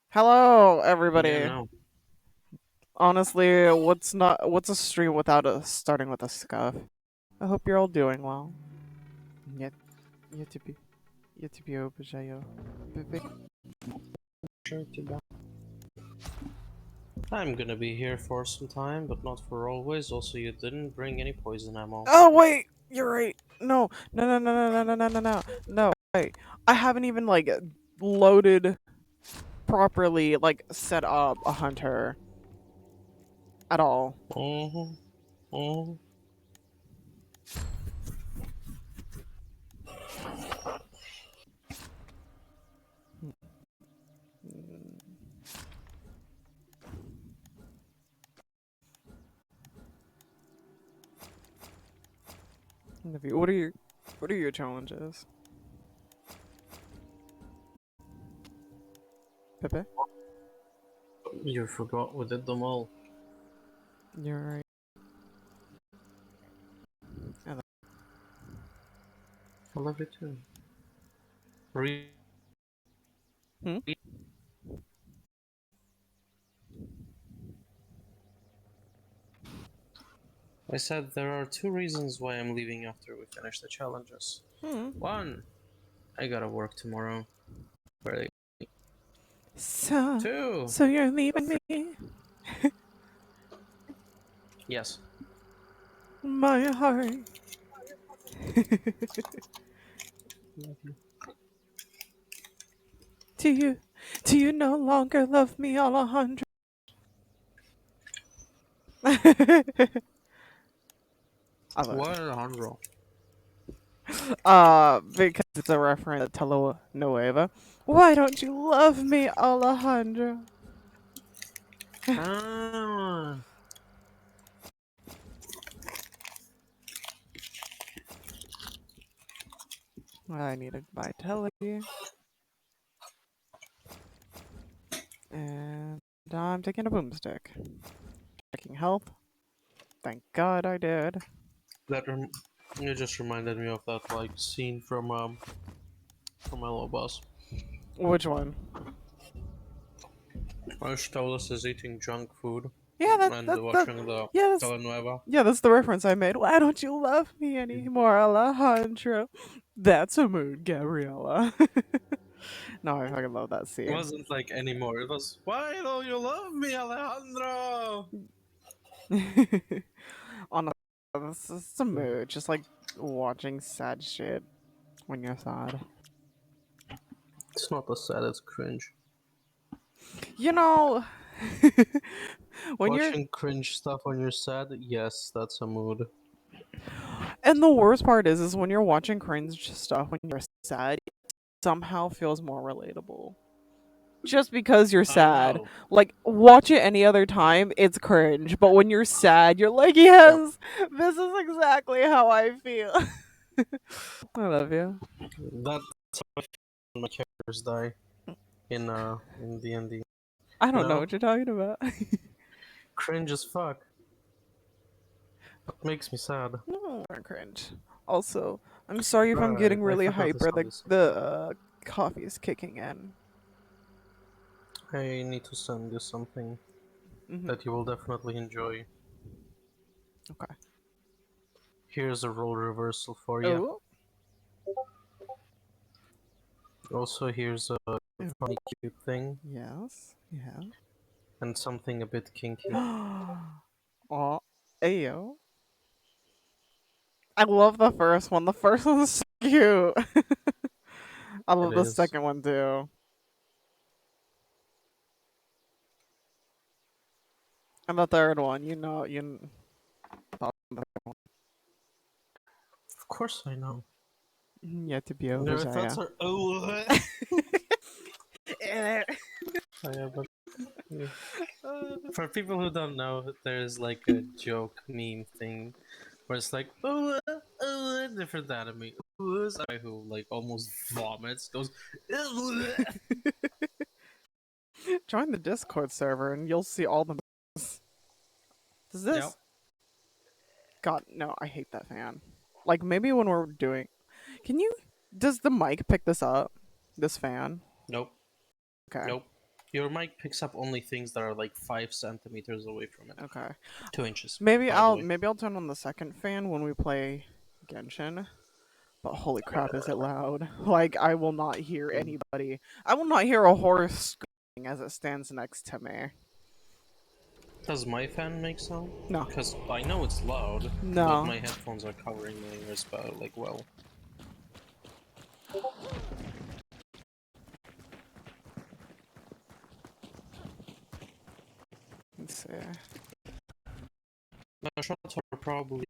Hello, Yeah, everybody. no. Honestly, what's a stream without a starting with a scuff? I hope you're all doing well. Yet, yet to be, yet to be obajayo. Sure to buy. I'm gonna be here for some time, but not for always. Also, you didn't bring any poison ammo. Oh wait, you're right. No, no, no, no, no, no, no, no, no, no. Wait, I haven't even loaded properly, set up a hunter at all. Mm-hmm. Mm-hmm. What are your challenges, Pepe? You forgot we did them all. You're right. And I love you too. Re- Hmm? I said there are two reasons why I'm leaving after we finish the challenges. Hmm. One, I gotta work tomorrow. Very. So, Two, so you're leaving me? yes. My heart. Love you. Do you do you no longer love me, Alejandro? I love What, Alejandro? because it's a reference to telenovela. Why don't you love me, Alejandro? Ah, I needed vitality, and I'm taking a boomstick. Checking health. Thank God I did. that you just reminded me of that scene from Hello Boss. Which one? Aristoteles is eating junk food Yeah, that and that that. watching the Yeah, telenovela. that's the reference I made. Why don't you love me anymore, Alejandro? That's a mood, Gabriella. No, I fucking love that It scene. wasn't like anymore. It was, why don't you love me, Alejandro? On a, it's a mood, just like watching sad shit when you're sad. It's not a sad, it's cringe. You know, when you're, Watching cringe stuff when you're sad, yes, that's a mood. and the worst part is when you're watching cringe stuff when you're sad, it somehow feels more relatable. Just because you're I sad. know. Like, watch it any other time, it's cringe. But when you're sad, you're like, Yep. yes, this is exactly how I feel. I love you. That's when my characters die in D&D. I You don't know know? what you're talking about. Cringe as fuck. What makes me sad? No, cringe. Also, I'm sorry if I'm Right, getting I really forgot to hyper. sell The this the something. uh, coffee is kicking in. I need to send you something Hmm. that you will definitely enjoy. Okay. Here's a role reversal for you. Oh. Also, here's a funny cute thing Yes. Yeah. and something a bit kinky. Oh. Ayo. I love the first one. The first one's so cute. I It love the is. second one too. And the third one, Of course I know. yet to be Their over, thoughts yeah. are yeah, but yeah. For people who don't know, there's like a joke meme thing where it's like different anime. This guy who like almost vomits goes. Join the Discord server and you'll see all the. Does Yep. this? God, no, I hate that fan. Like maybe when we're doing, can you? Does the mic pick this up? This fan? Nope. Okay. Nope. Your mic picks up only things that are like 5 centimeters away from it. Okay. 2 inches, Maybe by the I'll way. turn on the second fan when we play Genshin. But holy crap, is it loud? Like I will not hear anybody. I will not hear a horse screaming as it stands next to me. Does my fan make sound? No. Because I know it's loud, but No. my headphones are covering my ears, but like, well. Let's see. The shots are probably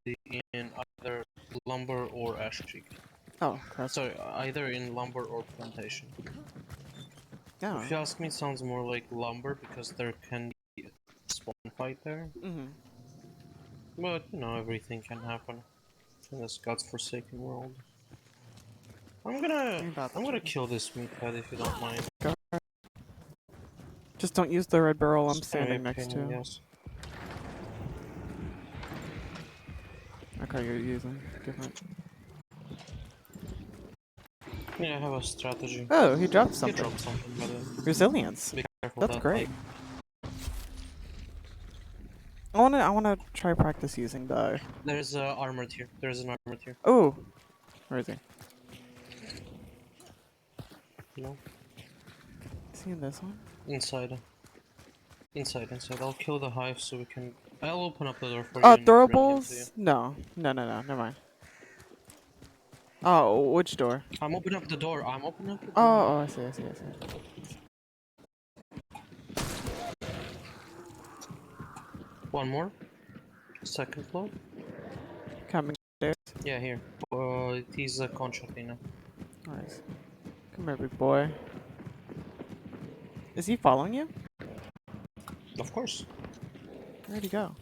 in either lumber or ash creek. Oh, crap. Sorry, either in lumber or plantation. Yeah. If you ask me, it sounds more like lumber because there can be a spawn fight there. Mhm. But, you know, everything can happen in this godforsaken world. I'm gonna kill this meathead if you don't mind. Go. Just don't use the red barrel I'm It's gonna be a standing next pain, to. yes. Okay, you're using different. Yeah, I have a strategy. Oh, he dropped He something. dropped something, by the way. Resilience. Be careful That's that, great. like, I wanna try practice using the. there's armored here. There's an armored here. Oh, where is he? No? Is he in this one? Inside. Inside. I'll kill the hive so we can... I'll open up the door for you and bring him to you. Throwables? No. Never mind. Oh, which door? I'm opening up the door. I'm opening up the door. Oh, I see. One more. Second floor. Coming stairs. Yeah, here. He's a concertina. Nice. Come here, big boy. Is he following you? Of course. Where'd he go?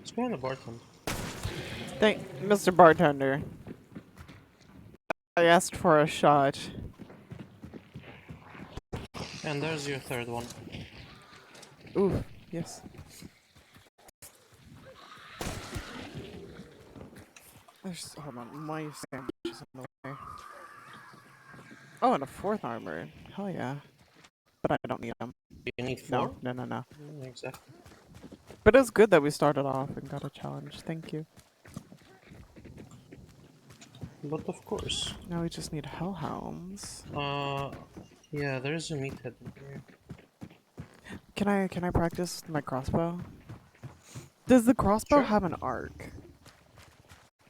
It's behind the bartender. Thank Mr. Bartender. I asked for a shot. And there's your third one. Ooh, yes. Hold on, my sandwich is in the way. Oh, and a fourth armor. Hell yeah. But I don't need them. You need 4? No. Exactly. But it's good that we started off and got a challenge. Thank you. But of course. Now we just need hellhounds. Yeah, there's a meathead in here. Can I practice with my crossbow? Does the crossbow Sure. have an arc?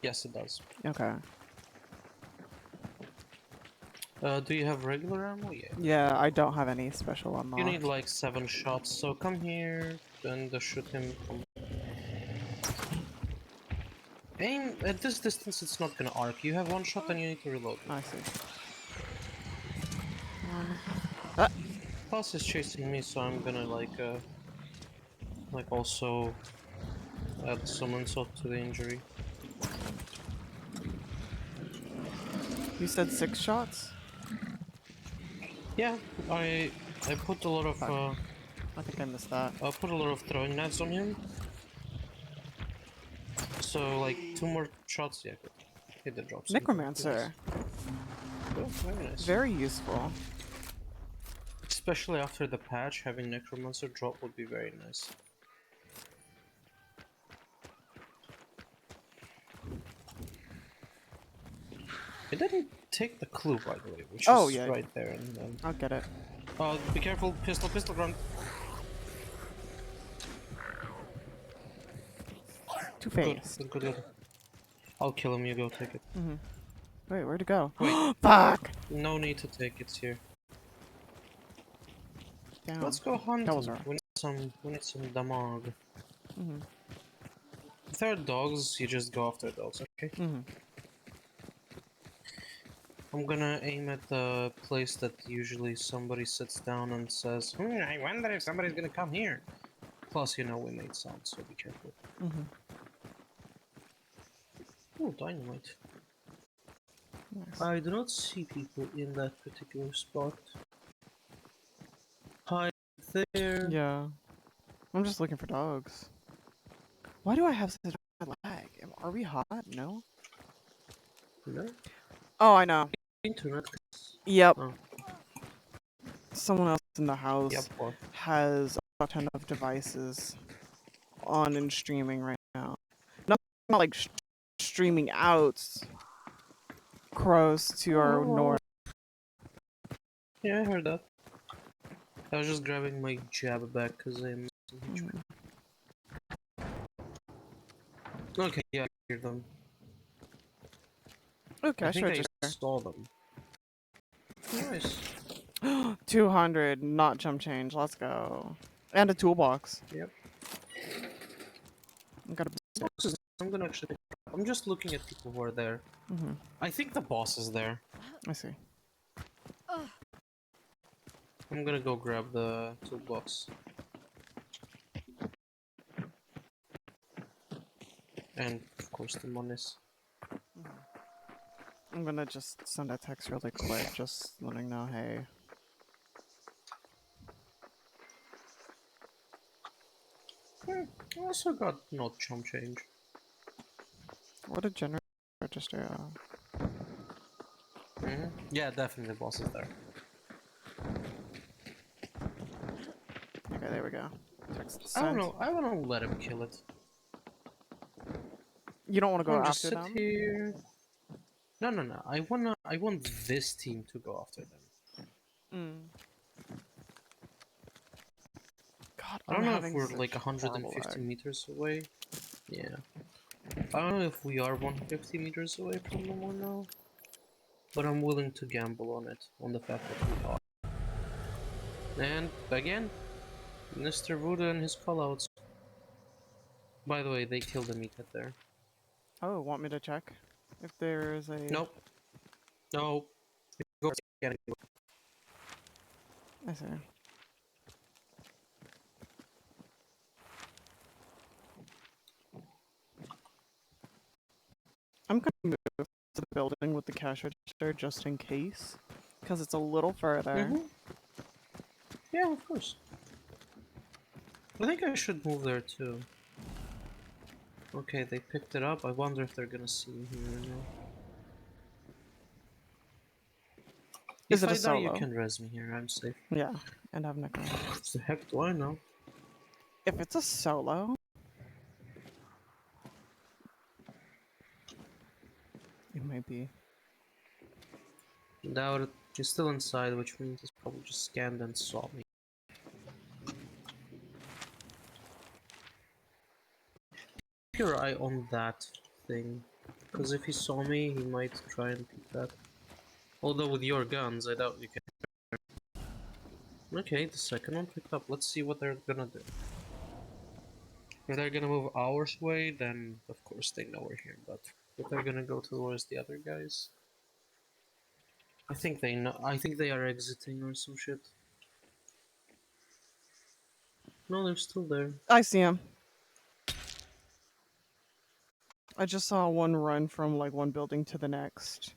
Yes, it does. Okay. Do you have regular ammo? Yeah. Yeah, I don't have any special unlocked. You need like 7 shots, so come here and shoot him from... Aim at this distance, it's not gonna arc. You have 1 shot and you need to reload. I see. Plus is chasing me, so I'm gonna like also add some insult to the injury. You said 6 shots? Yeah, I put a lot of I think I missed that. I put a lot of throwing knives on him. So like 2 more shots, yeah. He did drop something. Necromancer. Oh, very nice. Very useful. Especially after the patch, having Necromancer drop would be very nice. It didn't take the clue, by the way, which is yeah. right there. And I'll get it. be careful, pistol, run. Two-faced. Good. I'll kill him, you go take it. Wait, where'd it go? Wait. Fuck! No need to take it here. Down. Let's go hunt. That was wrong. We need some damage. Mm-hmm. If there are dogs, you just go after dogs, okay? Mm-hmm. I'm gonna aim at the place that usually somebody sits down and says, I wonder if somebody's gonna come here. Plus, you know, we made sound, so be careful. Mm-hmm. Oh, dynamite. Nice. I do not see people in that particular spot. Hi there. Yeah. I'm just looking for dogs. Why do I have such a lag? Are we hot? No? No? Oh, I know. Internet. Yep. Oh. someone else in the Yep. house What? has a ton of devices on and streaming right now. Not like streaming out crows to our Oh, north. yeah, I heard that. I was just grabbing my jab back because I'm. Mhm. Okay, yeah, I hear them. Okay, I I should think I register. saw them. Nice. 200, not jump change. Let's go. And a toolbox. Yep. I got a. I'm gonna actually. I'm just looking at people who are there. Mm-hmm. I think the boss is there. I see. I'm gonna go grab the toolbox. And, of course, the monies. I'm gonna just send a text really quick, just letting know, hey. I also got no chump change. What a generous register. Yeah, definitely the boss is there. Okay, there we go. Text I don't sent. know. I wanna let him kill it. You don't want to I go wanna just after sit them? here. No, no, no. I want this team to go after them. Mm. God, I I'm don't know if having we're like such horrible 150 lag. meters away. Yeah. I don't know if we are 150 meters away from them or no. But I'm willing to gamble on it, on the fact that we are. And again, Mr. Voodoo and his callouts. By the way, they killed the meathead there. Oh, want me to check if there is a? Nope. No. Go get it. I see. I'm gonna move to the building with the cash register just in case, because it's a little further. Yeah, of course. I think I should move there too. Okay, they picked it up. I wonder if they're gonna see me here or no. Is If it a I die, you solo? can res me here. I'm safe. Yeah, and have necro. What the heck do I know? If it's a solo, it might be. Doubt it. He's still inside, which means he's probably just scanned and saw me. Keep your eye on that thing. Because if he saw me, he might try and pick that. Although with your guns, I doubt you can. Okay, the second one picked up. Let's see what they're gonna do. If they're gonna move our way, then of course they know we're here. But if they're gonna go towards the other guys, I think they know. I think they are exiting or some shit. No, they're still there. I see him. I just saw one run from like one building to the next.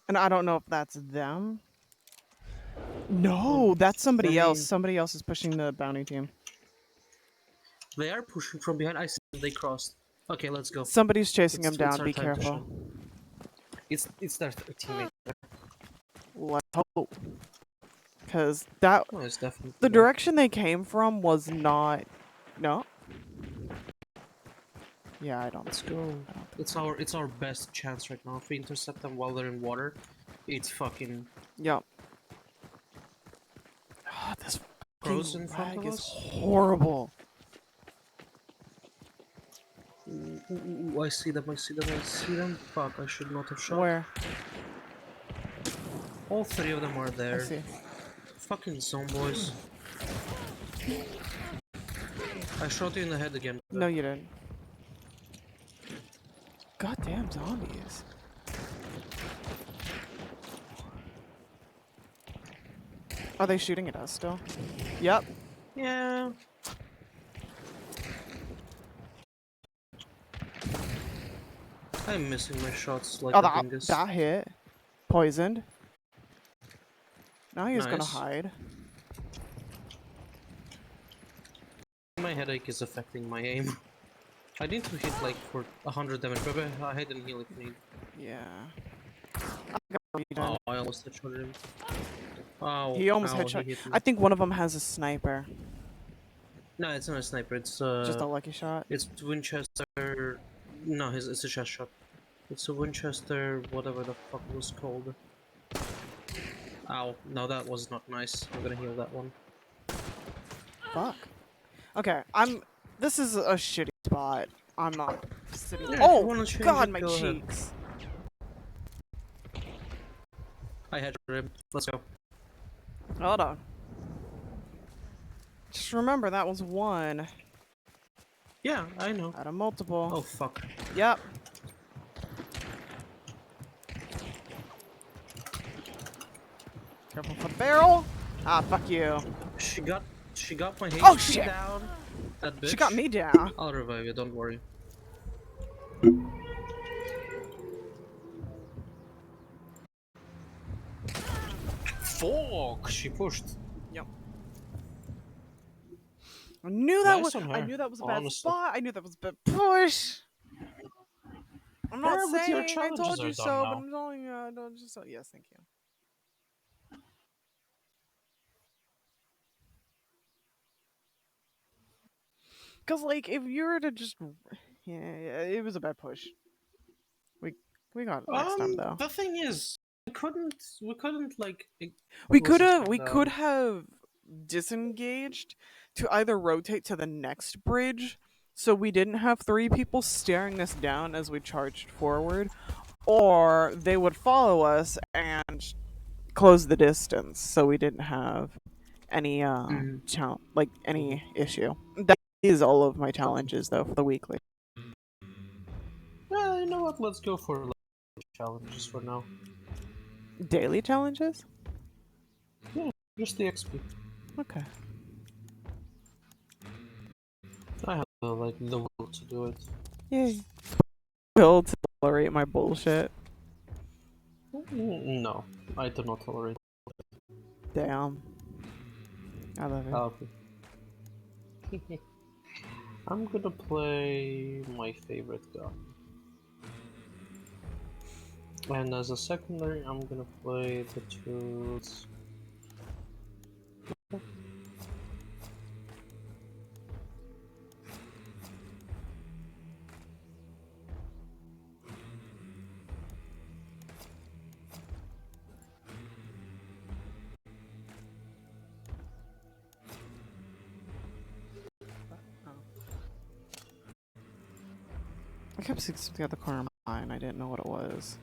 And I don't know if that's them. No, that's For somebody else. me, Somebody else is pushing the bounty team. they are pushing from behind. I see them. They crossed. Okay, let's go. Somebody's chasing him It's down. our Be time to careful. shine. It's their teammate. Let's hope. Because that No, it's definitely the them. direction they came from was not. No. Yeah, I don't. Let's go. I don't think It's our best chance right now. If we intercept them while they're in water, it's fucking Yep. Oh, this crows in fucking front lag of is us. horrible. Ooh, ooh, ooh, I see them, I see them, I see them. Fuck, I should not have shot. Where? All three of them are I there. see. Fucking zomboys. I shot you in the head again. No, you didn't. Goddamn zombies. Are they shooting at us still? Yep. Yeah. I'm missing my shots like Oh, a dingus. that hit. Poisoned. Now he's gonna Nice. hide. My headache is affecting my aim. I need to hit like for 100 damage, but I hide and heal if need. Yeah. region. Oh, I almost headshotted him. Oh, He almost ow, he headshot. hit I me. think one of them has a sniper. No, it's not a sniper. Just a lucky shot. It's Winchester. No, it's a chest shot. It's a Winchester, whatever the fuck it was called. Ow, no, that was not nice. I'm gonna heal that one. Fuck. Okay, This is a shitty spot. I'm not sitting. Yeah, if you Oh wanna change God, it, my go ahead. cheeks. I had him. Let's go. Hold on. Just remember that was one Yeah, I know. out of multiple. Oh fuck. Yep. Careful for the barrel. Ah, fuck you. She got my HP Oh shit! down. That bitch. She got me down. I'll revive you. Don't worry. Fuck! She pushed. Yep. I knew that Nice was. on I her. knew that was a bad Honestly. spot. I knew that was a bad push. I'm not Yeah, but your saying I challenges told are you done so, but now. I'm telling you I told you so. Yes, thank you. Cause like if you were to just, yeah, it was a bad push. We we got it next time though. The thing is, we couldn't like. We Close could this have one we could down. have disengaged to either rotate to the next bridge, so we didn't have three people staring us down as we charged forward, or they would follow us and close the distance, so we didn't have any like any issue. That is all of my challenges though for the weekly. Well, you know what? Let's go for challenges for now. Daily challenges? Yeah, just the XP. Okay. I have like the will to do it. Yay. Will to tolerate my bullshit. No, I do not tolerate. Damn. I love it. Okay. I'm gonna play my favorite gun. And as a secondary, I'm gonna play the tools. I kept seeing something at the corner of my eye and I didn't know what it was.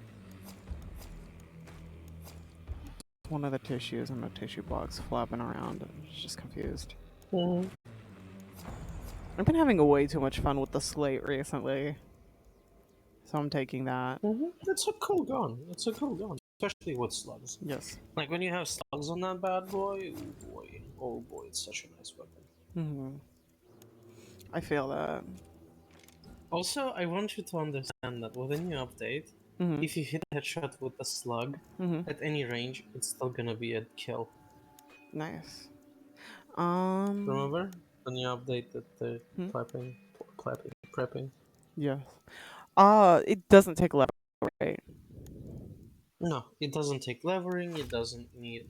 One of the tissues in the tissue box flapping around. I was just confused. Mm-hmm. I've been having way too much fun with the slate recently. So I'm taking that. It's a cool gun. It's a cool gun, especially with slugs. Yes. Like when you have slugs on that bad boy, oh boy, it's such a nice weapon. Mm-hmm. I feel that. Also, I want you to understand that with a new update, Mm-hmm. if you hit a headshot with a slug Mm-hmm. at any range, it's still gonna be a kill. Nice. Remember the new update that the Hmm? prepping? Yes. It doesn't take level, right? No, it doesn't take levering. It doesn't need.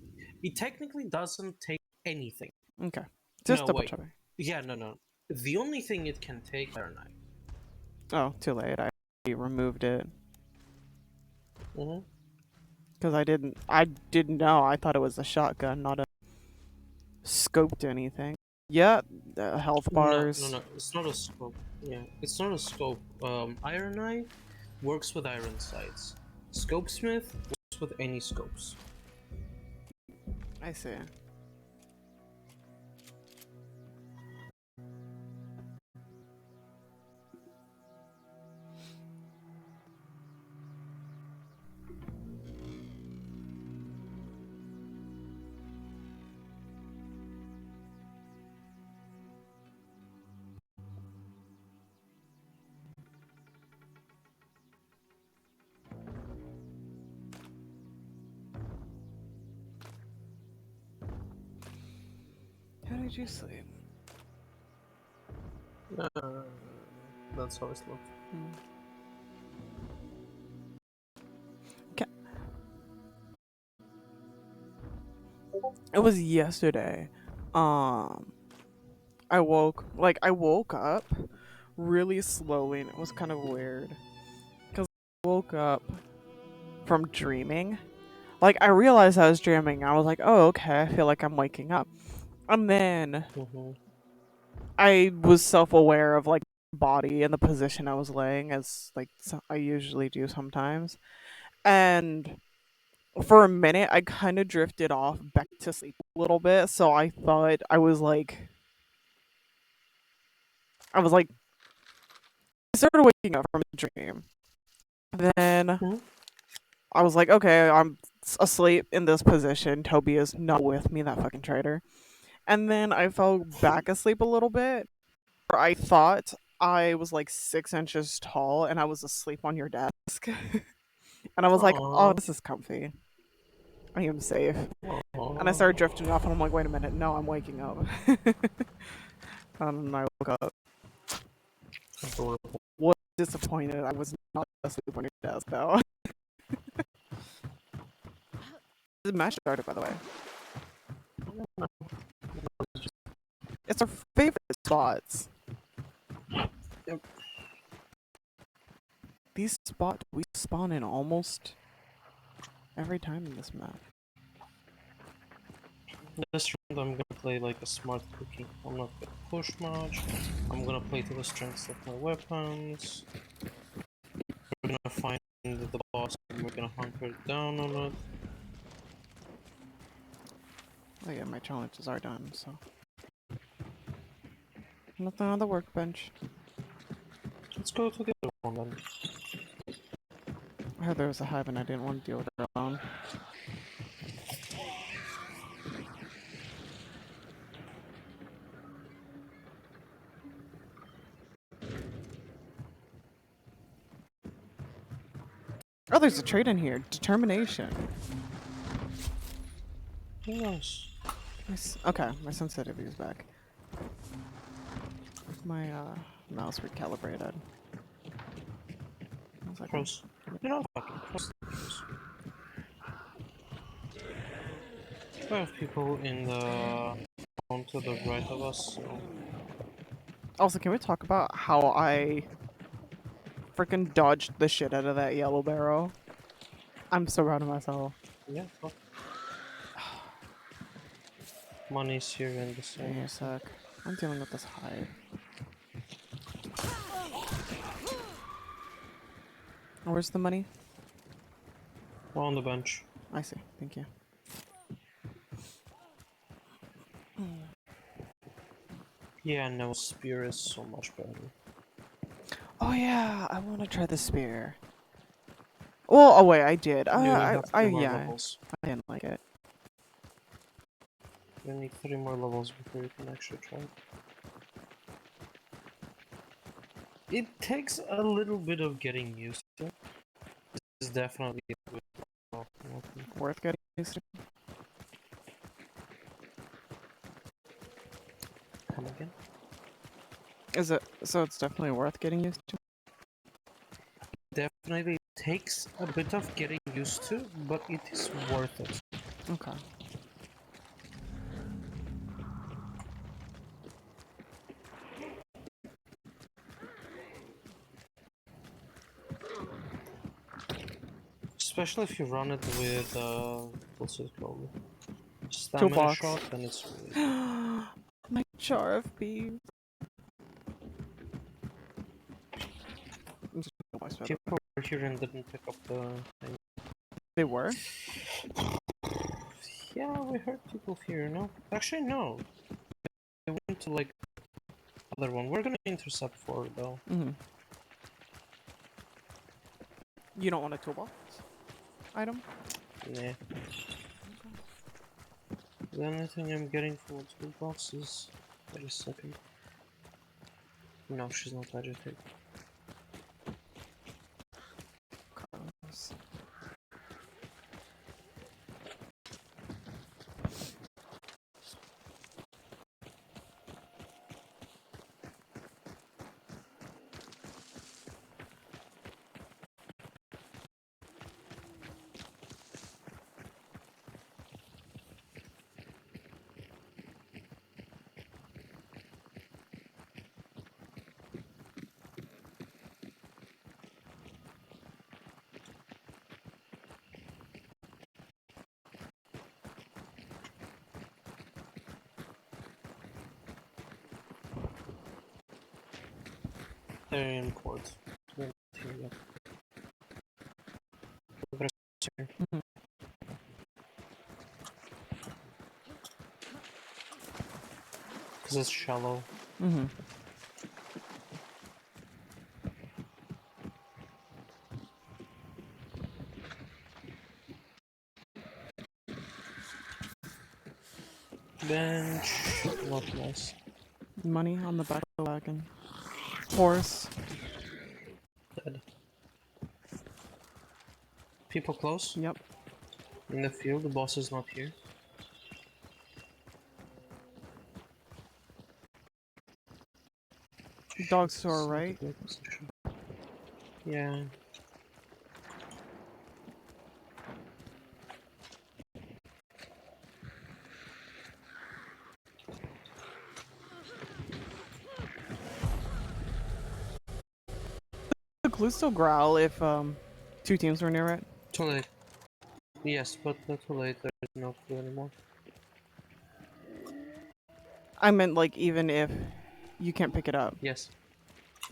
It technically doesn't take anything. Okay. Just No, double wait. checking. Yeah, no. The only thing it can take are knife. Oh, too late. I removed it. Mm-hmm. Because I didn't know. I thought it was a shotgun, not a scoped anything. Yeah, health bars. No. It's not a scope. Yeah, it's not a scope. Iron knife works with iron sights. Scopesmith works with any scopes. I see. How did you sleep? That's how it's looked. Okay. It was yesterday. Um, I woke up really slowly, and it was kind of weird because I woke up from dreaming. Like I realized I was dreaming. I was like, "Oh, okay. I feel like I'm waking up." And then Mm-hmm. I was self-aware of like body and the position I was laying, as like I usually do sometimes. And for a minute, I kind of drifted off back to sleep a little bit. So I thought I was like, I started waking up from a dream. Then Hmm. I was like, okay, I'm asleep in this position. Toby is not with me, that fucking traitor. And then I fell back asleep a little bit. Where I thought I was like 6 inches tall and I was asleep on your desk. And I was like, oh, Aww. this is comfy. I am safe. And I Aww. started drifting off, and I'm like, wait a minute, no, I'm waking up. And I woke up. Adorable. Was disappointed I was not asleep on your desk, though. The match started, by the way. It's our favorite spots. Yep. These spots we spawn in almost every time in this map. This round I'm gonna play like a smart cookie. I'm not gonna push much. I'm gonna play to the strengths of my weapons. We're gonna find the boss and we're gonna hunker down on it. Oh yeah, my challenges are done, so. Nothing on the workbench. Let's go to the other one then. I heard there was a hive and I didn't want to deal with it alone. Oh, there's a trait in here. Determination. Yes. Okay, my sensitivity is back. My mouse recalibrated. One second. Close. You're not fucking close. We have people in the on to the right of us, so Also, can we talk about how I freaking dodged the shit out of that yellow barrel? I'm so proud of myself. yeah, fuck. Money's here in the Give me same. a sec. I'm dealing with this hive. Where's the money? On the bench. I see. Thank you. Yeah, no, spear is so much better. Oh yeah, I want to try the spear. Well, oh wait, I did. You only have I 3 more yeah, levels. I didn't like it. You need 3 more levels before you can actually try it. It takes a little bit of getting used to. This is definitely a good weapon. Worth getting used to. Come again? Is it? So it's definitely worth getting used to. Definitely takes a bit of getting used to, but it is worth it. Okay. Especially if you run it with, what's it called? Stamina Toolbox. shot, then it's really good. My jar of beans. People were here and didn't pick up the thing. They were? Yeah, we heard people here, no? Actually, no. They went to, like, other one. We're gonna intercept 4, though. Mm-hmm. You don't want a toolbox item? Nah. The only thing I'm getting from the toolbox is... Wait a second. No, she's not agitated. Carlos. They're in port. They're not here yet. We're gonna start here. Mhm. Because it's shallow. Mm-hmm. Bench. Not nice. Money on the back of the wagon. Horse. Dead. People close. Yep. In the field, the boss is not here. Dog Shit, store, it's not a right? great position. Yeah. The clue still growl if two teams were near it. Too late. Yes, but too late. There is no clue anymore. I meant like even if you can't pick it up. Yes.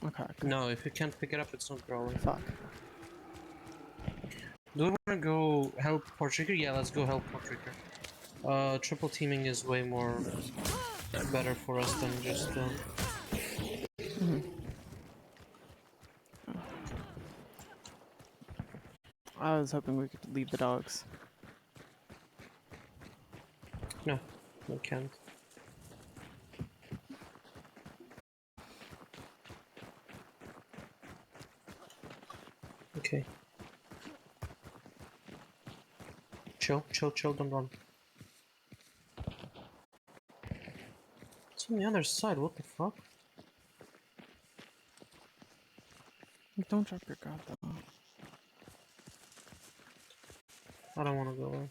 Okay. No, if you can't pick it up, it's not growling. Fuck. Do we want to go help Portrigger? Yeah, let's go help Portrigger. Triple teaming is way more better for us than just. Mhm. I was hoping we could leave the dogs. No, we can't. Okay. Chill, chill, chill, don't run. It's on the other side, what the fuck? Don't drop your guard though. I don't want to go there.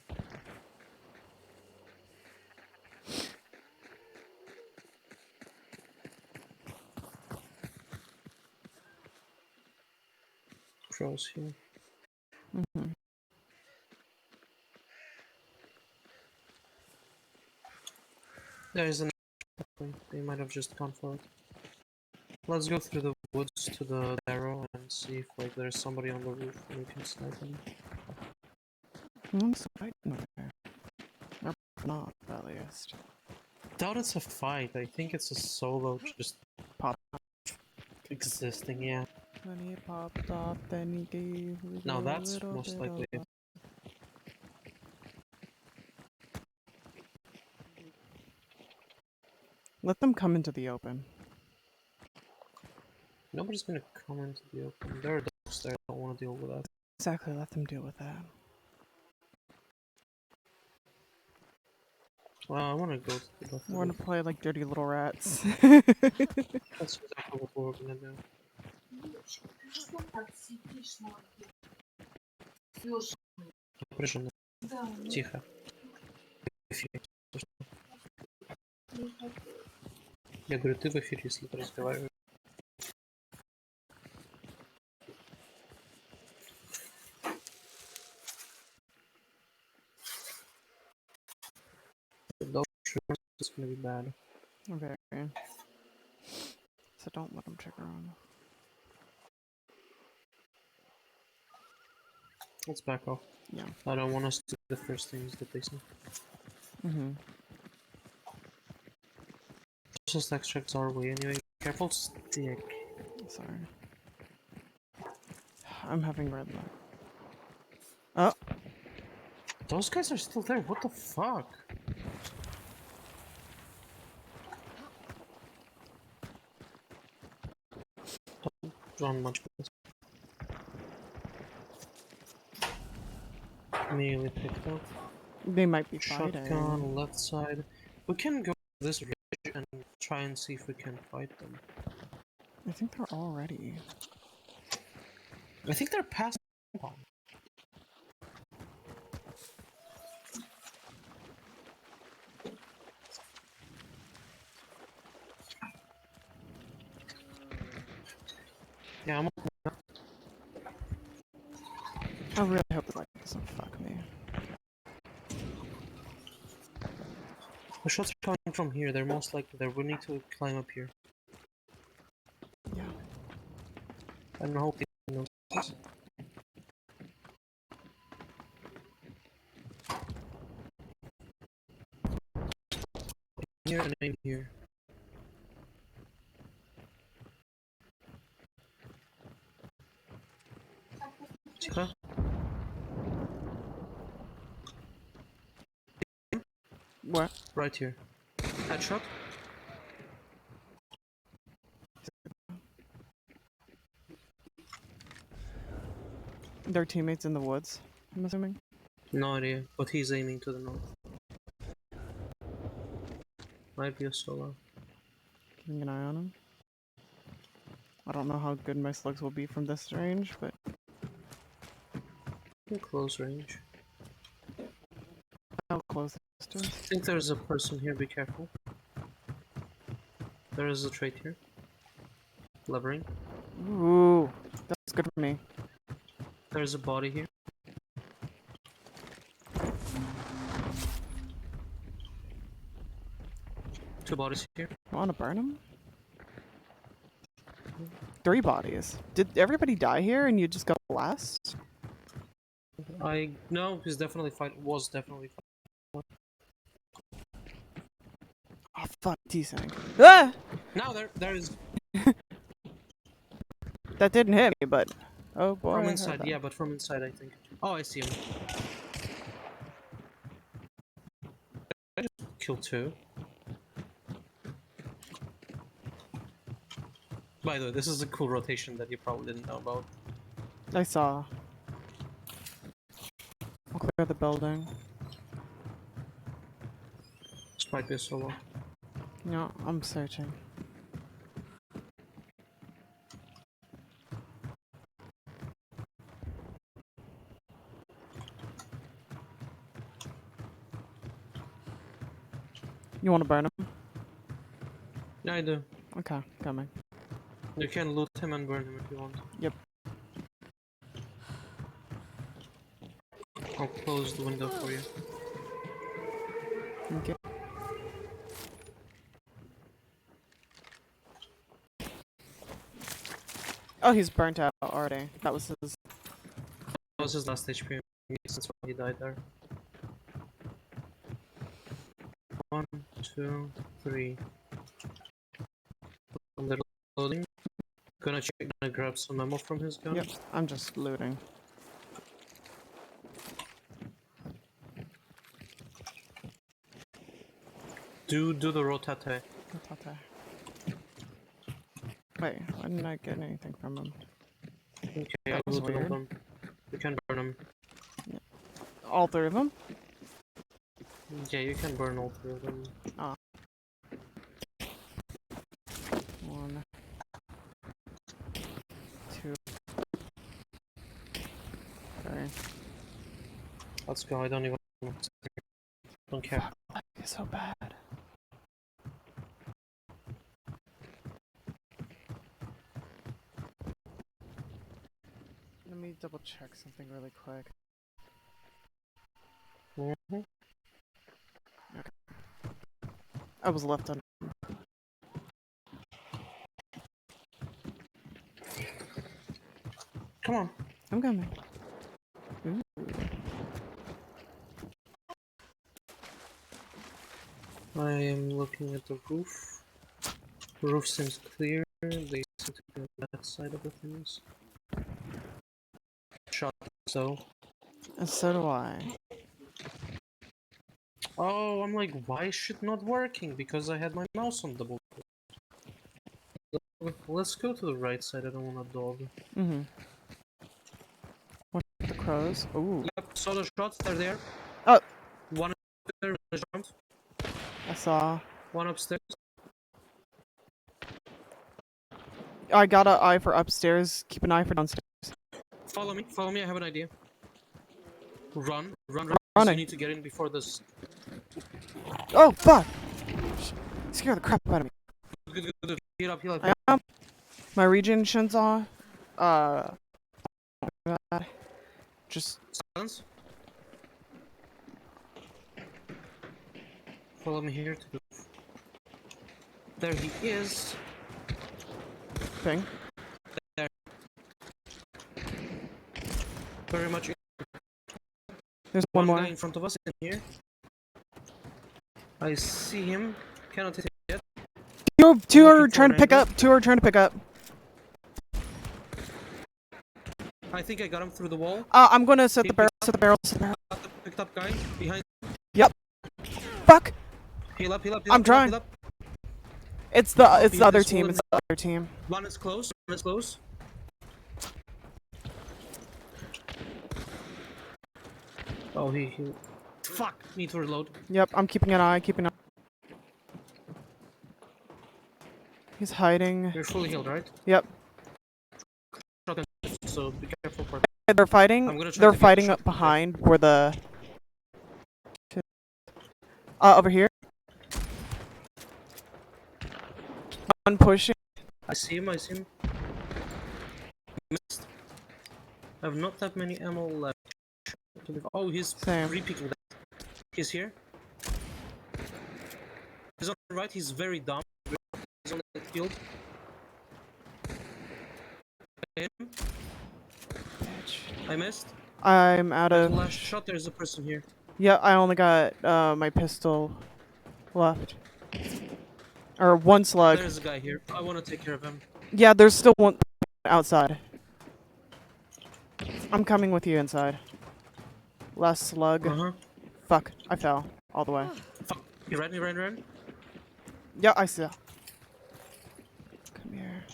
Crows here. Mm-hmm. There is an. They might have just gone for it. Let's go through the woods to the arrow and see if like there's somebody on the roof and we can snipe them. I'm so fighting over there. Or not, at least. Doubt it's a fight. I think it's a solo just Pop. existing. Yeah. Then he popped off, then he gave No, a that's little most bit likely of it. Let them come into the open. Nobody's gonna come into the open. There are dogs there. I don't want to deal with that. Exactly, let them deal with that. Well, I want to go to the left. We're gonna play like dirty little rats. That's exactly what we're gonna do. Напряженно. Тихо. Я говорю, ты в эфире, если ты разговариваешь. It's gonna be bad. Okay. So don't let them trigger on. Let's back off. Yeah. I don't want us to do the first things that they see. Mm-hmm. Just extracts our way anyway. Careful stick. Sorry. I'm having red luck. Oh. Those guys are still there. What the fuck? Don't run much with this. Immediately picked up. They might be fighting. Shotgun, left side. We can go this ridge and try and see if we can fight them. I think they're all ready. I think they're past. Yeah, I'm. I really hope the light doesn't fuck me. The shots are coming from here. They're most likely there. We need to climb up here. Yeah. I don't hope he knows this. Here and in here. Huh? What? Right here. Headshot. Their teammates in the woods, I'm assuming. No idea, but he's aiming to the north. Might be a solo. Keeping an eye on him. I don't know how good my slugs will be from this range, but In close range. I'll close this to. I think there's a person here, be careful. There is a trait here. Levering. Ooh, that's good for me. There's a body here. Two bodies here. Want to burn him? 3 bodies. Did everybody die here and you just got last? No, he's definitely was definitely fight. Oh fuck, desync. Ah! Now there is That didn't hit me, but oh boy. from I heard inside, that. yeah, but from inside I think. Oh, I see him. I just killed 2. By the way, this is a cool rotation that you probably didn't know about. I saw. I'll clear the building. This might be a solo. No, I'm searching. You want to burn him? Yeah, I do. Okay, coming. You can loot him and burn him if you want. Yep. I'll close the window for you. Okay. Oh, he's burnt out already. That was his. That was his last HP. That's why he died there. 1, 2, 3. A little loading. Gonna grab some ammo from his gun. Yep, I'm just looting. Do the rotate. Wait, why didn't I get anything from him? Okay, That I was looted all weird. them. You can burn them. All 3 of them? Yeah, you can burn all 3 of them. Ah. 1, 2, 3. Let's go. I don't even don't care. It's so bad. Let me double check something really quick. Mhm. I was left on. Come on. I'm coming. Ooh. I am looking at the roof. The roof seems clear. They seem to be on that side of the things. Shot so. And so do I. Oh, I'm like, why is shit not working? Because I had my mouse on double. Let's go to the right side. I don't want a dog. Mm-hmm. What the crows? Ooh. Yep, saw the shots. They're there. Oh, One upstairs. I saw. One upstairs. I got an eye for upstairs. Keep an eye for downstairs. Follow me. Follow me. I have an idea. Run. Run. Running. You need to get in before this. Oh fuck! Scare the crap out of me. Good. Heal up. I am. My regeneration's off. Just Silence. Follow me here to the. There he is. thing. There. Very much. There's one more. Guy in front of us in here. I see him. Cannot hit him yet. Two are trying to pick up. Two are trying to pick up. I think I got him through the wall. I'm gonna set the barrel. Set the barrel. Picked up guy behind. Yep. Fuck. Heal up. I'm trying. Heal up. It's the other team. It's the other team. One is close. Oh, he. Fuck. Need to reload. Yep. I'm keeping an eye. He's hiding. You're fully healed, right? Yep. So be careful for. They're fighting. They're fighting up behind where the. Over here. One pushing. I see him. Missed. I have not that many ammo left. Oh, he's re-picking that. He's here. He's on the right. He's very dumb. He's on the field. I missed. I'm out of. Last shot. There's a person here. Yeah, I only got my pistol left. Or one slug. There's a guy here. I want to take care of him. Yeah, there's still one outside. I'm coming with you inside. Last slug. Fuck, I fell all the way. Fuck. You ran. Yeah, I see. Come here.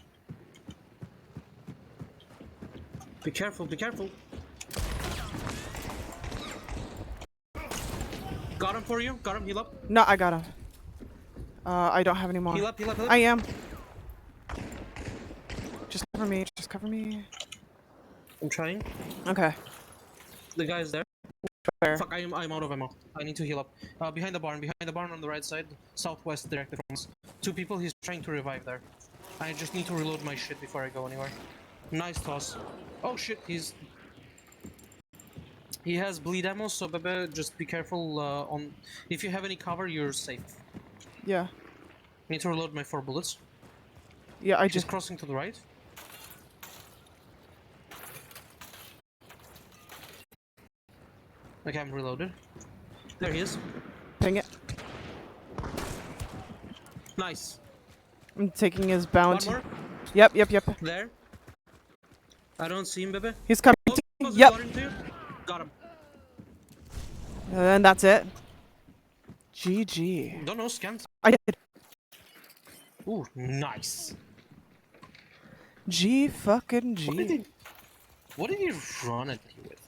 Be careful. Got him for you. Got him. Heal up. No, I got him. I don't have any more. Heal up. I am. Just cover me. I'm trying. Okay. The guy's there. Fair. Fuck, I'm out of ammo. I need to heal up. Behind the barn on the right side, southwest directly from us. Two people, he's trying to revive there. I just need to reload my shit before I go anywhere. Nice toss. Oh shit, he has bleed ammo, so Bebe, just be careful on... If you have any cover, you're safe. Yeah. Need to reload my 4 bullets. Yeah, He's crossing to the right. Okay, I'm reloaded. There he is. Ping it. Nice. I'm taking his bounty. One more. Yep. There. I don't see him, Bebe. He's coming. Oh, Yep. Got him. And that's it. GG. Don't know, scans. I did. Ooh, nice. G fucking G. What did he run at you with?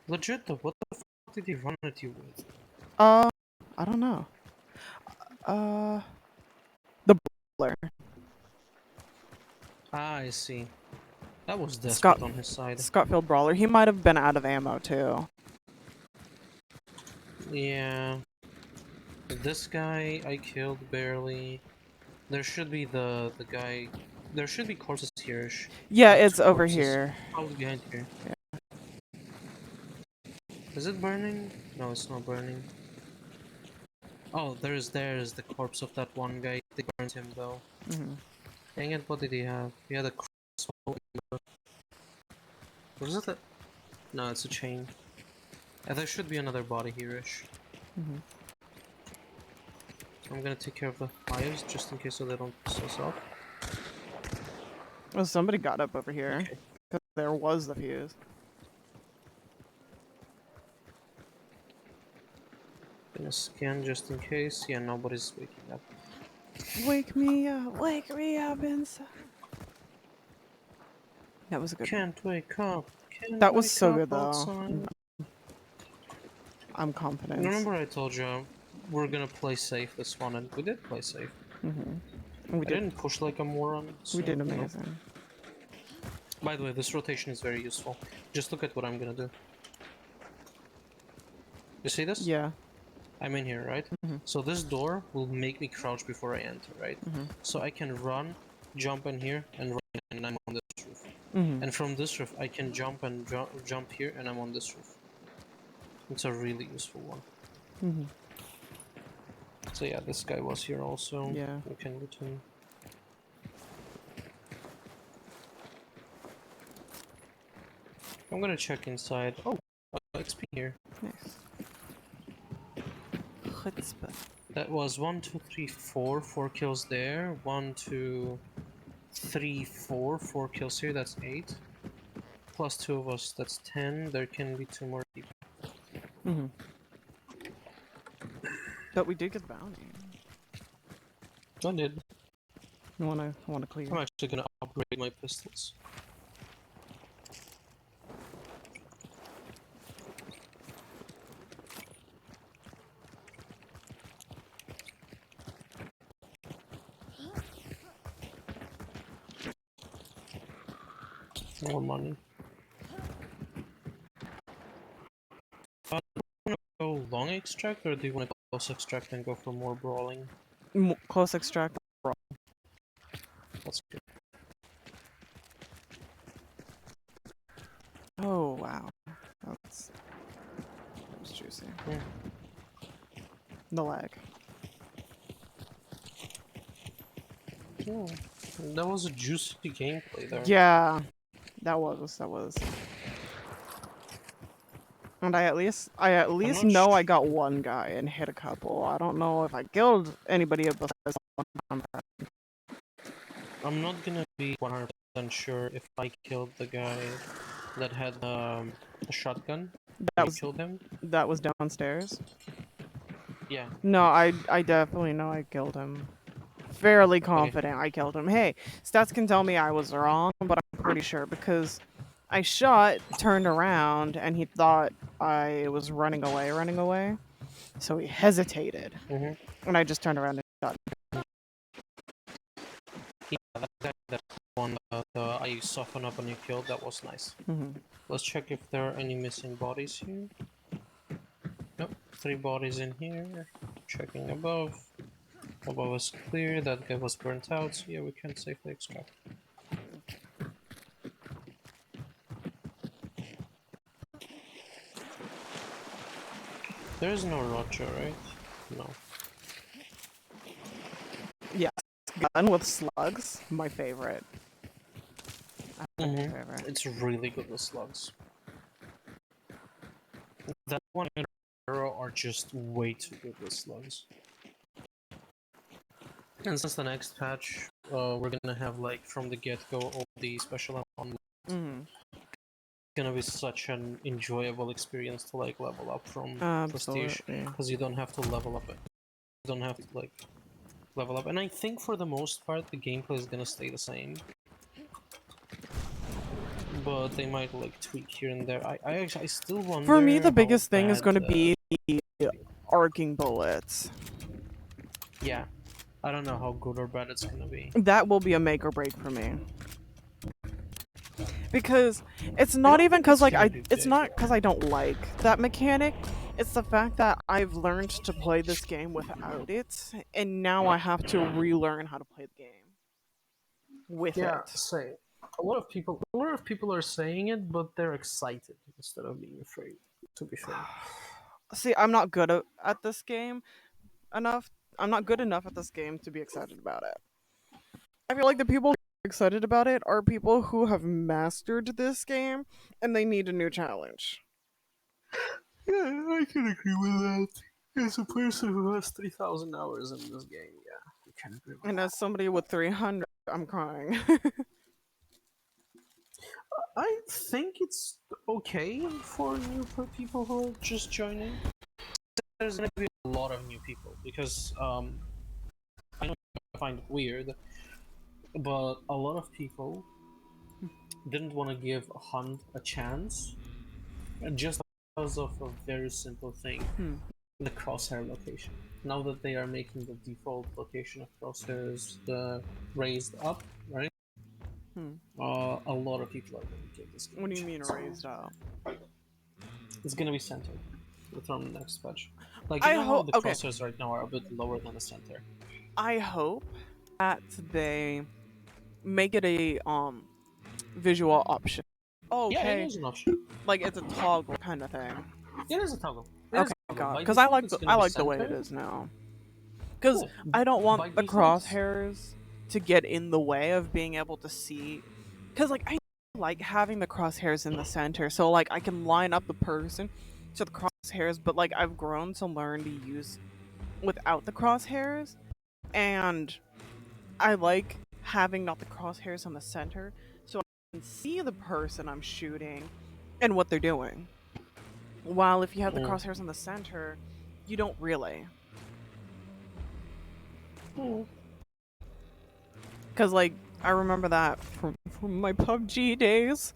Legit though, what the fuck did he run at you with? I don't know. The brawler. Ah, I see. That was desperate on his side. Scottfield brawler. He might have been out of ammo too. Yeah. This guy I killed barely. There should be the guy. There should be corpses here. Yeah, it's over here. Probably behind here. Yeah. Is it burning? No, it's not burning. Oh, there's the corpse of that one guy. They burned him though. Dang it, what did he have? He had a crossbow. Was it a... No, it's a chain. There should be another body here-ish. I'm gonna take care of the fires just in case so they don't piss us off. Well, somebody got up over here. Okay. There was the fuse. Gonna scan just in case. Yeah, nobody's waking up. Wake me up inside. That was a good. Can't wake up. That was so good though. I'm confident. Remember I told you we're gonna play safe this one, and we did play safe. I didn't push like a moron. So, we did amazing. By the way, this rotation is very useful. Just look at what I'm gonna do. You see this? Yeah. I'm in here, right? So this door will make me crouch before I enter, right? So I can run, jump in here, and run, and I'm on this roof. And from this roof, I can jump and jump here, and I'm on this roof. It's a really useful one. So yeah, this guy was here also. Yeah. We can return. I'm gonna check inside. Oh, XP here. Nice. Chutzpah. That was 1, 2, 3, 4. 4 kills there. 1, 2, 3, 4. 4 kills here. That's 8. Plus 2 of us. That's 10. There can be 2 more people. Mm-hmm. But we did get the bounty. I did. I wanna clear. I'm actually gonna upgrade my pistols. More money. Go long extract, or do you want to close extract and go for more brawling? Close extract. That's good. Oh wow, that was juicy. Yeah. The lag. Yeah. That was a juicy gameplay there. Yeah, that was. And I at least know I got one guy and hit a couple. I don't know if I killed anybody besides one. I'm not gonna be 100% sure if I killed the guy that had a shotgun. Killed him? That was downstairs. Yeah. No, I definitely know I killed him. Fairly confident I killed him. Hey, stats can tell me I was wrong, but I'm pretty sure because I shot, turned around, and he thought I was running away. So he hesitated. And I just turned around and shot. Yeah, that one I soften up and you killed, that was nice. Let's check if there are any missing bodies here. Nope, 3 bodies in here. Checking above. Above is clear, that guy was burnt out, so yeah, we can safely extract. There is no Roger, right? No. Yeah, gun with slugs, my favorite. Favorite. It's really good with slugs. That one and arrow are just way too good with slugs. And since the next patch, we're gonna have like from the get-go all the special on. It's gonna be such an enjoyable experience to like level up from prestige, because you don't have to level up it. You don't have to like level up, and I think for the most part the gameplay is gonna stay the same. But they might like tweak here and there. I still wonder. For me, the biggest thing is going to be the arcing bullets. Yeah, I don't know how good or bad it's gonna be. That will be a make or break for me. Because it's not even because like it's not because I don't like that mechanic. It's the fact that I've learned to play this game without it, and now I have to relearn how to play the game with it. Yeah, say a lot of people are saying it, but they're excited instead of being afraid. To be fair. See, I'm not good at this game enough. I'm not good enough at this game to be excited about it. I feel like the people who are excited about it are people who have mastered this game and they need a new challenge. Yeah, I can agree with that. As a person who has 3,000 hours in this game, yeah, I can agree with that. And as somebody with 300, I'm crying. I think it's okay for new people who are just joining. There's gonna be a lot of new people because I know I find it weird, but a lot of people didn't want to give Hunt a chance, just because of a very simple thing: the crosshair location. Now that they are making the default location of crosshairs raised up, right? A lot of people are going to take this game. What do you mean raised up? It's going to be centered from the next patch. Like, you know how the crosshairs right now are a bit lower than the center. I hope that they make it a visual option. Okay. Yeah, it is an option. Like it's a toggle kind of thing. It is a toggle. Okay, God, because I like the way it is now. Because Yeah, I don't by want the default. crosshairs to get in the way of being able to see. Because like I like having the crosshairs in the center, so like I can line up the person to the crosshairs. But like I've grown to learn to use without the crosshairs, and I like having not the crosshairs on the center, so I can see the person I'm shooting and what they're doing. While if you have the Mm, crosshairs on the center, you don't really. mm, Because, like, I remember that from my PUBG days.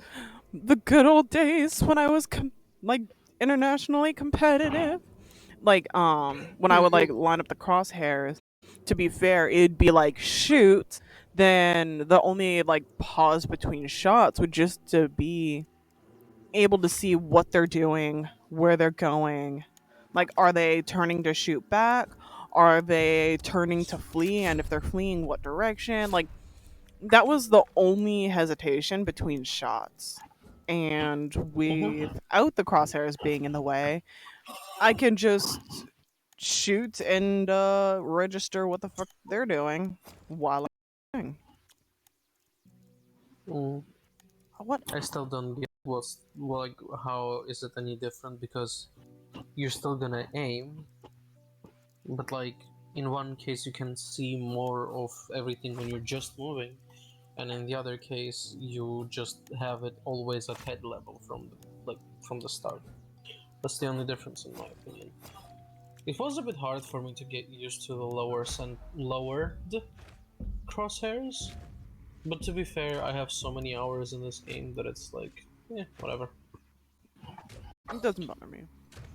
The good old days when I was, like, internationally competitive. Like, when I would, like, line up the crosshairs, to be fair, it'd be like, shoot. Then the only, like, pause between shots would just to be able to see what they're doing, where they're going. Like, are they turning to shoot back? Are they turning to flee? And if they're fleeing, what direction? Like, that was the only hesitation between shots. And mhm, without the crosshairs being in the way, I can just shoot and register what the fuck they're doing while I'm doing. mm. What? I still don't get what's like how is it any different because you're still gonna aim, but like in one case you can see more of everything when you're just moving, and in the other case you just have it always at head level from the start. That's the only difference in my opinion. It was a bit hard for me to get used to the lowered crosshairs, but to be fair, I have so many hours in this game that it's like, yeah, whatever. It doesn't bother me.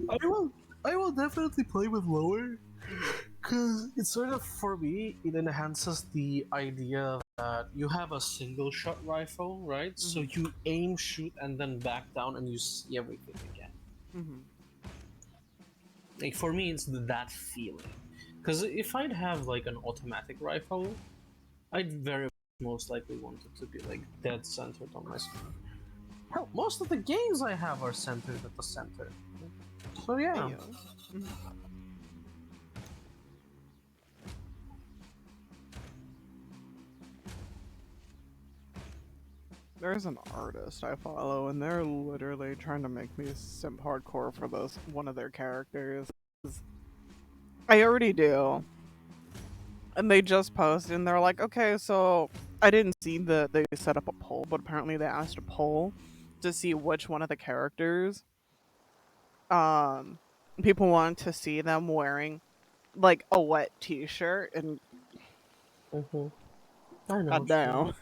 I will, I will definitely play with lower Hmm. because it's sort of for me. It enhances the idea that you have a single shot rifle, right? So Hmm. you aim, shoot, and then back down, and you see everything again. Hmm. Like for me, it's that feeling. Because if I'd have like an automatic rifle, I'd very most likely want it to be like dead centered on my screen. Hell, most of the games I have are centered at the center. So yeah. Ayo. Mhm. There's an artist I follow, and they're literally trying to make me simp hardcore for those one of their characters. I already do, and they just posted, and they're like, "Okay, so I didn't see that they set up a poll, but apparently they asked a poll to see which one of the characters um people want to see them wearing like a wet T-shirt." And Mm-hmm. I know what you goddamn, mean.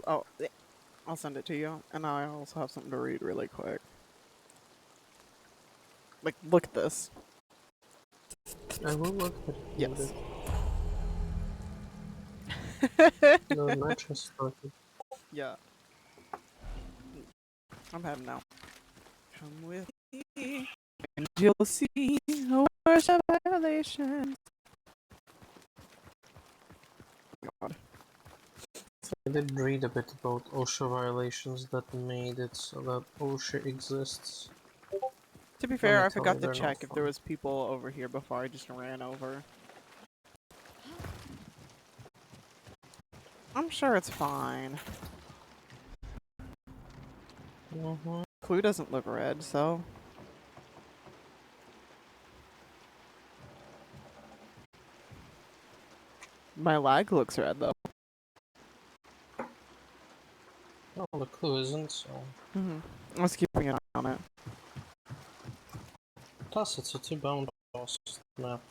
oh, I'll send it to you, and I also have something to read really quick. Like, look at this. I will look at it later. Yes. No, not just started. Yeah, I'm heading out. Come with me, and you'll see a worst of violations. God. I did read a bit about OSHA violations that made it so that OSHA exists. To be Let fair, me I tell you, forgot to they're not check if there fun. was people over here before I just ran over. I'm sure it's fine. Mm-hmm. Clue doesn't look red, so my lag looks red though. Well, the clue isn't, so. I was keeping an eye on it. Plus, it's a two-bound boss map.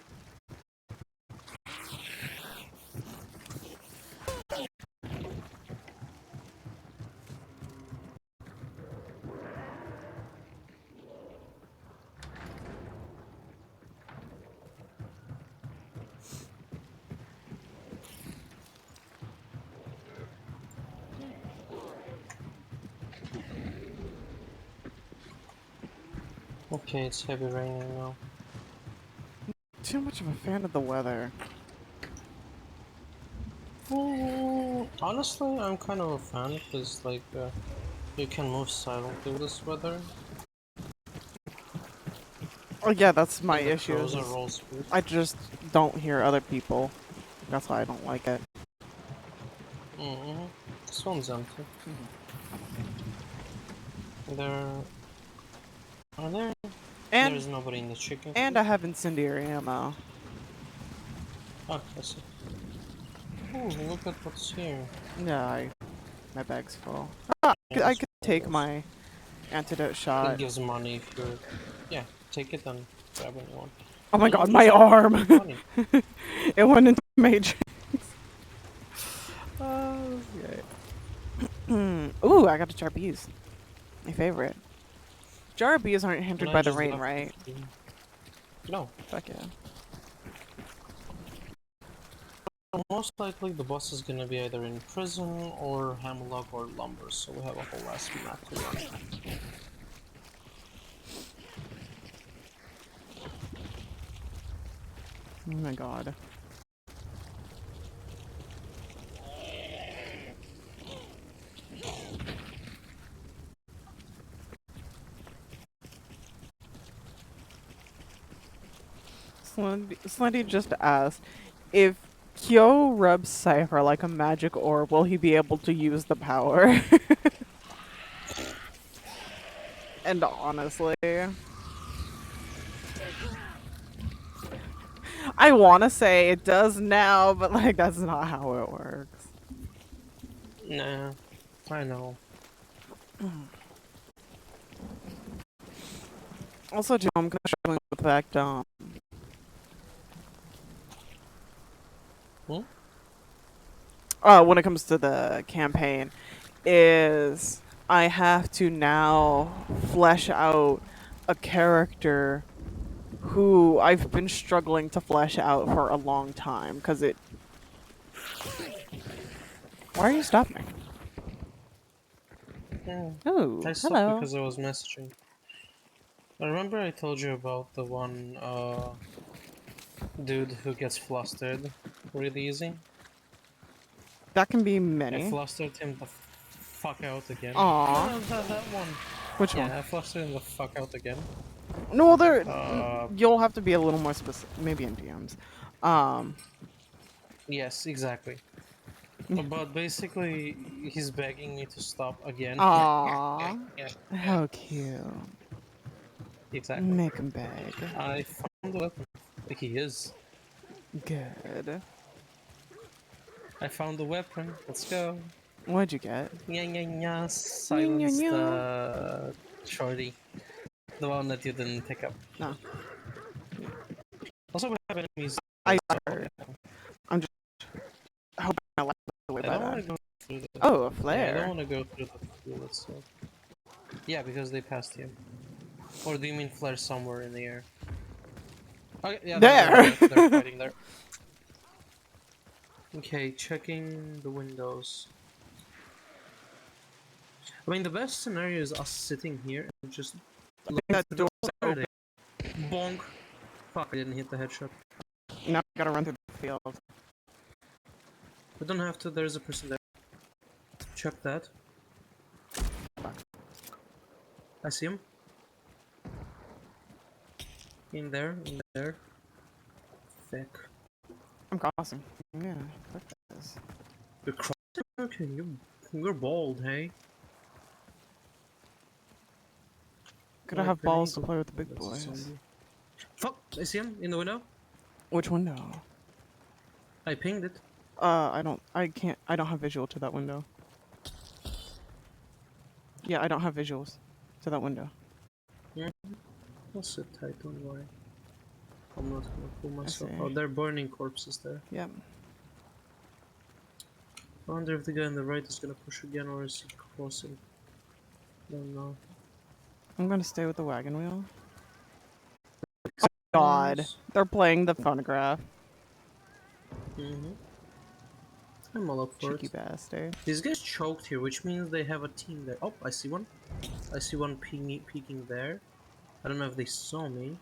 Okay, it's heavy raining now. Too much of a fan of the weather. Honestly, I'm kind of a fan because, like, You can move silently with this weather, Oh yeah, that's my and the issue. crows are roll speed. I just don't hear other people. That's why I don't like it. Mm-hmm. This one's empty. There... Are there... And There's nobody in the chicken and coop. I have incendiary ammo. Oh, I see. Ooh, look at what's here. Yeah, my bag's full. Ah, Yeah, I it's could one of take those. my antidote It shot. gives money if you're... Yeah, take it and grab anyone. Oh my god, And my just arm! give money. It went into matrix. Oh, okay. Ooh, I got the jar bees. My favorite. Jar bees aren't And hindered I by the just rain, left the right? tree. No. Fuck yeah. Most likely the boss is gonna be either in prison or Hamlock or Lumber, so we have a whole ass map to run. Oh my god. Slendy just asked, if Kyo rubs Cypher like a magic orb, will he be able to use the power? And honestly, I want to say it does now, but like that's not how it works. Nah, I know. Also, Joe, I'm kind of struggling with the fact, Hmm? when it comes to the campaign, is I have to now flesh out a character who I've been struggling to flesh out for a long time because it. Why are you stopping? Yeah. Oh, I stopped hello. because I was messaging. I remember I told you about the one dude who gets flustered really easy. That can be I many. flustered him the fuck out again. Aw. No, that one. Which one? Yeah, I flustered him the fuck out again. No, well, there. Uh, You'll have to be a little more specific. Maybe in DMs. Um. yes, exactly. But basically, he's begging me to stop again. Yeah, yeah, yeah, Aw. yeah, yeah. How cute. Exactly. Make him beg. I found the weapon. He is. Good. I found the weapon. Let's go. What'd you get? Yeah, yeah, yeah. Nya, nya, Silence nya. the shorty. The one that you didn't pick up. No, Also, we have enemies I there, so heard. yeah. I'm just hoping I like the way I by don't want to that. go through the. Oh, a Yeah, I don't flare. want to go through the fuel itself. Yeah, because they passed you. Or do you mean flare somewhere in the air? Okay, yeah, There. they're fighting there. Okay, checking the windows. I mean, the best scenario is us sitting here and just I think that door's there open. it is. Bonk. Fuck, I didn't hit the headshot. Now I gotta run through the field. We don't have to. There's a person there. Check that. I see him. In there. In there. Thick. I'm crossing. Yeah, fuck this. You're crossing. Okay, you're bold, hey. Gotta My have balls grenade to will- play with the big That's a boys. zombie. Fuck! I see him in the window. Which window? I pinged it. I don't have visual to that window. Yeah, I don't have visuals to that window. I'll sit tight, don't worry. I'm not gonna pull I see. myself out. There are burning corpses there. Yep. I wonder if the guy on the right is gonna push again or is he crossing? Don't know. I'm gonna stay with the wagon wheel. God, they're playing the phonograph. Mm-hmm. I'm all up for Cheeky it. bastard. These guys choked here, which means they have a team there. Oh, I see one. I see one peeking there. I don't know if they saw me.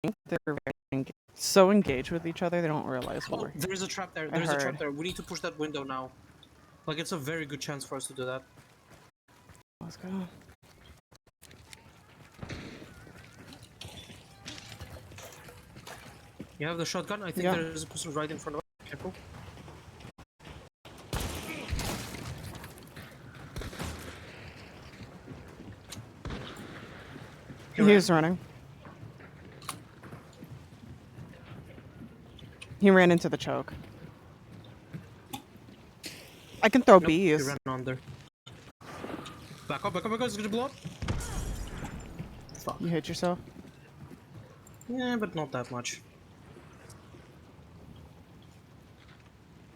They're very engaged. so engaged with each other they don't realize Oh, we're. there's a trap there. I There's a trap heard. there. We need to push that window now. Like, it's a very good chance for us to do that. Let's go. You have the shotgun? I think Yeah. there's a person right in front of us. Careful. He's running. He ran into the choke. I can throw Nope, bees. he ran under. Back up, back up, back up. It's gonna blow up. Fuck. You hit yourself? Yeah, but not that much.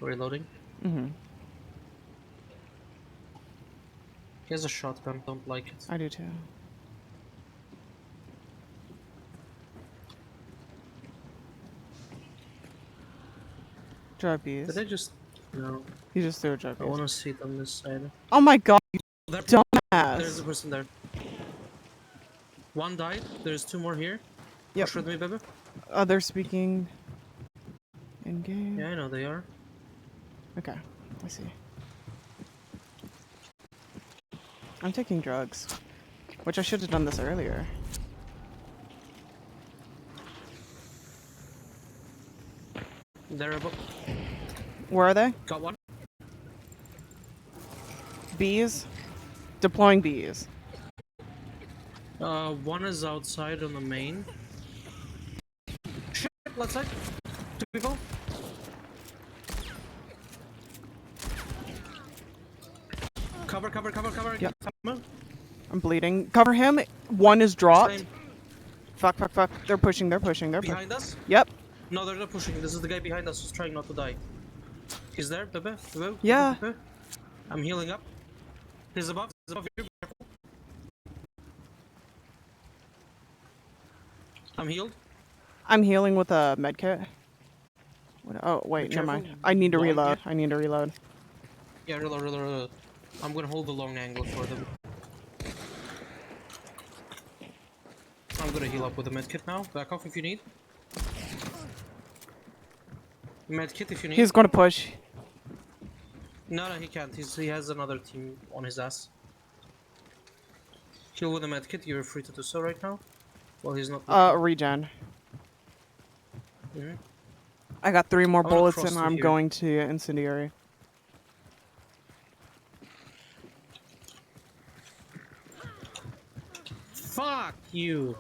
Reloading. Mm-hmm. He has a shotgun. Don't like it. I do too. Drop bees. Did I just... No. You just threw a drop I bees. want to see it on this side. Oh my god, you There's dumbass. a person there. One died. There's two more here. Yep. Push with me, baby. They're speaking in game. Yeah, I know they are. Okay, I see. I'm taking drugs, which I should have done this earlier. They're above. Where are they? Got one. Bees? Deploying bees. One is outside on the main. Shit, left side. Two people. Cover, cover, cover, cover. Yep. Come on. I'm bleeding. Cover him. One is dropped. Same. Fuck, fuck, fuck. They're pushing, they're pushing, they're pushing. Behind us? Yep. No, they're not pushing. This is the guy behind us who's trying not to die. He's there, Bebe? Bebe? Yeah. Bebe? I'm healing up. He's above. He's above you. Careful. I'm healed. I'm healing with a medkit. Oh, wait, Be never careful. mind. I need to Long reload. hit. I need to reload. Yeah, reload, reload, reload. I'm gonna hold the long angle for them. I'm gonna heal up with a medkit now. Back off if you need. Medkit if you need. He's gonna push. No, he can't. He has another team on his ass. Heal with a medkit. You're free to do so right now. Well, he's not. Regen. Mhm. I got 3 more I'm gonna bullets cross and through I'm here. going to incendiary. Fuck you!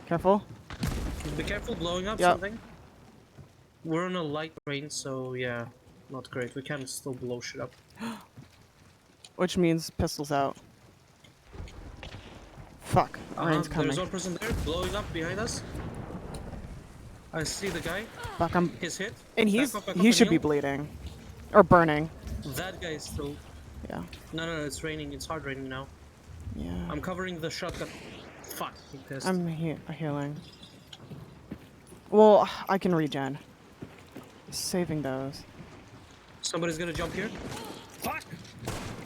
Careful. Be careful blowing up Yep. something. We're on a light rain, so yeah, not great. We can still blow shit up. Which means pistols out. Fuck. Rain's coming. There's one person there blowing up behind us. I see the guy. Fuck, I'm... He's hit. And Back up, back up he and should be heal. bleeding. Or burning. That guy is still. Yeah. No, it's raining. It's hard raining now. Yeah. I'm covering the shotgun. Fuck, he pissed. I'm healing. Well, I can regen. Saving those. Somebody's gonna jump here. Fuck!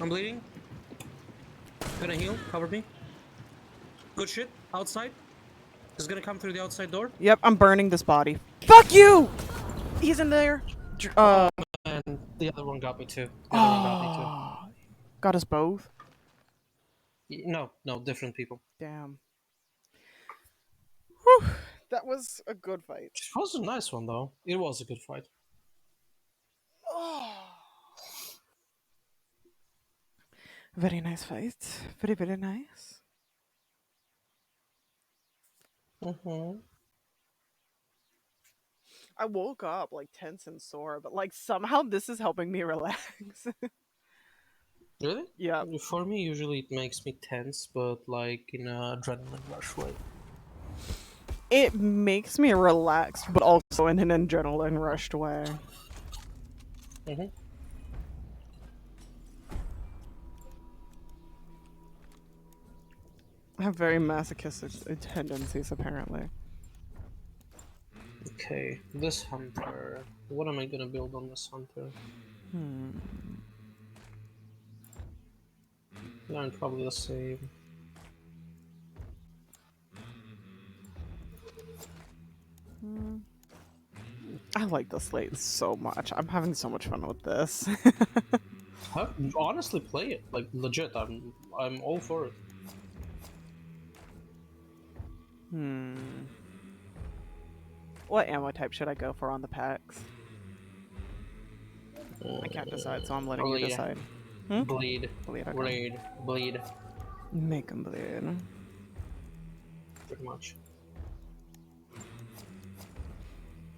I'm bleeding. Gonna heal. Cover me. Good shit. Outside. He's gonna come through the outside door. Yep, I'm burning this body. Fuck you! He's in there. And the other one got me too. The other one got me Got us both. too. No, different people. Damn. Whew. That was a good fight. It was a nice one though. It was a good fight. Very nice fight. Very, very nice. I woke up like tense and sore, but like somehow this is helping me relax. Really? Yeah. For me, usually it makes me tense, but like in a adrenaline rush way. It makes me relaxed, but also in an adrenaline rushed way. I have very masochistic tendencies, apparently. Okay, this hunter. What am I gonna build on this hunter? Yeah, and probably the same. I like the slate so much. I'm having so much fun with this. Honestly, play it. Like, legit, I'm all for it. What ammo type should I go for on the packs? I can't decide, so I'm letting you Bleed. decide. Bleed. Bleed, okay. Bleed. Bleed. Make 'em bleed. Pretty much.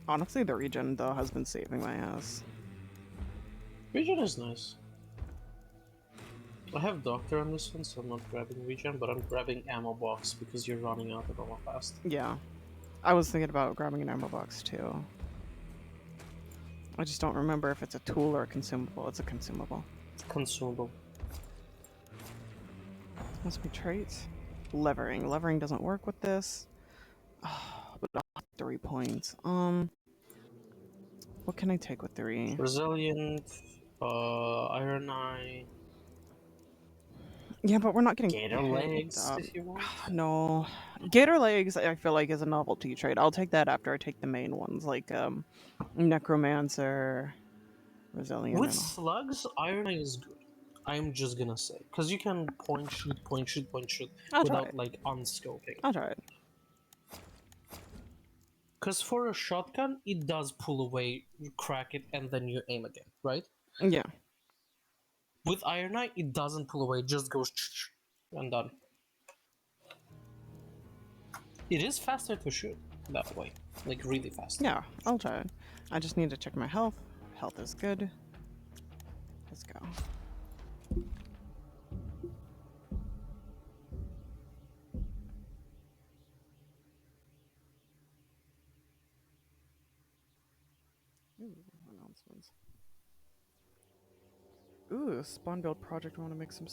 Honestly, the regen, though, has been saving my ass. Regen is nice. I have Doctor on this one, so I'm not grabbing regen, but I'm grabbing ammo box because you're running out of ammo fast. Yeah. I was thinking about grabbing an ammo box, too. I just don't remember if it's a tool or a consumable. It's a consumable. Consumable. Must be traits. Levering. Levering doesn't work with this. Oh, but 3 points. What can I take with 3? Resilient, Iron Eye, Yeah, but we're not getting Gator picked Legs up. if you want. No. Gator legs, I feel like, is a novelty trait. I'll take that after I take the main ones, like Necromancer, Resilient, With and all. slugs, Iron Eye is good. I'm just gonna say. Because you can point, shoot, point, shoot, point, shoot I'll try without, it. like, unscoping. I'll try it. Because for a shotgun, it does pull away, you crack it, and then you aim again, right? Yeah. With Iron Eye, it doesn't pull away, it just goes and done. It is faster to shoot that way. Like, really fast. Yeah, I'll try it. I just need to check my health. Health is good. Let's go. Ooh, announcements. Ooh, spawn build project. I want to make some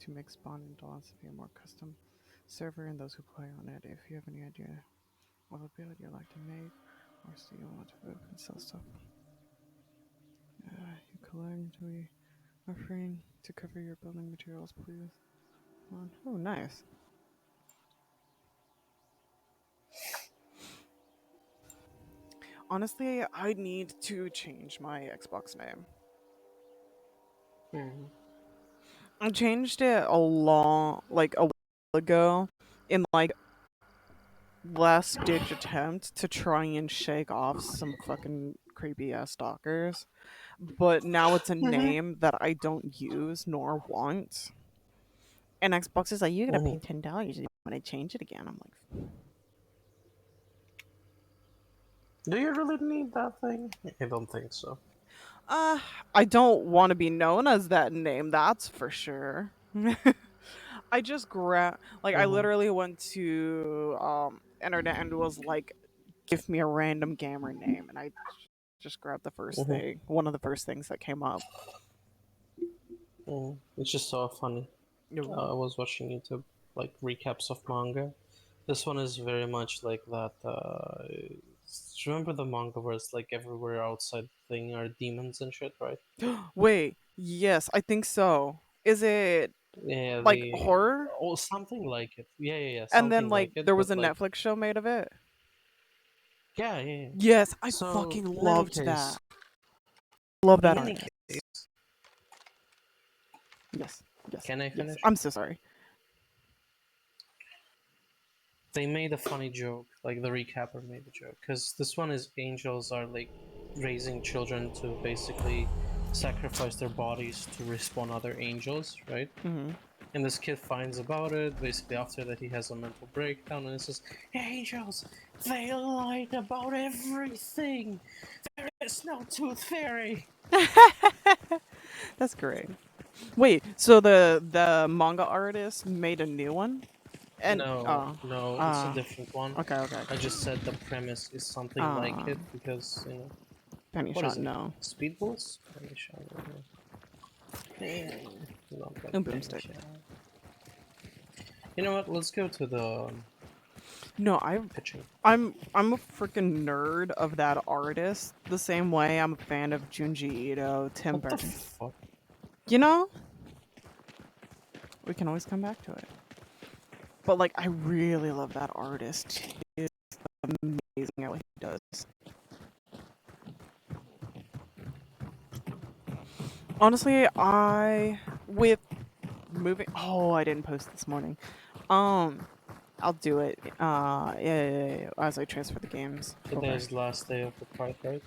to make spawn and dawns be a more custom server and those who play on it. If you have any idea what build you'd like to make, or so you want to move and sell stuff, you collect. We are free to cover your building materials, please. Oh, nice. Honestly, I need to change my Xbox name. I changed it a while ago in like last ditch attempt to try and shake off some fucking creepy ass stalkers. But now it's a name that I don't use nor want. And Xbox is like, you gotta pay $10 if you want to change it again. I'm like, Do you really need that thing? I don't think so. I don't want to be known as that name, that's for sure. I just I literally went to internet and was like, give me a random gamer name, and I just grabbed the first thing, one of the first things that came up. It's just so funny. I was watching YouTube like recaps of manga. This one is very much like that. Remember the manga where it's like everywhere outside thing are demons and shit, right? Wait, yes, I think so. Is it Yeah, like the horror? something like it. Yeah, And then something like like it. there was But a like, Netflix show made of it. yeah. Yes, I So fucking in any loved case, that. Love that in any artist. case, Yes, yes. can I yes. finish? I'm so sorry. They made a funny joke, like the recapper made a joke, because this one is angels are like raising children to basically sacrifice their bodies to respawn other angels, right? And this kid finds about it. Basically, after that, he has a mental breakdown and he says, "Angels, they lied about everything. There is no tooth fairy." That's great. Wait, so the manga artist made a new one? And No, it's a different one. okay. I just said the premise is something like it because, you know, Penny what shot, is it? no. Speed Bulls? Penny shot. Not like And penny boomstick. shot. You know what? Let's go to the No, pitching. I'm a freaking nerd of that artist. The same way I'm a fan of Junji Ito, Tim What the Burton. fuck? You know, we can always come back to it. But like, I really love that artist too. amazing at what he does. Honestly, with moving. Oh, I didn't post this morning. I'll do it. Yeah, as I transfer the games. Today's the last day of the part, right?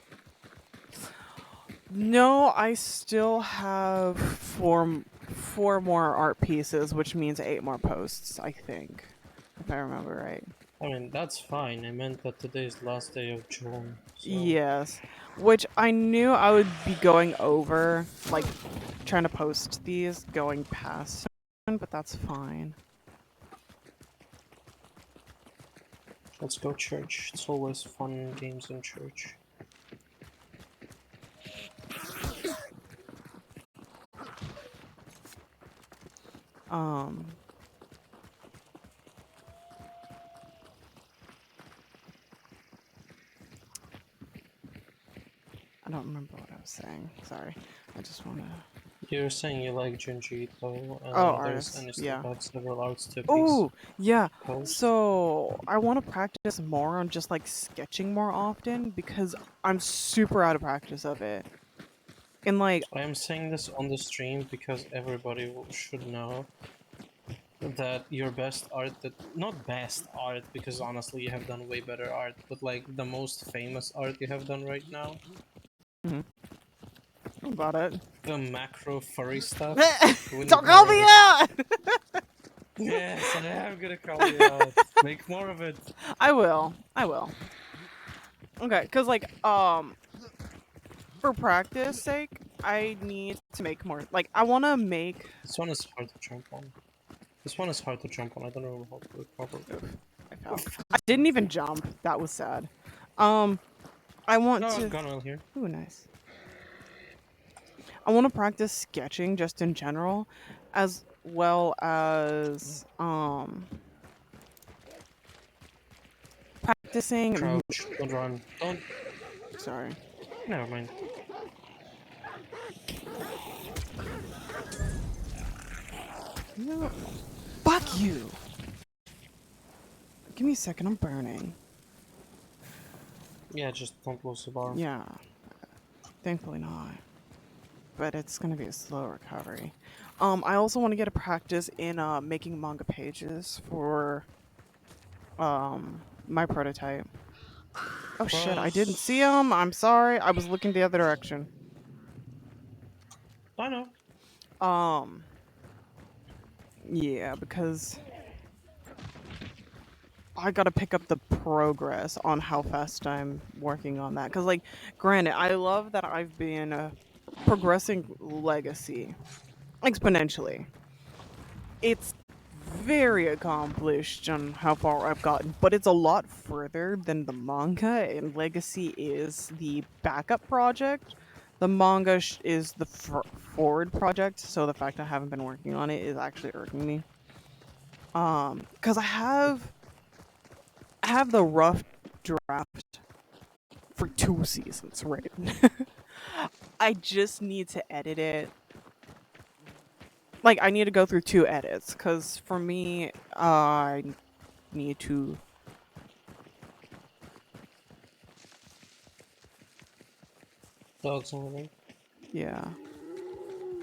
No, I still have four more art pieces, which means 8 more posts. I think, if I remember right. I mean, that's fine. I meant that today is the last day of June, so... Yes, which I knew I would be going over, like trying to post these going past, but that's fine. Let's go church. It's always fun games in church. Um, I don't remember what I was saying. Sorry. I just want to... You're saying you like Junji Ito, Oh, and you artists. still Yeah. have several arts to Oh, yeah. post. So I want to practice more on just like sketching more often because I'm super out of practice of it. And like, I am saying this on the stream because everybody should know that your best art, that not best art, because honestly you have done way better art, but like the most famous art you have done right now, about it. the macro furry stuff. Don't call me out! Yes, I am gonna call you out. Make more of it. I will. Okay, because like, for practice sake, I need to make more. Like, I want to make... This one is hard to jump on. This one is hard to jump on. I don't know how to do it properly. I fell. I didn't even jump. That was sad. I want to... Gunwell here. Ooh, nice. I want to practice sketching just in general, as well as practicing. Crouch. Don't run. Don't. Sorry. Never mind. No. Fuck you. Give me a second. I'm burning. Yeah, just don't lose the bar. Yeah. Thankfully not. But it's gonna be a slow recovery. I also want to get a practice in making manga pages for my prototype. Oh shit, I didn't see him. I'm sorry. I was looking the other direction. I know. Yeah, because I gotta pick up the progress on how fast I'm working on that. Because, like, granted, I love that I've been progressing Legacy exponentially. It's very accomplished on how far I've gotten, but it's a lot further than the manga, and Legacy is the backup project. The manga is the forward project, so the fact I haven't been working on it is actually irking me. Because I have the rough draft for 2 seasons written. I just need to edit it. Like, I need to go through 2 edits, because for me, I need to... Dogs moving. Yeah.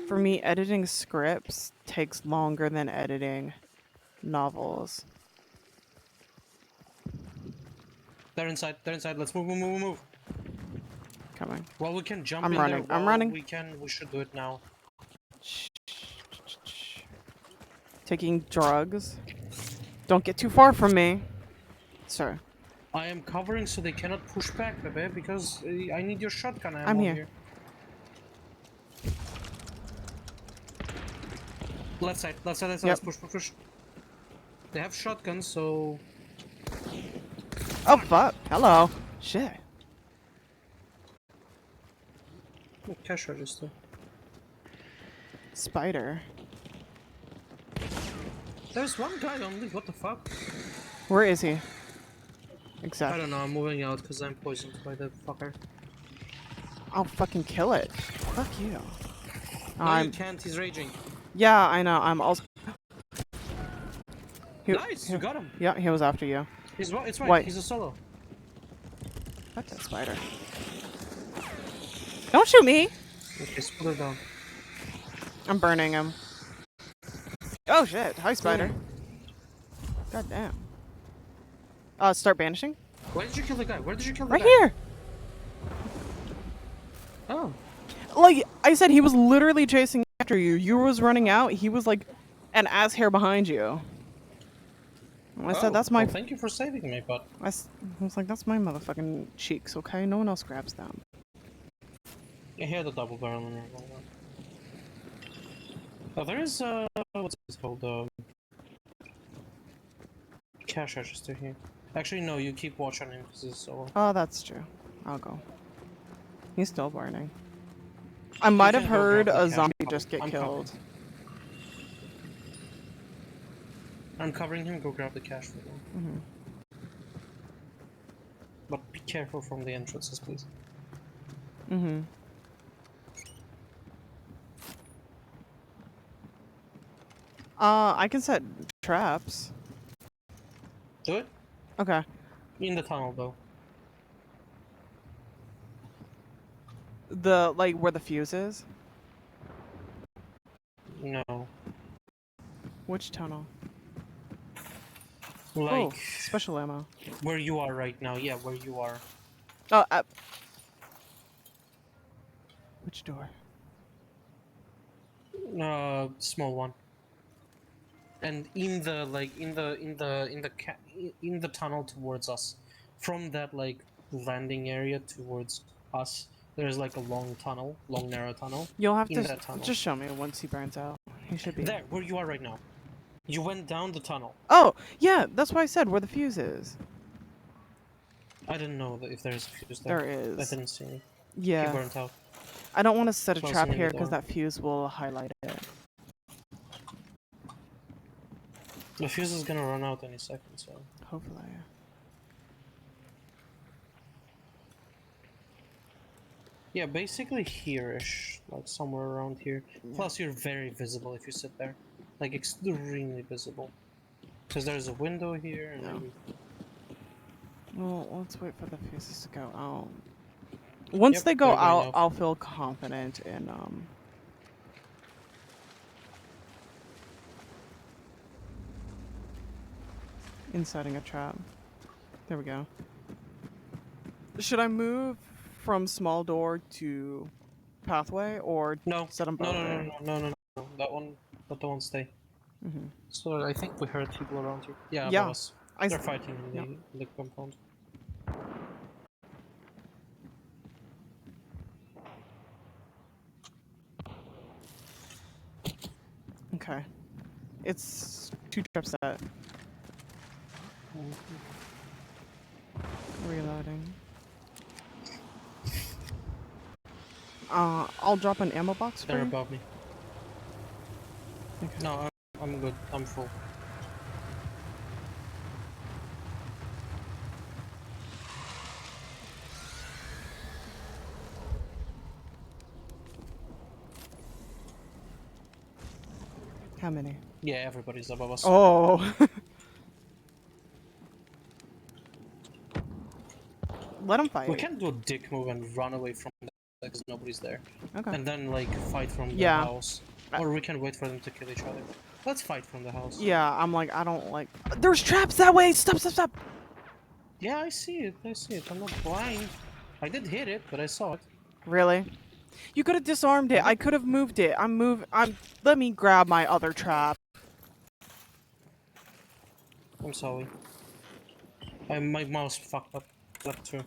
For me, editing scripts takes longer than editing novels. They're inside. They're inside. Let's move. Coming. Well, we can jump I'm in running. there. I'm running. We should do it now. Taking drugs. Don't get too far from me. Sir. I am covering so they cannot push back, Pepe, because I need your shotgun ammo I'm here. Left side, Yep. let's push. They have shotguns, so... Oh, fuck. Hello. Shit. Oh, cash register. Spider. There's one guy only, what the fuck? Where is he? I Exactly. don't know, I'm moving out because I'm poisoned by that fucker. I'll fucking kill it. Fuck you. No, you can't, he's raging. Yeah, I know. I'm also... Nice, you got him. Yeah, he was after you. It's right, White. he's a solo. Fuck that spider. Don't shoot me! Okay, put it down. I'm burning him. Oh shit. Hi, spider. Oh. God damn. Start banishing? Where did you kill the guy? Where did you kill the Right guy? here! Oh. Like, I said, he was literally chasing after you. You was running out. He was like an ass hair behind you. I said, that's my... Well, thank you for saving me, but... I was like, that's my motherfucking cheeks, okay? No one else grabs them. I hear the double barrel in there. Oh, there is, what's this called, cash register here. Actually, no, you keep watch on him, because it's so... Oh, that's true. I'll go. He's still burning. I might have heard a zombie just get killed. I'm covering him, go grab the cash for him. Mm-hmm. But be careful from the entrances, please. Mm-hmm. I can set traps. Do it? Okay. In the tunnel, though. Like, where the fuse is? No. Which tunnel? Like... Oh, special ammo. Where you are right now, yeah, where you are. Oh, which door? Small one. And in the, like, in the tunnel towards us. From that, like, landing area towards us, there's, like, a long narrow tunnel. You'll have in to that tunnel. just show me once he burns out. He should be there, where you are right now. You went down the tunnel. Oh, yeah, that's why I said where the fuse is. I didn't know if there's a fuse there. There is. I didn't see any. Yeah. He burnt out. I don't want to set a Close trap me in the here because door. that fuse will highlight it. The fuse is gonna run out any second, so... Hopefully. Yeah, basically here-ish. Like, somewhere around here. Yeah. Plus, you're very visible if you sit there. Like, extremely visible. Because there's a window here, and... Yeah. Well, let's wait for the fuses to go out. Once Yep, they go they're going out, out. I'll feel confident in, setting a trap. There we go. Should I move from small door to pathway, or No, set them both there? no. That one, let the one stay. Mm-hmm. So, I think we heard people around here. Yeah, Yeah, above us. They're fighting in the compound. Okay. It's 2 traps set. Reloading. I'll drop an ammo box for They're you. above me. Okay. No, I'm good. I'm full. How many? Yeah, everybody's above us. Oh. Let them fight. We can't do a dick move and run away from them because nobody's there. Okay. And then, like, fight from the Yeah. house. Or we can wait for them to kill each other. Let's fight from the house. Yeah, I'm like, I don't like... There's traps that way! Stop! Yeah, I see it. I'm not blind. I did hit it, but I saw it. Really? You could have disarmed it. I could have moved it. Let me grab my other trap. I'm sorry. My mouse fucked up. That too.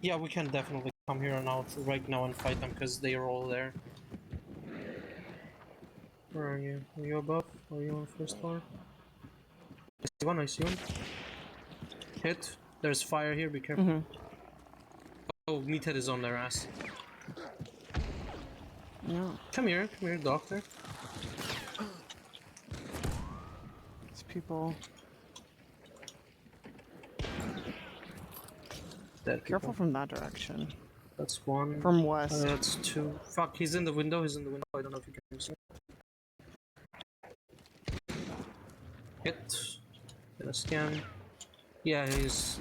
Yeah, we can definitely come here and out right now and fight them because they are all there. Where are you? Are you above? Are you on the first floor? I see one. Hit. There's fire here, be careful. Mm-hmm. Oh, Meathead is on their ass. Yeah. Come here, doctor. These people... Dead Careful people. from that direction. That's one. From west. That's two. Fuck, he's in the window. I don't know if you can see. Hit. Gonna scan. Yeah, he's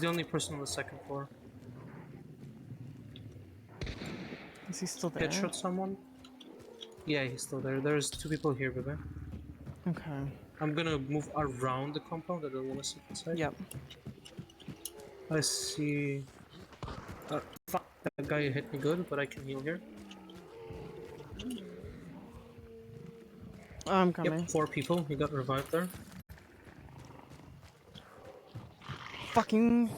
the only person on the second floor. Is he still there? Headshot someone? Yeah, he's still there. There's 2 people here, baby. Okay. I'm gonna move around the compound. I don't want to sit inside. Yep. I see. Fuck, that guy hit me good, but I can heal here. I'm coming. Yep, 4 people. He got revived there. Fucking.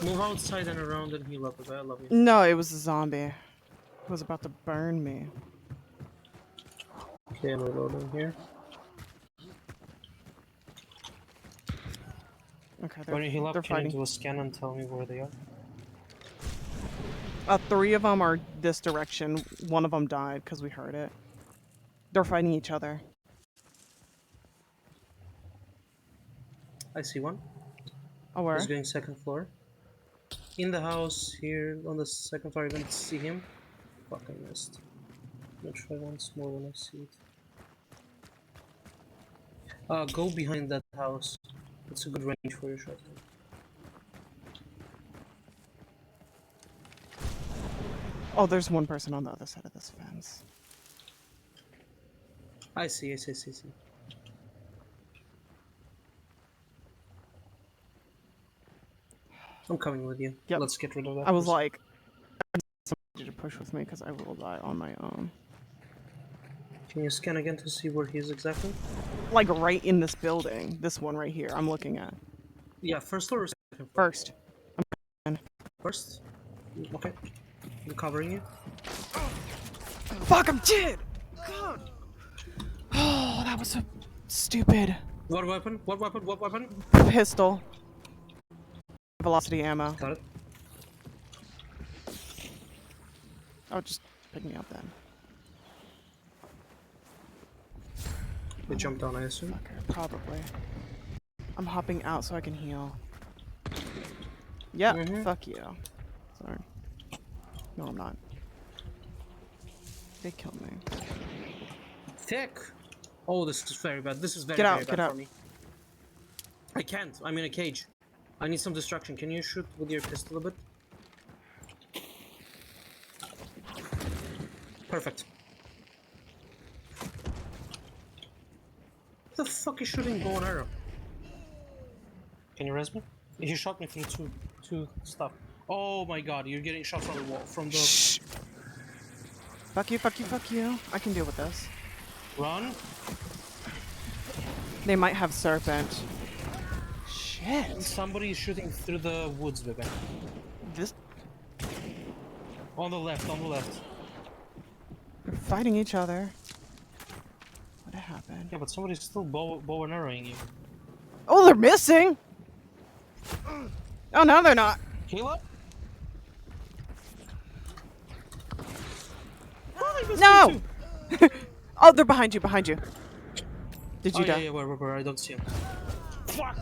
Move outside and around and heal up, baby. I love you. No, it was a zombie. It was about to burn me. Okay, I'm reloading here. Okay, When you heal they're up, can you fighting. do a scan and tell me where they are? 3 of them are this direction. 1 of them died because we heard it. They're fighting each other. I see one. Oh, where? He's going second floor. In the house here on the second floor. I didn't see him. Fuck, I missed. I'm gonna try once more when I see it. Go behind that house. It's a good range for your shotgun. Oh, there's 1 person on the other side of this fence. I see. I'm coming with you. Yep. Let's get rid of that. I was person. like, somebody to push with me because I will die on my own. Can you scan again to see where he is exactly? Like right in this building. This one right here I'm looking at. Yeah, first floor or second floor? First. First? Okay. I'm covering you. Fuck, I'm dead! God. Oh, that was so stupid. What weapon? What weapon? What weapon? Pistol. Velocity ammo. Got it. Oh, just pick me up then. They jumped down, I assume. Fucker, probably. I'm hopping out so I can heal. Yeah, fuck you. Sorry. No, I'm not. They killed me. Thick! Oh, this is very bad. This is very, Get out, very get bad out. for me. I can't. I'm in a cage. I need some distraction. Can you shoot with your pistol a bit? Perfect. What the fuck is shooting bow and arrow? Can you res me? He shot me through two stuff. Oh my god, you're getting shot from the wall. From the... Shh. Fuck you, fuck you, fuck you. I can deal with this. Run. They might have serpent. Shit. Somebody is shooting through the woods, baby. This. On the left, on the left. They're fighting each other. What happened? Yeah, but somebody's still bow and arrowing you. Oh, they're missing! Oh, no, they're not. Heal up? No! Oh, they're behind you, behind you. Did you die? Yeah, where? I don't see him. Fuck!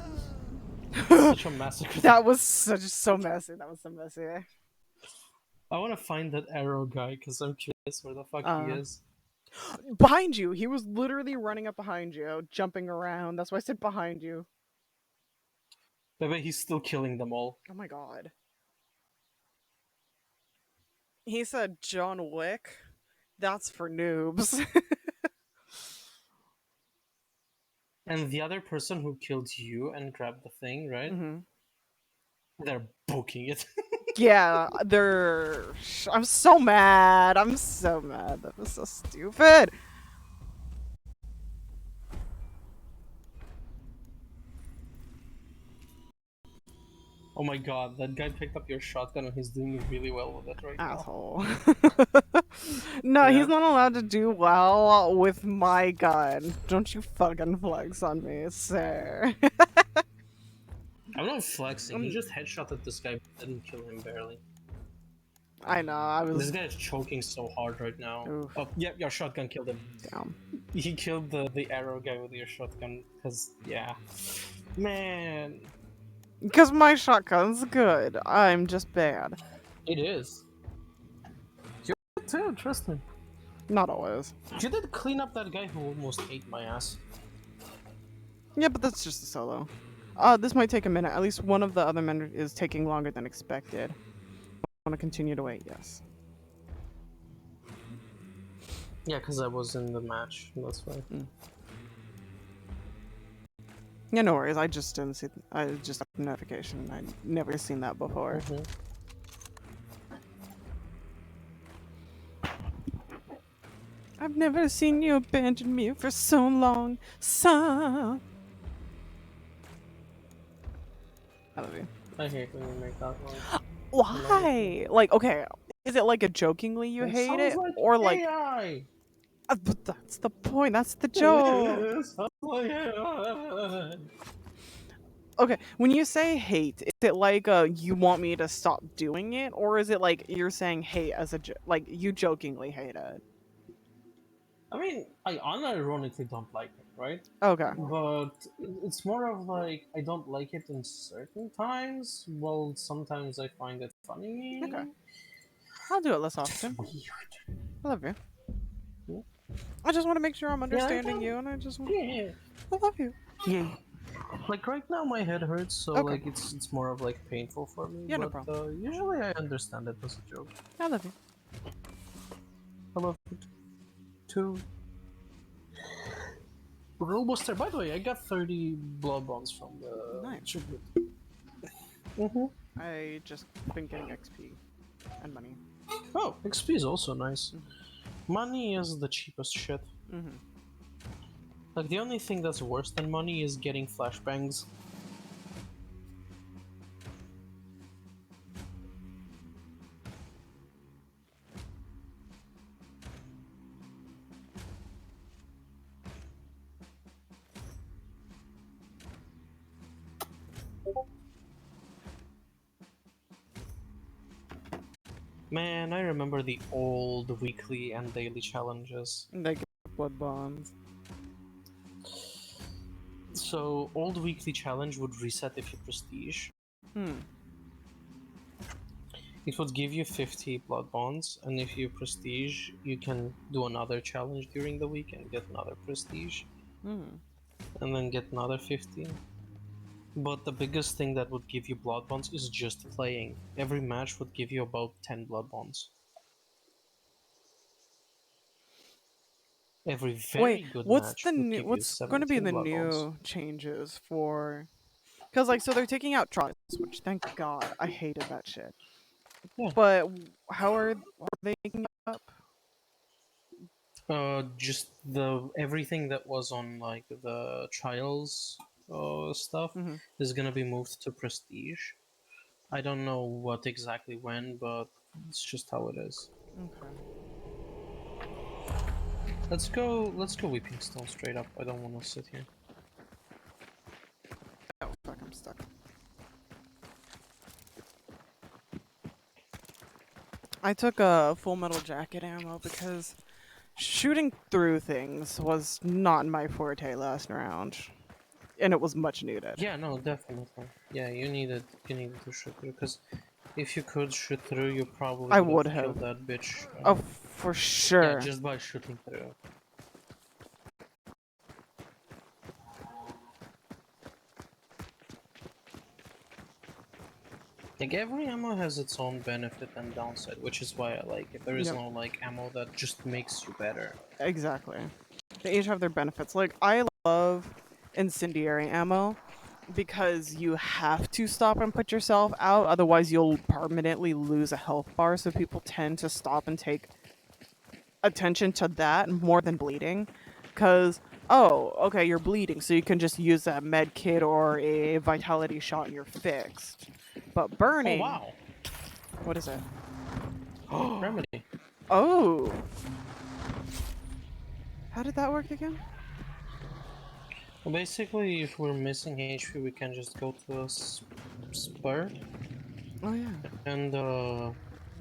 Such a massacre. That was so messy. That was so messy. I want to find that arrow guy because I'm curious where the fuck he is. Behind you. He was literally running up behind you, jumping around. That's why I said behind you. Maybe he's still killing them all. Oh my god. He said John Wick. That's for noobs. And the other person who killed you and grabbed the thing, right? Mm-hmm. They're booking it. Yeah, they're... I'm so mad. I'm so mad. That was so stupid. Oh my god, that guy picked up your shotgun and he's doing really well with it right Asshole. No, he's not allowed to do well with my gun. Don't you fucking flex on me, sir. I'm not flexing, he just headshotted this guy but didn't kill him barely. I know, I was... This guy is choking so hard right now. Oof. Oh, yep, your shotgun killed him. Damn. He killed the arrow guy with your shotgun, because, yeah. Man. Because my shotgun's good. I'm just bad. It is. You're good too, trust me. Not always. You did clean up that guy who almost ate my ass. Yeah, but that's just a solo. This might take a minute. At least one of the other men is taking longer than expected. Want to continue to wait? Yes. Yeah, because I was in the match. That's why. Mm. Yeah, no worries. I just didn't see. I just got a notification. I never seen that before. Mm-hmm. I've never seen you abandon me for so long, son. I love you. I hate when you make that noise. Why? Like, okay, is it like a jokingly you It hate sounds it, like or like? AI. But that's the point. That's the joke. It sounds like AI. Okay, when you say hate, is it like you want me to stop doing it, or is it like you're saying hate as a like you jokingly hate it? I mean, I unironically don't like it, right? Okay, But it's more of like I don't like it in certain times. Well, sometimes I find it okay, funny. I'll do it less Just often. weird. I love you. Yeah, I just want to make sure I'm yeah, I understanding don't. you, and I just want. Yeah, I love you. yeah. Like right now, my head hurts, so Okay, like it's more of like painful for me. yeah, no But problem. usually I understand it as a joke. I love you. I love it too. We're almost there. By the way, I got 30 blood bonds from the Nice. tribute. Mm-hmm. I just been getting XP and money. Oh, XP is also nice. Mhm. Money is the cheapest shit. Mhm. Like the only thing that's worse than money is getting flashbangs. Man, I remember the old weekly and daily challenges. And they get blood bonds. So, old weekly challenge would reset if you prestige. Hmm. It would give you 50 blood bonds, and if you prestige, you can do another challenge during the week and get another prestige, Hmm. and then get another 50. But the biggest thing that would give you blood bonds is just playing. Every match would give you about 10 blood bonds. Every Wait, very good what's match the would new? give you What's going to be 17 the blood bonds. new changes for? Because like, so they're taking out trials, which thank God, I hated that shit. Yeah. But how are they making it up? Just the everything that was on like the trials stuff Hmm. is gonna be moved to prestige. I don't know what exactly when, but it's just how it is. Okay. Let's go Weeping Stone straight up. I don't wanna sit here. Oh fuck, I'm stuck. I took a Full Metal Jacket ammo because shooting through things was not my forte last round, and it was much needed. Yeah, no, definitely. Yeah, you needed to shoot through because if you could shoot through, you probably I could have would have. killed that bitch. Oh, for Yeah, sure. just by shooting through. Like every ammo has its own benefit and downside, which is why I like it. There is Yep. no like ammo that just makes you better. Exactly. They each have their benefits. Like I love incendiary ammo because you have to stop and put yourself out, otherwise you'll permanently lose a health bar. So people tend to stop and take attention to that more than bleeding, because oh, okay, you're bleeding, so you can just use that med kit or a vitality shot and you're fixed. But Oh burning, wow! what is it? Remedy. Oh, how did that work again? Well, basically, if we're missing HP, we can just go to a spur Oh yeah, and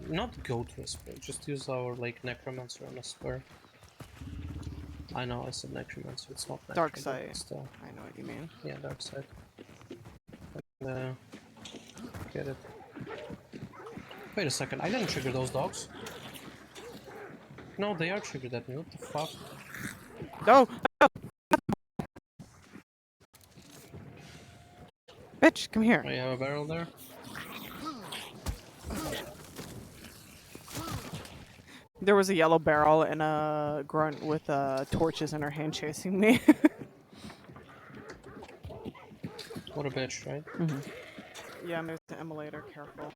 not go to a spur. Just use our like necromancer on a spur. I know I said necromancer. It's not dark necro, but sight. still, I know what you mean. yeah, dark side. Uh, get it. Wait a second. I didn't trigger those dogs. No, they are triggered at me. What the fuck? Oh, Bitch, come here. Oh, you have a barrel there? There was a yellow barrel and a grunt with torches in her hand chasing me. What a bitch, right? Yeah, and there's the immolator, careful.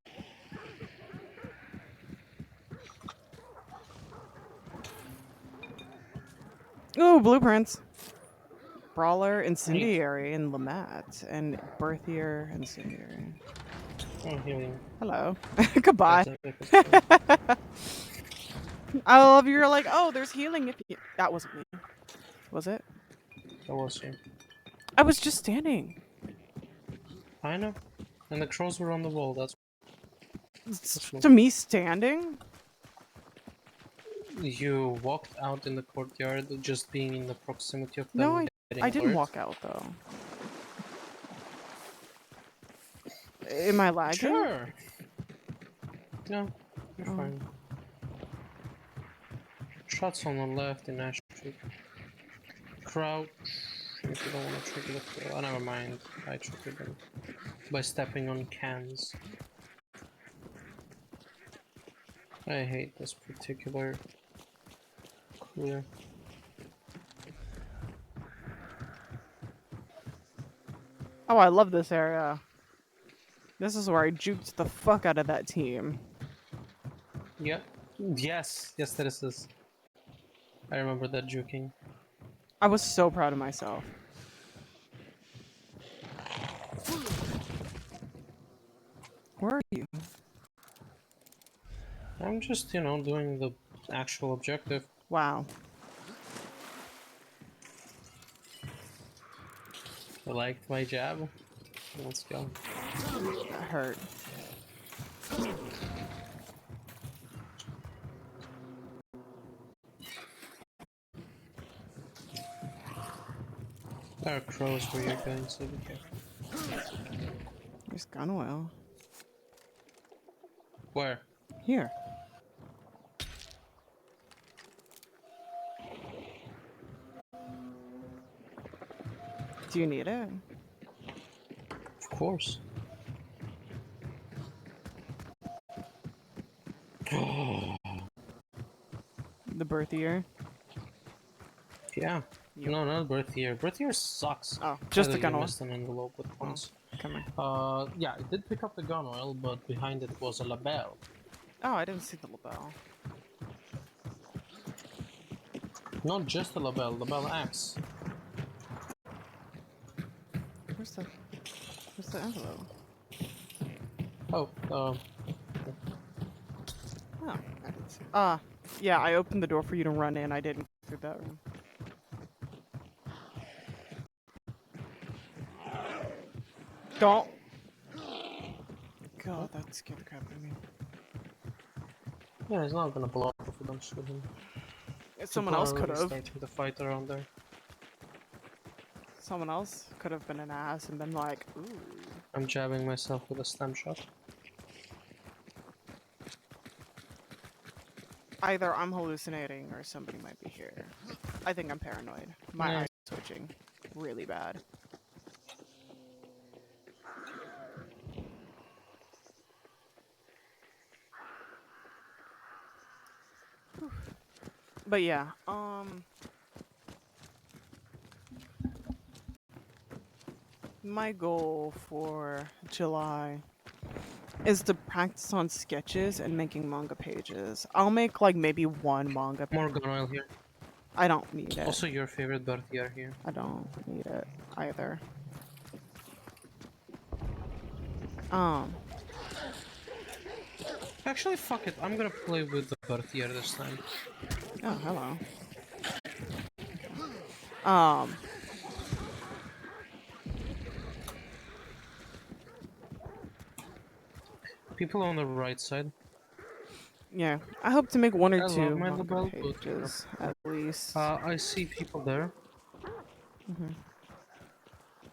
Ooh, blueprints. Brawler, Neat. Incendiary, and Lamat, and Birthier, Incendiary. Oh, healing. Hello. Goodbye. That's epic. I love you're like, oh, there's healing if you... That wasn't me. Was it? That was you. I was just standing. I know. And the crows were on the wall, that's To me standing? You walked out in the courtyard, just being in the proximity of No, them getting I didn't alert. walk out, though. Am I lagging? Sure! No, you're Oh. fine. Shots on the left in Ash Street. Crouch if you don't want to trigger the kill. Oh, never mind. I triggered them by stepping on cans. I hate this particular clear. Oh, I love this area. This is where I juked the fuck out of that team. Yeah. Yes, there is this. I remember that juking. I was so proud of myself. Where are you? I'm just, doing the actual objective. Wow. I liked my jab. Let's go. That hurt. There are crows where you're going, so be careful. There's gun oil. Where? Here. Do you need it? Of course. The birthier? Yeah. Yep. No, not Birthier. Birthier sucks. Oh, just the You gun oil? missed an envelope with once. Come here. Yeah, it did pick up the gun oil, but behind it was a label. Oh, I didn't see the label. Not just a label X. Where's the envelope? Oh, Oh, I didn't see. Yeah, I opened the door for you to run in. I didn't go through that room. Don't. God, that scared the crap out of me. yeah, he's not gonna blow up if you don't shoot him. Someone else could have. Starting the fight around there. Someone else could have been an ass and been like, ooh. I'm jabbing myself with a stem shot. Either I'm hallucinating or somebody might be here. I think I'm paranoid. My eyes are twitching really bad. But yeah, my goal for July is to practice on sketches and making manga pages. I'll make like maybe one manga. More gun oil here. I don't need it. Also your favorite Birthier here. I don't need it either. Actually, fuck it. I'm gonna play with the Birthier this time. Oh, hello. People on the right side. Yeah, I hope to make one or I two love my manga label, pages at least. I see people there.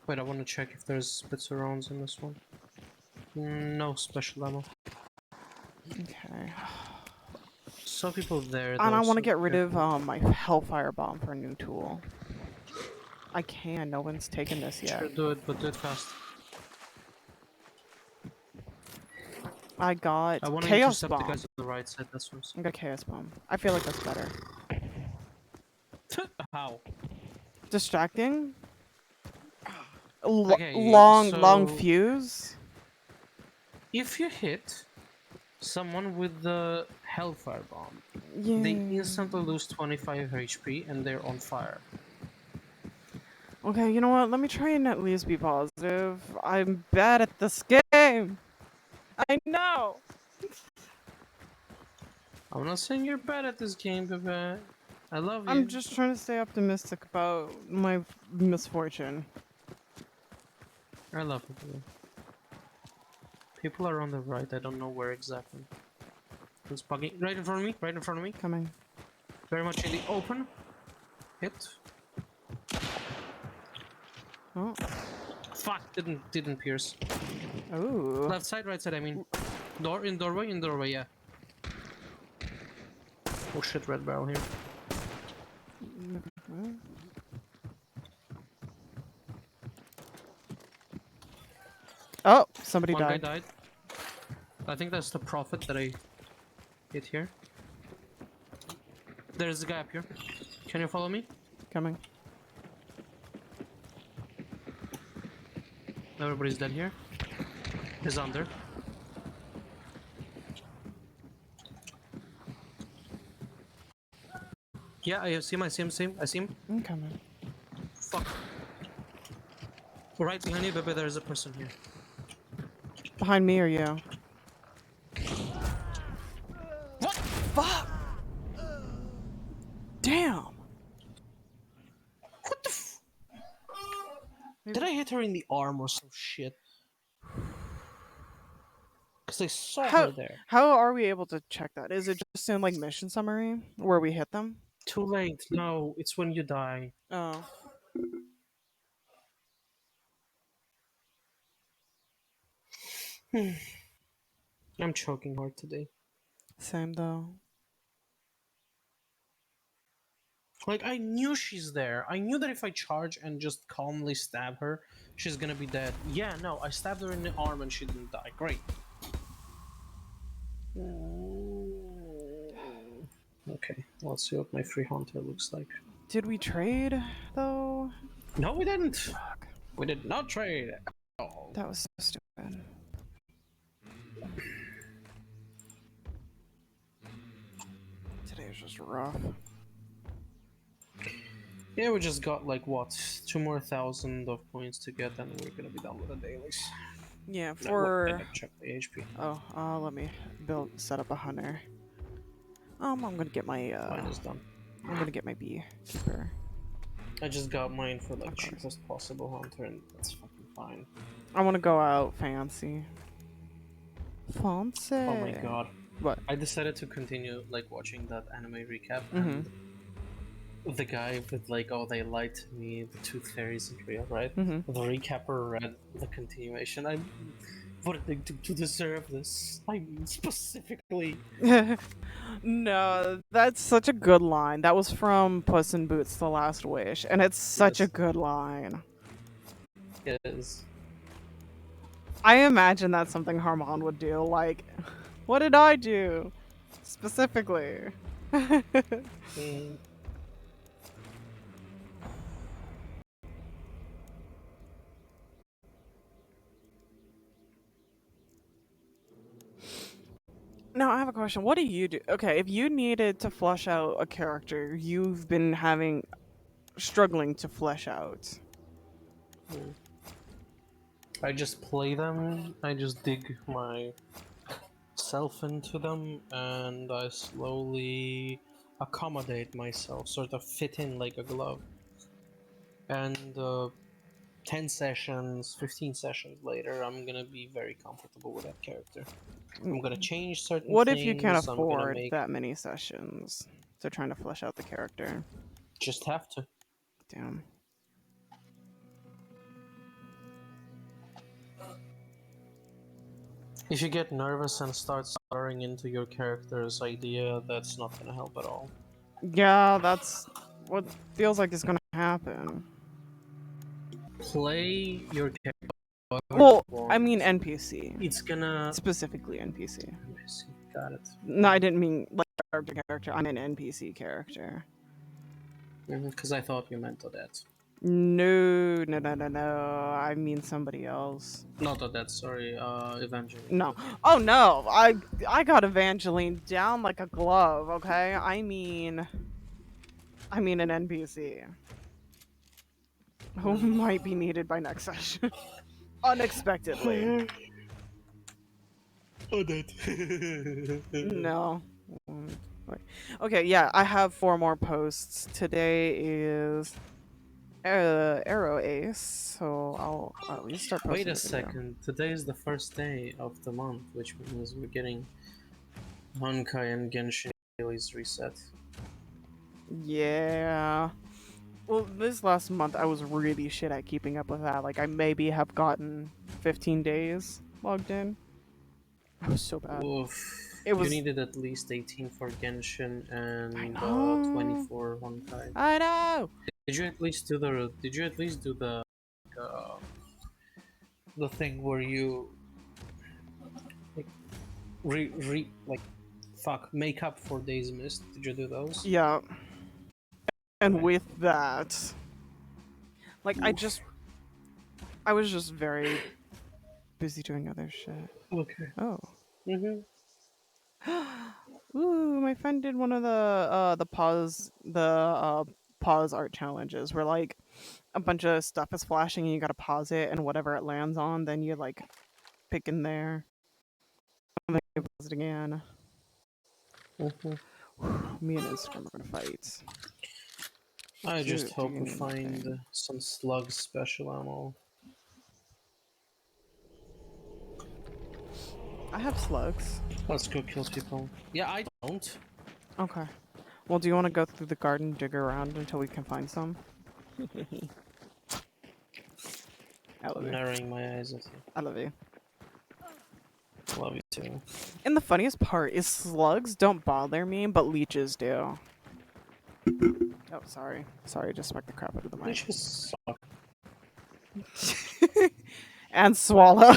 Wait, I want to check if there's bits of rounds in this one. No special ammo. Okay. Saw people there. And I want to so get rid careful. of my Hellfire Bomb for a new tool. I can. No one's taken this yet. Sure, do it, but do it fast. I got I want to Chaos intercept the Bomb. guys on the right side. That's what I got Chaos Bomb. I feel like that's better. How? Distracting? Okay, Long so fuse? if you hit someone with the Hellfire Bomb, they Yeah. instantly lose 25 HP and they're on fire. Okay, you know what? Let me try and at least be positive. I'm bad at this game. I know. I'm not saying you're bad at this game, but I love I'm you. just trying to stay optimistic about my misfortune. I love you. Babe. People are on the right. I don't know where exactly. Who's bugging? Right in front of me. Right in front of me. Coming. Very much in the open. Hit. Oh. Fuck! Didn't pierce. Ooh. Left side, right side. I mean, doorway. Yeah. Oh shit! Red barrel here. Oh, somebody One guy died. died. I think that's the prophet that I hit here. There's a guy up here. Can you follow me? Coming. Everybody's dead here. He's under. Yeah, I see him. I see him. I'm coming. Fuck. Right behind you, baby. There's a person here. Behind me or you? What? Fuck! Damn! What the f- Did I hit her in the arm or some shit? Because I saw her there. How are we able to check that? Is it just in like mission summary where we hit them? Too late. No, it's when you die. Oh. I'm choking hard today. Same though. Like, I knew she's there. I knew that if I charge and just calmly stab her, she's gonna be dead. Yeah, no, I stabbed her in the arm and she didn't die. Great. Okay, let's see what my free hunter looks like. Did we trade though? No, we didn't. Fuck. We did not trade. Oh. That was so stupid. Today was just rough. Yeah, we just got like what, 2 more thousand of points to get, and we're gonna be done with the dailies. Yeah, No, for wait, I check the HP. let me set up a hunter. I'm gonna get my Mine is done. I'm gonna get my beekeeper. I just got mine for like Okay. cheapest possible hunter, and that's fucking fine. I want to go out fancy. Fancy. Oh my god. What? I decided to continue like watching that anime recap, and the guy with like, oh, they lied to me, the tooth fairy isn't real, right? The recapper read the continuation. What did they do to deserve this? I mean, specifically. No, that's such a good line. That was from Puss in Boots: The Last Wish, and it's such a good line. It is. I imagine that's something Harmon would do. Like, what did I do? Specifically. Now, I have a question. What do you do? Okay, if you needed to flesh out a character you've been struggling to flesh out. I just play them, I just dig myself into them, and I slowly accommodate myself, sort of fit in like a glove. And 10 sessions, 15 sessions later, I'm gonna be very comfortable with that character. I'm gonna change certain What things. if you can't I'm gonna afford make... that many sessions to trying to flesh out the character? Just have to. Damn. If you get nervous and start stuttering into your character's idea, that's not gonna help at all. Yeah, that's what feels like is gonna happen. Play your character Well, I want. mean NPC. It's gonna. Specifically NPC. Got it. No, I didn't mean like character. I meant NPC character. Because I thought you meant that. No, no, no, no, no. I mean somebody else. Not that. Sorry, Evangeline. No. Oh no. I got Evangeline down like a glove. Okay. I mean an NPC who might be needed by next session unexpectedly. No. Wait. Okay, yeah, I have 4 more posts. Today is Arrow Ace, so I'll at least start posting Wait a the video. second. Today is the first day of the month, which means we're getting Honkai and Genshin dailies reset. Yeah. Well, this last month I was really shit at keeping up with that. Like, I maybe have gotten 15 days logged in. I was so bad. Oof. It You was. needed at least 18 for Genshin I and 20 know. for Honkai. I know. Did you at least do the? Did you at least do uh, the thing where you like like fuck make up for days missed? Did you do those? Yeah. And Okay. with that, like, Oof. I was just very busy doing other shit. Okay. Oh. Mm-hmm. Ooh, my friend did one of the pause art challenges where like a bunch of stuff is flashing and you gotta pause it and whatever it lands on, then you like pick in there. And then you pause it again. Mm-hmm. Me and Instagram are gonna fight. I just Dude, do hope you we need find anything? some slug special ammo. I have slugs. Let's go kill people. Yeah, I don't. Okay. Well, do you want to go through the garden, dig around until we can find some? I love I'm you. narrowing my eyes at you. I love you. Love you too. And the funniest part is slugs don't bother me, but leeches do. Oh, sorry. Sorry, just smacked the crap out of the They mic. just suck. And swallow.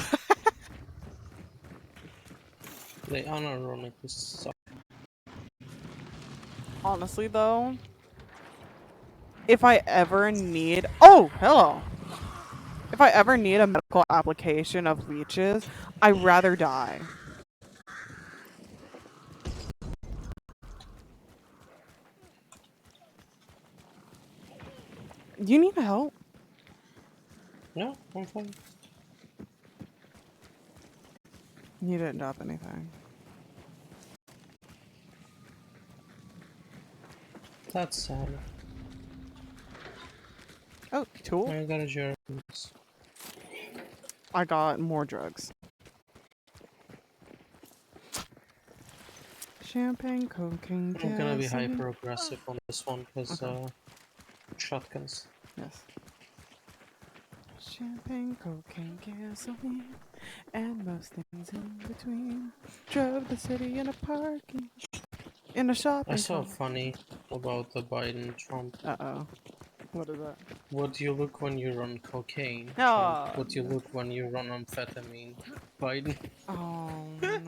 They unironically suck. Honestly, though, if I ever need... Oh, hello. If I ever need a medical application of leeches, I'd rather die. You need help? No, I'm fine. You didn't drop anything. That's sad. Oh, cool. I got a Jeremy's. I got more drugs. Champagne, cocaine, I'm gonna be gasoline. hyper aggressive on this one because Okay. shotguns. Yes. Champagne, cocaine, gasoline, and most things in between. Drove the city in a parking, in a I shopping saw cart. funny about the Biden Trump. Uh-oh. What is that? What do you look when you run cocaine? Trump. Oh, What do you no. look when you run amphetamine? Biden. Oh, no.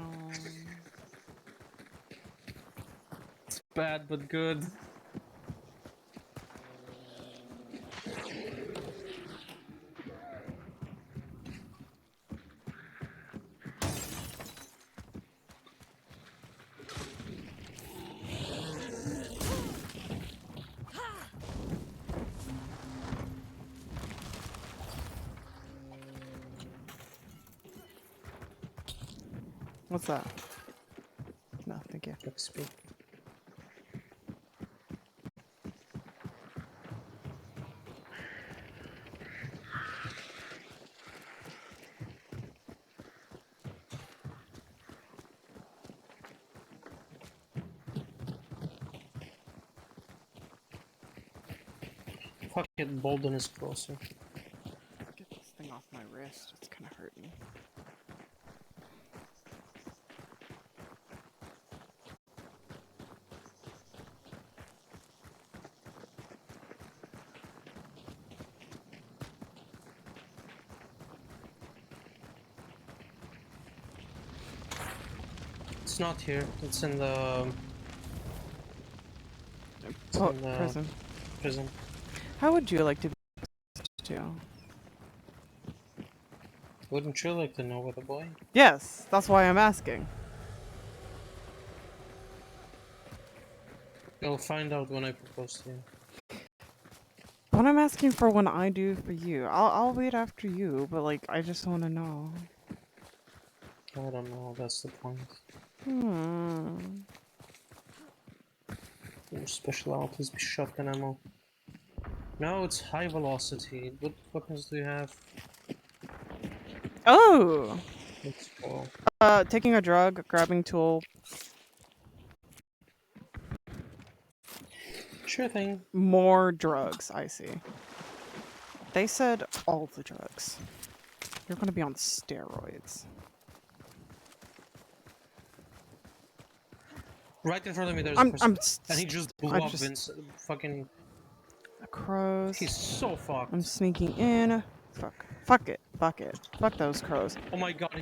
It's bad but good. What's that? No, thank you. XP. Fuck it, Bolden is closer. Get this thing off my wrist. It's kind of hurting. not here. It's in the Prison. prison. How would you like to be too? Wouldn't you like to know with a boy? Yes, that's why I'm asking. You'll find out when I propose to you. But I'm asking for when I do for you. I'll wait after you, but like I just want to know. I don't know. That's the point. Hmm. Your specialities be shotgun ammo. No, it's high velocity. What weapons do you have? Oh. Let's go. Taking a drug, grabbing tool, Sure thing. more drugs. I see. They said all the drugs. You're gonna be on steroids. Right in front of me, there's a I'm. person. And he just blew I'm up just Vince. Fucking. crows. He's so I'm fucked. sneaking in. Fuck. Fuck it. Fuck it. Fuck those crows. Oh my god,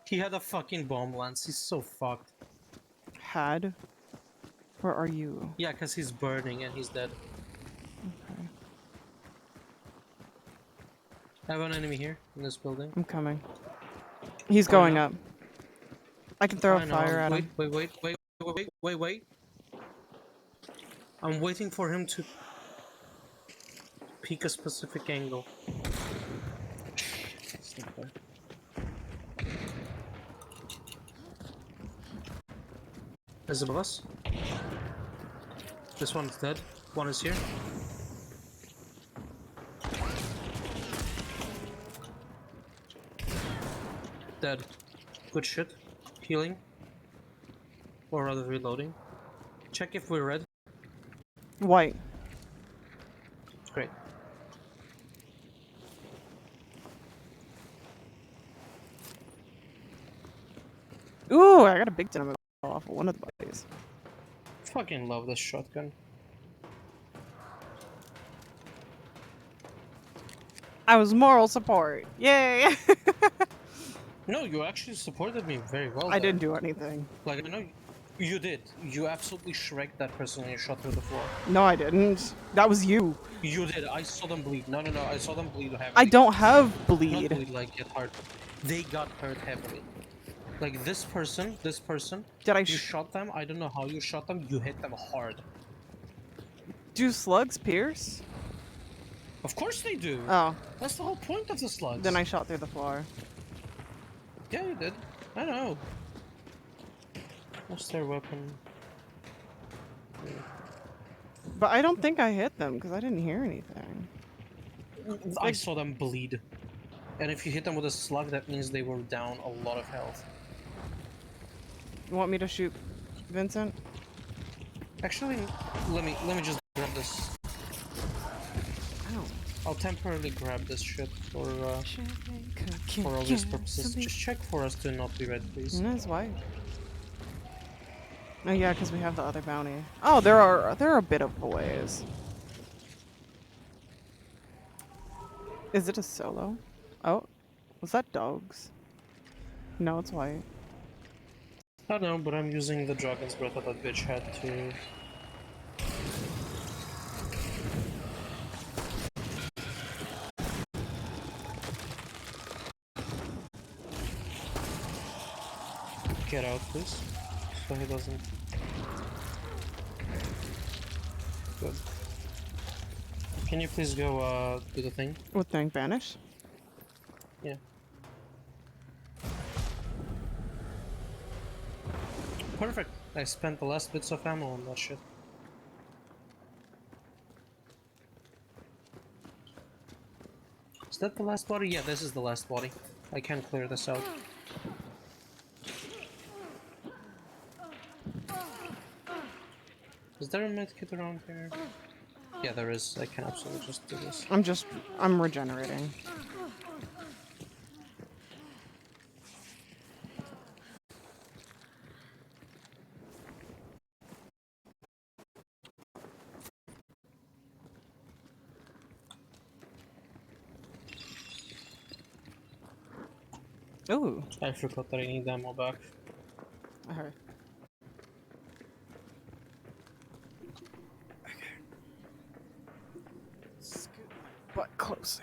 he had a fucking bomb lance. He's so fucked. Had. Where are you? Yeah, because he's burning and he's dead. Okay. I have an enemy here in this building. I'm coming. He's Going going up. I can throw a I know. fire at Wait, him. wait. I'm waiting for him to peek a specific angle. It's not there. Is it above us? This one's dead. One is here. Dead. Good shit. Healing. Or rather reloading. Check if we're red. White. Great. Ooh, I got a big dynamite off of one of the bodies. Fucking love this shotgun. I was moral support. Yay! No, you actually supported me very well. I there. didn't do anything. Like, I know you did. You absolutely shreked that person when you shot through the floor. No, I didn't. That was you. You did. I saw them bleed. No. I saw them bleed heavily. I don't have Not bleed. bleed, like get hurt. They got hurt heavily. Like this person. Did I You shot them. I don't know how you shot them. You hit them hard. do slugs pierce? Of course they do. Oh, That's the whole point of the slugs. then I shot through the floor. Yeah, you did. I know. What's their weapon? But I don't think I hit them because I didn't hear anything. I saw them bleed. And if you hit them with a slug, that means they were down a lot of health. You want me to shoot Vincent? Actually, let me just grab this. Ow. I'll temporarily grab this shit for all these purposes. Just check for us to not be red, please. And it's white. Oh yeah, because we have the other bounty. Oh, there are a bit of ways. Is it a solo? Oh, was that dogs? No, it's white. I don't know, but I'm using the dragon's breath that bitch had to. Get out, please. So he doesn't. Good. Can you please go, do the thing? What thing? Vanish? Yeah. Perfect. I spent the last bits of ammo on that shit. Is that the last body? Yeah, this is the last body. I can clear this out. Is there a medkit around here? Yeah, there is. I can absolutely just do this. I'm regenerating. Ooh, I forgot that I need ammo back. Alright. Scoot my butt closer.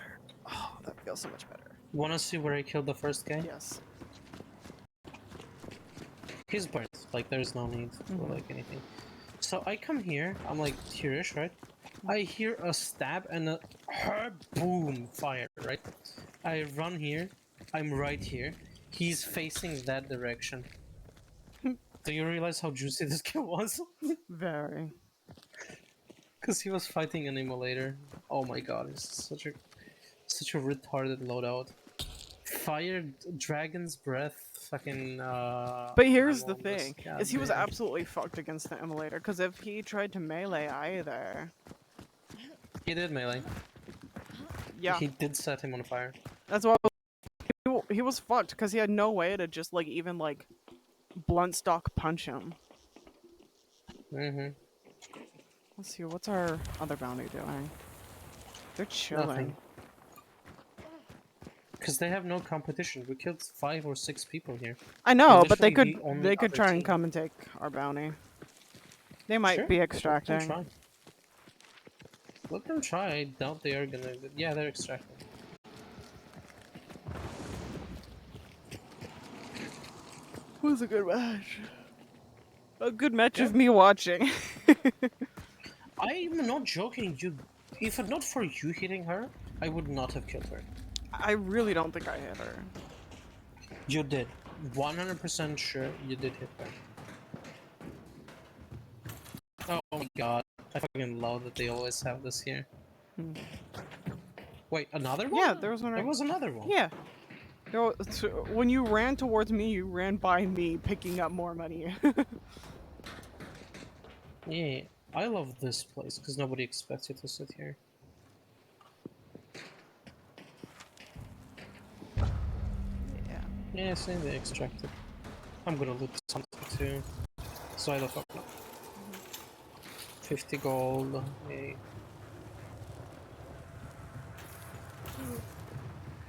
Oh, that feels so much better. Wanna see where I killed the first guy? Yes. He's burnt. Like, there's no need for like anything. So I come here. I'm like here-ish, right? I hear a stab and a boom fire, right? I run here. I'm right here. He's facing that direction. Do you realize how juicy this kill was? Very. Because he was fighting an immolator. Oh my god, it's such a retarded loadout. Fire, dragon's breath, fucking But here's the ammo was- thing: God is he was damn. absolutely fucked against the immolator. Because if he tried to melee either, He did melee. yeah, He did set him on fire. that's why he was fucked. Because he had no way to just like even like blunt stock punch him. Mm-hmm. Let's see, what's our other bounty doing? They're chilling. Nothing. Because they have no competition. We killed 5 or 6 people here. I know, We're but they literally could the only they could other try and team. come and take our bounty. They might Sure, be let them extracting. try. Let them try. I doubt they are gonna. Yeah, they're extracting. It was a good match. A good match Yeah. of me watching. I'm not joking. You, if not for you hitting her, I would not have killed her. I really don't think I hit her. You did. 100% sure you did hit her. Oh my god. I fucking love that they always have this here. Wait, another one? Yeah, there was one right. There was another one. Yeah. When you ran towards me, you ran by me, picking up more money. Yeah, I love this place because nobody expects you to sit here. Yeah. Yeah, see, they extracted. I'm gonna loot something too. So I don't fuck up. 50 gold. Yay.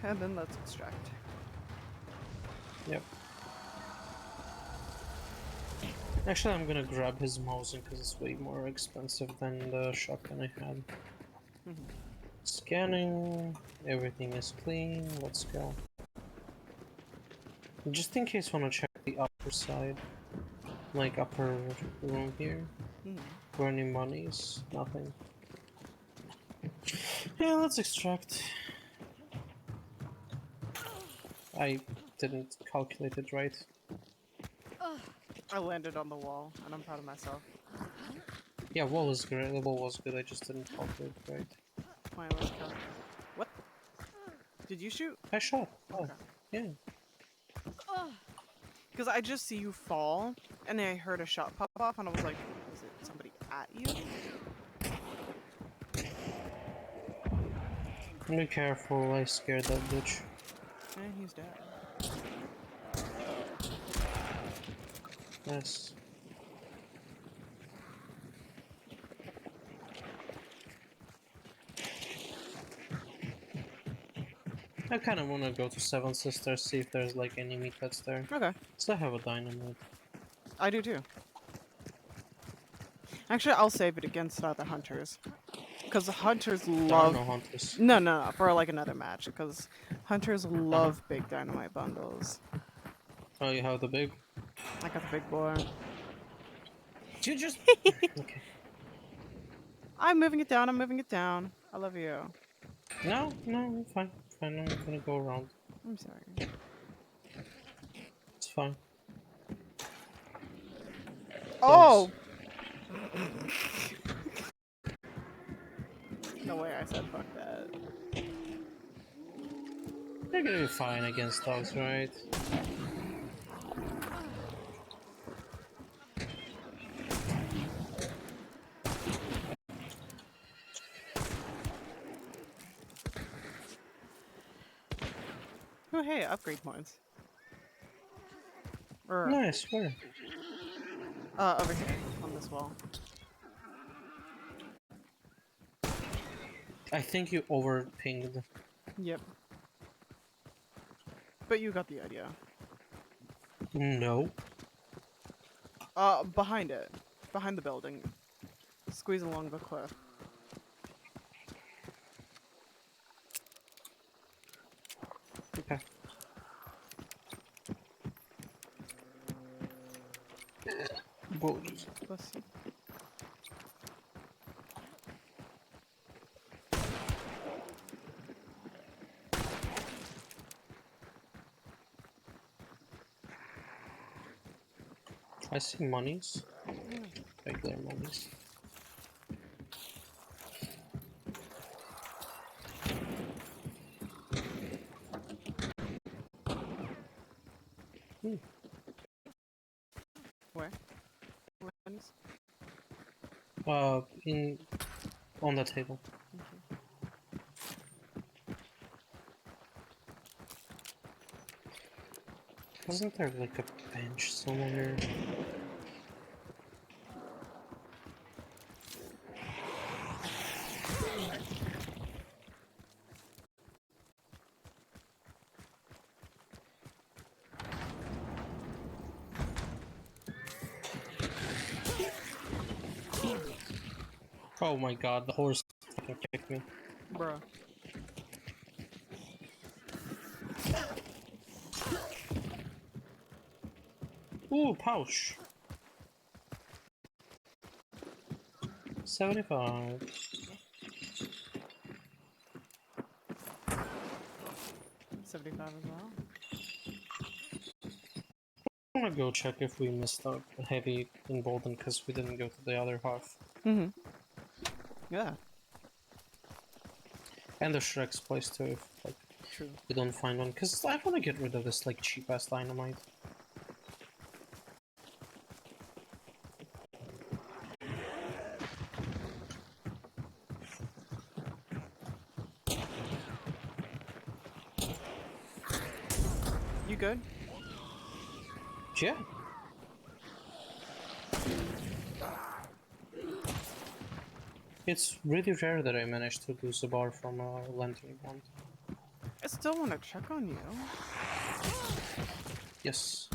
And then let's extract. Yep. Actually, I'm gonna grab his Mosin because it's way more expensive than the shotgun I had. Scanning. Everything is clean. Let's go. Just in case, wanna check the upper side. Like upper room here. For any monies. Nothing. Yeah, let's extract. I didn't calculate it right. I landed on the wall, and I'm proud of myself. Yeah, wall is great. The wall was good. I just didn't calculate it right. Fine, let's go. What? Did you shoot? I shot. Oh, Okay. yeah. Because I just see you fall, and then I heard a shot pop off, and I was like, is it somebody at you? Be careful. I scared that bitch. And he's dead. Yes. I kind of want to go to Seven Sisters, see if there's like any meat cuts there. Okay. Still have a dynamite. I do too. Actually, I'll save it against the hunters. Because hunters There are love... no hunters. No, for like another match. Because hunters love big dynamite bundles. Oh, you have the big? I got the big boy. You just... Okay. I'm moving it down, I'm moving it down. I love you. No, fine. Fine, I'm gonna go around. I'm sorry. It's fine. Oh! No way I said fuck that. You're gonna be fine against dogs, right? Oh hey, upgrade points. Or, Nice, where? over here, on this wall. I think you over-pinged. Yep. But you got the idea. No. Behind it. Behind the building. Squeeze along the cliff. Okay. Apologies. Bless you. I see monies. Yeah. Regular monies. Where? Ones? In on the table. Okay. Wasn't there like a bench somewhere? Oh my god, the horse fucking kicked me. Bruh. Ooh, pouch. 75. 75 as well. I wanna go check if we missed out heavy in Bolden because we didn't go to the other half. Mm-hmm. Yeah. And the Shrek's place too, if like True. we don't find one. Because I wanna get rid of this like cheap ass dynamite. You good? Yeah. It's really rare that I manage to lose a bar from a lantern bond. I still want to check on you. Yes.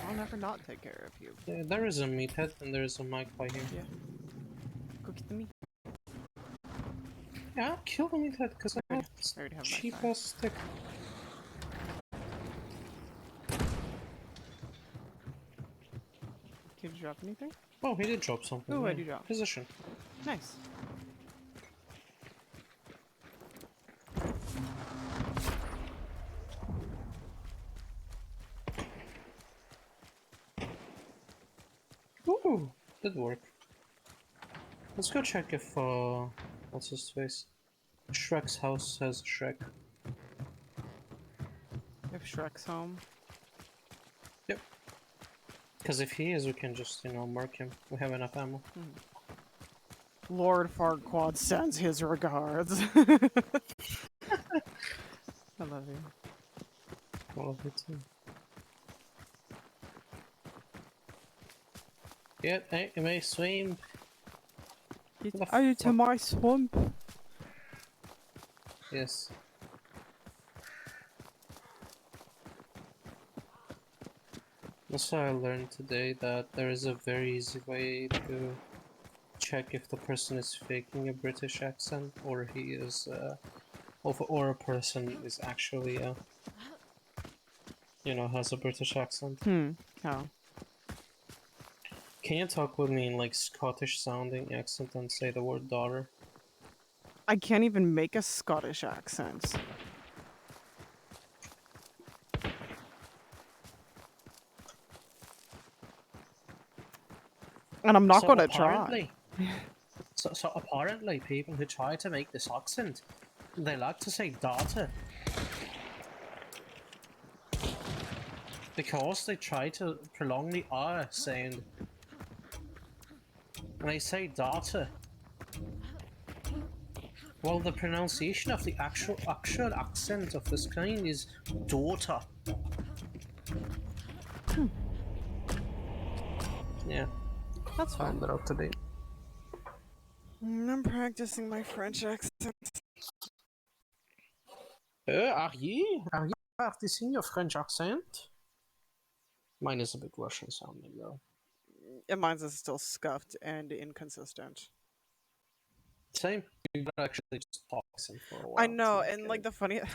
I'll never not take care of you. Yeah, there is a meathead and there is a magpie here. Yeah. Go get the meat. Yeah, I'll kill the meathead because I have I this already have cheap magpie. ass stick. Did you drop anything? Oh, he did drop something. Ooh, Yeah. I do drop. Position. Nice. Ooh, did work. Let's go check if what's his face? Shrek's house has Shrek. If Shrek's home. Yep. Because if he is, we can just, you know, mark him. We have enough ammo. Lord Farquaad sends his regards. I love you. All of it too. Yeah, hey, you may swim. Are you to my swamp? Yes. Also, I learned today that there is a very easy way to check if the person is faking a British accent or he is, or a person is actually, you know, has a British accent. How? Can you talk with me in like Scottish sounding accent and say the word daughter? I can't even make a Scottish accent. And I'm not gonna try. So apparently, people who try to make this accent, they like to say daughter. Because they try to prolong the R sound. And they say daughter. Well, the pronunciation of the actual accent of this kind is daughter. Yeah. That's fine. Found that out today. I'm practicing my French accent. Are you? Are you practicing your French accent? Mine is a bit Russian sounding though. And mine's is still scuffed and inconsistent. Same. You gotta actually just talk sim for a I while to know, like and get like it. the funny, To...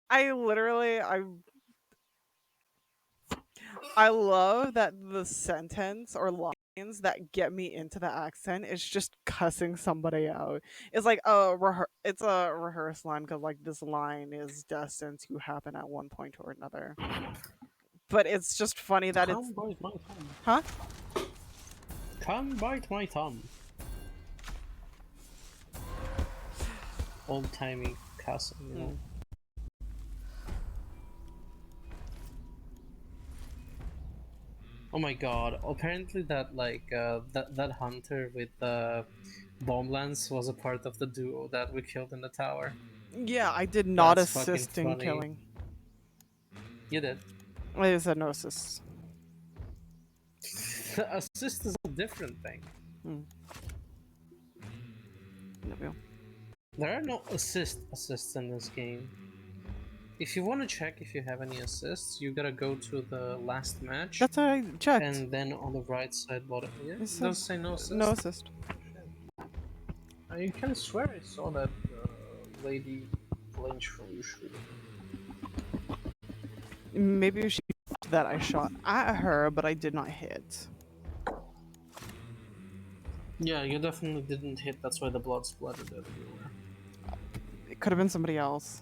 I literally, I love that the sentence or lines that get me into the accent is just cussing somebody out. It's like it's a rehearsed line because like this line is destined to happen at one point or another. But it's just funny that it's Come bite my thumb. huh? Come bite my thumb. Old timey cussing, you know. Mm. Oh my god! Apparently, that that hunter with the bomb lance was a part of the duo that we killed in the tower. Yeah, I did not That's fucking assist in funny. killing. You did. I said no assist. Assist is a different thing. Mm. No, no. There are no assists in this game. If you want to check if you have any assists, you gotta go to the last match, That's what I checked. and then on the right side bottom, yeah, It it said does say no no assist. assist. I can swear I saw that lady flinch from you shooting. Maybe she that I shot at her, but I did not hit. Yeah, you definitely didn't hit. That's why the blood splattered everywhere. It could have been somebody else.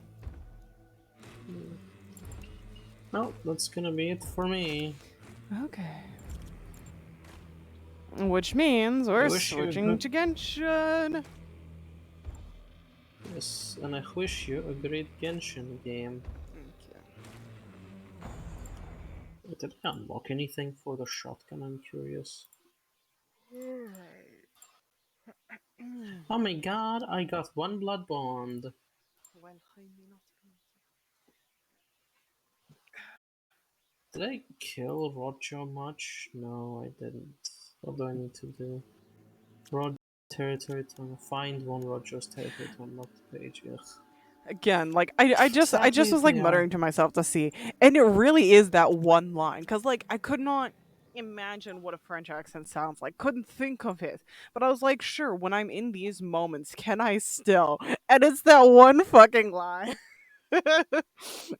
Well, that's gonna be it for me. Okay. Which means I we're wish you a switching good to Genshin. yes, and I wish you a great Genshin game. Okay. Did I unlock anything for the shotgun? I'm curious. Alright. Oh my god, I got one blood bond. Did I kill Roger much? No, I didn't. What do I need to do? Roger territory to find one Roger's territory to unlock the page. Ugh. Again, like I just Sadly, was like they are. muttering to myself to see, and it really is that one line because like I could not imagine what a French accent sounds like, couldn't think of it, but I was like, sure, when I'm in these moments, can I still? And it's that one fucking line.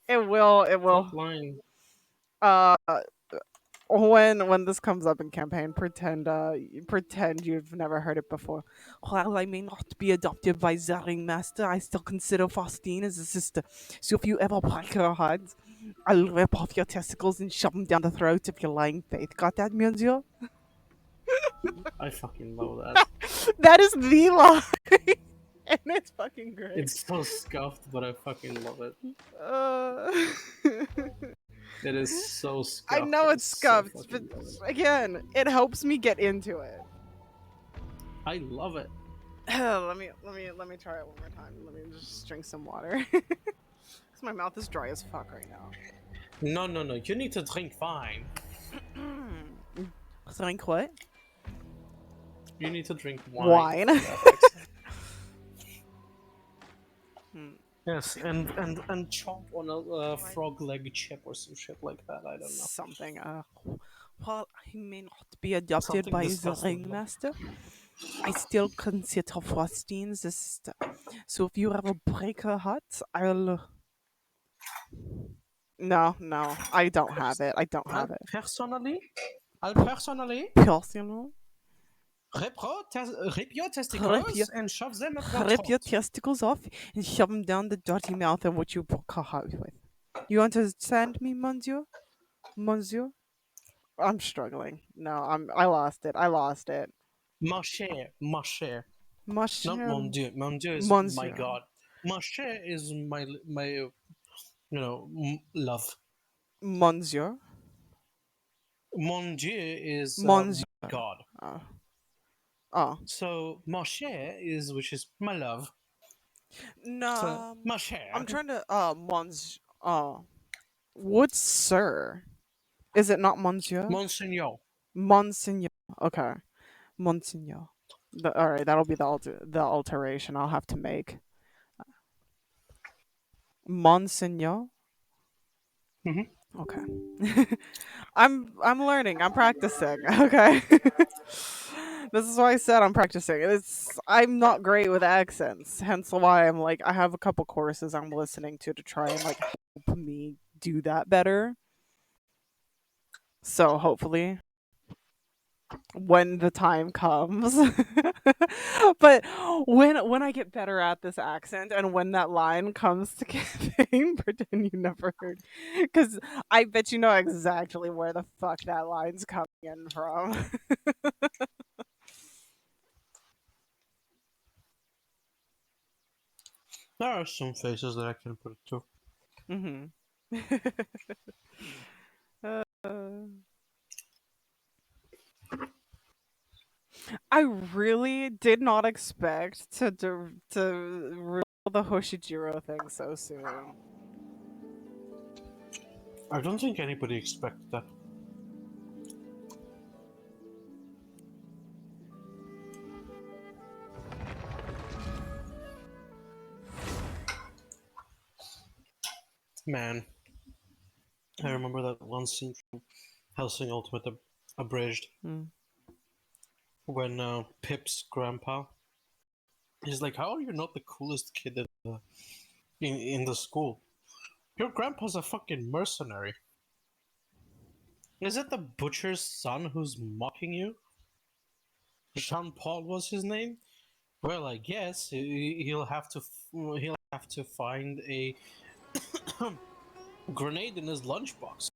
It will. What line? Uh, when this comes up in campaign, pretend you've never heard it before. While I may not be adopted by the ringmaster, I still consider Faustine as a sister. So if you ever break her heart, I'll rip off your testicles and shove them down the throat of your lying faith. Got that, monsieur? I fucking love that. That is the line, and it's fucking great. It's so scuffed, but I fucking love it. Uh... It is so I scuffed. know I it's so scuffed, but fucking love it. again, it helps me get into it. I love it. let me try it one more time. Let me just drink some water. Cause my mouth is dry as fuck right now. No, no, no. You need to drink wine. Drink what? You need to drink wine Wine. for that accent. Hmm. Yes, and chomp on a frog leg chip or some shit like that. I don't know. Something. While I may not be adopted Something by the disgusting. ringmaster, I still consider Faustine the sister. So if you ever break her heart, I'll. No, no, I don't have it. I don't I'll have it. personally, I'll P- personally Personal. rip your Rip your, testicles and shove them up your rip your throat. testicles off and shove them down the dirty mouth of what you broke her heart with. You understand me, monsieur? Monsieur? I'm struggling. No, I lost it. I lost it. Ma chère, ma chère. My Not mon dieu. Mon dieu is my monsieur. god. Ma chère is my love. Monsieur. Mon dieu is Monsieur. my god. Oh. Oh. So ma chère is which is my love. So No. ma I'm chère. trying to monsieur. What's sir? Is it not monsieur? Monseigneur. Monseigneur. Okay. Monseigneur. All right, that'll be the alteration I'll have to make. Monseigneur. Mhm. Okay. I'm learning. I'm practicing. Okay. This is why I said I'm practicing. I'm not great with accents. Hence why I'm like I have a couple courses I'm listening to try and like help me do that better. So hopefully when the time comes. But when I get better at this accent and when that line comes to giving, pretend you never heard, because I bet you know exactly where the fuck that line's coming in from. There are some faces that I can put it to. Hmm. I really did not expect to reveal the Hoshijiro thing so soon. I don't think anybody expected that. Man, I remember that one scene from Hellsing Ultimate Abridged Mm. when Pip's grandpa is like, "How are you not the coolest kid in the school? Your grandpa's a fucking mercenary. Is it the butcher's son who's mocking you? Jean Paul was his name. Well, I guess he'll have to find a grenade in his lunchbox.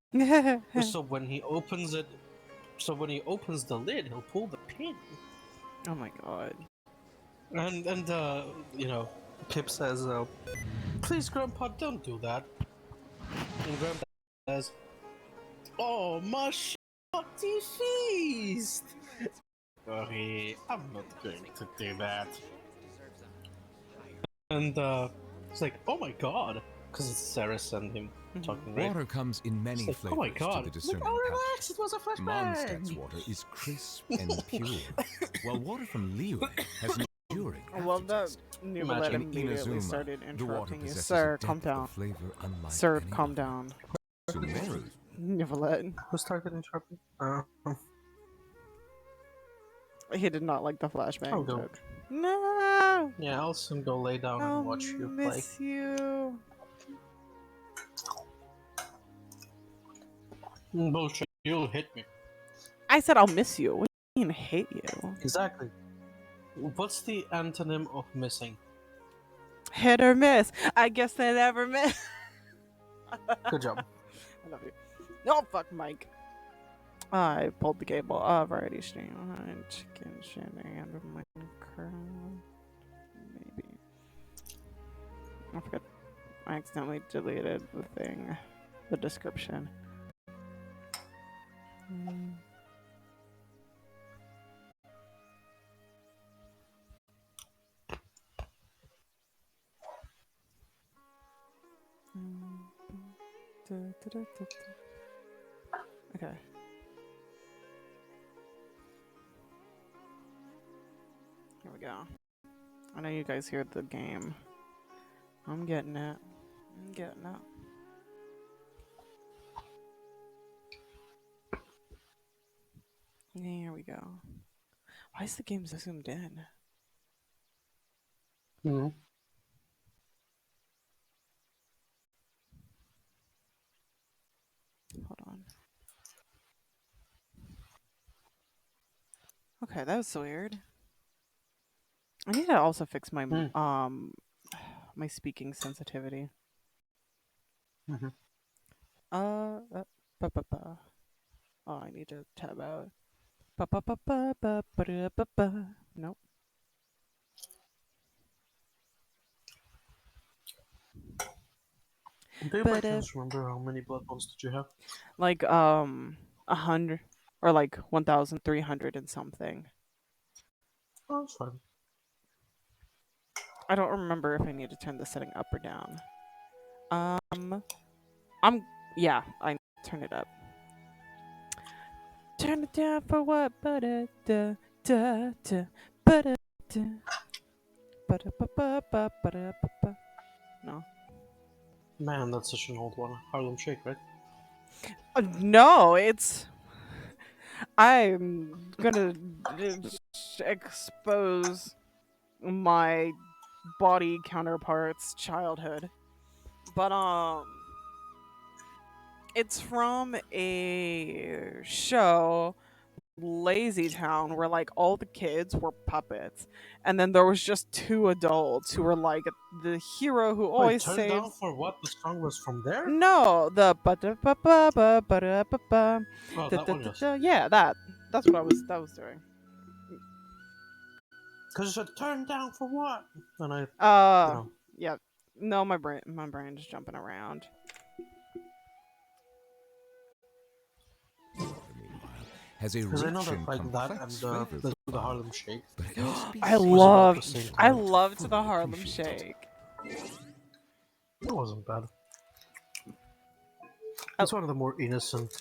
So when he opens it, so when he opens the lid, he'll pull the pin." Oh my god. And you know, Pip says, "Please, Grandpa, don't do that." And Grandpa says, "Oh, my shorty feast." Sorry, I'm not going to do that. And it's like, "Oh my god," because it's Ceres and him Mhm. talking, right? Water comes in It's many like, "Oh my flavors to god!" the It's like, discerning "Oh, palate. relax, it was a Mondstadt's flashbang." water is crisp and pure, while water from Liyue has an enduring I love that aftertaste. Nuvalet Imagine. In immediately Inazuma, started the water interrupting you. possesses Sir, a calm depth down. of flavor unlike Sir, any calm other. down. Sumeru. Nuvalet. Who started interrupting? He did not like the I'll flashbang go. joke. No! Yeah, I'll soon go lay down and I'll watch you play. miss you. Bullshit, you'll hit me. I said I'll miss you. What do you mean hate you? Exactly. What's the antonym of missing? Hit or miss. I guess they never miss. Good job. I love you. No, fuck Mike. I pulled the cable. Variety stream. Chicken shenanigans with Minecraft. Maybe. I forgot. I accidentally deleted the thing. The description. Mm. Okay. Here we go. I know you guys hear the game. I'm getting it. I'm getting it. Here we go. Why is the game zoomed in? Mm-hmm. Hold on. Okay, that was so weird. I need to also fix my Mm. my speaking sensitivity. Mm-hmm. Ba, ba, ba. Oh, I need to tab out. Ba, ba, ba, ba, ba, ba, da, ba, ba. Nope. Do you by But chance remember how many blood bonds did you have? like 100 or like 1,300 and something. Oh, that's fine. I don't remember if I need to turn the setting up or down. I'm yeah, I turn it up. Turn it down for what? Ba da da da da ba da da ba da ba ba ba ba da ba ba. No. Man, that's such an old one. Harlem Shake, right? No, it's I'm gonna expose my body counterpart's childhood. But it's from a show, Lazy Town, where like all the kids were puppets, and then there was just two adults who were like the hero who Wait, always turn down saves. for what? The song was from there? No, the ba da ba ba ba ba da ba ba Oh, da that da one, da yes. da. Yeah, that's what I was doing. Because you said turn down for what? And I, you Uh, know, yeah. No, my brain's jumping around. Meanwhile, has a because I know rich that and like that and complex flavor the profile, Harlem Shake but it must be I was said about the loved same it I time. cannot be loved the fully Harlem appreciated. Shake. It wasn't bad. Oh, It's one of the more innocent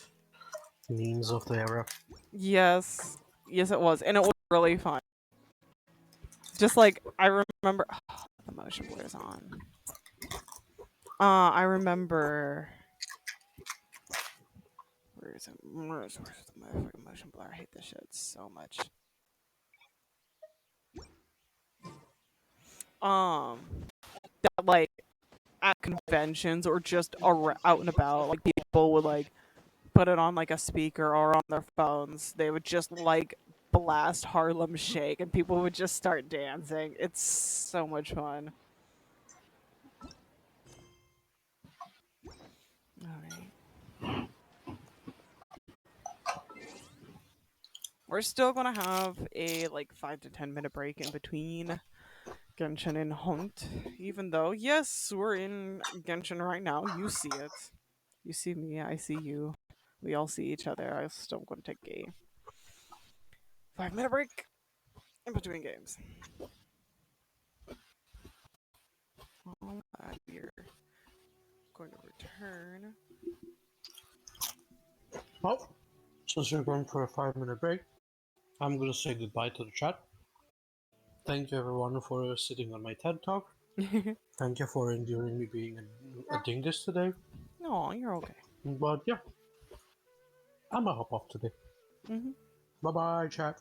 memes of the era. yes, yes, it was, and it was really fun. Just like I remember, the motion blur's on. I remember. Where's it? Where's the motherfucking motion blur? I hate this shit so much. Um, that like at conventions or just out and about, like people would like put it on like a speaker or on their phones. They would just like blast Harlem Shake, and people would just start dancing. It's so much fun. All right. We're still gonna have a like 5 to 10 minute break in between Genshin and Hunt, even though yes, we're in Genshin right now. You see it. You see me. I see you. We all see each other. I'm still gonna take a 5 minute break in between games. We're going to return. Well, since you're going for a 5 minute break, I'm gonna say goodbye to the chat. Thank you everyone for sitting on my TED talk. Thank you for enduring me being a dingus today. No, you're okay. But yeah, I'm gonna hop off today. Hmm. Bye bye, chat.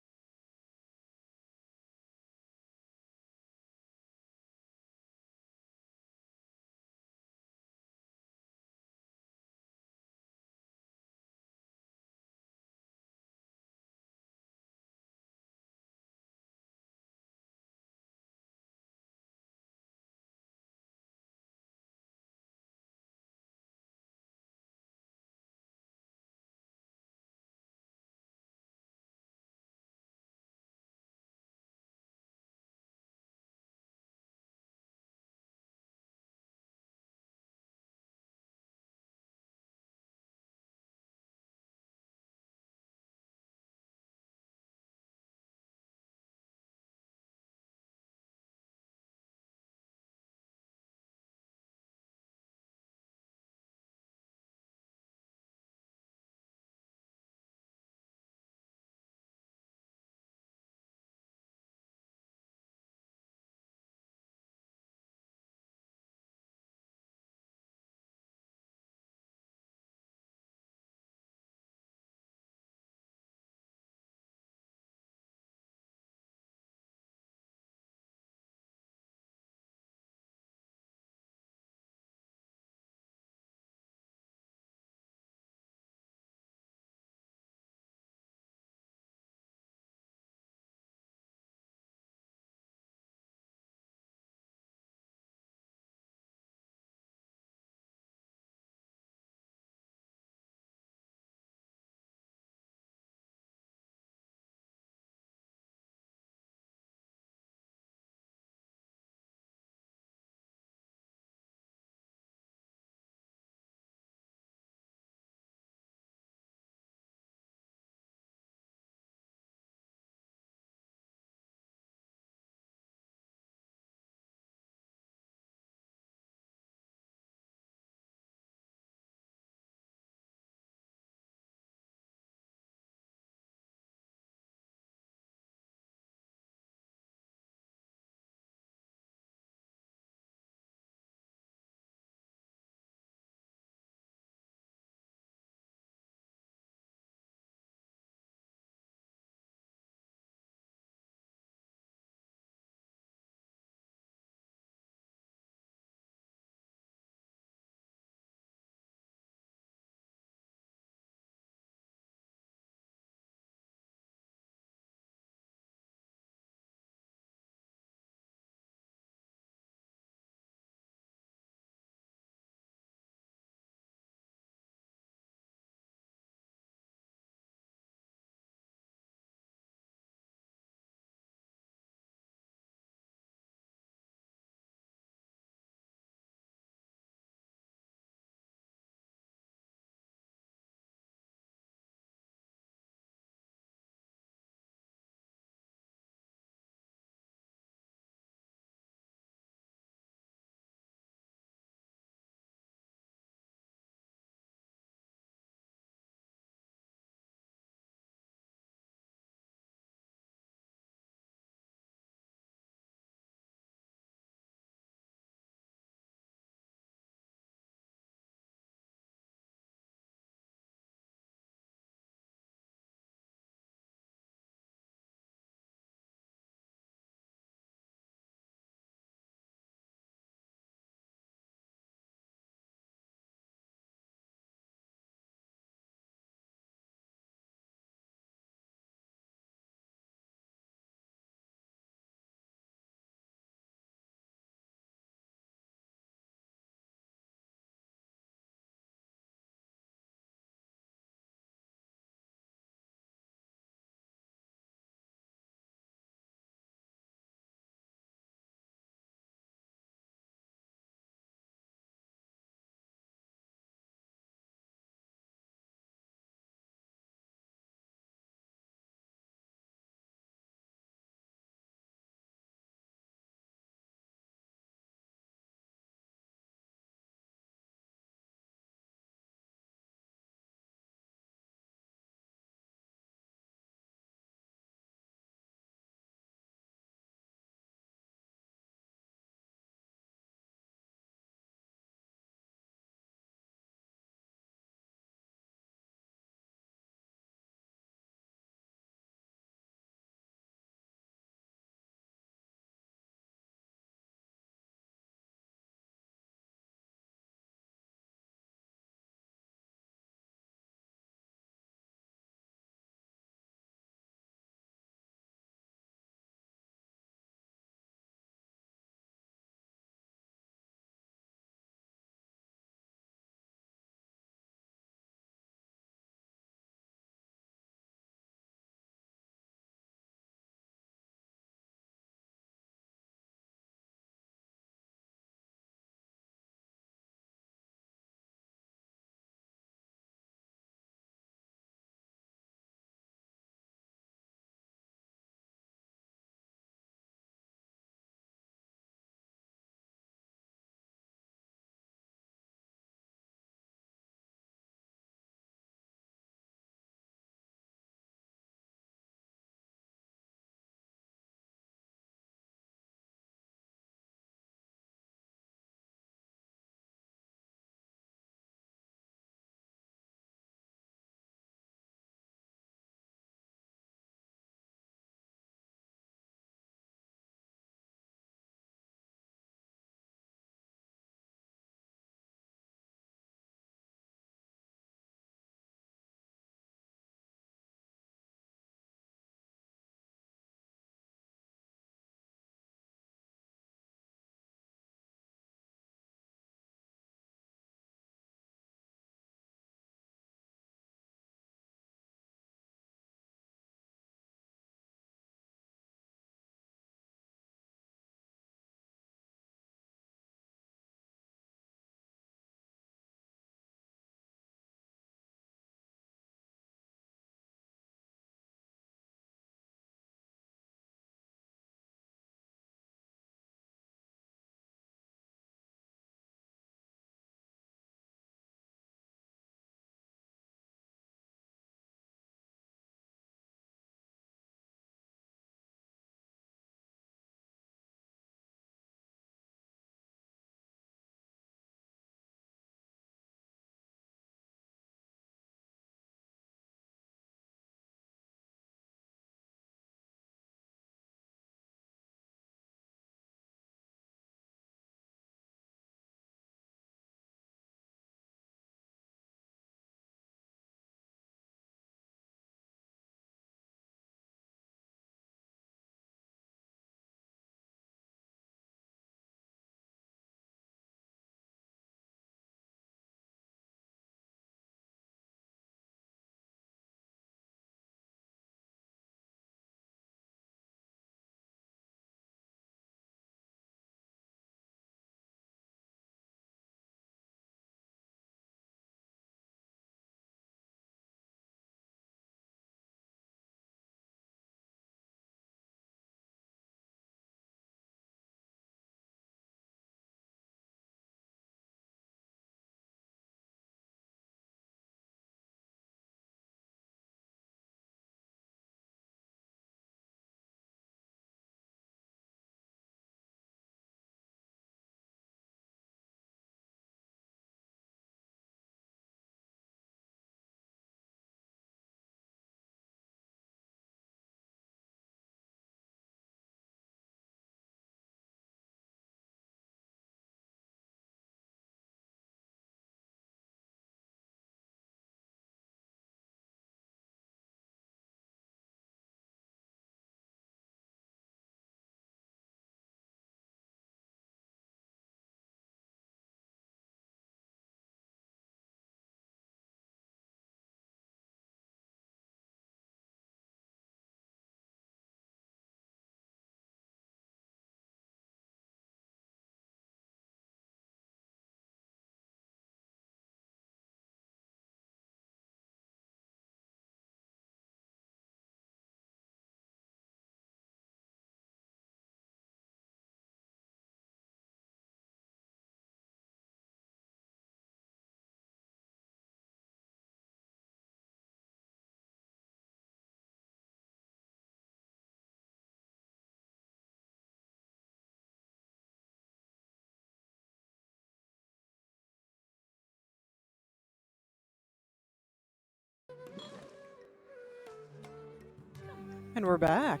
And we're back.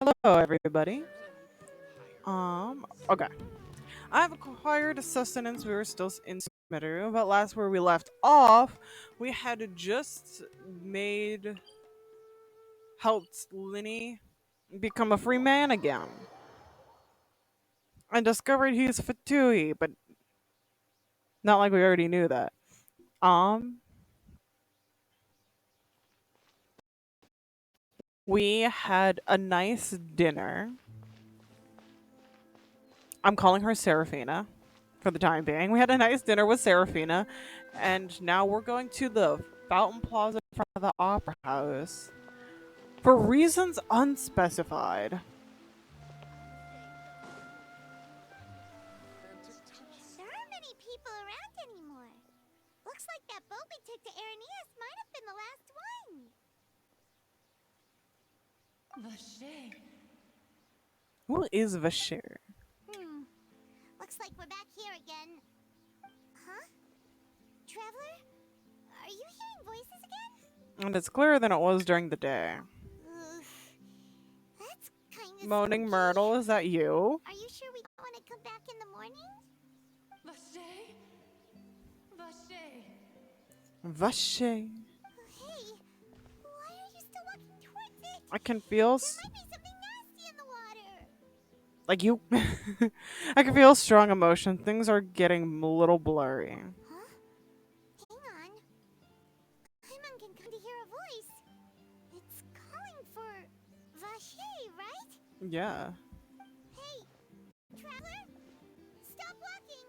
Hello, everybody. Okay. I've acquired sustenance. We were still in Smitteru, but last where we left off, we had just helped Linny become a free man again. And discovered he's Fatui, but not like we already knew that. Um, we had a nice dinner. I'm calling her Seraphina for the time being. We had a nice dinner with Seraphina, and now we're going to the Fountain Plaza in front of the Opera House for reasons unspecified. There aren't many people around anymore. Looks like that boat we took to Araneas might have been the last one. Vache. Who is Vashir? Looks like we're back here again. Huh? Traveler? Are you hearing voices again? And it's clearer than it was during the day. That's kind of Moaning spooky. Myrtle, is that you? Are you sure we don't want to come back in the morning? Vache. Vache. Vashir. Hey, why are you still walking towards it? I can feel There might be something nasty in the water. like you. I can feel strong emotion. Things are getting a little blurry. Huh? Hang on. Paimon can come to hear a voice. It's calling for Vache, right? Yeah. Hey, Traveler! Stop walking!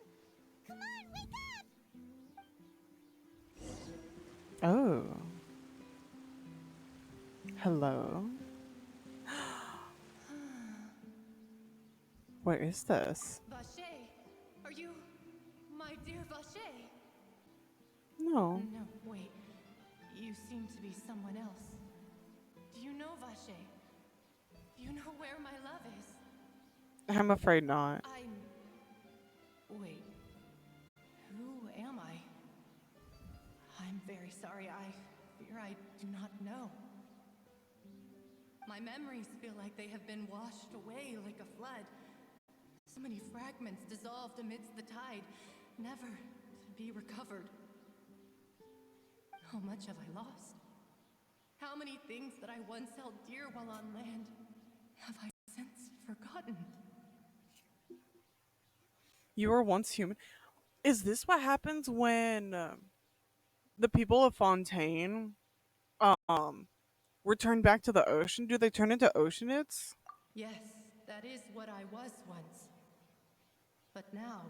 Come on, wake up! Oh. Hello. Where is this? Vache. Are you my dear Vache? No. No, wait. You seem to be someone else. Do you know Vache? Do you know where my love is? I'm afraid not. Wait. Who am I? I'm very sorry. I fear I do not know. My memories feel like they have been washed away like a flood. So many fragments dissolved amidst the tide, never to be recovered. How much have I lost? How many things that I once held dear while on land have I since forgotten? You were once human. Is this what happens when the people of Fontaine return back to the ocean? Do they turn into oceanids? Yes, that is what I was once. But now,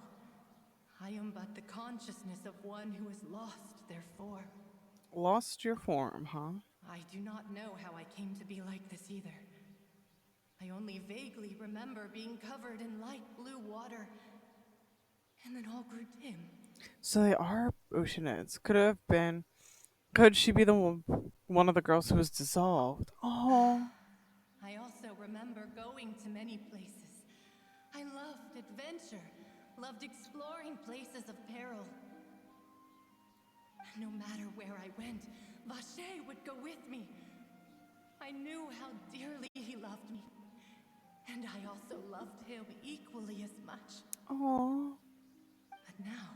I am but the consciousness of one who is lost, therefore. Lost your form, huh? I do not know how I came to be like this either. I only vaguely remember being covered in light blue water, and then all grew dim. So they are oceanids. Could she be one of the girls who was dissolved? Oh. I also remember going to many places. I loved adventure, loved exploring places of peril. No matter where I went, Vache would go with me. I knew how dearly he loved me, and I also loved him equally as much. Oh. But now,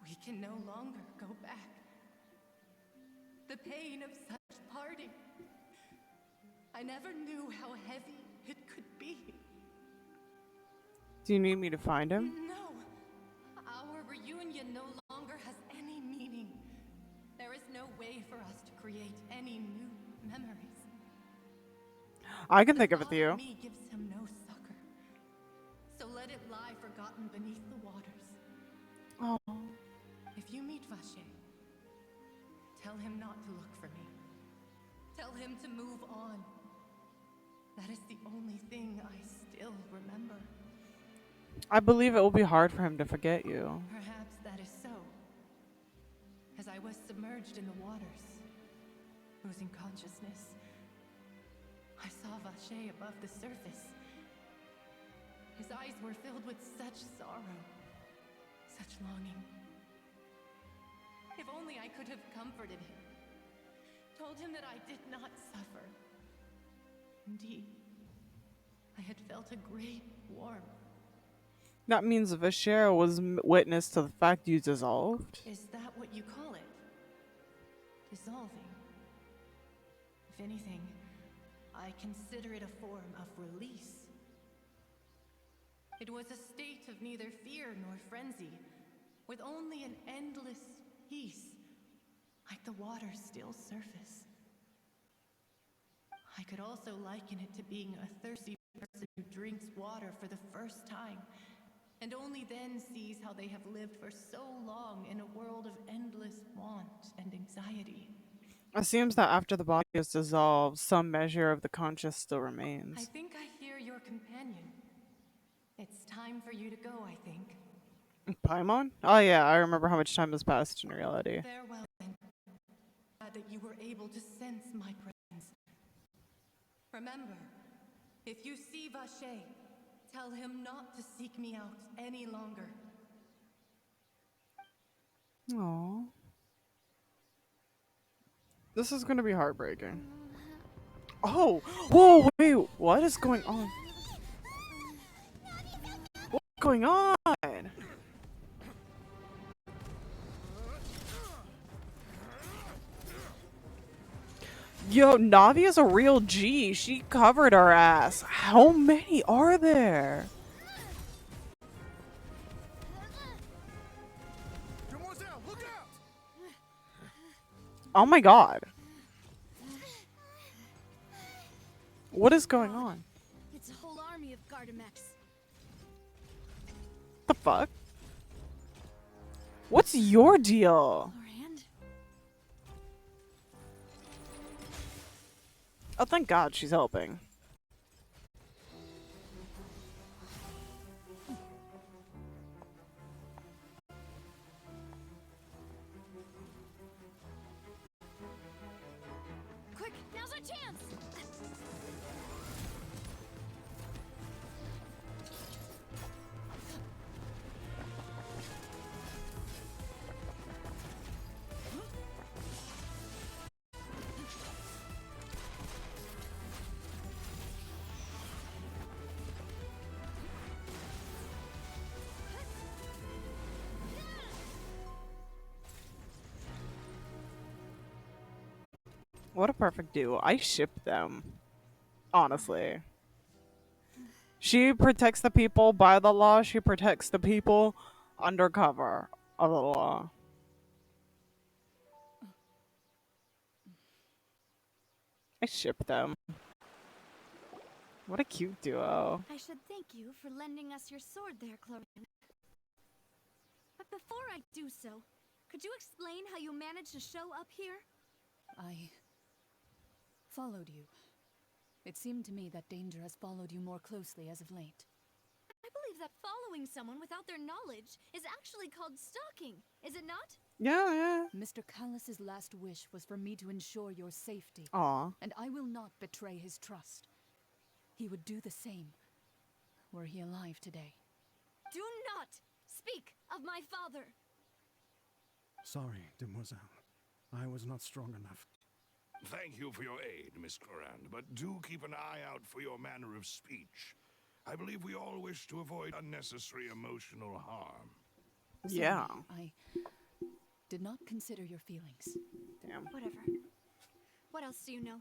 we can no longer go back. The pain of such parting. I never knew how heavy it could be. Do you need me to find him? No, our reunion no longer has any meaning. There is no way for us to create any new memories. I can The think of it thought to you. of me gives him no succor. So let it lie forgotten beneath the waters. Oh. If you meet Vache, tell him not to look for me. Tell him to move on. That is the only thing I still remember. I believe it will be hard for him to forget you. Perhaps that is so. As I was submerged in the waters, losing consciousness, I saw Vache above the surface. His eyes were filled with such sorrow, such longing. If only I could have comforted him, told him that I did not suffer, Indeed, I had felt a great warmth. That means Vashera was witness to the fact you dissolved? Is that what you call it? Dissolving? If anything, I consider it a form of release. It was a state of neither fear nor frenzy, with only an endless peace, like the water's still surface. I could also liken it to being a thirsty person who drinks water for the first time, and only then sees how they have lived for so long in a world of endless want and anxiety. It seems that after the body is dissolved, some measure of the conscious still I remains. think I hear your companion. It's time for you to go, I think. Paimon? Oh yeah, I remember how much time has passed in reality. Farewell, then. Glad that you were able to sense my presence. Remember, if you see Vache, tell him not to seek me out any longer. Aww. This is gonna be heartbreaking. Oh! Whoa, wait, what is going on? What's going on? Yo, Navi is a real G. She covered our ass. How many are there? Oh my god. What is going on? It's a whole army of Gardamex. The fuck? What's your deal? Rand? Oh, thank God she's helping. Quick, now's our chance! What a perfect duo. I ship them. Honestly. She protects the people by the law. She protects the people undercover of the law. I ship them. What a cute duo. I should thank you for lending us your sword there, Chlorine. But before I do so, could you explain how you managed to show up here? I followed you. It seemed to me that danger has followed you more closely as of late. I believe that following someone without their knowledge is actually called stalking, is it not? Yeah, yeah. Mr. Callus's last wish was for me to ensure your safety, Aw. and I will not betray his trust. He would do the same, were he alive today. Do not speak of my father! Sorry, demoiselle. I was not strong enough. Thank you for your aid, Miss Clorand, but do keep an eye out for your manner of speech. I believe we all wish to avoid unnecessary emotional harm. Yeah. I did not consider your feelings. Damn. Whatever. What else do you know?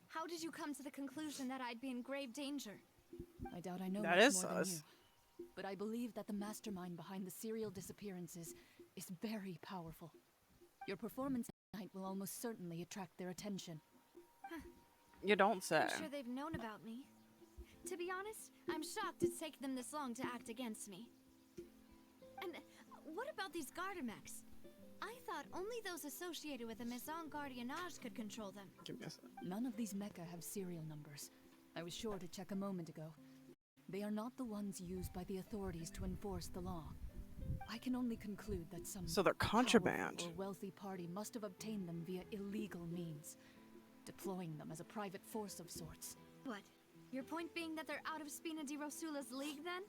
How did you come to the conclusion that I'd be in grave danger? I doubt I know That much is more than sus. you. But I believe that the mastermind behind the serial disappearances is very powerful. Your performance tonight will almost certainly attract their attention. You don't say. I'm sure they've known about me. To be honest, I'm shocked it's taken them this long to act against me. And what about these Gardamex? I thought only those associated with the Maison Gardiennage could control them. Give me a sec. None of these mecha have serial numbers. I was sure to check a moment ago. They are not the ones used by the authorities to enforce the law. I can only conclude that some So they're contraband. powerful or wealthy party must have obtained them via illegal means, deploying them as a private force of sorts. What? Your point being that they're out of Spina di Rosula's league, then?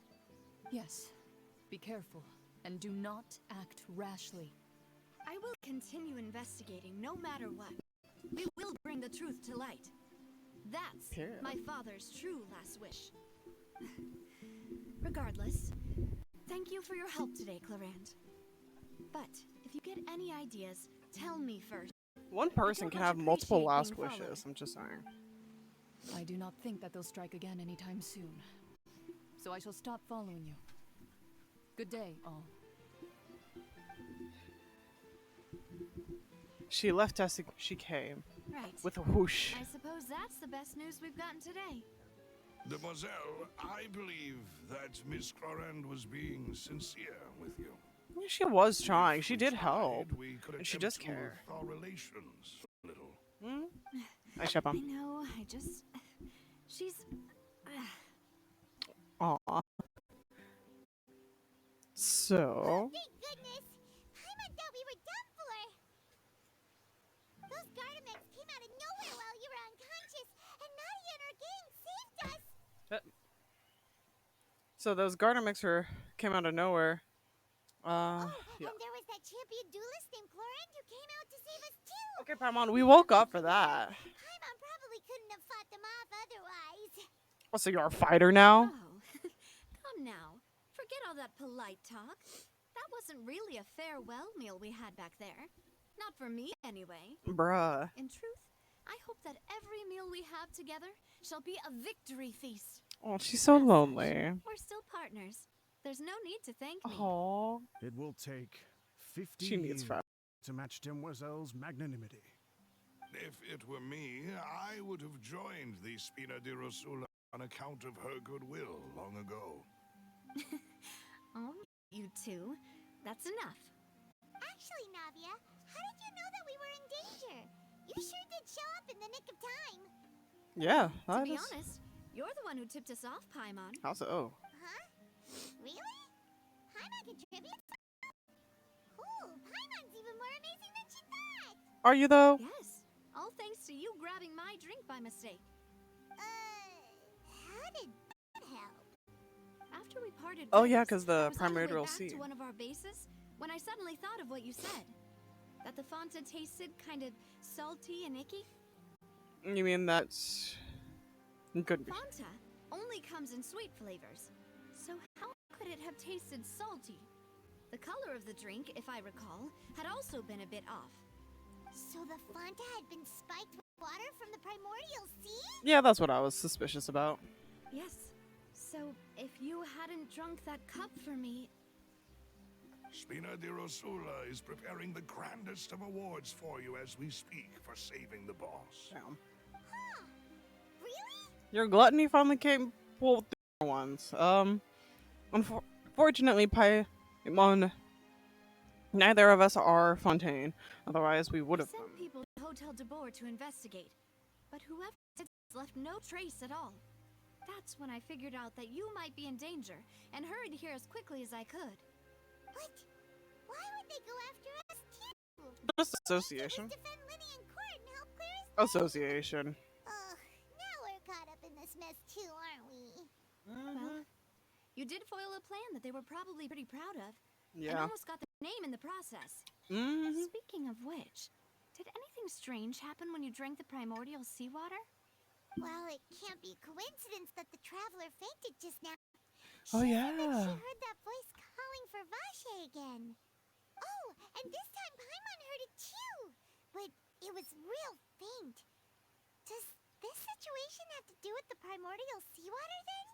Yes. Be careful, and do not act rashly. I will continue investigating no matter what. We will bring the truth to light. That's Period. my father's true last wish. Regardless, thank you for your help today, Clarand. But if you get any ideas, tell me first. One person can much have multiple appreciate last being followed. wishes. I'm just saying. I do not think that they'll strike again anytime soon. So I shall stop following you. Good day, all. She left us. She came Right. with a whoosh. I suppose that's the best news we've gotten today. Demoiselle, I believe that Miss Clorand was being sincere with you. Yeah, she was trying. She If we did tried, help. we could And she attempt does to care. thaw relations a little. Hmm? I ship I him. know, she's... Aw. So. Thank goodness! Paimon thought we were done for! Those Gardamex came out of nowhere while you were unconscious, and Nadia and her gang saved us! So those Gardemex came out of nowhere. Yeah. And there was that champion duelist named Clorand who came out to save us too! Okay, Paimon, we woke up for that. Paimon probably couldn't have fought them off otherwise. Oh, so you're a fighter now? Oh, come now. Forget all that polite talk. That wasn't really a farewell meal we had back there. Not for me, anyway. Bruh. In truth, I hope that every meal we have together shall be a victory feast. Oh, she's so lonely. We're still partners. There's no need to thank me. Aw. It will take 50 She needs years friends. to match Demoiselle's magnanimity. If it were me, I would have joined the Spina di Rosula on account of her goodwill long ago. Oh, you two. That's enough. Actually, Navia, how did you know that we were in danger? You sure did show up in the nick of time. Yeah. To That be is. honest, you're the one who tipped us off, Paimon. How's it? Oh. Huh? Really? Paimon contributes? Cool, Paimon's even more amazing than she thought! Are you though? Yes. All thanks to you grabbing my drink by mistake. How did that help? After we parted Oh, yeah, ways, 'cause I the was on my way primordial back sea. to one of our bases when I suddenly thought of what you said. That the Fanta tasted kind of salty and icky. You mean that's good? Fanta only comes in sweet flavors. So how could it have tasted salty? The color of the drink, if I recall, had also been a bit off. So the Fanta had been spiked with water from the primordial sea? Yeah, that's what I was suspicious about. Yes. So if you hadn't drunk that cup for me... Spina di Rosula is preparing the grandest of awards for you as we speak for saving the boss. Damn. Huh. Really? Your gluttony finally came. Well, the ones. Unfortunately, Paimon, neither of us are Fontaine. Otherwise, we would I have. sent people to Hotel de Boer to investigate, but whoever did this left no trace at all. That's when I figured out that you might be in danger and hurried here as quickly as I could. But why would they go after us too? Just association. Just defend Linny in court and help clear us. Association. Ugh, now we're caught up in this mess too, aren't we? Well, you did foil a plan that they were probably pretty proud of, and Yeah. almost got their name in the process. Mm-hmm. Speaking of which, did anything strange happen when you drank the primordial seawater? Well, it can't be coincidence that the traveler fainted just now. Oh, She said yeah. that she heard that voice calling for Vache again. Oh, and this time Paimon heard it too, but it was real faint. Does this situation have to do with the primordial seawater then?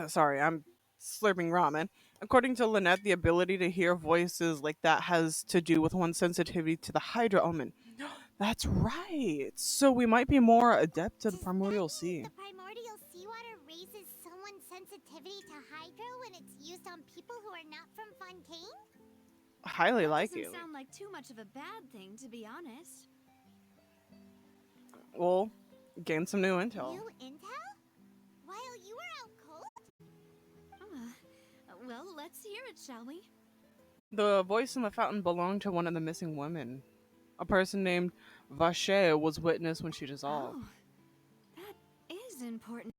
Sorry, I'm slurping ramen. According to Lynette, the ability to hear voices like that has to do with one's sensitivity to the Hydra element. That's right. So we might be more adept to the Does primordial that mean sea. the primordial seawater raises someone's sensitivity to Hydra when it's used on people who are not from Fontaine? Highly That likely. doesn't sound like too much of a bad thing, to be honest. We'll gain some new intel. New intel? While you were out cold? Well, let's hear it, shall we? The voice in the fountain belonged to one of the missing women. A person named Vache was witness when she dissolved. Oh, that is important.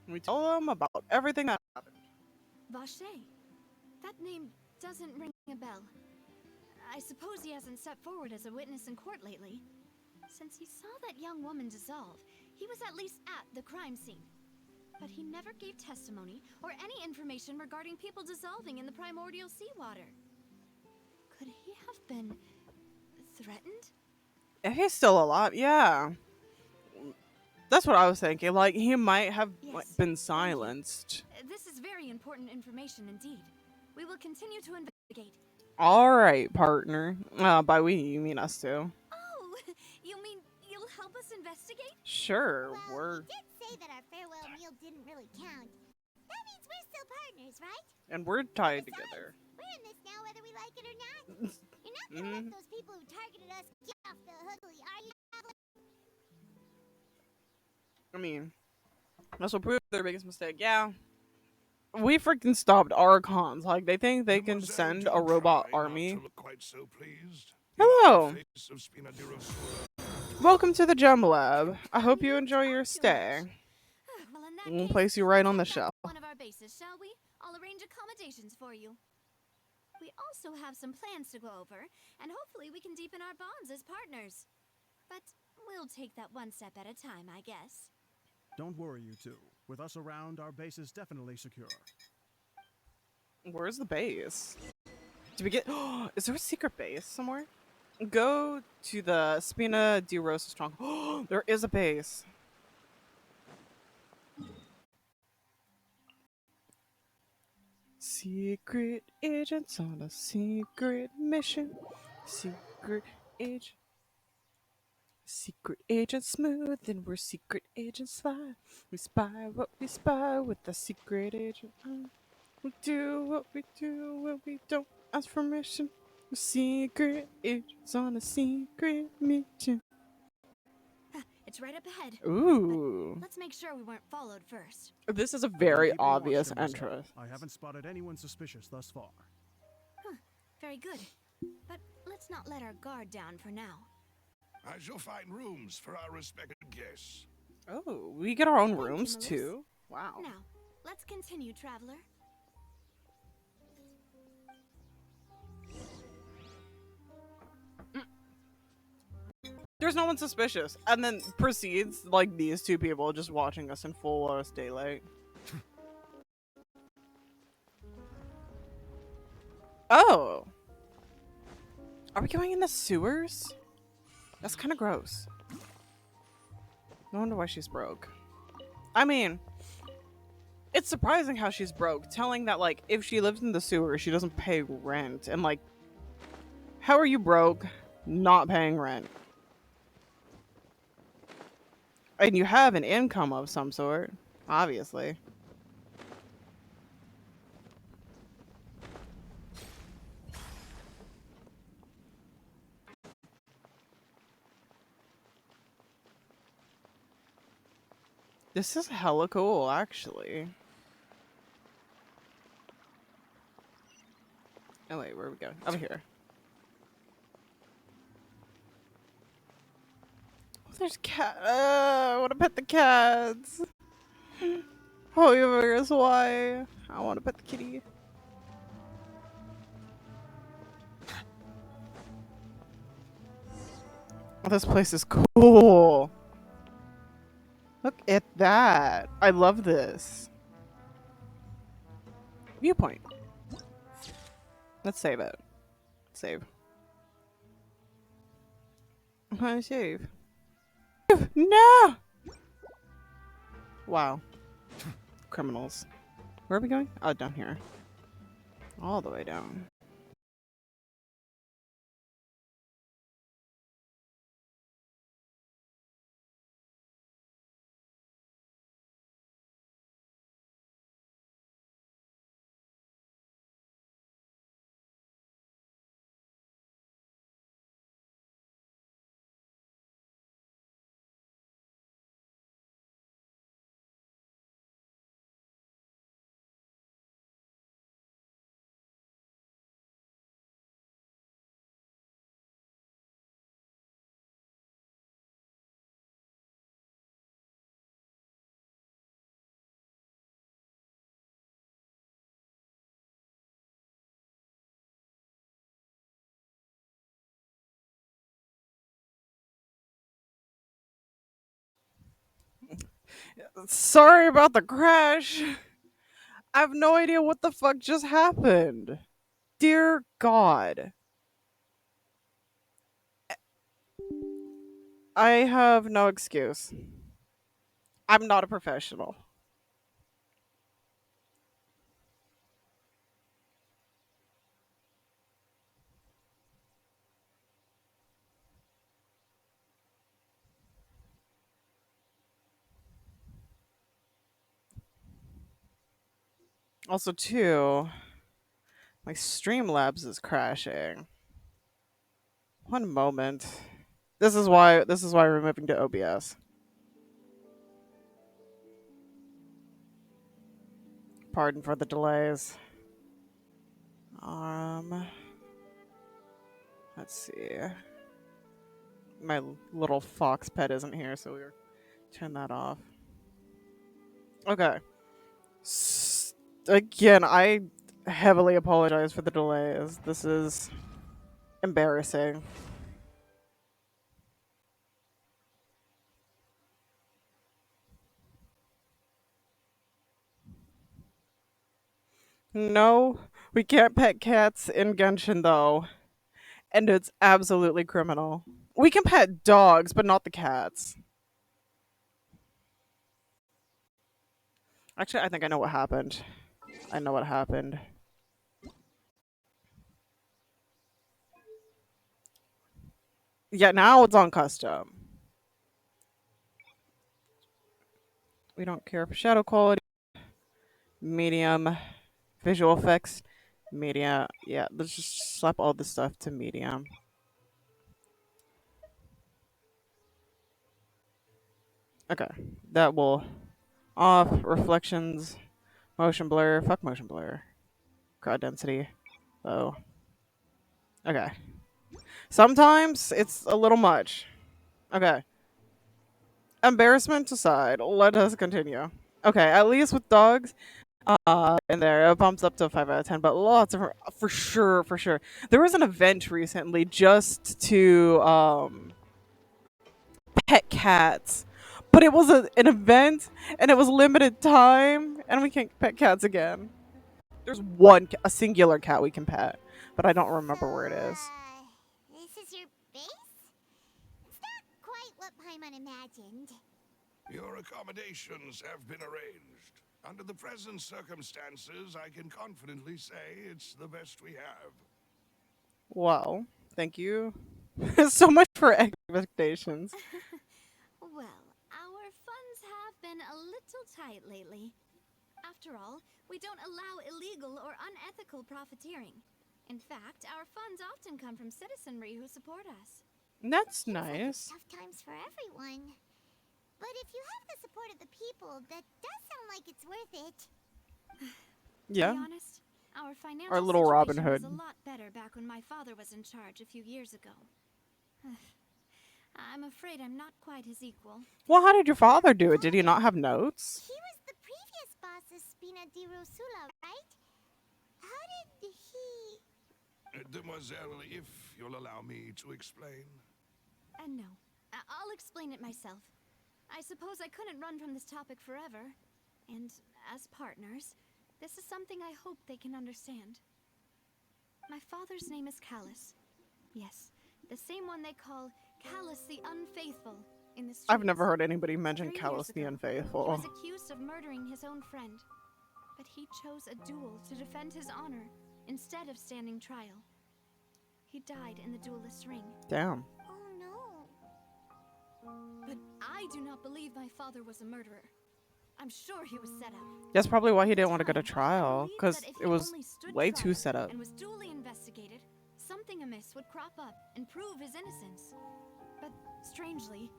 We tell them about everything that happened. Vache. That name doesn't ring a bell. I suppose he hasn't stepped forward as a witness in court lately. Since he saw that young woman dissolve, he was at least at the crime scene. But he never gave testimony or any information regarding people dissolving in the primordial seawater. Could he have been threatened? If he's still alive, yeah. That's what I was thinking. Like, he might have Yes, been thank you. silenced. This is very important information indeed. We will continue to investigate. Alright, partner. By we, you mean us too. Oh, you mean you'll help us investigate? Sure, Well, we're... he did say that our farewell meal didn't really count. That means we're still partners, right? And we're tied Besides, together. we're in this now whether we like it or not. You're not gonna let those people who targeted us get off the hook, are you? I mean, this will prove their biggest mistake. Yeah. We freaking stopped Archons. Like, they think they can Mademoiselle, send do a robot try not army. to look quite so pleased. You are Hello. the face of Spina di Rosura. Welcome to the Gem Lab. I hope you enjoy your Talk too stay. much. Well, in that We'll case, place you right let's on the head back shelf. to one of our bases, shall we? I'll arrange accommodations for you. We also have some plans to go over, and hopefully we can deepen our bonds as partners. But we'll take that one step at a time, I guess. Don't worry, you two. With us around, our base is definitely secure. Where's the base? Did we get... is there a secret base somewhere? Go to the Spina di Rosa stronghold. There is a base. Secret agents on a secret mission. Secret agent. Secret agent smooth, and we're secret agents fly. We spy what we spy with the secret agent. We do what we do when we don't ask permission. We're secret agents on a secret mission. It's right up ahead. Ooh. Let's make sure we weren't followed first. This is a I've been very keeping watch, obvious mademoiselle. entrance. I haven't spotted anyone suspicious thus far. Very good. But let's not let our guard down for now. I shall find rooms for our respected guests. Oh, we get our own Thank you, rooms Melissa. too? Wow. Now, let's continue, traveler. There's no one suspicious. And then proceeds like these two people just watching us in full daylight. Oh. Are we going in the sewers? That's kind of gross. No wonder why she's broke. I mean, it's surprising how she's broke. Telling that, like, if she lives in the sewer, she doesn't pay rent. And, like, how are you broke not paying rent? And you have an income of some sort, obviously. This is hella cool, actually. Oh wait, where are we going? Over here. Oh, there's cat. I want to pet the cats. Oh, here's why. I want to pet the kitty. Oh, this place is cool. Look at that. I love this. Viewpoint. Let's save it. Save. I'm gonna save. No! Wow. Criminals. Where are we going? Oh, down here. All the way down. Sorry about the crash. I have no idea what the fuck just happened. Dear God. I have no excuse. I'm not a professional. Also, too, my Streamlabs is crashing. One moment. This is why we're moving to OBS. Pardon for the delays. Let's see. My little fox pet isn't here, so we're turn that off. Okay. Again, I heavily apologize for the delays. This is embarrassing. No, we can't pet cats in Genshin though, and it's absolutely criminal. We can pet dogs, but not the cats. Actually, I think I know what happened. I know what happened. Yeah, now it's on custom. We don't care for shadow quality. Medium. Visual effects. Media. Yeah, let's just slap all this stuff to medium. Okay, that will off. Reflections. Motion blur. Fuck motion blur. Crowd density. Low. Okay. Sometimes it's a little much. Okay. Embarrassment aside, let us continue. Okay, at least with dogs, in there it bumps up to 5 out of 10, but lots of for sure. There was an event recently just to pet cats, but it was an event and it was limited time, and we can't pet cats again. There's a singular cat we can pet, but I don't remember where it is. This is your base? It's not quite what Paimon imagined. Your accommodations have been arranged. Under the present circumstances, I can confidently say it's the best we have. Well, thank you so much for expectations. Well, our funds have been a little tight lately. After all, we don't allow illegal or unethical profiteering. In fact, our funds often come from citizenry who support us. That's Seems like nice. it's tough times for everyone. But if you have the support of the people, that does sound like it's worth it. Yeah. To be honest, our financial Our little Robin situation was Hood. a lot better back when my father was in charge a few years ago. I'm afraid I'm not quite his equal. Well, how did your father do it? Did he not have notes? He was the previous boss of Spina di Rosula, right? How did he... Demoiselle, if you'll allow me to explain. No, I'll explain it myself. I suppose I couldn't run from this topic forever. And as partners, this is something I hope they can understand. My father's name is Callus. Yes, the same one they call Callus the Unfaithful in the streets. I've never heard anybody mention 3 Callus years the ago, Unfaithful. He was accused of murdering his own friend. But he chose a duel to defend his honor instead of standing trial. He died in the duelist's ring. Damn. Oh no. But I do not believe my father was a murderer. I'm sure he was set up. That's probably why he didn't want to go to I trial, believed because that if it he was only stood way trial too set up. and was duly investigated, something amiss would crop up and prove his innocence. But strangely,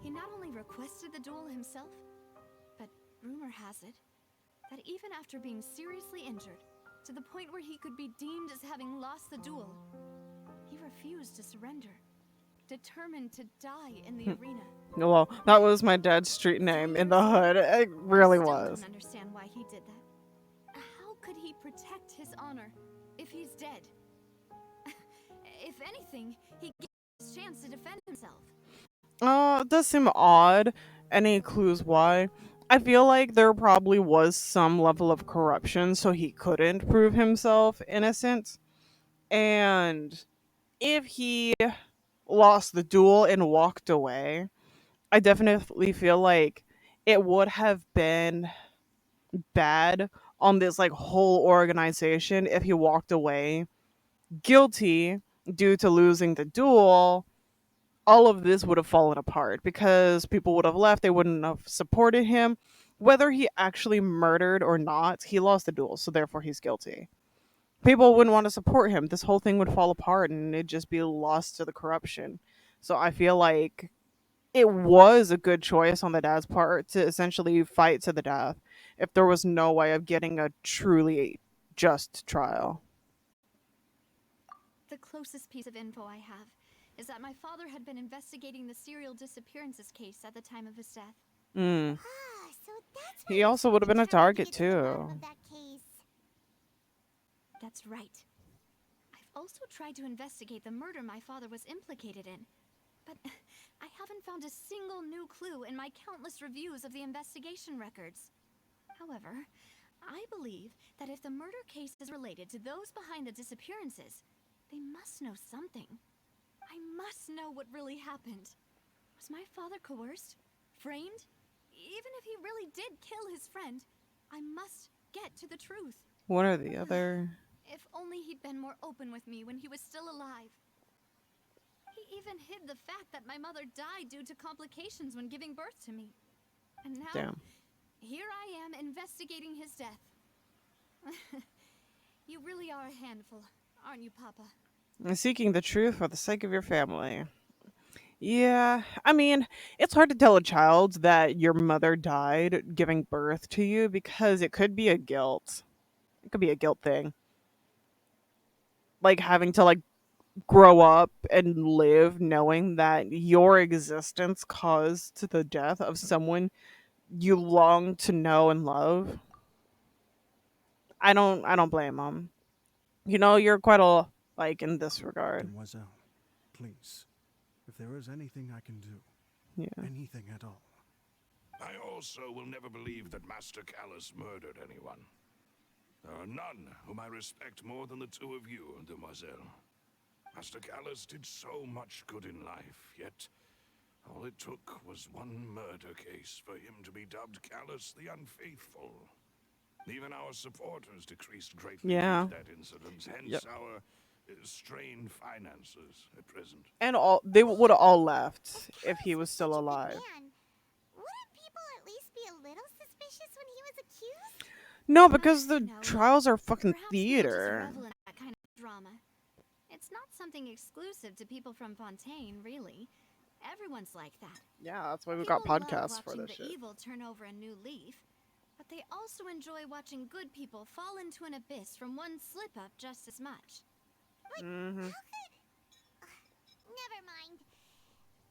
he not only requested the duel himself, but rumor has it that even after being seriously injured, to the point where he could be deemed as having lost the duel, he refused to surrender, determined to die in the arena. Well, that was my dad's street name in the hood. It really I still was. don't understand why he did that. How could he protect his honor if he's dead? If anything, he gave his chance to defend himself. It does seem odd. Any clues why? I feel like there probably was some level of corruption, so he couldn't prove himself innocent. And if he lost the duel and walked away, I definitely feel like it would have been bad on this like whole organization if he walked away guilty due to losing the duel. All of this would have fallen apart because people would have left, they wouldn't have supported him. Whether he actually murdered or not, he lost the duel, so therefore he's guilty. People wouldn't want to support him. This whole thing would fall apart and it'd just be lost to the corruption. So I feel like it was a good choice on the dad's part to essentially fight to the death if there was no way of getting a truly just trial. The closest piece of info I have is that my father had been investigating the serial disappearances case at the time of his death. Mm. So that's why He also would have been a determined to target get to the bottom too. of that case. That's right. I've also tried to investigate the murder my father was implicated in, but I haven't found a single new clue in my countless reviews of the investigation records. However, I believe that if the murder case is related to those behind the disappearances, they must know something. I must know what really happened. Was my father coerced? Framed? Even if he really did kill his friend, I must get to the truth. What are the other? If only he'd been more open with me when he was still alive. He even hid the fact that my mother died due to complications when giving birth to me. And now, Damn. here I am investigating his death. You really are a handful, aren't you, Papa? Seeking the truth for the sake of your family. Yeah, I mean, it's hard to tell a child that your mother died giving birth to you because it could be a guilt. It could be a guilt thing. Like having to like grow up and live knowing that your existence caused the death of someone you long to know and love. I don't blame them. You know, you're quite a like in this regard. Demoiselle, please, if there is anything I can do, Yeah. anything at all. I also will never believe that Master Callus murdered anyone. There are none whom I respect more than the two of you, Demoiselle. Master Callus did so much good in life, yet all it took was one murder case for him to be dubbed Callus the Unfaithful. Even our supporters decreased greatly Yeah. due to that incident, hence Yep. our strained finances at present. And all they would have all left if he Callus was such still a big alive. man. Wouldn't people at least be a little suspicious when he was accused? No, because the No. trials are fucking Perhaps we just theater. revel in that kind of drama. It's not something exclusive to people from Fontaine, really. Everyone's like that. Yeah, that's why we've got People love podcasts for watching this the shit. evil turn over a new leaf, but they also enjoy watching good people fall into an abyss from one slip-up just as much. Mm-hmm. How could... never mind.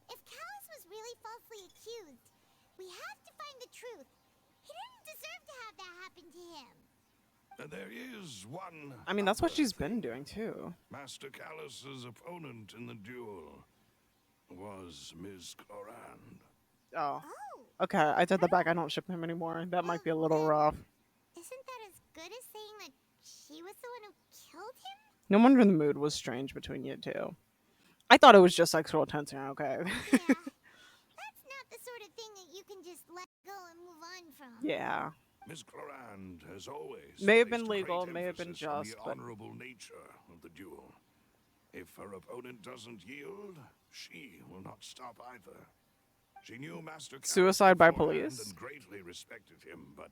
If Callus was really falsely accused, we have to find the truth. He didn't deserve to have that happen to him. There is one. I mean, that's what other she's been thing. doing too. Master Callus's opponent in the duel was Ms. Clorand. Oh. Oh, Okay, I take that back. I don't ship him anymore. That might be a little rough. isn't that as good as saying that she was the one who killed him? No wonder the mood was strange between you two. I thought it was just sexual tension, okay? Yeah. That's not the sort of thing that you can just let go and move on from. Yeah. Ms. Clorand has always May have placed been legal, great may have been emphasis on just, the but honorable nature of the duel. If her opponent doesn't yield, she will not stop either. She knew Master Callus Suicide by beforehand police? and greatly respected him, but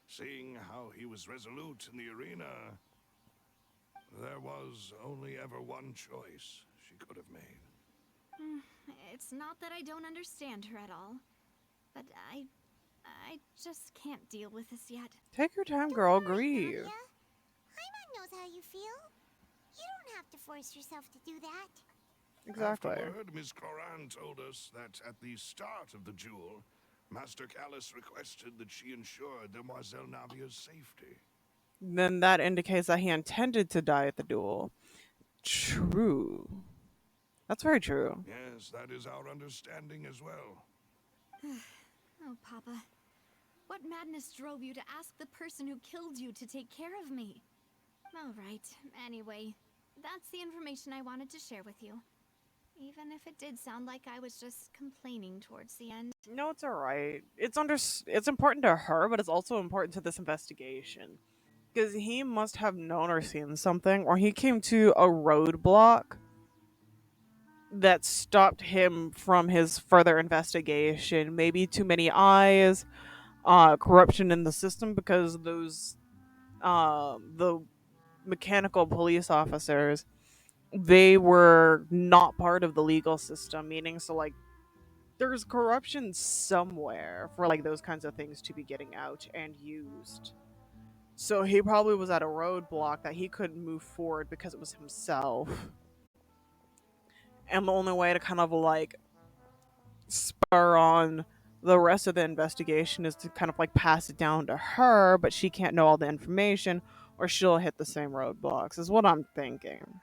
seeing how he was resolute in the arena, there was only ever one choice she could have made. It's not that I don't understand her at all, but I just can't deal with this yet. take your time, girl. Don't worry, Grieve. Nadia. Paimon knows how you feel. You don't have to force yourself to do that. Exactly. Afterward, Ms. Clorand told us that at the start of the duel, Master Callus requested that she ensure Demoiselle Navia's safety. Then that indicates that he intended to die at the duel. True. That's very true. Yes, that is our understanding as well. Oh, Papa. What madness drove you to ask the person who killed you to take care of me? Alright, anyway, that's the information I wanted to share with you. Even if it did sound like I was just complaining towards the end. No, it's alright. It's important to her, but it's also important to this investigation. Because he must have known or seen something, or he came to a roadblock that stopped him from his further investigation. Maybe too many eyes, corruption in the system, because those the mechanical police officers, they were not part of the legal system, meaning so like there's corruption somewhere for like those kinds of things to be getting out and used. So he probably was at a roadblock that he couldn't move forward because it was himself. And the only way to kind of like spur on the rest of the investigation is to kind of like pass it down to her, but she can't know all the information or she'll hit the same roadblocks, is what I'm thinking.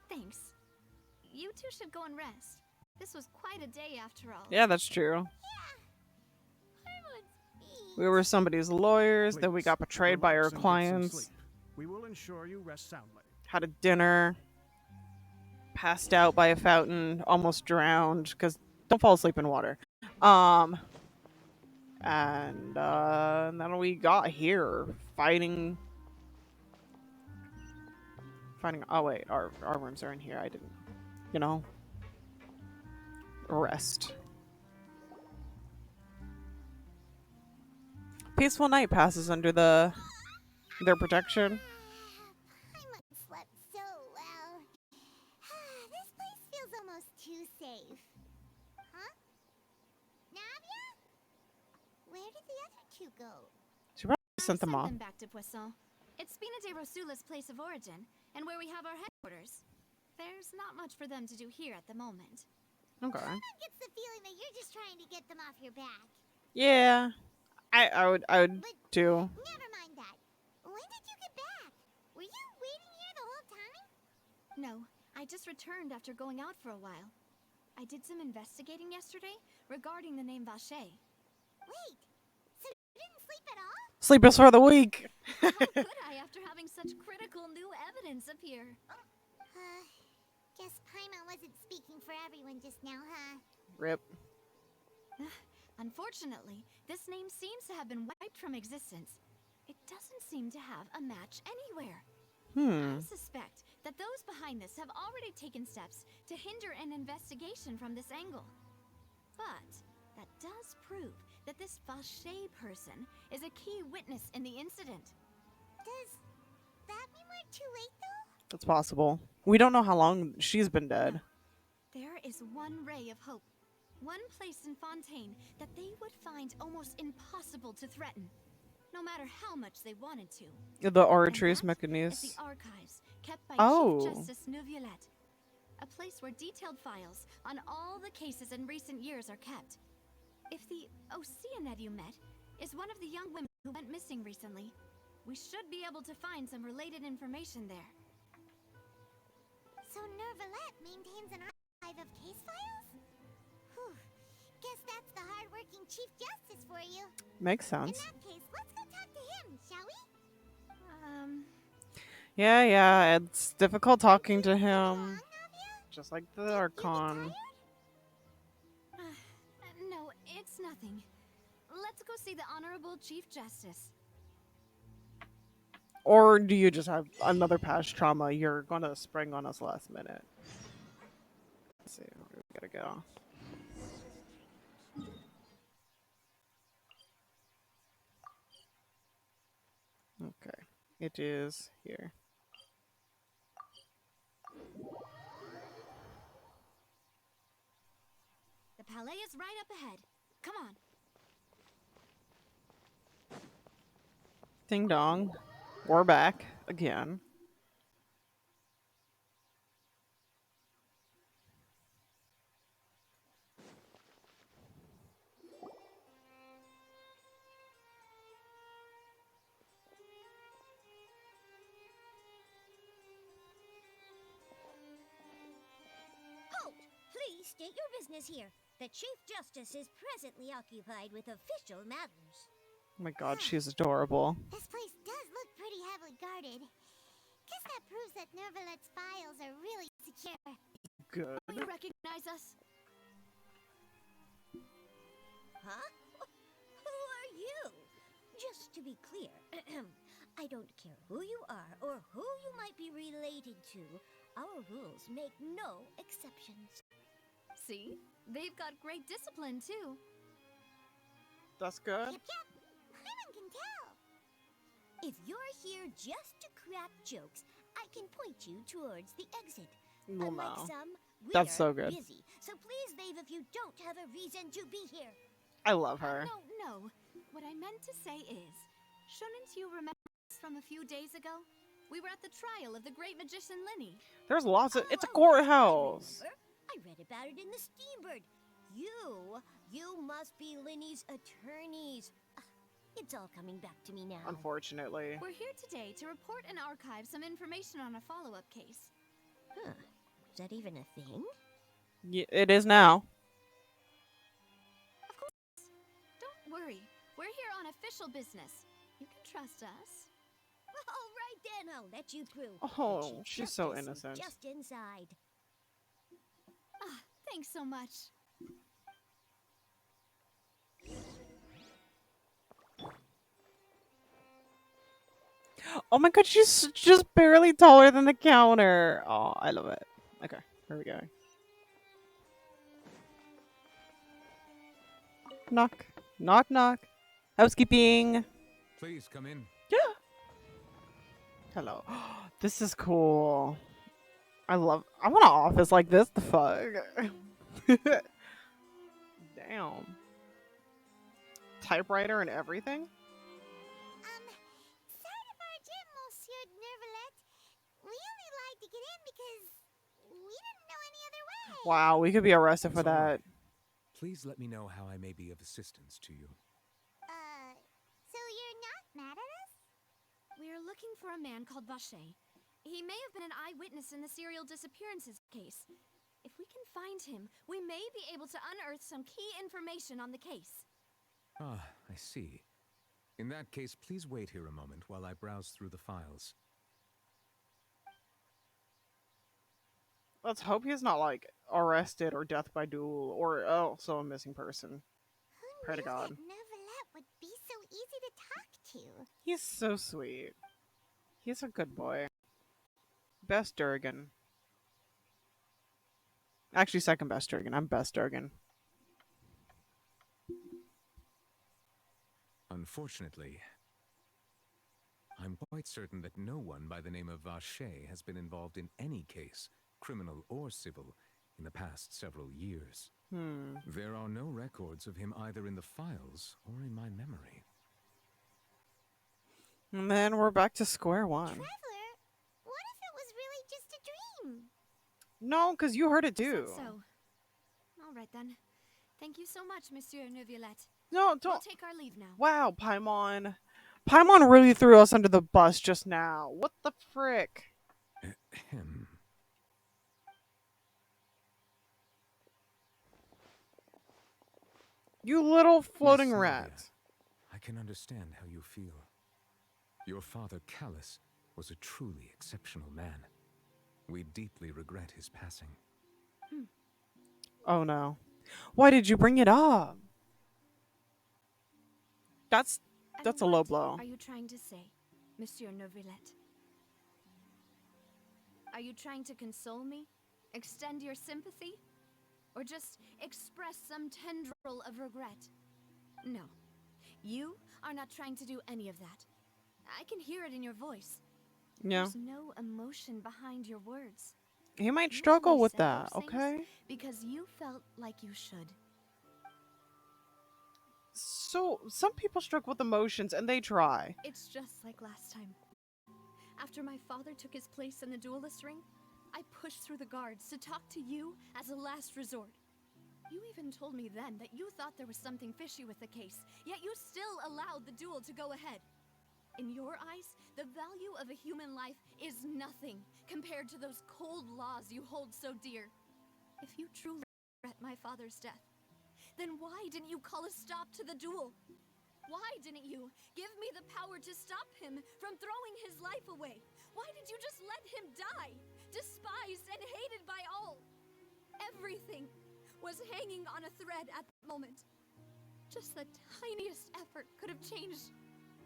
Thanks. You two should go and rest. This was quite a day after all. Yeah, that's true. Paimon, We were somebody's lawyers, then we got betrayed by our Relax and get some clients, sleep. We will ensure you rest soundly. had a dinner, passed out by a fountain, almost drowned, because don't fall asleep in water. And then we got here fighting. Oh wait, our rooms are in here. I didn't, you know, rest. Peaceful night passes under their protection. Paimon slept so well. This place feels almost too safe. Huh? Navia? Where did the other two go? She probably sent them off. Send them back to Poisson. It's Spina de Rosula's place of origin, and where we have our headquarters. There's not much for them to do here at the moment. Okay. Paimon gets the feeling that you're just trying to get them off your back. Yeah, I would But too. never mind that. When did you get back? Were you waiting here the whole time? No, I just returned after going out for a while. I did some investigating yesterday regarding the name Vache. Wait, so you didn't sleep at all? Sleep is for the weak. How could I after having such critical new evidence appear? Guess Paimon wasn't speaking for everyone just now, huh? Rip. Unfortunately, this name seems to have been wiped from existence. It doesn't seem to have a match anywhere. I suspect that those behind this have already taken steps to hinder an investigation from this angle. But that does prove that this Vache person is a key witness in the incident. Does that mean we're too late, though? It's possible. We don't know how long she's been dead. There is one ray of hope. One place in Fontaine that they would find almost impossible to threaten, no matter how much they wanted to. The Oratrice And that is Mechanism. the archives kept by Oh. Chief Justice Neuvillette. A place where detailed files on all the cases in recent years are kept. If the Oceanid you met is one of the young women who went missing recently, we should be able to find some related information there. So Neuvillette maintains an archive of case files? Whew. Guess that's the hard-working Chief Justice for you. Makes In sense. that case, let's go talk to him, shall we? Yeah, it's difficult talking to him. Along, Navia? Just like the You get Archon. tired? No, it's nothing. Let's go see the Honorable Chief Justice. Or do you just have another past trauma you're gonna spring on us last minute? Let's see, where we gotta go. Okay, it is here. The Palais is right up ahead. Come on. Ding dong. We're back again. Halt! Please state your business here. the Chief Justice is presently occupied with official matters. Oh my god, she's adorable. This place does look pretty heavily guarded. Guess that proves that Nervalet's files are really secure. Good. You recognize us? Huh? Who are you? Just to be clear, I don't care who you are or who you might be related to. Our rules make no exceptions. See? They've got great discipline, too. That's good. Yep. Paimon can tell. If you're here just to crack jokes, I can point you towards the exit. Well, Unlike no. some, That's we're so good. busy, so please leave if you don't have a reason to be here. I love her. No. What I meant to say is, shouldn't you remember us from a few days ago? We were at the trial of the great magician Linny. There's lots of. It's a Oh, courthouse. I read about it in the Steambird. You must be Linny's attorneys. It's all coming back to me now. Unfortunately. We're here today to report and archive some information on a follow-up case. Huh. Is that even a thing? Yeah, it is now. Don't worry, we're here on official business. You can trust us. All right then, I'll let you through. Oh, The Chief she's so Justice is innocent. Just inside. Thanks so much. Oh my god, she's just barely taller than the counter. Oh, I love it. Okay, here we go. Knock. Knock, knock. Housekeeping. Please come in. Hello. This is cool. I want an office like this. The fuck? Damn. Typewriter and everything? Sorry to barge in, Monsieur Nervalet. We only lied to get in because we didn't know any other way. Wow, we could be arrested for It's all that. right. Please let me know how I may be of assistance to you. So you're not mad at us? We're looking for a man called Vache. He may have been an eyewitness in the serial disappearances case. If we can find him, we may be able to unearth some key information on the case. Ah, I see. In that case, please wait here a moment while I browse through the files. Let's hope he's not like arrested or death by duel or also a missing person. Who Pray to knew God. that Nervalet would be so easy to talk to? He's so sweet. He's a good boy. Best Durgan. Actually, second best Durgan. I'm best Durgan. Unfortunately, I'm quite certain that no one by the name of Vache has been involved in any case, criminal or civil, in the past several years. There are no records of him either in the files or in my memory. And then we're back to square one. Traveler, what if it was really just a dream? No, because you heard it Said too. so. All right then. Thank you so much, Monsieur Neuvillette. No, We'll don't. take our leave now. Wow, Paimon. Paimon really threw us under the bus just now. What the frick? Ahem. You little floating Miss rat. Sylvia, I can understand how you feel. Your father, Callus, was a truly exceptional man. We deeply regret his passing. Oh no. Why did you bring it up? That's And a low what blow. are you trying to say, Monsieur Neuvillette? Are you trying to console me? Extend your sympathy? Or just express some tendril of regret? No. You are not trying to do any of that. I can hear it in your voice. Yeah. There's no emotion behind your words. He might You struggle only with said that, those things okay? Because you felt like you should. So, some people struggle with emotions and they try. It's just like last time. After my father took his place in the duelist ring, I pushed through the guards to talk to you as a last resort. You even told me then that you thought there was something fishy with the case, yet you still allowed the duel to go ahead. In your eyes, the value of a human life is nothing compared to those cold laws you hold so dear. If you truly regret my father's death, then why didn't you call a stop to the duel? Why didn't you give me the power to stop him from throwing his life away? Why did you just let him die, despised and hated by all? Everything was hanging on a thread at the moment. Just the tiniest effort could have changed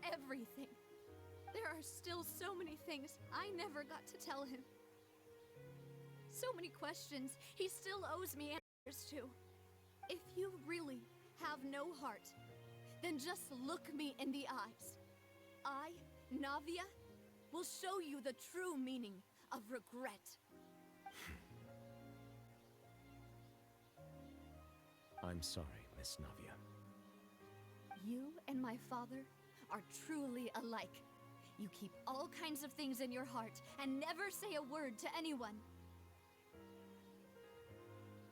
everything. There are still so many things I never got to tell him. So many questions he still owes me answers to. If you really have no heart, then just look me in the eyes. I, Navia, will show you the true meaning of regret. I'm sorry, Miss Navia. You and my father are truly alike. You keep all kinds of things in your heart and never say a word to anyone.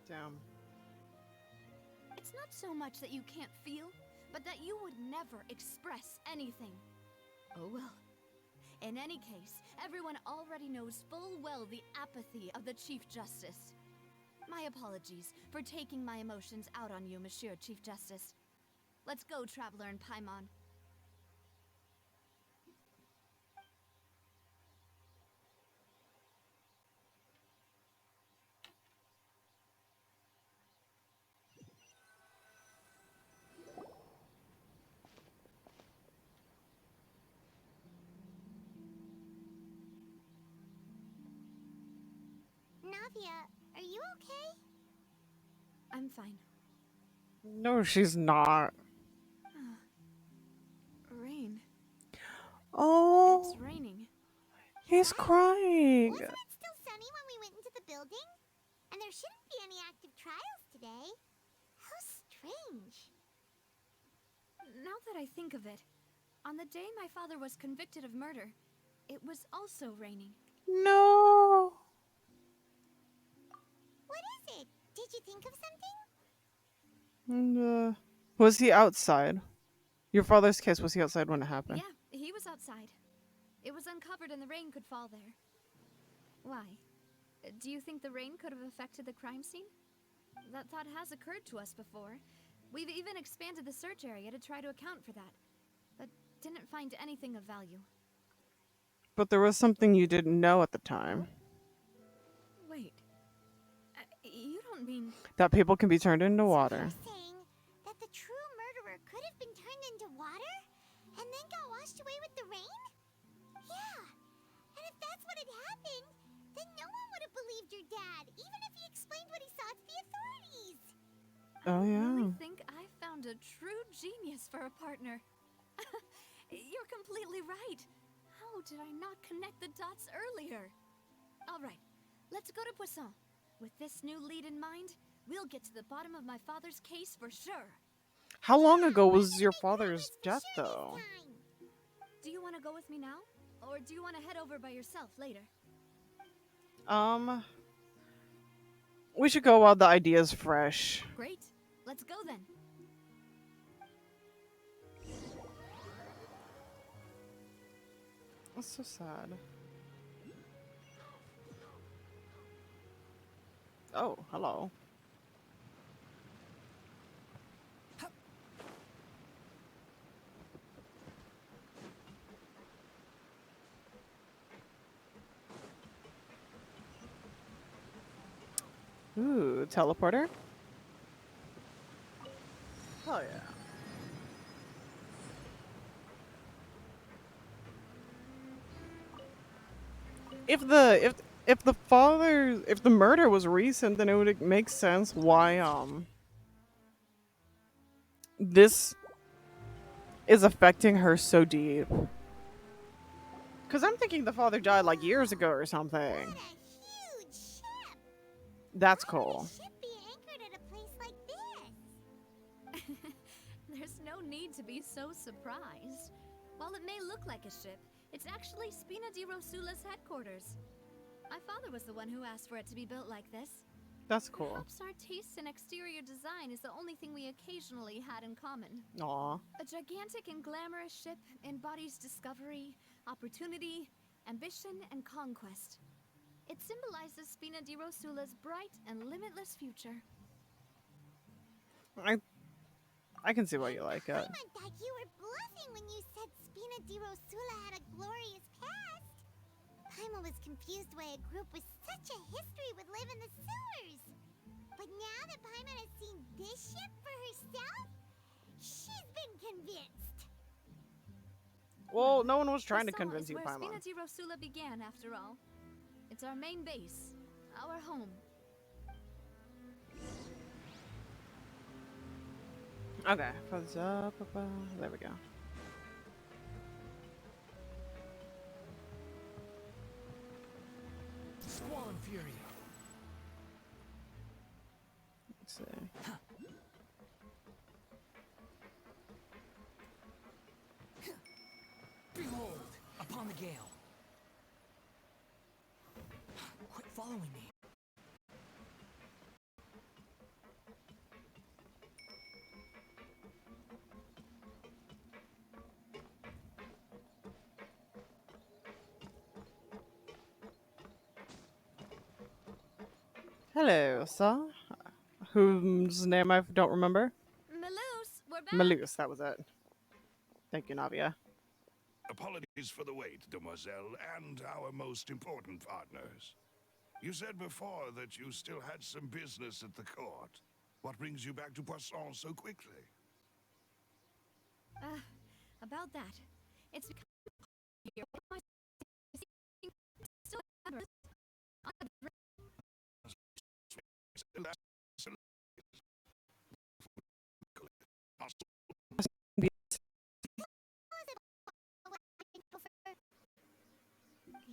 Damn. It's not so much that you can't feel, but that you would never express anything. Oh well. In any case, everyone already knows full well the apathy of the Chief Justice. My apologies for taking my emotions out on you, Monsieur Chief Justice. Let's go, Traveler and Paimon. Navia, are you okay? I'm fine. No, she's not. Rain. Oh, It's raining. he's Yeah. crying. Wasn't it still sunny when we went into the building? And there shouldn't be any active trials today. How strange. Now that I think of it, on the day my father was convicted of murder, it was also raining. No. What is it? Did you think of something? Was he outside? Your father's case, was he outside when it happened? Yeah, he was outside. It was uncovered and the rain could fall there. Why? Do you think the rain could have affected the crime scene? That thought has occurred to us before. We've even expanded the search area to try to account for that, but didn't find anything of value. But there was something you didn't know at the time. Wait. You don't mean... That people can be turned into So water. you're saying that the true murderer could have been turned into water? And then got washed away with the rain? Yeah. And if that's what had happened, then no one would have believed your dad, even if he explained what he saw to the authorities. Oh, I yeah. really think I found a true genius for a partner. You're completely right. How did I not connect the dots earlier? All right, let's go to Poisson. With this new lead in mind, we'll get to the bottom of my father's case for sure. How long ago was Let's your make father's progress for death, sure this though? time. Do you want to go with me now? Or do you want to head over by yourself later? We should go while the idea's fresh. Great. Let's go then. That's so sad. Oh, hello. Ooh, teleporter? Oh yeah. If the murder was recent, then it would make sense why this is affecting her so deep. Cause I'm thinking the father died like years ago or something. What a huge ship! That's Why would cool. a ship be anchored at a place like this? There's no need to be so surprised. While it may look like a ship, it's actually Spina di Rosula's headquarters. My father was the one who asked for it to be built like this. That's cool. Perhaps our taste in exterior design is the only thing we occasionally had in common. Aw. A gigantic and glamorous ship embodies discovery, opportunity, ambition, and conquest. It symbolizes Spina di Rosula's bright and limitless future. I can see why you like it. Paimon thought you were bluffing when you said Spina di Rosula had a glorious past. Paimon was confused why a group with such a history would live in the sewers. But now that Paimon has seen this ship for herself, she's been convinced. Well, no one was trying to Poisson convince is you, where Paimon. Spina di Rosula began, after all. It's our main base, our home. Okay, there we go. Squall and Fury. Let's see. Behold, upon the gale. Quit following me. Hello, sir. Whose name I don't remember? Maloose, we're back. Maloose, that was it. Thank you, Navia. Apologies for the wait, demoiselle, and our most important partners. You said before that you still had some business at the court. What brings you back to Poisson so quickly? About that. It's because still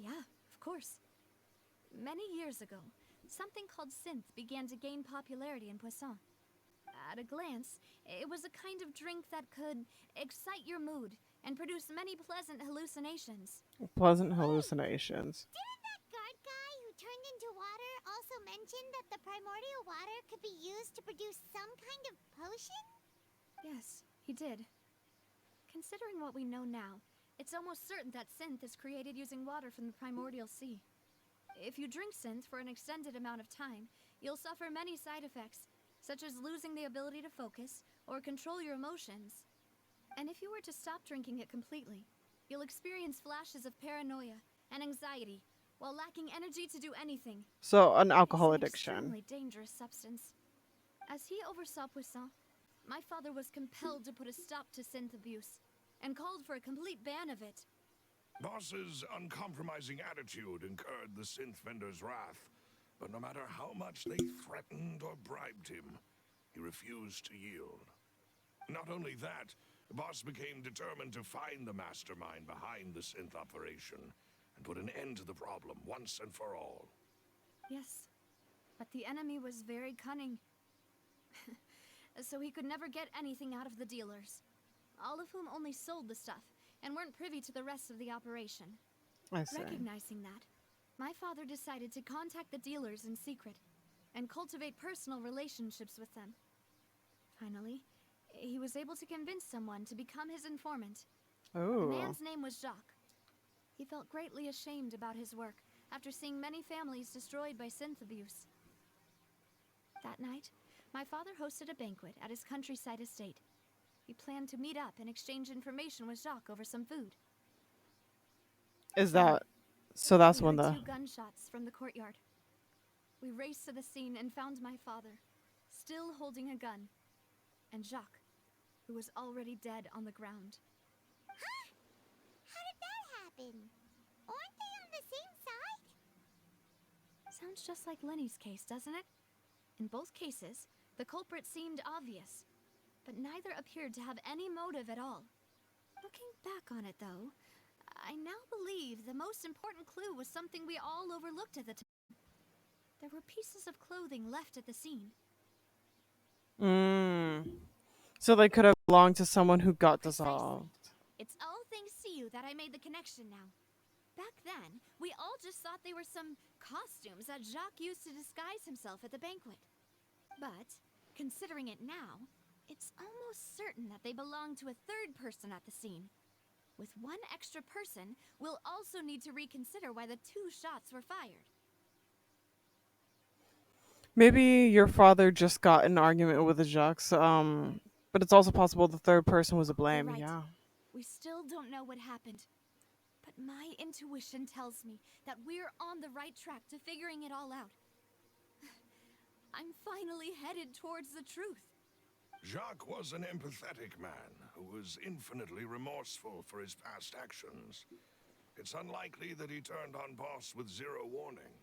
Yeah, of course. Many years ago, something called synth began to gain popularity in Poisson. At a glance, it was a kind of drink that could excite your mood and produce many pleasant hallucinations. Pleasant hallucinations. Didn't that guard guy who turned into water also mention that the primordial water could be used to produce some kind of potion? Yes, he did. Considering what we know now, it's almost certain that synth is created using water from the primordial sea. If you drink synth for an extended amount of time, you'll suffer many side effects, such as losing the ability to focus or control your emotions. And if you were to stop drinking it completely, you'll experience flashes of paranoia and anxiety while lacking energy to do anything. So, an alcohol It's an addiction. extremely dangerous substance. As he oversaw Poisson, my father was compelled to put a stop to synth abuse and called for a complete ban of it. Boss's uncompromising attitude incurred the synth vendor's wrath, but no matter how much they threatened or bribed him, he refused to yield. Not only that, Boss became determined to find the mastermind behind the synth operation and put an end to the problem once and for all. Yes, but the enemy was very cunning. So he could never get anything out of the dealers, all of whom only sold the stuff and weren't privy to the rest of the operation. I see. Recognizing that, my father decided to contact the dealers in secret and cultivate personal relationships with them. Finally, he was able to convince someone to become his informant. The Oh. man's name was Jacques. He felt greatly ashamed about his work after seeing many families destroyed by synth abuse. That night, my father hosted a banquet at his countryside estate. He planned to meet up and exchange information with Jacques over some food. Is that... So that's We when heard the... 2 gunshots from the courtyard. We raced to the scene and found my father, still holding a gun, and Jacques, who was already dead on the ground. Huh? How did that happen? Aren't they on the same side? Sounds just like Lenny's case, doesn't it? In both cases, the culprit seemed obvious, but neither appeared to have any motive at all. Looking back on it, though, I now believe the most important clue was something we all overlooked at the time. There were pieces of clothing left at the scene. So they could have belonged to someone who got Precisely. dissolved. It's all thanks to you that I made the connection now. Back then, we all just thought they were some costumes that Jacques used to disguise himself at the banquet. But, considering it now, it's almost certain that they belong to a third person at the scene. With one extra person, we'll also need to reconsider why the 2 shots were fired. Maybe your father just got in an argument with the Jux. But it's also possible the third person was to You're blame. right. Yeah. We still don't know what happened. But my intuition tells me that we're on the right track to figuring it all out. I'm finally headed towards the truth. Jacques was an empathetic man who was infinitely remorseful for his past actions. It's unlikely that he turned on Boss with zero warning.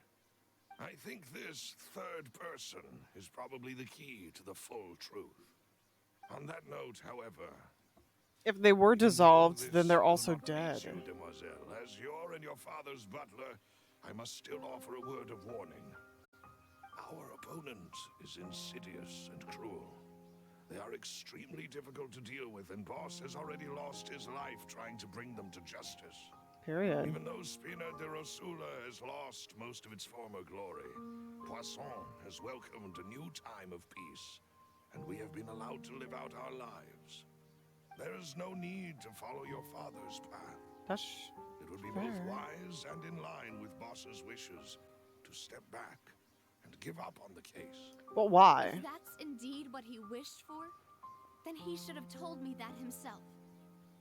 I think this third person is probably the key to the full truth. On that note, however, If they were you know dissolved, then this they're will also not please dead. you, demoiselle. As your and your father's butler, I must still offer a word of warning. Our opponent is insidious and cruel. They are extremely difficult to deal with, and Boss has already lost his life trying to bring them to justice. Period. Even though Spina de Rosula has lost most of its former glory, Poisson has welcomed a new time of peace, and we have been allowed to live out our lives. There is no need to follow your father's path. That's It would be fair. both wise and in line with Boss's wishes to step back and give up on the case. But why? If that's indeed what he wished for, then he should have told me that himself.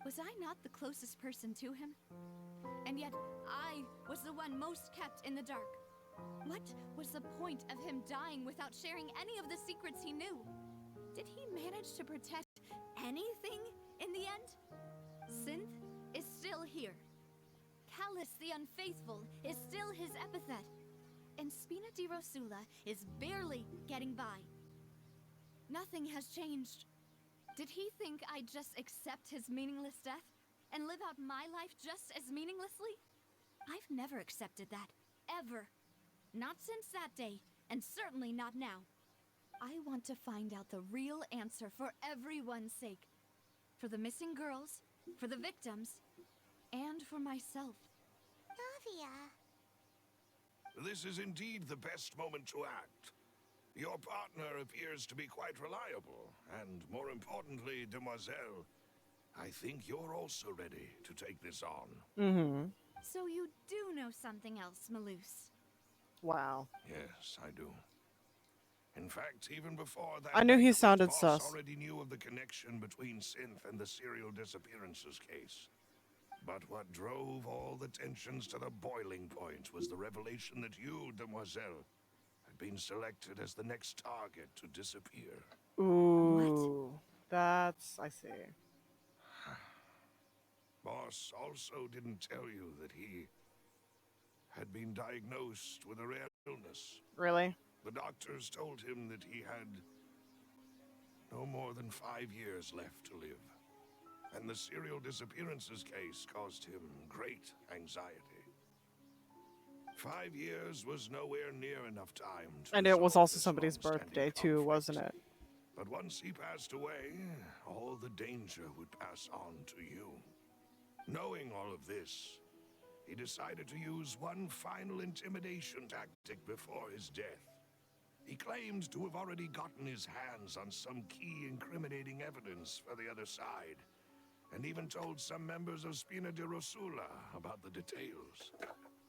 Was I not the closest person to him? And yet, I was the one most kept in the dark. What was the point of him dying without sharing any of the secrets he knew? Did he manage to protect anything in the end? Synth is still here. Callus the Unfaithful is still his epithet. And Spina di Rosula is barely getting by. Nothing has changed. Did he think I'd just accept his meaningless death and live out my life just as meaninglessly? I've never accepted that, ever. Not since that day, and certainly not now. I want to find out the real answer for everyone's sake. For the missing girls, for the victims, and for myself. Navia. This is indeed the best moment to act. Your partner appears to be quite reliable, and more importantly, demoiselle, I think you're also ready to take this on. Mm-hmm. So you do know something else, Maloose. Wow. Yes, I do. In fact, even before that, I knew he banquet, sounded Boss sus. already knew of the connection between Synth and the serial disappearances case. But what drove all the tensions to the boiling point was the revelation that you, demoiselle, had been selected as the next target to disappear. Ooh. That's I see. Boss also didn't tell you that he had been diagnosed with a rare illness. Really? The doctors told him that he had no more than 5 years left to live. And the serial disappearances case caused him great anxiety. 5 years was nowhere near enough time to And it was resolve also this somebody's long-standing birthday too, conflict. wasn't it? But once he passed away, all the danger would pass on to you. Knowing all of this, he decided to use one final intimidation tactic before his death. He claimed to have already gotten his hands on some key incriminating evidence for the other side, and even told some members of Spina de Rosula about the details.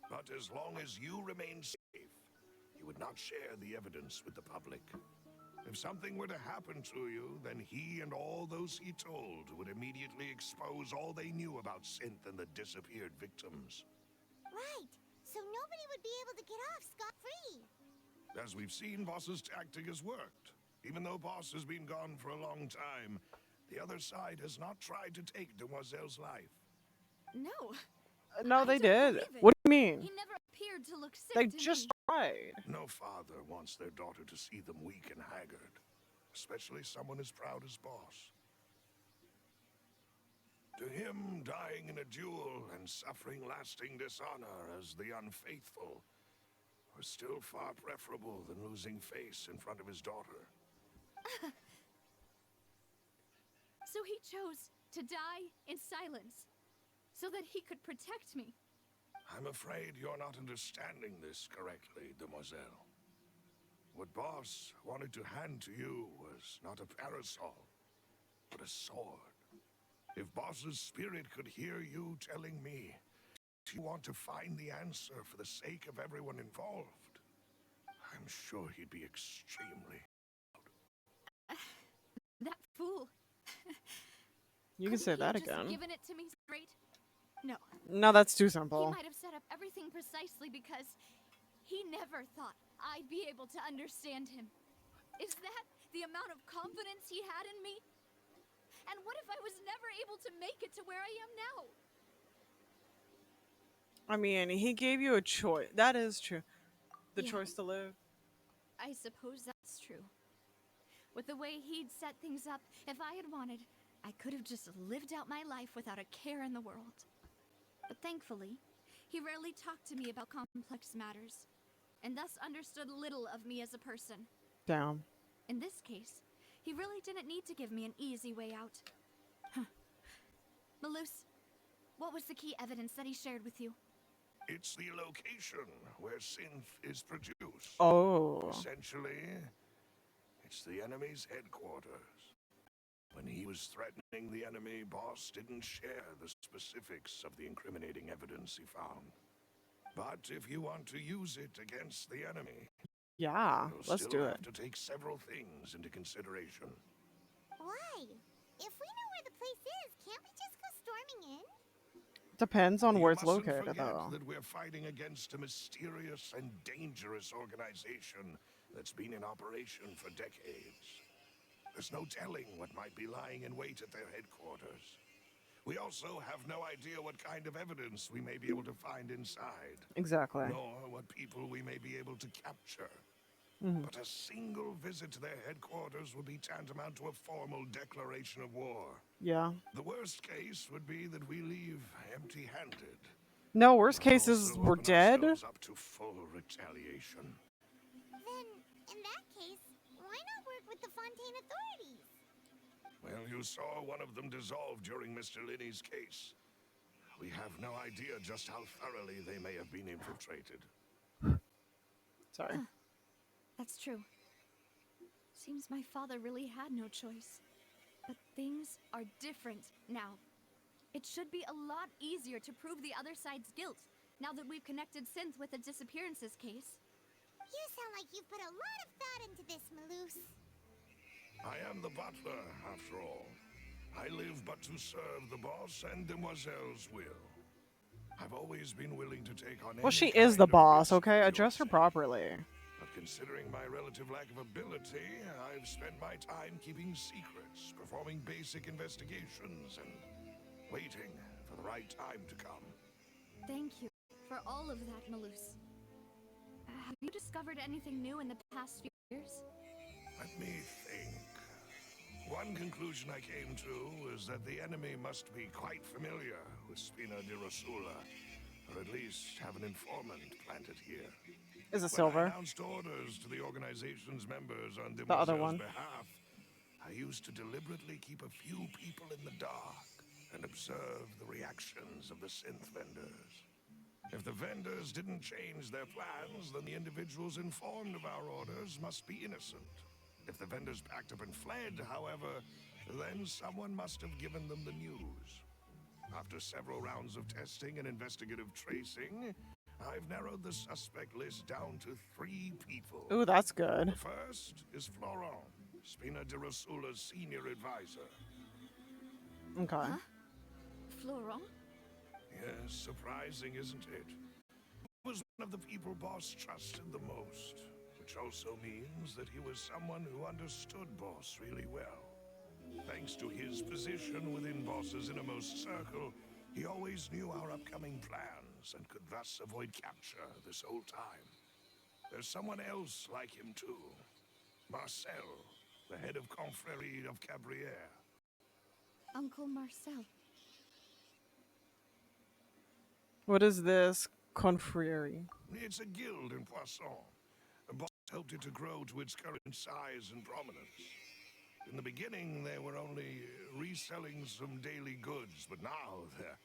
But as long as you remained safe, he would not share the evidence with the public. If something were to happen to you, then he and all those he told would immediately expose all they knew about Synth and the disappeared victims. Right. So nobody would be able to get off scot-free. As we've seen, Boss's tactic has worked. Even though Boss has been gone for a long time, the other side has not tried to take Demoiselle's life. No. No, I they don't did. believe it. What do you mean? He never appeared to look sick They to just me. tried. No father wants their daughter to see them weak and haggard, especially someone as proud as Boss. To him, dying in a duel and suffering lasting dishonor as the unfaithful was still far preferable than losing face in front of his daughter. So he chose to die in silence, so that he could protect me. I'm afraid you're not understanding this correctly, demoiselle. What Boss wanted to hand to you was not a parasol, but a sword. If Boss's spirit could hear you telling me you want to find the answer for the sake of everyone involved, I I'm sure he'd be extremely... That fool. You can say Couldn't he that have just again. given it to me straight? No. No, that's too He simple. might have set up everything precisely because he never thought I'd be able to understand him. Is that the amount of confidence he had in me? And what if I was never able to make it to where I am now? I mean, he gave you a choice. That is true. The Yeah. choice to live. I suppose that's true. With the way he'd set things up, if I had wanted, I could have just lived out my life without a care in the world. But thankfully, he rarely talked to me about complex matters, and thus understood little of me as a person. Down. In this case, he really didn't need to give me an easy way out. Huh. Malus, what was the key evidence that he shared with you? It's the location where synth is produced. Oh. Essentially, it's the enemy's headquarters. When he was threatening the enemy, boss didn't share the specifics of the incriminating evidence he found. But if you want to use it against the enemy, Yeah, you'll let's still do it. have to take several things into consideration. Why? If we know where the place is, can't we just go storming in? Depends on You where it's mustn't located, forget though. that we're fighting against a mysterious and dangerous organization that's been in operation for decades. There's no telling what might be lying in wait at their headquarters. We also have no idea what kind of evidence we may be able to find inside, Exactly. nor what people we may be able to capture. But a single visit to their headquarters would be tantamount to a formal declaration of war. Yeah. The worst case would be that we leave empty-handed. No, worst But case is also we're open dead. ourselves up to full retaliation. Then, in that case, why not work with the Fontaine authorities? Well, you saw one of them dissolve during Mr. Linney's case. We have no idea just how thoroughly they may have been infiltrated. Sorry. That's true. Seems my father really had no choice. But things are different now. It should be a lot easier to prove the other side's guilt, now that we've connected Synth with the disappearances case. You sound like you've put a lot of thought into this, Malus. I am the butler, after all. I live but to serve the boss and Demoiselle's will. I've always been willing to take on Well, any she is the kind of boss, risk okay? for Address her your sake. properly. But considering my relative lack of ability, I've spent my time keeping secrets, performing basic investigations, and waiting for the right time to come. Thank you for all of that, Malus. Have you discovered anything new in the past few years? Let me think. One conclusion I came to is that the enemy must be quite familiar with Spina di Rosula, or at least have an informant planted here. Is it When I silver? announced orders to the organization's members on The other Demoiselle's one. behalf, I used to deliberately keep a few people in the dark and observe the reactions of the synth vendors. If the vendors didn't change their plans, then the individuals informed of our orders must be innocent. If the vendors packed up and fled, however, then someone must have given them the news. After several rounds of testing and investigative tracing, I've narrowed the suspect list down to 3 people. Ooh, that's good. The first is Florent, Spina di Rosula's senior advisor. Okay. Huh? Florent? Yes, surprising, isn't it? He was one of the people Boss trusted the most, which also means that he was someone who understood Boss really well. Thanks to his position within Boss's innermost circle, he always knew our upcoming plans and could thus avoid capture this whole time. There's someone else like him too. Marcel, the head of Confrérie of Cabrières. Uncle Marcel. What is this? Confrérie. It's a guild in Poisson. Boss helped it to grow to its current size and prominence. In the beginning, they were only reselling some daily goods, but now they're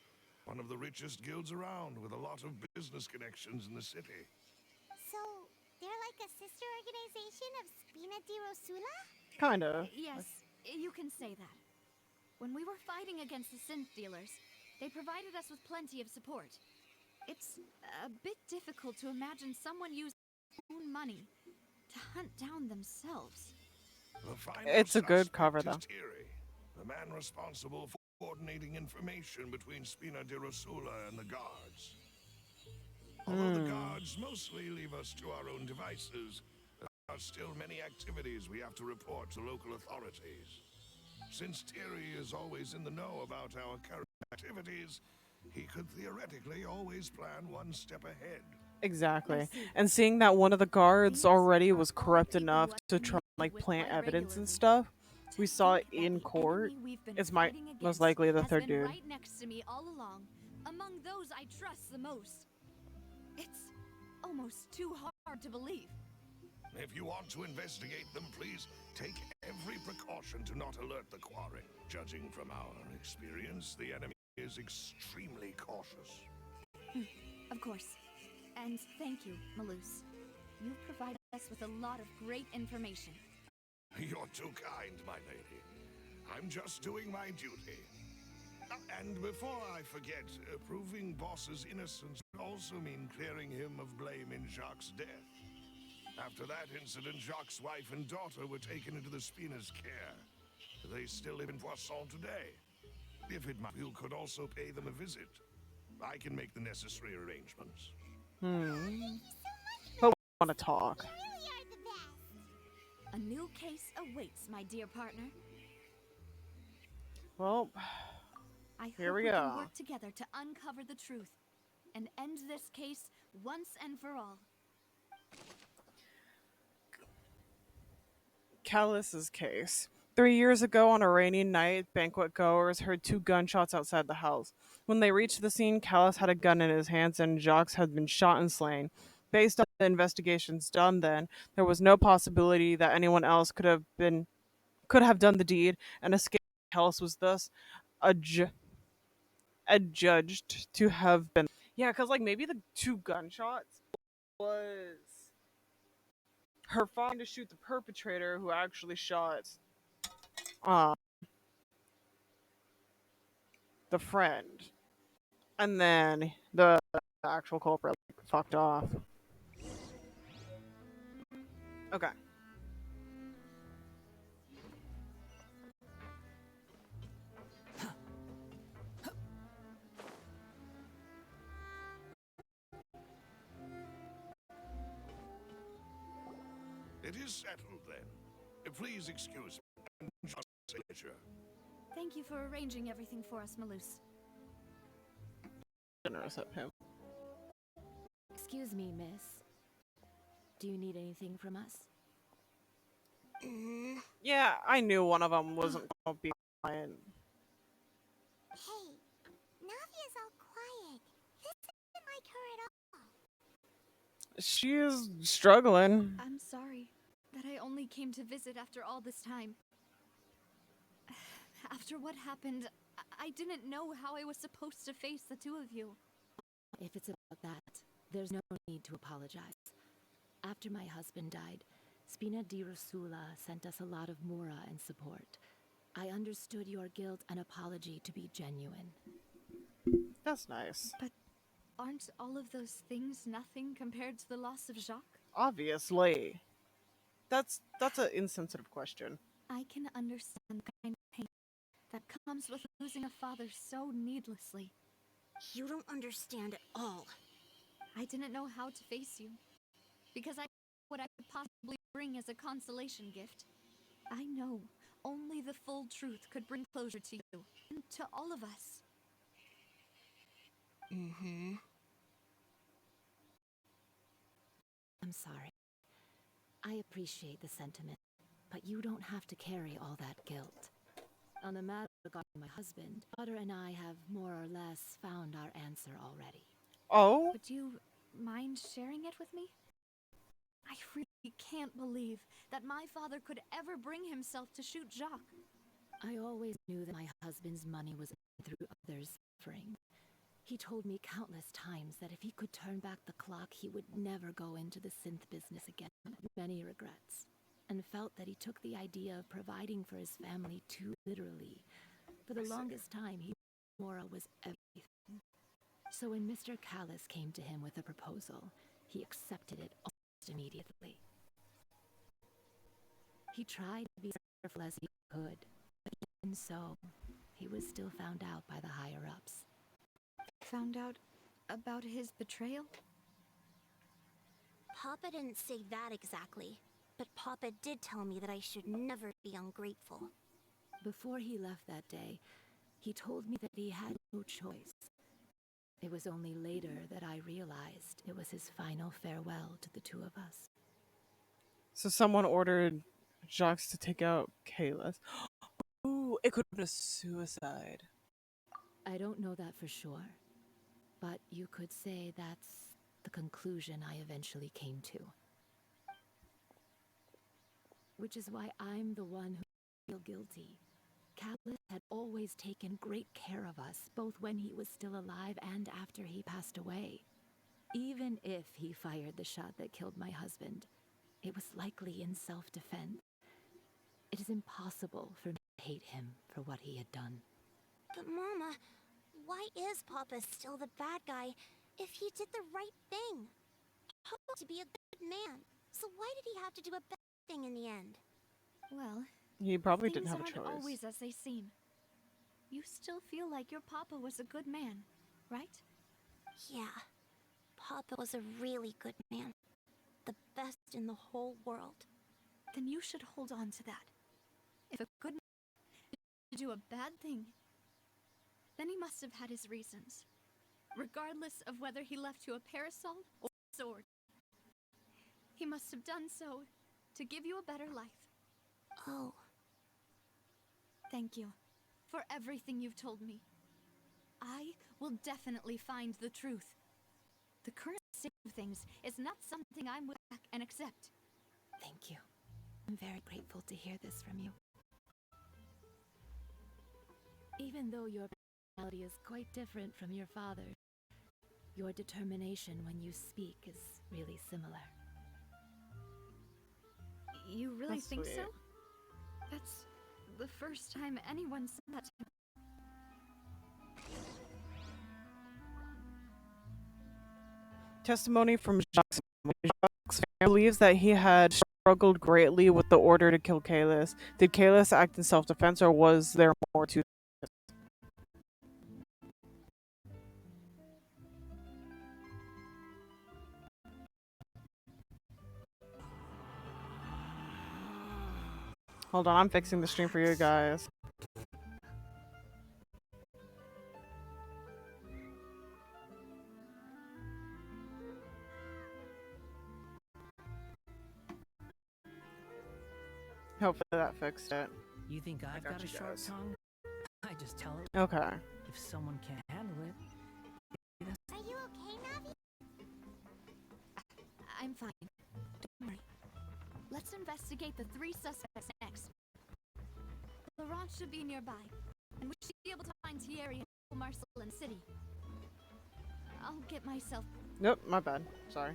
one of the richest guilds around, with a lot of business connections in the city. So, they're like a sister organization of Spina di Rosula? Kinda. Yes, you can say that. When we were fighting against the synth dealers, they provided us with plenty of support. It's a bit difficult to imagine someone using their own money to hunt down themselves. The final It's a good cover, suspect though. is Thierry, the man responsible for coordinating information between Spina di Rosula and the guards. Although the guards mostly leave us to our own devices, there are still many activities we have to report to local authorities. Since Thierry is always in the know about our current activities, he could theoretically always plan one step ahead. Exactly. see. And seeing that one of the guards These already are was all corrupt people enough who to I try meet like with plant quite evidence and regularly. stuff. To We saw it think that in the court. enemy we've been It's fighting most against likely the has third been dude. right next to me all along, among those I trust the most. It's almost too hard to believe. If you want to investigate them, please take every precaution to not alert the quarry. Judging from our experience, the enemy is extremely cautious. Of course. And thank you, Malus. You've provided us with a lot of great information. You're too kind, my lady. I'm just doing my duty. And before I forget, proving Boss's innocence would also mean clearing him of blame in Jacques' death. After that incident, Jacques' wife and daughter were taken into the Spina's care. They still live in Poisson today. If it might, you could also pay them a visit. I can make the necessary arrangements. But we want to talk. You really are the best. A new case awaits, my dear partner. Well, I Here hope we we go. can work together to uncover the truth and end this case once and for all. Callus's case. 3 years ago, on a rainy night, banquet goers heard 2 gunshots outside the house. When they reached the scene, Callus had a gun in his hands and Jacques had been shot and slain. Based on the investigations done then, there was no possibility that anyone else could have done the deed, and escape. Callus was thus adju- adjudged to have been. Yeah, because like maybe the 2 gunshots was her father to shoot the perpetrator who actually shot uh, the friend, and then the actual culprit fucked off. Okay. It is settled then. Please excuse me. Just a pleasure. Thank you for arranging everything for us, Malus. Generous of him. Excuse me, miss. Do you need anything from us? Yeah, I knew one of them wasn't gonna be fine. Hey, Navia's all quiet. This isn't like her at all. She is struggling. I'm sorry that I only came to visit after all this time. After what happened, I didn't know how I was supposed to face the two of you. If it's about that, there's no need to apologize. After my husband died, Spina di Rosula sent us a lot of mura and support. I understood your guilt and apology to be genuine. That's nice. But aren't all of those things nothing compared to the loss of Jacques? Obviously. That's an insensitive question. I can understand the kind of pain that comes with losing a father so needlessly. You don't understand at all. I didn't know how to face you, because I what I could possibly bring as a consolation gift. I know only the full truth could bring closure to you and to all of us. I'm sorry. I appreciate the sentiment, but you don't have to carry all that guilt. On the matter regarding my husband, daughter and I have more or less found our answer already. Oh? Would you mind sharing it with me? I really can't believe that my father could ever bring himself to shoot Jacques. I always knew that my husband's money was through others' suffering. He told me countless times that if he could turn back the clock, he would never go into the synth business again. Many regrets, and felt that he took the idea of providing for his family too literally. For the longest time, he Mora was everything. So when Mr. Callus came to him with a proposal, he accepted it almost immediately. He tried to be careful as he could, but even so, he was still found out by the higher-ups. Found out about his betrayal? Papa didn't say that exactly, but Papa did tell me that I should never be ungrateful. Before he left that day, he told me that he had no choice. It was only later that I realized it was his final farewell to the two of us. So someone ordered Jacques to take out Kalis. Ooh, it could have been a suicide. I don't know that for sure, but you could say that's the conclusion I eventually came to. Which is why I'm the one who feels guilty. Callus had always taken great care of us, both when he was still alive and after he passed away. Even if he fired the shot that killed my husband, it was likely in self-defense. It is impossible for me to hate him for what he had done. But Mama, why is Papa still the bad guy if he did the right thing? Papa to be a good man, so why did he have to do a bad thing in the end? Well, He probably things didn't have a aren't choice. always as they seem. You still feel like your papa was a good man, right? Yeah, Papa was a really good man. The best in the whole world. Then you should hold on to that. If a good man to do a bad thing, then he must have had his reasons, regardless of whether he left you a parasol or a sword. He must have done so to give you a better life. Oh. Thank you for everything you've told me. I will definitely find the truth. The current state of things is not something I'm willing to and accept. Thank you. I'm very grateful to hear this from you. Even though your personality is quite different from your father's, your determination when you speak is really similar. You really That's think sweet. so? That's the first time anyone said that to me. Testimony from Jacques. Jacques believes that he had struggled greatly with the order to kill Kalis. Did Kalis act in self-defense, or was there more to this? Hold on, I'm fixing the stream for you guys. Hopefully that fixed it. You think I've got got a you sharp guys. tongue? I just tell it. Okay. If someone can't handle it, Are you okay, Navi? I'm fine. Don't worry. Let's investigate the 3 suspects next. Laurent should be nearby, and we should be able to find Thierry and Marcel in the city. I'll get myself... Nope, my bad. Sorry.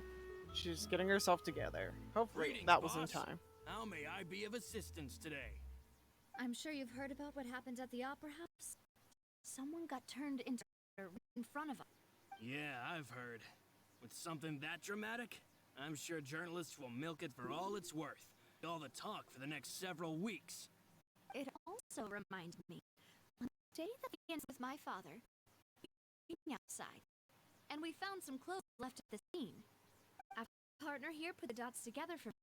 She's getting herself together. Hopefully Greetings, that was in boss. time. How may I be of assistance today? I'm sure you've heard about what happened at the Opera House. Someone got turned into in front of us. Yeah, I've heard. With something that dramatic, I'm sure journalists will milk it for all it's worth. All the talk for the next several weeks. It also reminded me, on the day that begins with my father, we were eating outside, and we found some clothes left at the scene. After my partner here put the dots together for me,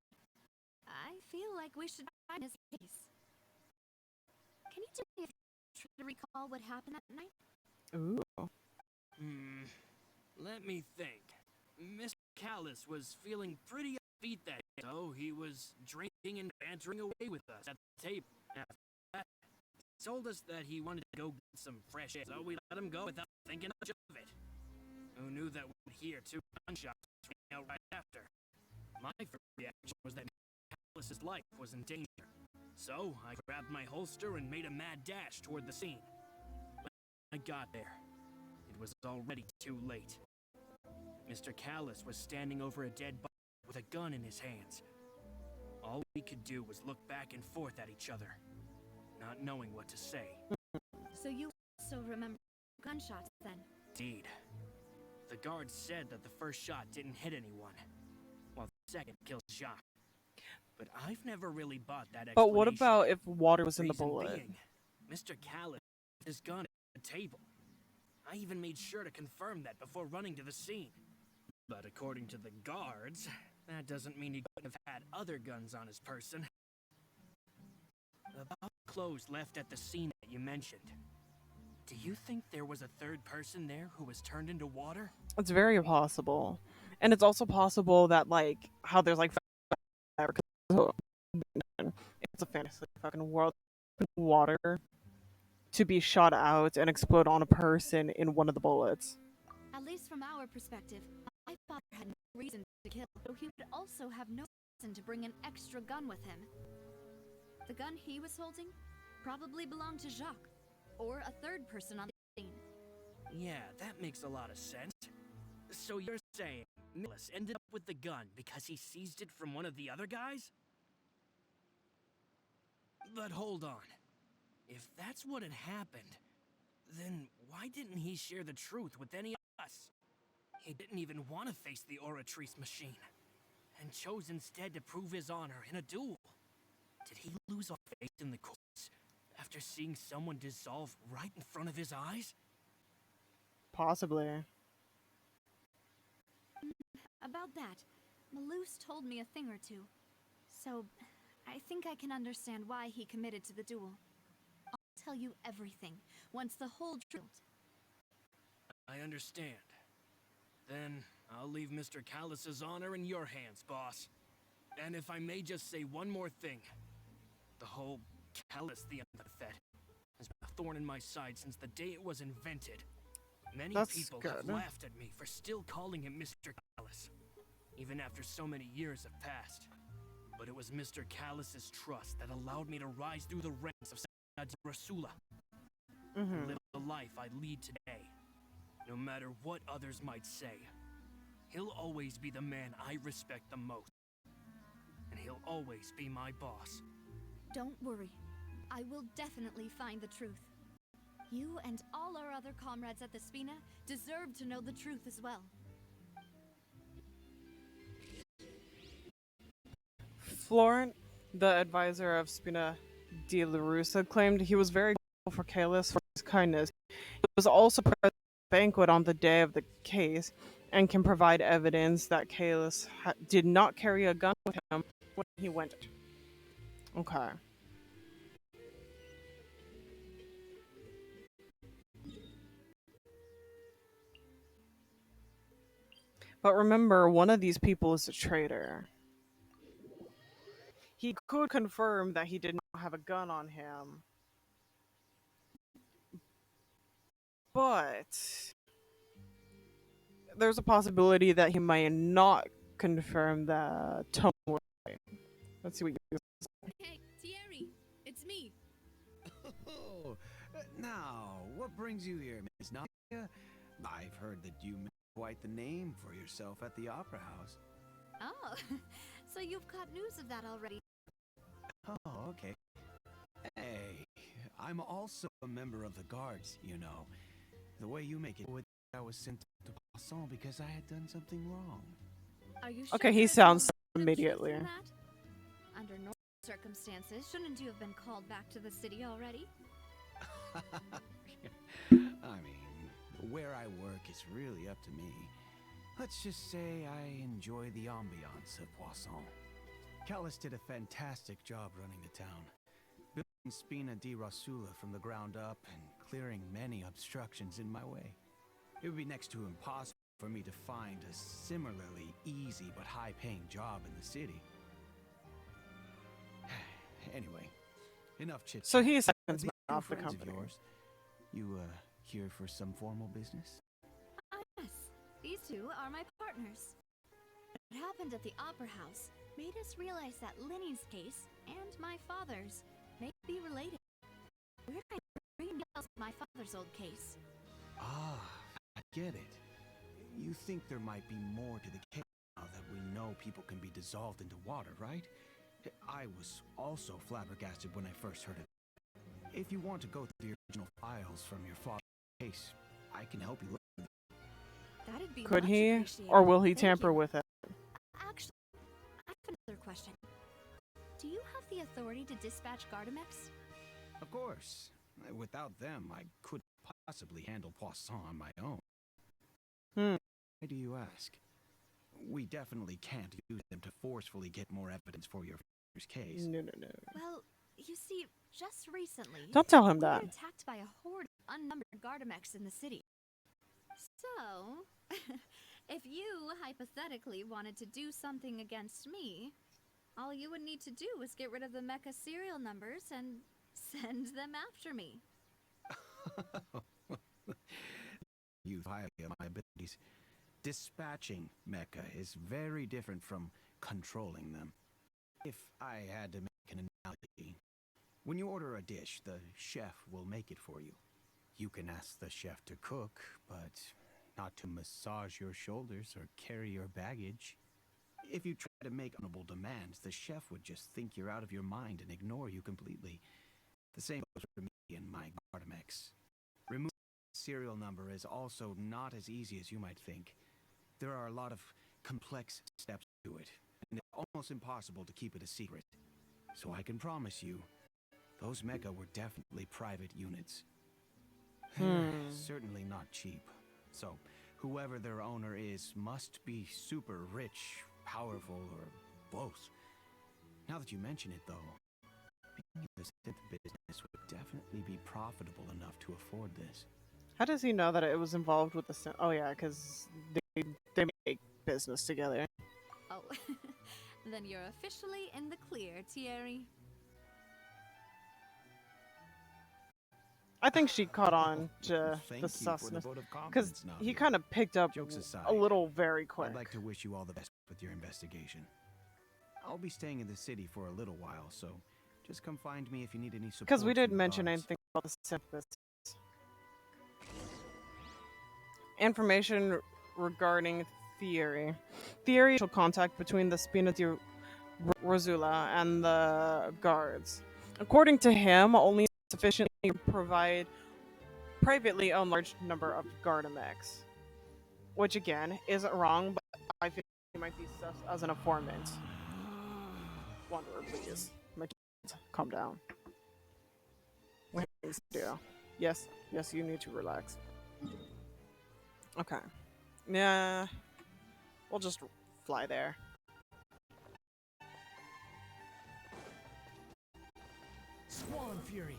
I feel like we should find his case. Can you do me a favor to recall what happened that night? Ooh. Let me think. Mr. Callus was feeling pretty upbeat that day, so he was drinking and bantering away with us at the table. After that, he told us that he wanted to go get some fresh air, so we let him go without thinking much of it. Who knew that we'd hear 2 gunshots ring out right after? My first reaction was that Callus's life was in danger. So I grabbed my holster and made a mad dash toward the scene. When I got there, it was already too late. Mr. Callus was standing over a dead body with a gun in his hands. All we could do was look back and forth at each other, not knowing what to say. So you also remember gunshots then? Indeed. The guard said that the first shot didn't hit anyone, while the second killed Jacques. but I've never really bought that explanation. But what about if water was in the Reason bullet? being, Mr. Callus left his gun at the table. I even made sure to confirm that before running to the scene. But according to the guards, that doesn't mean he couldn't have had other guns on his person. About clothes left at the scene that you mentioned. Do you think there was a third person there who was turned into water? It's very possible. And it's also possible that, like, how there's, like, it's a fantasy fucking world. Water to be shot out and explode on a person in one of the bullets. At least from our perspective, my father had no reason to kill, so he would also have no reason to bring an extra gun with him. The gun he was holding probably belonged to Jacques, or a third person on the scene. Yeah, that makes a lot of sense. So you're saying Nicholas ended up with the gun because he seized it from one of the other guys? But hold on. If that's what had happened, then why didn't he share the truth with any of us? He didn't even want to face the Oratrice machine, and chose instead to prove his honor in a duel. Did he lose all faith in the courts after seeing someone dissolve right in front of his eyes? Possibly. About that, Malus told me a thing or two. So, I think I can understand why he committed to the duel. I'll tell you everything, once the whole truth. I understand. Then, I'll leave Mr. Callus's honor in your hands, boss. And if I may just say one more thing. The whole Callus the epithet has been a thorn in my side since the day it was invented. Many people have laughed at me for still calling him Mr. Callus, even after so many years have passed. But it was Mr. Callus's trust that allowed me to rise through the ranks of Rasula. And live the life I lead today. No matter what others might say, he'll always be the man I respect the most. And he'll always be my boss. Don't worry. I will definitely find the truth. You and all our other comrades at the Spina deserve to know the truth as well. Florent, the advisor of Spina di Larusa, claimed he was very grateful for Calus for his kindness. He was also present at the banquet on the day of the case and can provide evidence that Calus did not carry a gun with him when he went. Okay. But remember, one of these people is a traitor. He could confirm that he did not have a gun on him. But there's a possibility that he might not confirm that Tom was right. Let's see what you Hey, Thierry, it's me. Oh, now, what brings you here, Miss Nadia? I've heard that you made quite the name for yourself at the Opera House. Oh, so you've got news of that already. Oh, okay. Hey, I'm also a member of the guards, you know. The way you make it, I was sent to Poisson because I had done something wrong. Are you sure Okay, he there's sounds no immediately. truth in that? Under normal circumstances, shouldn't you have been called back to the city already? I mean, where I work is really up to me. Let's just say I enjoy the ambiance of Poisson. Callus did a fantastic job running the town, building Spina di Rasula from the ground up and clearing many obstructions in my way. It would be next to impossible for me to find a similarly easy but high-paying job in the city. Anyway, enough chit. So he is These off the friends of company. yours, you here for some formal business? Yes, these two are my partners. What happened at the Opera House made us realize that Linny's case and my father's may be related. We're trying to bring my father's old case. Ah, I get it. You think there might be more to the case now that we know people can be dissolved into water, right? I was also flabbergasted when I first heard it. If you want to go through the original files from your father's case, I can help you look through them. That'd be Could much he? appreciated. Or will he Thank tamper you. with it? Actually, I have another question. Do you have the authority to dispatch Gardamex? Of course. Without them, I couldn't possibly handle Poisson on my own. Why do you ask? We definitely can't use them to forcefully get more evidence for your father's case. No. Well, you see, just recently, Don't tell him we that. were attacked by a horde of unnumbered Gardamex in the city. So, if you hypothetically wanted to do something against me, all you would need to do is get rid of the mecha serial numbers and send them after me. You highly my abilities. Dispatching mecha is very different from controlling them. If I had to make an analogy, when you order a dish, the chef will make it for you. You can ask the chef to cook, but not to massage your shoulders or carry your baggage. If you try to make honorable demands, the chef would just think you're out of your mind and ignore you completely. The same goes for me and my Gardamex. Removing the serial number is also not as easy as you might think. There are a lot of complex steps to it, and it's almost impossible to keep it a secret. So I can promise you, those mecha were definitely private units. They're certainly not cheap. So, whoever their owner is must be super rich, powerful, or both. Now that you mention it, though, being in the synth business would definitely be profitable enough to afford this. How does he know that it was involved with the? Oh yeah, because they make business together. Oh, then you're officially in the clear, Thierry. I think she caught on to Thank the you for the susness vote of because confidence, he Navi. kind of picked up Jokes aside, a little very quick. I'd like to wish you all the best with your investigation. I'll be staying in the city for a little while, so just come find me if you need any support. Because we from didn't the mention guards. anything about the synth business. Information regarding Theory. Theory initial contact between the Spina di Rosula and the guards. According to him, only sufficiently to provide privately owned large number of Gardamex. Which again, isn't wrong, but I think he might be sus as an informant. Wanderer, please. Calm down. We have things to do. Yes, you need to relax. Okay. Yeah. We'll just fly there. Swan Fury.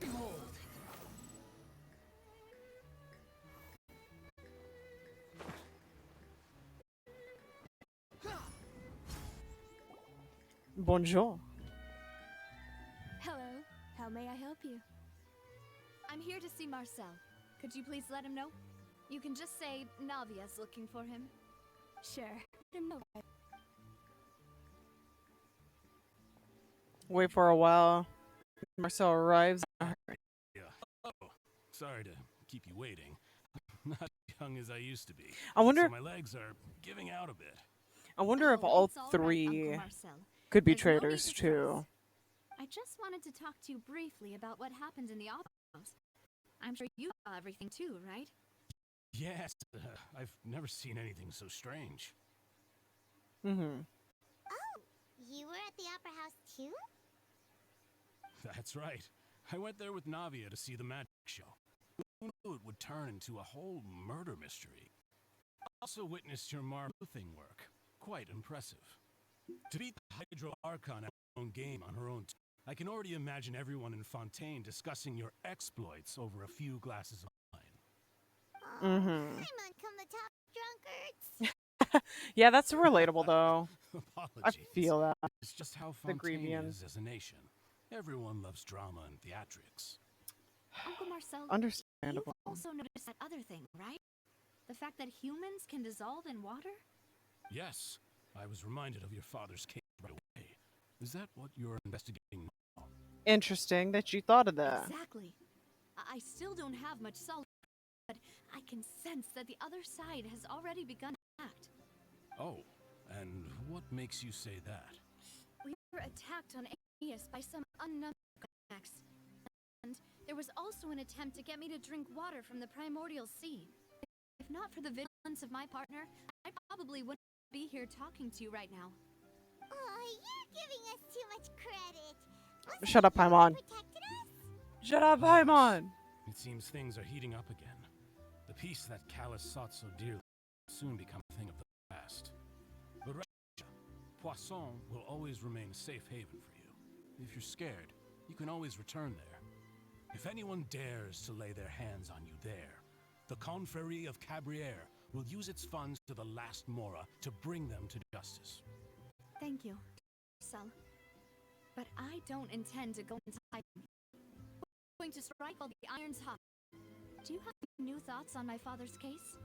Behold. Bonjour. Hello, how may I help you? I'm here to see Marcel. Could you please let him know? You can just say Navia's looking for him. Sure. Let him know. Wait for a while. Marcel arrives. Yeah. Oh, sorry to keep you waiting. Not as young as I used to be. I wonder. So my legs are giving out a bit. I wonder if all three could be traders too. I just wanted to talk to you briefly about what happened in the office. I'm sure you saw everything too, right? Yes, I've never seen anything so strange. Oh, you were at the Opera House too? That's right. I went there with Navia to see the magic show. Who knew it would turn into a whole murder mystery? I also witnessed your thing work. Quite impressive. To beat the Hydro Archon at her own game on her own I can already imagine everyone in Fontaine discussing your exploits over a few glasses of wine. Paimon, come the top drunkards. Yeah, that's relatable though. Apologies. I feel that. It's just how The Fontaine Grievian. is as a nation. Everyone loves drama and theatrics. Uncle Marcel, Understandable. you also noticed that other thing, right? The fact that humans can dissolve in water? Yes, I was reminded of your father's case right away. Is that what you're investigating now? Interesting that you thought of that. Exactly. I still don't have much solid, but I can sense that the other side has already begun to act. Oh, and what makes you say that? We were attacked on Aeneas by some unknown attacks. And there was also an attempt to get me to drink water from the primordial sea. If not for the vigilance of my partner, I probably wouldn't be here talking to you right now. Oh, you're giving us too much credit. Wasn't Shut up, it you who Paimon. protected us? Shut up, Paimon. It seems things are heating up again. The peace that Callus sought so dearly will soon become a thing of the past. But Poisson will always remain a safe haven for you. If you're scared, you can always return there. If anyone dares to lay their hands on you there, the Confrérie of Cabriere will use its funds to the last Mora to bring them to justice. Thank you, Marcel. But I don't intend to go into hiding. We're going to strike while the iron's hot. Do you have any new thoughts on my father's case?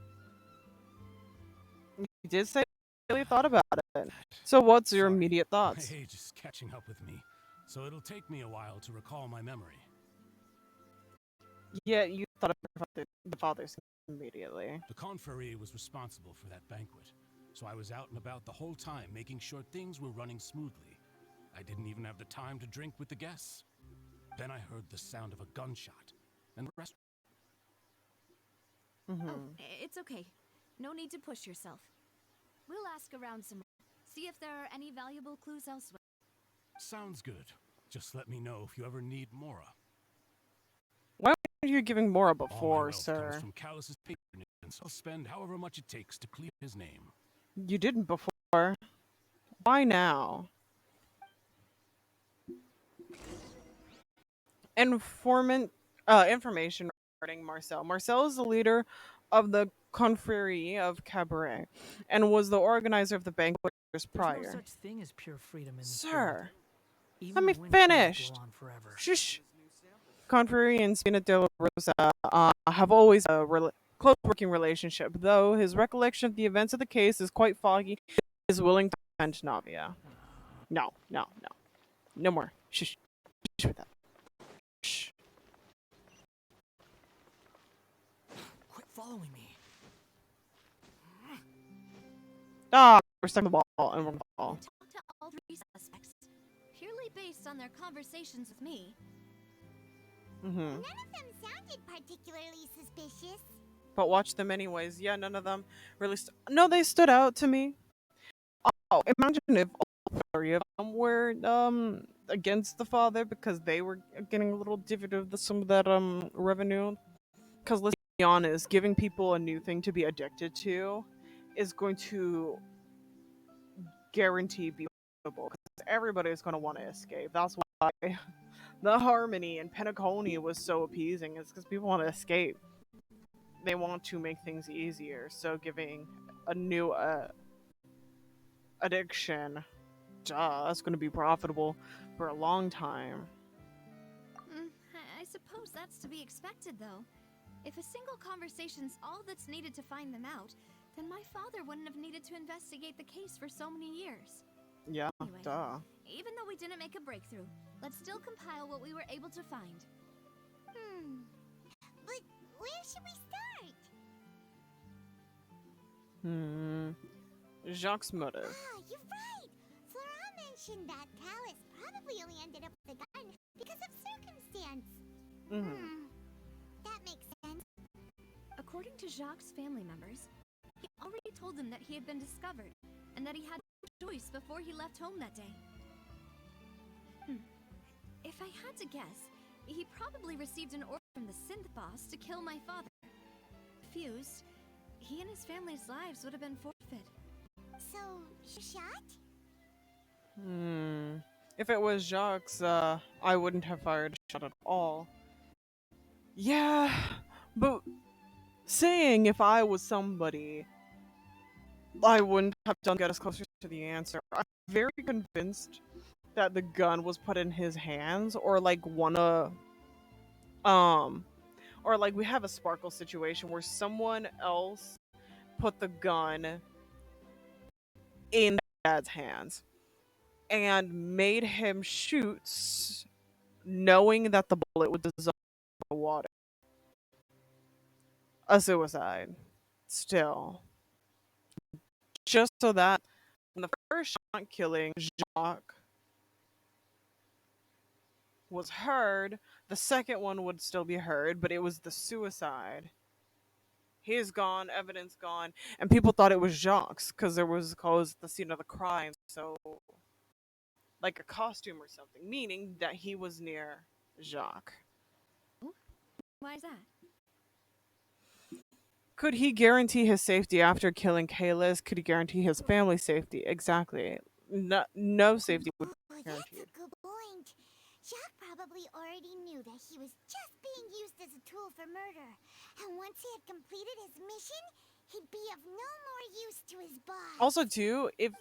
You did say you really thought about it. So what's your immediate thoughts? My age is catching up with me, so it'll take me a while to recall my memory. Yeah, you thought about the father's immediately. The Confrérie was responsible for that banquet, so I was out and about the whole time making sure things were running smoothly. I didn't even have the time to drink with the guests. Then I heard the sound of a gunshot, and the rest... Oh, it's okay. No need to push yourself. We'll ask around some more. See if there are any valuable clues elsewhere. Sounds good. Just let me know if you ever need Mora. Why weren't you giving Mora All my before, wealth sir? comes from Callus's patronage, and so I'll spend however much it takes to clear his name. You didn't before. Why now? Information regarding Marcel. Marcel is the leader of the Confrérie of Cabaret and was the organizer of the banquet years prior. There's no such thing as pure freedom in this Sir, world. let me Even the wind cannot finish. blow on forever. Shush. Confrérie and Spina de la Rosa have always a close working relationship, though his recollection of the events of the case is quite foggy. He is willing to defend Navia. No, no, no. No more. Shush. Shush with that. Shh. Quit following me. Ah, we're stuck in the wall and we're in the wall. Talk to all three suspects, purely based on their conversations with me. None of them sounded particularly suspicious. But watch them anyways. Yeah, none of them really. No, they stood out to me. Oh, imagine if all three of them were against the father because they were getting a little divvy of some of that revenue. Because let's be honest, giving people a new thing to be addicted to is going to guarantee be because everybody is going to want to escape. That's why the harmony in Penacony was so appeasing. Is because people want to escape. They want to make things easier. So giving a new addiction, that's going to be profitable for a long time. I suppose that's to be expected, though. If a single conversation's all that's needed to find them out, then my father wouldn't have needed to investigate the case for so many years. Yeah, Anyway, duh. even though we didn't make a breakthrough, let's still compile what we were able to find. But where should we start? Jacques' motive. Ah, you're right. Flora mentioned that Callus probably only ended up with a gun because of circumstance. That makes sense. According to Jacques' family members, he already told them that he had been discovered, and that he had no choice before he left home that day. If I had to guess, he probably received an order from the synth boss to kill my father. Refused, he and his family's lives would have been forfeit. So, you shot? If it was Jacques, I wouldn't have fired a shot at all. Yeah, but saying if I was somebody, I wouldn't have done get us closer to the answer. I'm very convinced that the gun was put in his hands, or like or like we have a Sparkle situation where someone else put the gun in Dad's hands and made him shoot, knowing that the bullet would dissolve the water. A suicide. Still. Just so that, in the first shot killing Jacques, was heard, the second one would still be heard, but it was the suicide. He is gone, evidence gone, and people thought it was Jacques because there was caused the scene of the crime, so like a costume or something, meaning that he was near Jacques. Why is that? Could he guarantee his safety after killing Kalis? Could he guarantee his family's safety? Exactly. No safety would be guaranteed. That's a good point. Jacques probably already knew that he was just being used as a tool for murder. And once he had completed his mission, he'd be of no more use to his boss. Also, too, if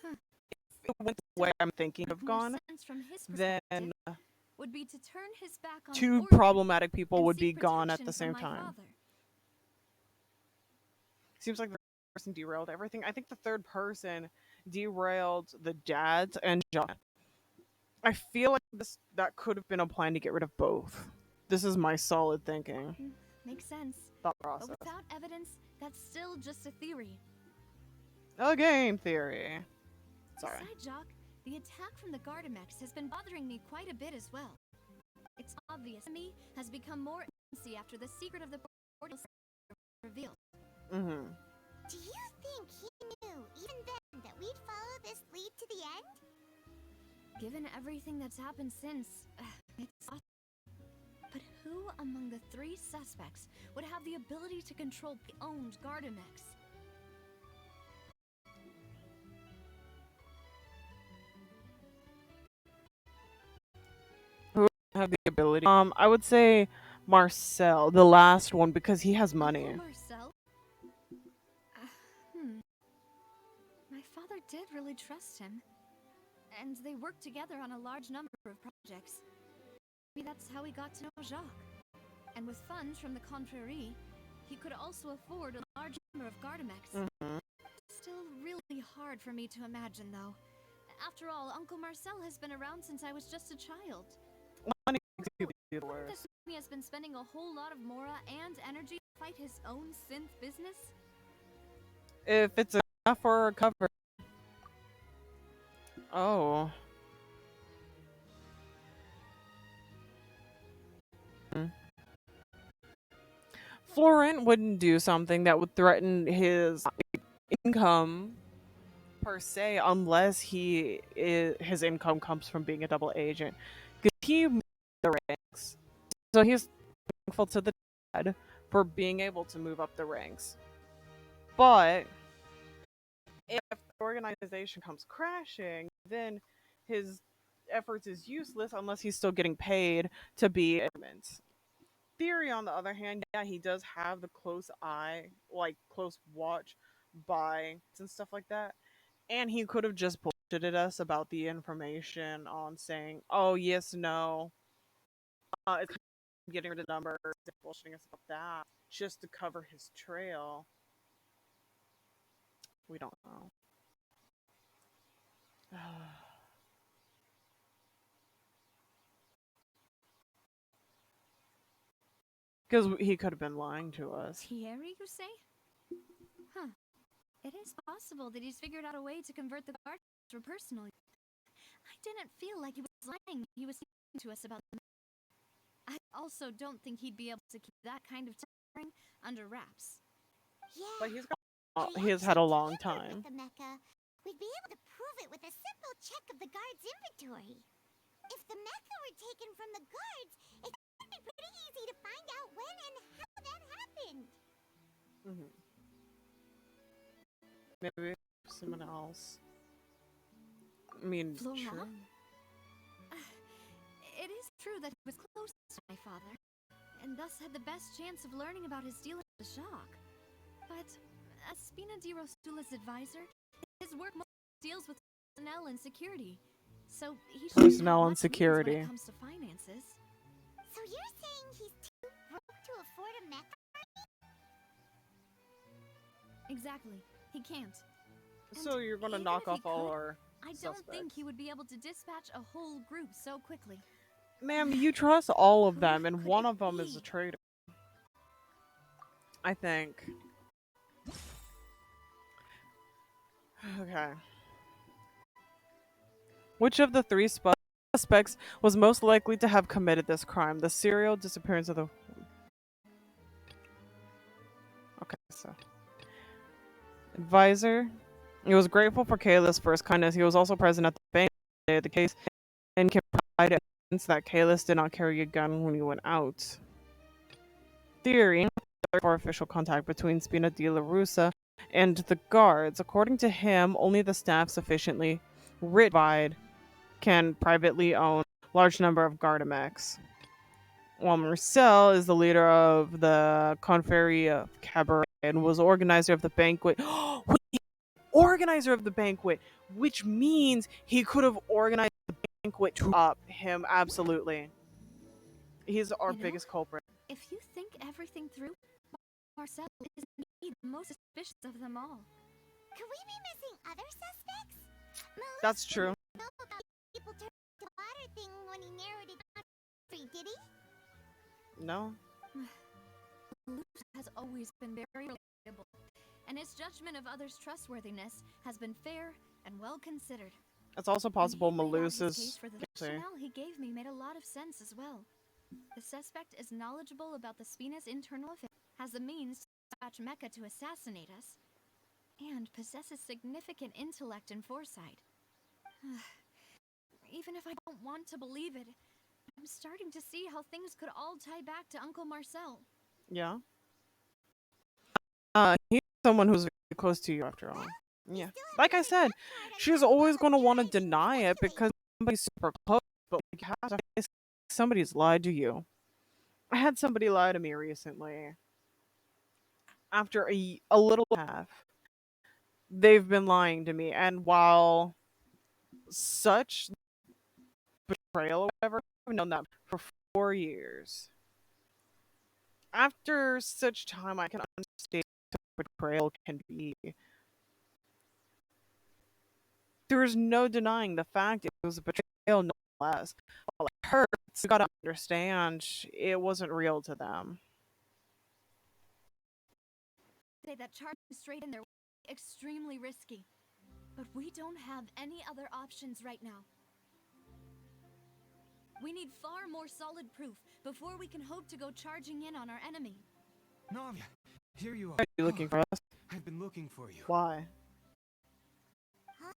it went the way I'm thinking of More gone, sense from his then perspective would be to turn his back on two the order problematic people and would be seek gone at protection the from same my time. father. Seems like the person derailed everything. I think the third person derailed the dads and John. I feel like that could have been a plan to get rid of both. This is my solid thinking. Makes sense. Thought process. But without evidence, that's still just a theory. A game theory. Sorry. Besides Jacques, the attack from the Gardamex has been bothering me quite a bit as well. It's obvious to me has become more intimacy after the secret of the portal revealed. Mm-hmm. Do you think he knew, even then, that we'd follow this lead to the end? Given everything that's happened since, it's awesome. But who among the three suspects would have the ability to control the owned Gardamex? Who would have the ability? I would say Marcel, the last one, because he has money. Uncle Marcel? My father did really trust him. And they worked together on a large number of projects. Maybe that's how he got to know Jacques. And with funds from the Confrérie, he could also afford a large number of Gardamex. Still really hard for me to imagine, though. After all, Uncle Marcel has been around since I was just a child. Money makes you the worst. This he has been spending a whole lot of mora and energy to fight his own synth business? If it's enough for a cover. Oh. Florent wouldn't do something that would threaten his income per se unless his income comes from being a double agent. Because he moved the ranks. So he's thankful to the dad for being able to move up the ranks. But if the organization comes crashing, then his efforts is useless unless he's still getting paid to be adamant. Theory, on the other hand, yeah, he does have the close eye, like close watch by and stuff like that. And he could have just bullshitted us about the information on saying, oh, yes, no. It's getting rid of numbers, bullshitting us about that, just to cover his trail. We don't know. Because he could have been lying to us. Thierry, you say? Huh. It is possible that he's figured out a way to convert the guards for personal use. I didn't feel like he was lying. He was speaking to us about them. I also don't think he'd be able to keep that kind of tampering under wraps. Yeah. But he has had a long time. With the mecha, we'd be able to prove it with a simple check of the guard's inventory. If the mecha were taken from the guards, it would be pretty easy to find out when and how that happened. Maybe someone else. I mean, Flora? sure. It is true that he was closest to my father, and thus had the best chance of learning about his dealings with Jacques. But as Spina di Rosula's advisor, his work mostly deals with personnel and security. So he should Personnel and have much means security. when it comes to finances. So you're saying he's too broke to afford a mecha? Exactly. He can't. So you're going to even knock if he off all could, our I don't suspects. think he would be able to dispatch a whole group so quickly. Ma'am, you trust all of Who them, and could one it of them is be? a traitor. I think. Okay. Which of the three suspects was most likely to have committed this crime. The serial disappearance of the... Okay, so... Advisor. He was grateful for Kayla's first kindness. He was also present at the bank day of the case and can provide evidence that Kalis did not carry a gun when he went out. Theory for official contact between Spina di La Russa and the guards. According to him, only the staff sufficiently writ can privately own a large number of Gardamex. While Marcel is the leader of the Confrérie of Cabaret and was organizer of the banquet. Organizer of the banquet, which means he could have organized the banquet to up him. Absolutely. He's our biggest culprit. If you think everything through, Marcel is indeed the most suspicious of them all. Could we be missing other suspects? That's true. Know about people turned to water thing when he narrowed it down, did he? No. Luce has always been very reliable, and his judgment of others' trustworthiness has been fair and well considered. It's also possible Malus His is... case for the rationale he gave me made a lot of sense as well. The suspect is knowledgeable about the Spina's internal affairs, has the means to dispatch Mecha to assassinate us, and possesses significant intellect and foresight. Even if I don't want to believe it, I'm starting to see how things could all tie back to Uncle Marcel. Yeah. He's someone who's very close to you after all. Yeah. Like I said, she's always going to want to deny it because somebody's super close, but like, you have to face somebody's lied to you. I had somebody lie to me recently. After a little half, they've been lying to me, and while such betrayal or whatever, I've known that for 4 years. After such time, I can understand what betrayal can be. There is no denying the fact it was a betrayal, no less. While it hurts, you gotta understand it wasn't real to them. Say that charging straight in there was extremely risky, but we don't have any other options right now. We need far more solid proof before we can hope to go charging in on our enemy. Navia, here you are. Are you looking for us? I've been looking for you. Why? Huh?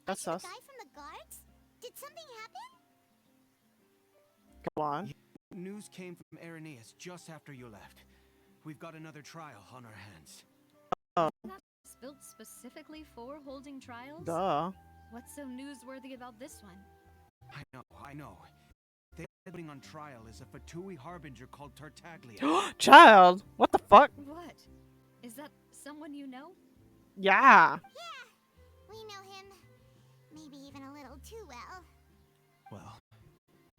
That's The us. guy from the guards? Did something happen? Go on. News came from Irenaeus just after you left. We've got another trial on our hands. Oh. That's built specifically for holding trials? Duh. What's so newsworthy about this one? I know. They're putting on trial is a Fatui harbinger called Tartaglia. Child, what the fuck? What? Is that someone you know? Yeah. Yeah, we know him. Maybe even a little too well. Well,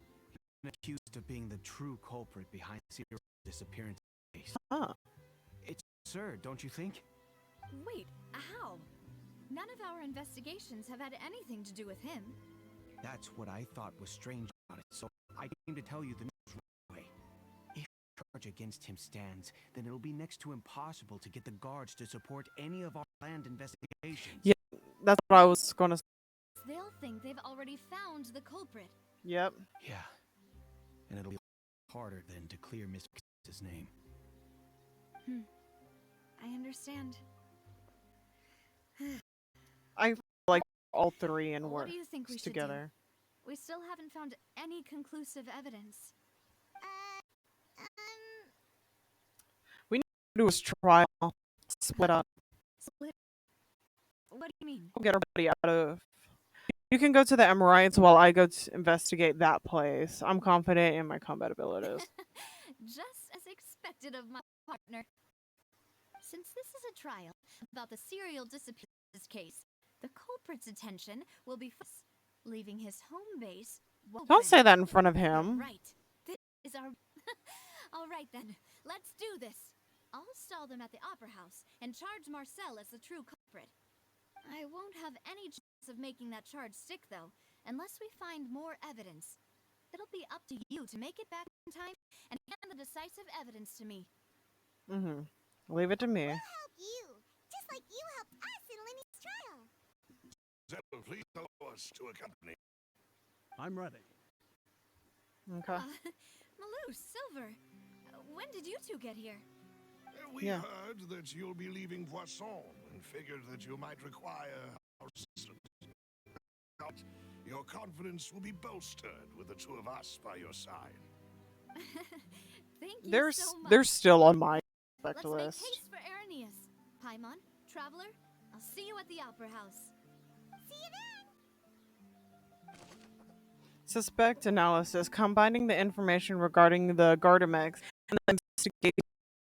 he's been accused of being the true culprit behind Cyril's disappearance case. Huh. It's absurd, don't you think? Wait, how? None of our investigations have had anything to do with him. That's what I thought was strange about it, so I came to tell you the news right away. If a charge against him stands, then it'll be next to impossible to get the guards to support any of our land investigations. Yeah, that's what I was gonna say. They'll think they've already found the culprit. Yep. Yeah. And it'll be harder then to clear Miss X's name. I understand. I like all three and What work do you think we should together. do? We still haven't found any conclusive evidence. We need to do a trial. Split up. Split? What do you mean? We'll get everybody out of... You can go to the Emirites while I go to investigate that place. I'm confident in my combat abilities. Just as expected of my partner. Since this is a trial about the serial disappearance case, the culprit's attention will be focused, leaving his home base. Don't say that in front of him. Right. This is our... All right then, let's do this. I'll stall them at the Opera House and charge Marcel as the true culprit. I won't have any chance of making that charge stick, though, unless we find more evidence. It'll be up to you to make it back in time and hand the decisive evidence to me. Mm-hmm. Leave it to me. We'll help you, just like you helped us in Lenny's trial. Zell, please allow us to accompany. I'm ready. Okay. Malou, Silver, when did you two get here? We heard that you'll be leaving Poisson and figured that you might require our assistance. Your confidence will be bolstered with the two of us by your side. Thank you They're so much. they're still on my Let's respect make list. haste for Arrhenius. Paimon, Traveler, I'll see you at the Opera House. See you then! Suspect analysis, combining the information regarding the Gardamex and the investigation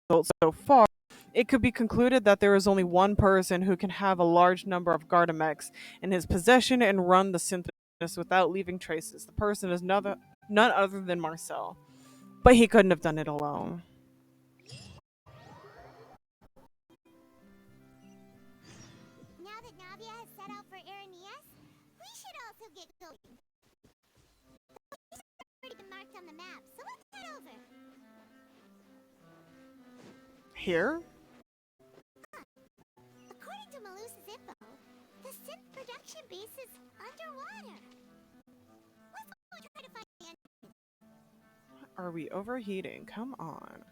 results so far, it could be concluded that there is only one person who can have a large number of Gardamex in his possession and run the synthesis without leaving traces. The person is none other than Marcel. But he couldn't have done it alone. Now that Navia has set out for Arrhenius, we should also get going. These are already been marked on the map, so let's head over. Here? According to Malus's info, the synth production base is underwater. Let's go try to find the entrance. Are we overheating? Come on.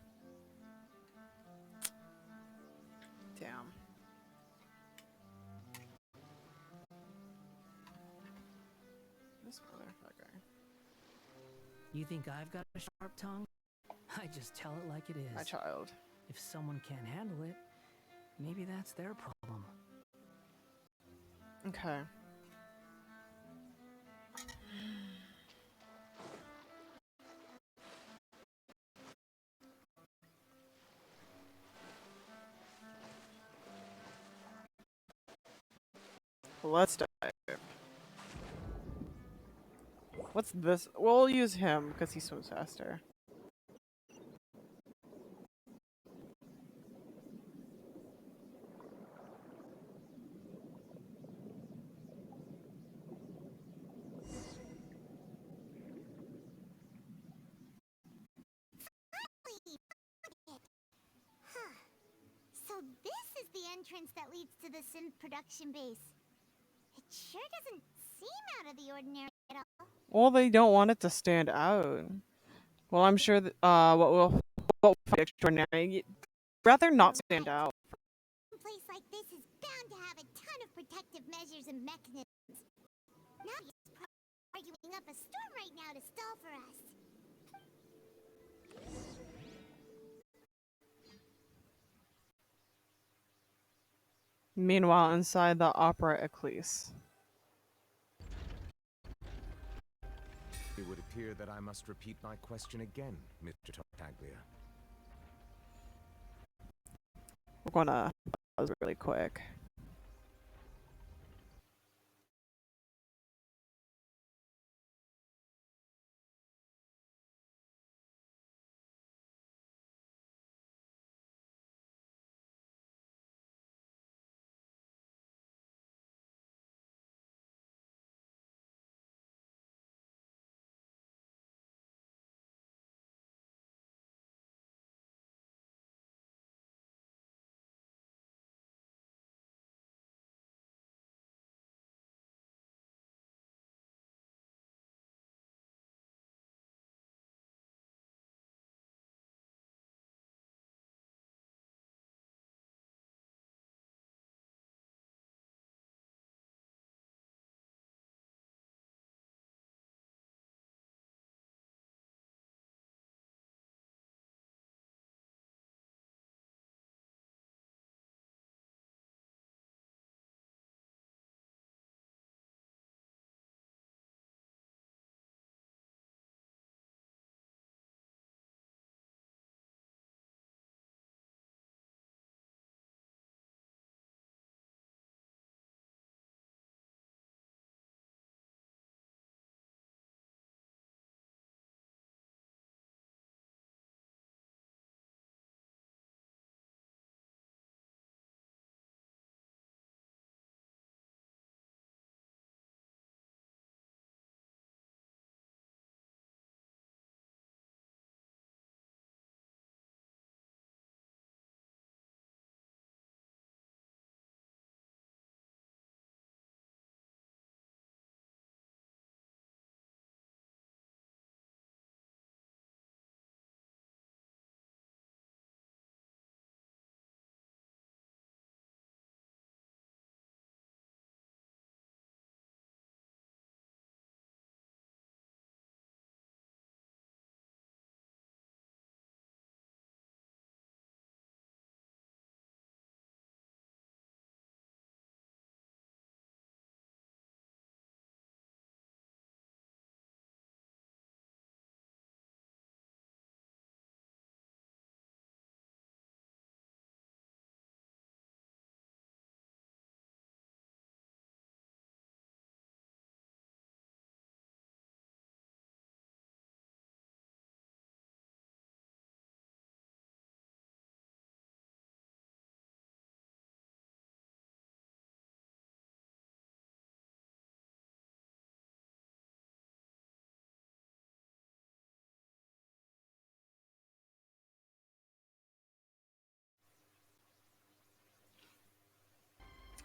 Damn. This motherfucker. You think I've got a sharp tongue? I just tell it like it is. My child. If someone can't handle it, maybe that's their problem. Okay. Let's dive. What's this? We'll use him because he swims faster. So this is the entrance that leads to the synth production base. It sure doesn't seem out of the ordinary at all. Well, they don't want it to stand out. Well, I'm sure that what will find extraordinary. Rather not stand out. A place like this is bound to have a ton of protective measures and mechanisms. Navia's probably arguing up a storm right now to stall for us. Meanwhile, inside the Opera Ecclese. It would appear that I must repeat my question again, Mr. Tartaglia. We're gonna pause really quick.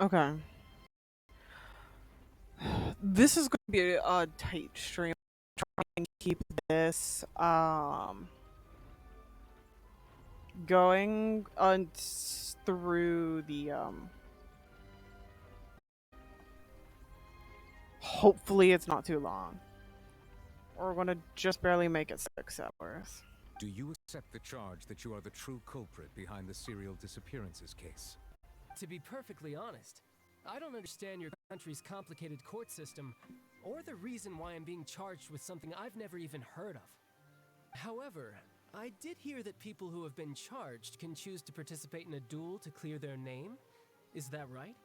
Okay. This is going to be a tight stream. Try and keep this going through the hopefully it's not too long. We're gonna just barely make it 6 hours. Do you accept the charge that you are the true culprit behind the serial disappearances case? To be perfectly honest, I don't understand your country's complicated court system, or the reason why I'm being charged with something I've never even heard of. However, I did hear that people who have been charged can choose to participate in a duel to clear their name. Is that right?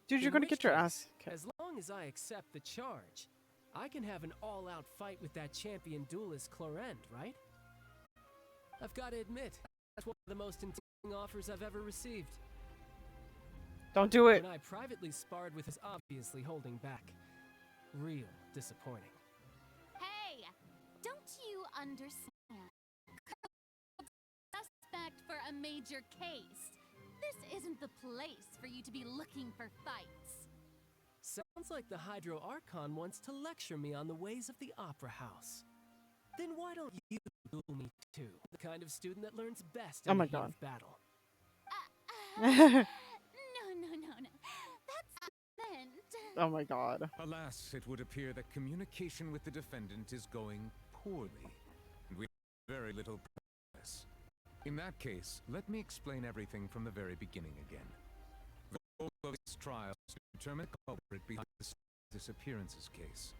Dude, you're gonna get your ass kicked. As long as I accept the charge, I can have an all-out fight with that champion duelist Clorend, right? I've got to admit, that's one of the most intimidating offers I've ever received. Don't do it. When I privately sparred with his obviously holding back. Real disappointing. Hey! Don't you understand? Suspect for a major case. This isn't the place for you to be looking for fights. Sounds like the Hydro Archon wants to lecture me on the ways of the Opera House. Then why don't you duel me too? The kind of student that learns best in the heat of battle. No. That's meant. Oh my god. Alas, it would appear that communication with the defendant is going poorly, and we have very little progress. In that case, let me explain everything from the very beginning again. The goal of this trial is to determine the culprit behind the disappearances case.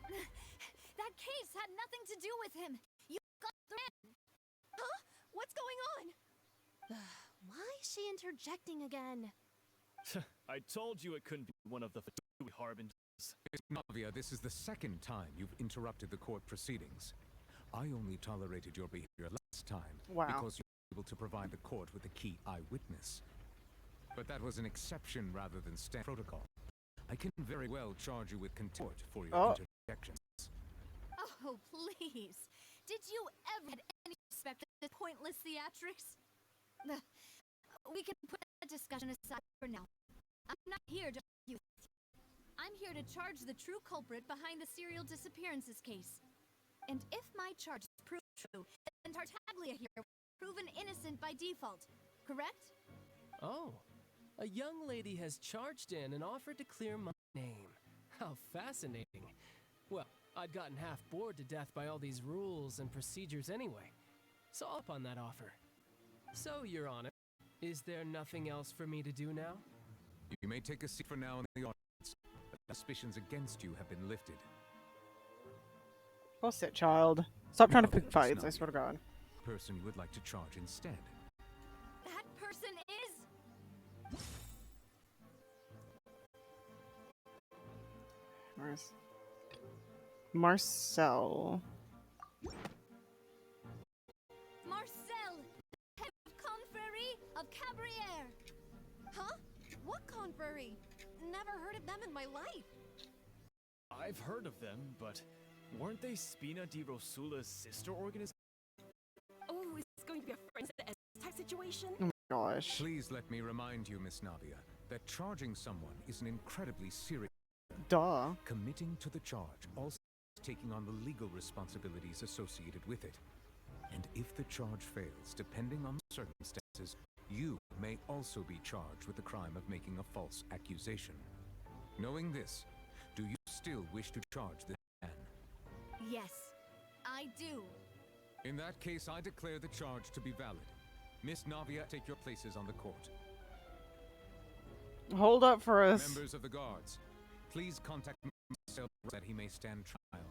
That case had nothing to do with him. You got the man. Huh? What's going on? Why is she interjecting again? I told you it couldn't be one of the harbingers. Miss Navia, this is the second time you've interrupted the court proceedings. I only tolerated your behavior last time because you were able to provide the court with a key eyewitness. But that was an exception rather than standard protocol. I can very well charge you with contempt for your interjections. Oh, please. Did you ever have any respect for this pointless theatrics? We can put that discussion aside for now. I'm not here to argue. I'm here to charge the true culprit behind the serial disappearances case. And if my charge is proved true, then Tartaglia here will be proven innocent by default, correct? Oh, a young lady has charged in and offered to clear my name. How fascinating. Well, I'd gotten half bored to death by all these rules and procedures anyway. So up on that offer. So, Your Honor, is there nothing else for me to do now? You may take a seat for now in the audience. The suspicions against you have been lifted. Well, sit, child. Stop trying to pick fights, I swear to God. Person you would like to charge instead. That person is... Where's... Marcel. Marcel, head of Confrérie of Cabriere. Huh? What Confrérie? Never heard of them in my life. I've heard of them, but weren't they Spina di Rosula's sister organization? Oh, is this going to be a friends at type situation? Oh my gosh. Please let me remind you, Miss Navia, that charging someone is an incredibly serious... Duh. Committing to the charge also taking on the legal responsibilities associated with it. And if the charge fails, depending on the circumstances, you may also be charged with the crime of making a false accusation. Knowing this, do you still wish to charge this man? Yes, I do. In that case, I declare the charge to be valid. Miss Navia, take your places on the court. Hold up for us. Members of the guards, please contact Marcel that he may stand trial.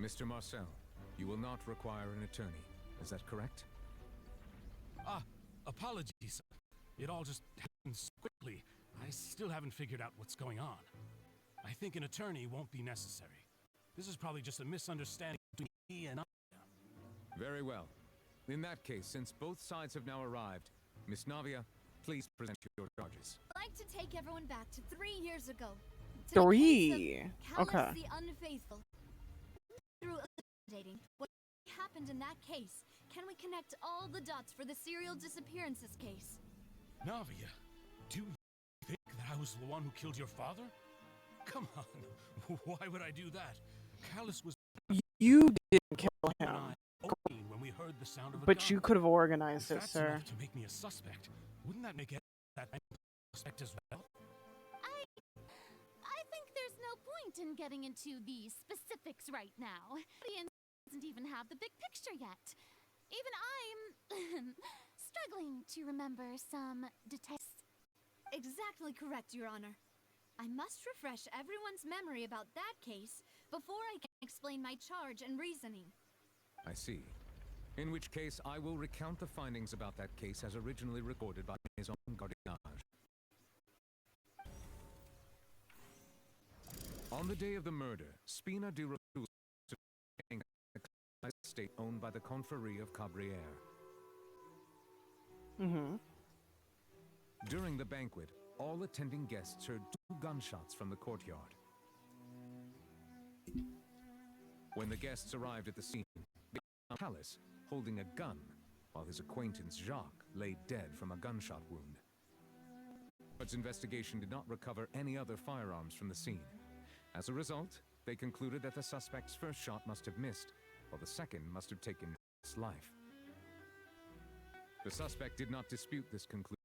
Mr. Marcel, you will not require an attorney. Is that correct? Apologies. It all just happened so quickly. I still haven't figured out what's going on. I think an attorney won't be necessary. This is probably just a misunderstanding between me and Very well. In that case, since both sides have now arrived, Miss Navia, please present your charges. I'd like to take everyone back to 3 years ago. To 3? Callus Okay. the Unfaithful. Through elucidating what happened in that case, Can we connect all the dots for the serial disappearances case? Navia, do you think that I was the one who killed your father? Come on, why would I do that? Callus was... You didn't kill him. When we heard the sound of a But gun. you could have organized If it, that's sir. enough to make me a suspect, wouldn't that make that suspect as well? I think there's no point in getting into the specifics right now. The audience doesn't even have the big picture yet. Even I'm struggling to remember some details. Exactly correct, Your Honor. I must refresh everyone's memory about that case before I can explain my charge and reasoning. I see. In which case, I will recount the findings about that case as originally recorded by his own gardiennage. On the day of the murder, Spina di Rosula was an estate owned by the Confrérie of Cabrières. During the banquet, all attending guests heard 2 gunshots from the courtyard. When the guests arrived at the scene, they found Callus holding a gun, while his acquaintance Jacques lay dead from a gunshot wound. But investigation did not recover any other firearms from the scene. As a result, they concluded that the suspect's first shot must have missed, while the second must have taken his life. The suspect did not dispute this conclusion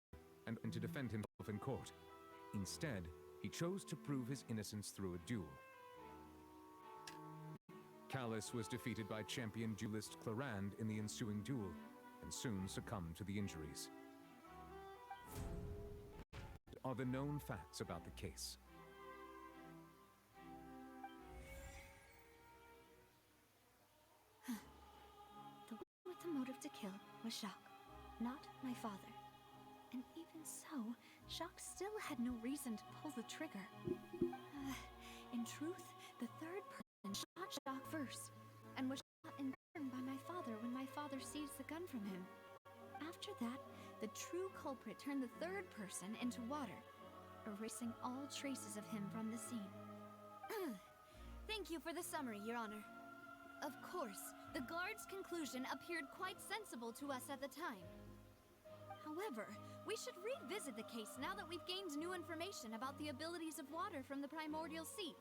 and to defend himself in court. Instead, he chose to prove his innocence through a duel. Callus was defeated by champion duelist Clarand in the ensuing duel, and soon succumbed to the injuries. Are the known facts about the case. The one with the motive to kill was Jacques, not my father. And even so, Jacques still had no reason to pull the trigger. In truth, the third person shot Jacques first, and was shot in turn by my father when my father seized the gun from him. After that, the true culprit turned the third person into water, erasing all traces of him from the scene. Thank you for the summary, Your Honor. Of course, the guard's conclusion appeared quite sensible to us at the time. However, we should revisit the case now that we've gained new information about the abilities of water from the primordial sea.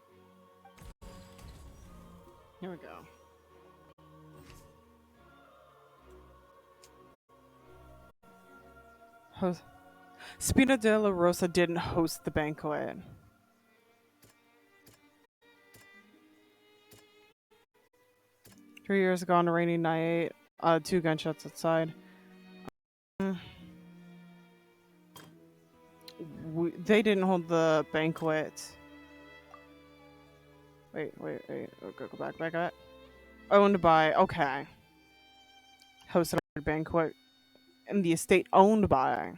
Here we go. Spina della Rosa didn't host the banquet. Three years ago on a rainy night, 2 gunshots outside. They didn't hold the banquet. Wait. Go back. Owned by, okay. Hosted a banquet in the estate owned by.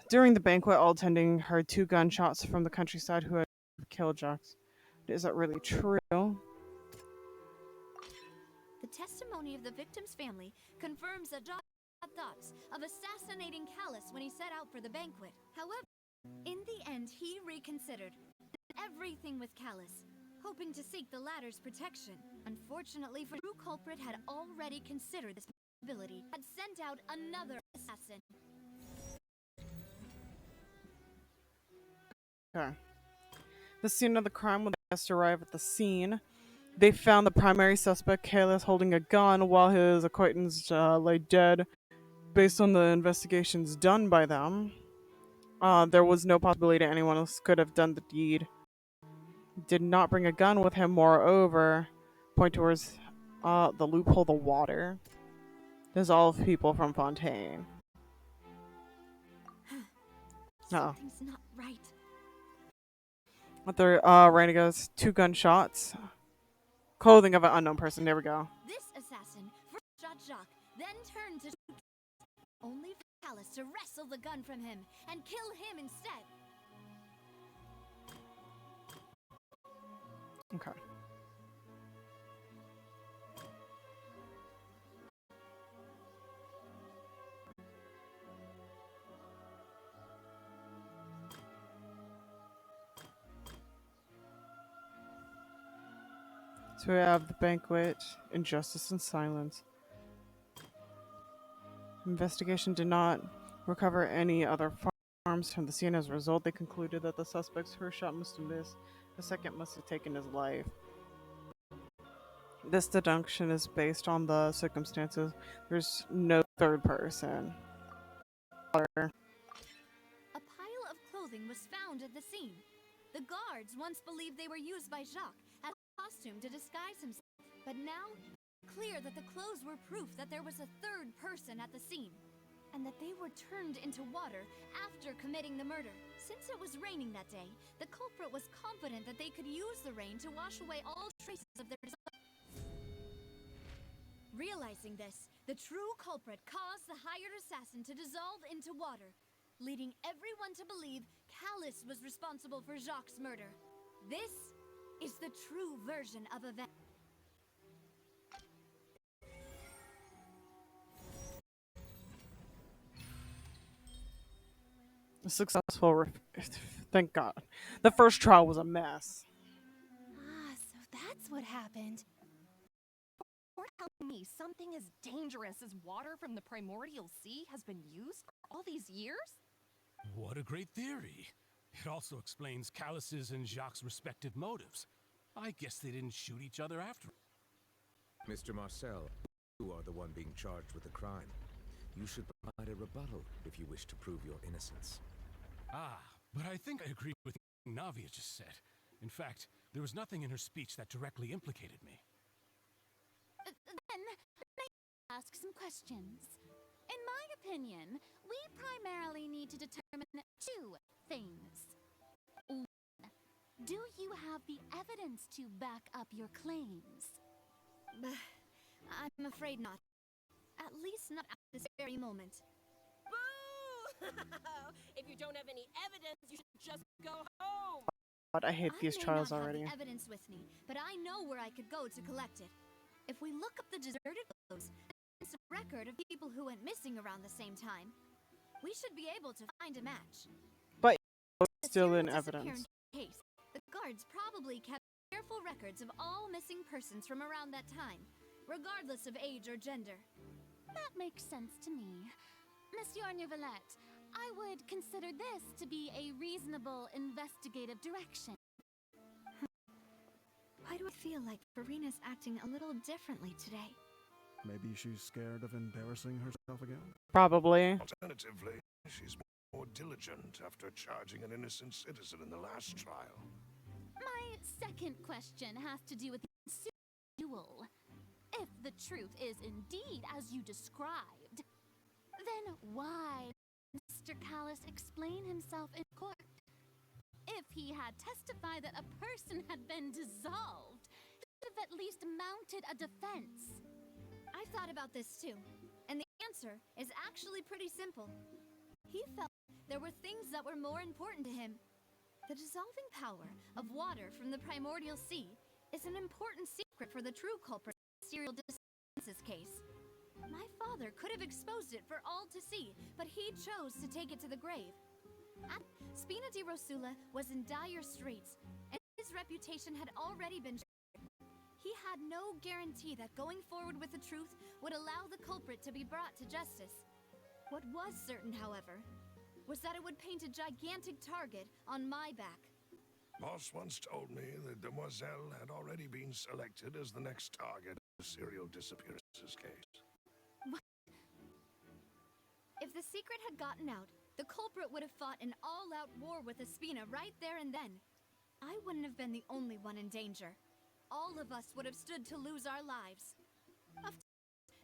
During the banquet, all attending heard 2 gunshots from the countryside who had killed Jacques. Is that really true? The testimony of the victim's family confirms that Jacques had thoughts of assassinating Callus when he set out for the banquet. However, in the end, he reconsidered everything with Callus, hoping to seek the latter's protection. Unfortunately, for the true culprit had already considered this possibility, had sent out another assassin. Okay. The scene of the crime, when the guests arrived at the scene, they found the primary suspect, Callus, holding a gun while his acquaintance lay dead. Based on the investigations done by them, there was no possibility anyone else could have done the deed. Did not bring a gun with him, moreover, point towards the loophole, the water. Dissolve people from Fontaine. Something's not right. What they're Rainy goes, 2 gunshots. Clothing of an unknown person. There we go. This assassin first shot Jacques, then turned to shoot only for Callus to wrestle the gun from him and kill him instead. Okay. So we have the banquet, injustice and silence. Investigation did not recover any other firearms from the scene. As a result, they concluded that the suspect's first shot must have missed. The second must have taken his life. This deduction is based on the circumstances. There's no third person. A pile of clothing was found at the scene. The guards once believed they were used by Jacques as a costume to disguise himself, but now it's clear that the clothes were proof that there was a third person at the scene, and that they were turned into water after committing the murder. Since it was raining that day, the culprit was confident that they could use the rain to wash away all traces of their dissolve. Realizing this, the true culprit caused the hired assassin to dissolve into water, leading everyone to believe Callus was responsible for Jacques' murder. This is the true version of events. Successful. Thank God. The first trial was a mess. Ah, so that's what happened. You're telling me something as dangerous as water from the primordial sea has been used for all these years? What a great theory. It also explains Callus's and Jacques' respective motives. I guess they didn't shoot each other after. Mr. Marcel, you are the one being charged with the crime. You should provide a rebuttal if you wish to prove your innocence. Ah, but I think I agree with what Navia just said. In fact, there was nothing in her speech that directly implicated me. Then, may I ask some questions? In my opinion, we primarily need to determine two things. One, do you have the evidence to back up your claims? I'm afraid not. At least not at this very moment. Boo! If you don't have any evidence, you should just go home. God, I hate these trials I may not already. have the evidence with me, but I know where I could go to collect it. If we look up the deserted clothes and some record of people who went missing around the same time, we should be able to find a match. But The still serial in disappearance evidence. case, the guards probably kept careful records of all missing persons from around that time, regardless of age or gender. That makes sense to me. Monsieur Neuvillette, I would consider this to be a reasonable investigative direction. Why do I feel like Farina's acting a little differently today? Maybe she's scared of embarrassing herself again? Probably. Alternatively, she's more diligent after charging an innocent citizen in the last trial. My second question has to do with the ensuing duel. If the truth is indeed as you described, then why did Mr. Callus explain himself in court? If he had testified that a person had been dissolved, he should have at least mounted a defense. I've thought about this too, and the answer is actually pretty simple. He felt there were things that were more important to him. The dissolving power of water from the primordial sea is an important secret for the true culprit in the serial disappearances case. My father could have exposed it for all to see, but he chose to take it to the grave. Spina di Rosula was in dire straits, and his reputation had already been shattered. He had no guarantee that going forward with the truth would allow the culprit to be brought to justice. What was certain, however, was that it would paint a gigantic target on my back. Boss once told me that Demoiselle had already been selected as the next target of the serial disappearances case. What? If the secret had gotten out, the culprit would have fought an all-out war with Espina right there and then. I wouldn't have been the only one in danger. All of us would have stood to lose our lives. Of course,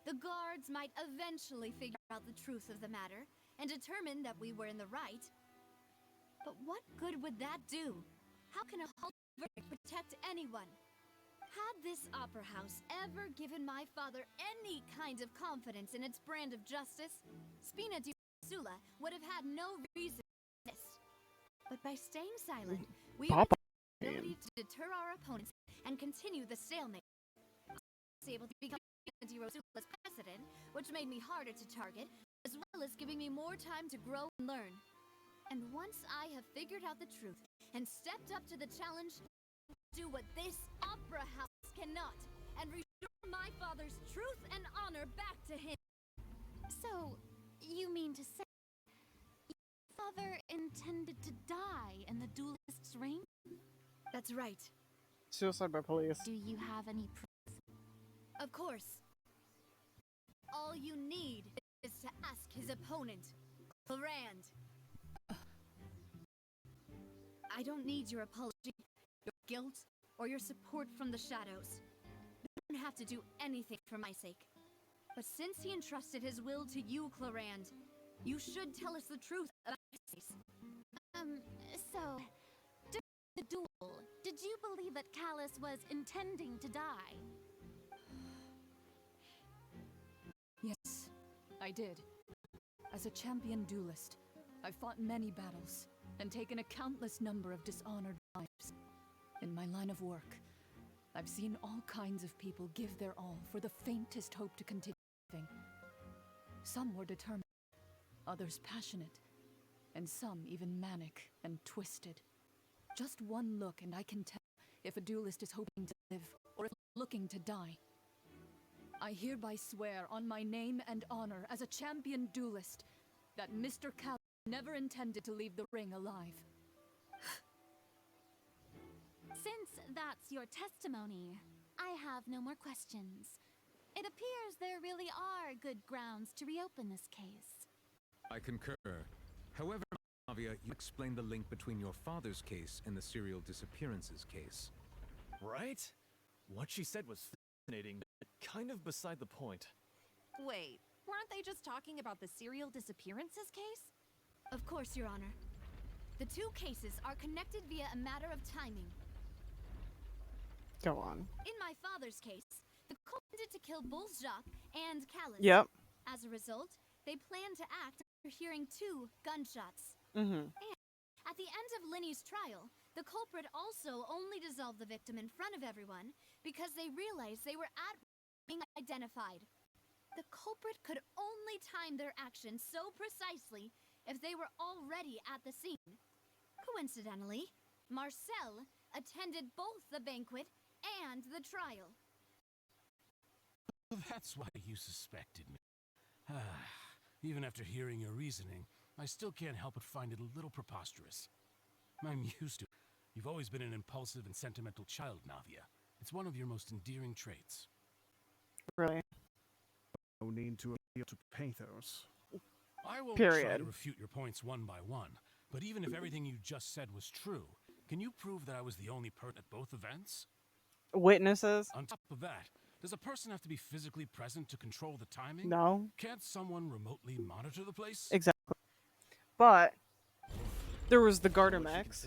the guards might eventually figure out the truth of the matter and determine that we were in the right. But what good would that do? How can a halt verdict protect anyone? Had this opera house ever given my father any kind of confidence in its brand of justice, Spina di Rosula would have had no reason to exist. But by staying silent, we had the ability to deter our opponents and continue the stalemate. I was able to become Spina di Rosula's president, which made me harder to target, as well as giving me more time to grow and learn. And once I have figured out the truth and stepped up to the challenge, do what this opera house cannot, and restore my father's truth and honor back to him. So, you mean to say your father intended to die in the duelist's ring? That's right. Suicide by police. Do you have any proof? Of course. All you need is to ask his opponent, Clarand. I don't need your apology, your guilt, or your support from the shadows. You don't have to do anything for my sake. But since he entrusted his will to you, Clarand, you should tell us the truth about his case. So, during the duel, did you believe that Callus was intending to die? Yes, I did. As a champion duelist, I've fought many battles and taken a countless number of dishonored lives. In my line of work, I've seen all kinds of people give their all for the faintest hope to continue living. Some were determined, others passionate, and some even manic and twisted. Just one look and I can tell if a duelist is hoping to live or if looking to die. I hereby swear on my name and honor as a champion duelist that Mr. Callus never intended to leave the ring alive. Since that's your testimony, I have no more questions. It appears there really are good grounds to reopen this case. I concur. However, Navia, you explained the link between your father's case and the serial disappearances case. Right? What she said was fascinating, but kind of beside the point. Wait, weren't they just talking about the serial disappearances case? Of course, Your Honor. The two cases are connected via a matter of timing. Go on. In my father's case, the cult wanted to kill both Jacques and Callus. Yep. As a result, they planned to act after hearing 2 gunshots. Mm-hmm. And at the end of Linny's trial, the culprit also only dissolved the victim in front of everyone because they realized they were at being identified. The culprit could only time their actions so precisely if they were already at the scene. Coincidentally, Marcel attended both the banquet and the trial. That's why you suspected me. Even after hearing your reasoning, I still can't help but find it a little preposterous. I'm used to it. You've always been an impulsive and sentimental child, Navia. It's one of your most endearing traits. Really? No need to appeal to pathos. I won't try Period. to refute your points one by one, but even if everything you just said was true, can you prove that I was the only person at both events? Witnesses? On top of that, does a person have to be physically present to control the timing? No. Can't someone remotely monitor the place? Exactly. But there was the Gardamex.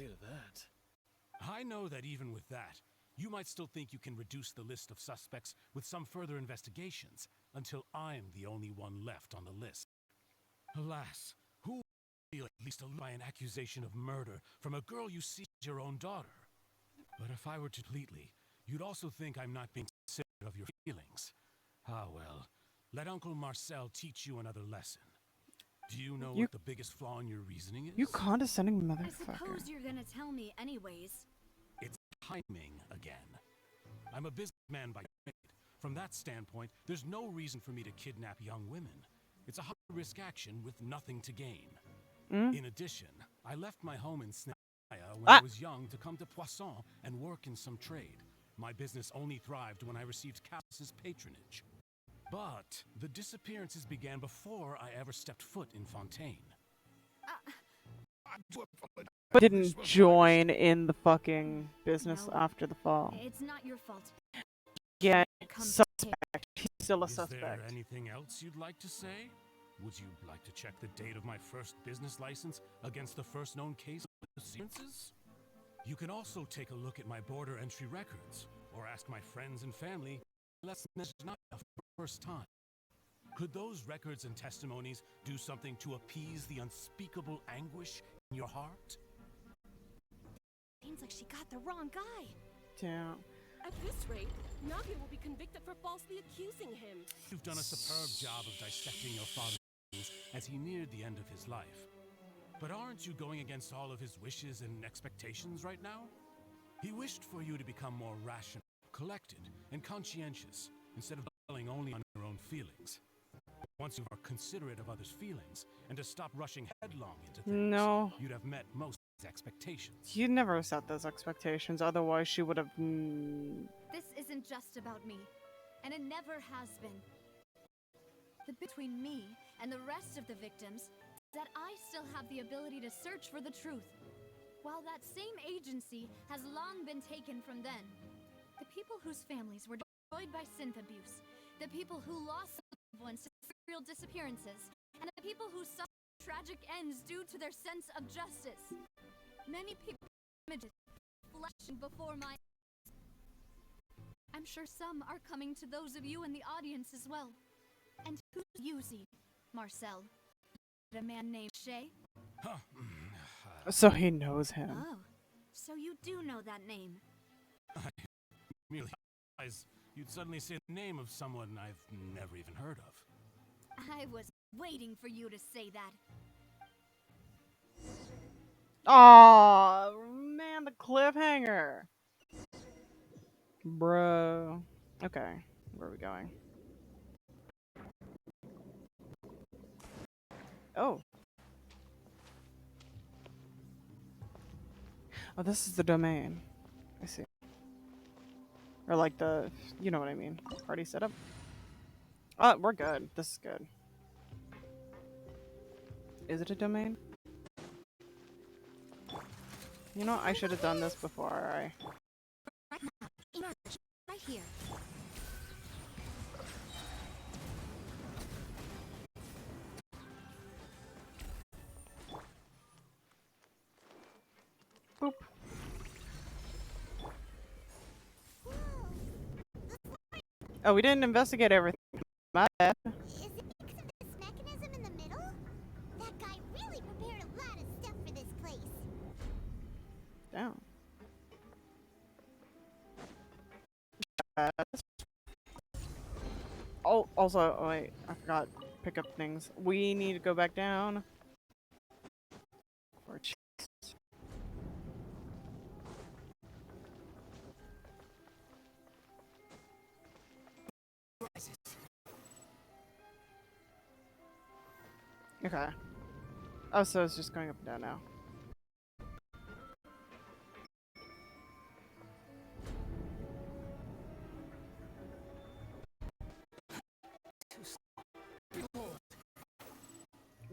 I know that even with that, you might still think you can reduce the list of suspects with some further investigations until I'm the only one left on the list. Alas, who would feel at least allured by an accusation of murder from a girl you see as your own daughter? But if I were to completely, you'd also think I'm not being considerate of your feelings. Ah well, let Uncle Marcel teach you another lesson. Do you know what the biggest flaw in your reasoning is? You condescending I motherfucker. suppose you're gonna tell me anyways. It's timing again. I'm a businessman by trade. From that standpoint, there's no reason for me to kidnap young women. It's a high-risk action with nothing to gain. In addition, I left my home in Snaya when I was young to come to Poisson and work in some trade. My business only thrived when I received Callus's patronage. But the disappearances began before I ever stepped foot in Fontaine. But didn't join in the fucking business No. after the fall. It's not your fault. Yeah, Come suspect. He's still a Is there suspect. anything else you'd like to say? Would you like to check the date of my first business license against the first known case of disappearances? You can also take a look at my border entry records, or ask my friends and family less than not for the first time. Could those records and testimonies do something to appease the unspeakable anguish in your heart? Seems like she got the wrong guy. Yeah. At this rate, Navia will be convicted for falsely accusing him. You've done a superb job of dissecting your father's feelings as he neared the end of his life. But aren't you going against all of his wishes and expectations right now? He wished for you to become more rational, collected and conscientious, instead of dwelling only on your own feelings. Once you are considerate of others' feelings, and to stop rushing headlong into things, No. you'd have met most of these expectations. You never set those expectations, otherwise she would have... This isn't just about me, and it never has been. The between me and the rest of the victims is that I still have the ability to search for the truth, while that same agency has long been taken from them. The people whose families were destroyed by synth abuse, the people who lost loved ones to serial disappearances, and the people who suffered tragic ends due to their sense of justice. Many people images flashing before my eyes. I'm sure some are coming to those of you in the audience as well. And who do you see, Marcel? A man named Shay? So he knows him. Oh, so you do know that name. I merely realized you'd suddenly say the name of someone I've never even heard of. I was waiting for you to say that. Aw, man, the cliffhanger. Bro. Okay, where are we going? Oh. Oh, this is the domain. I see. Or like the, you know what I mean. Party setup. Oh, we're good. This is good. Is it a domain? You know, I should have done this before I... Right now, emerge. Right here. Boop. Oh, we didn't investigate everything. My bad. Is it because of this mechanism in the middle? That guy really prepared a lot of stuff for this place. Down. Oh, also, oh wait, I forgot. Pick up things. We need to go back down. For a chest. Okay. Oh, so it's just going up and down now.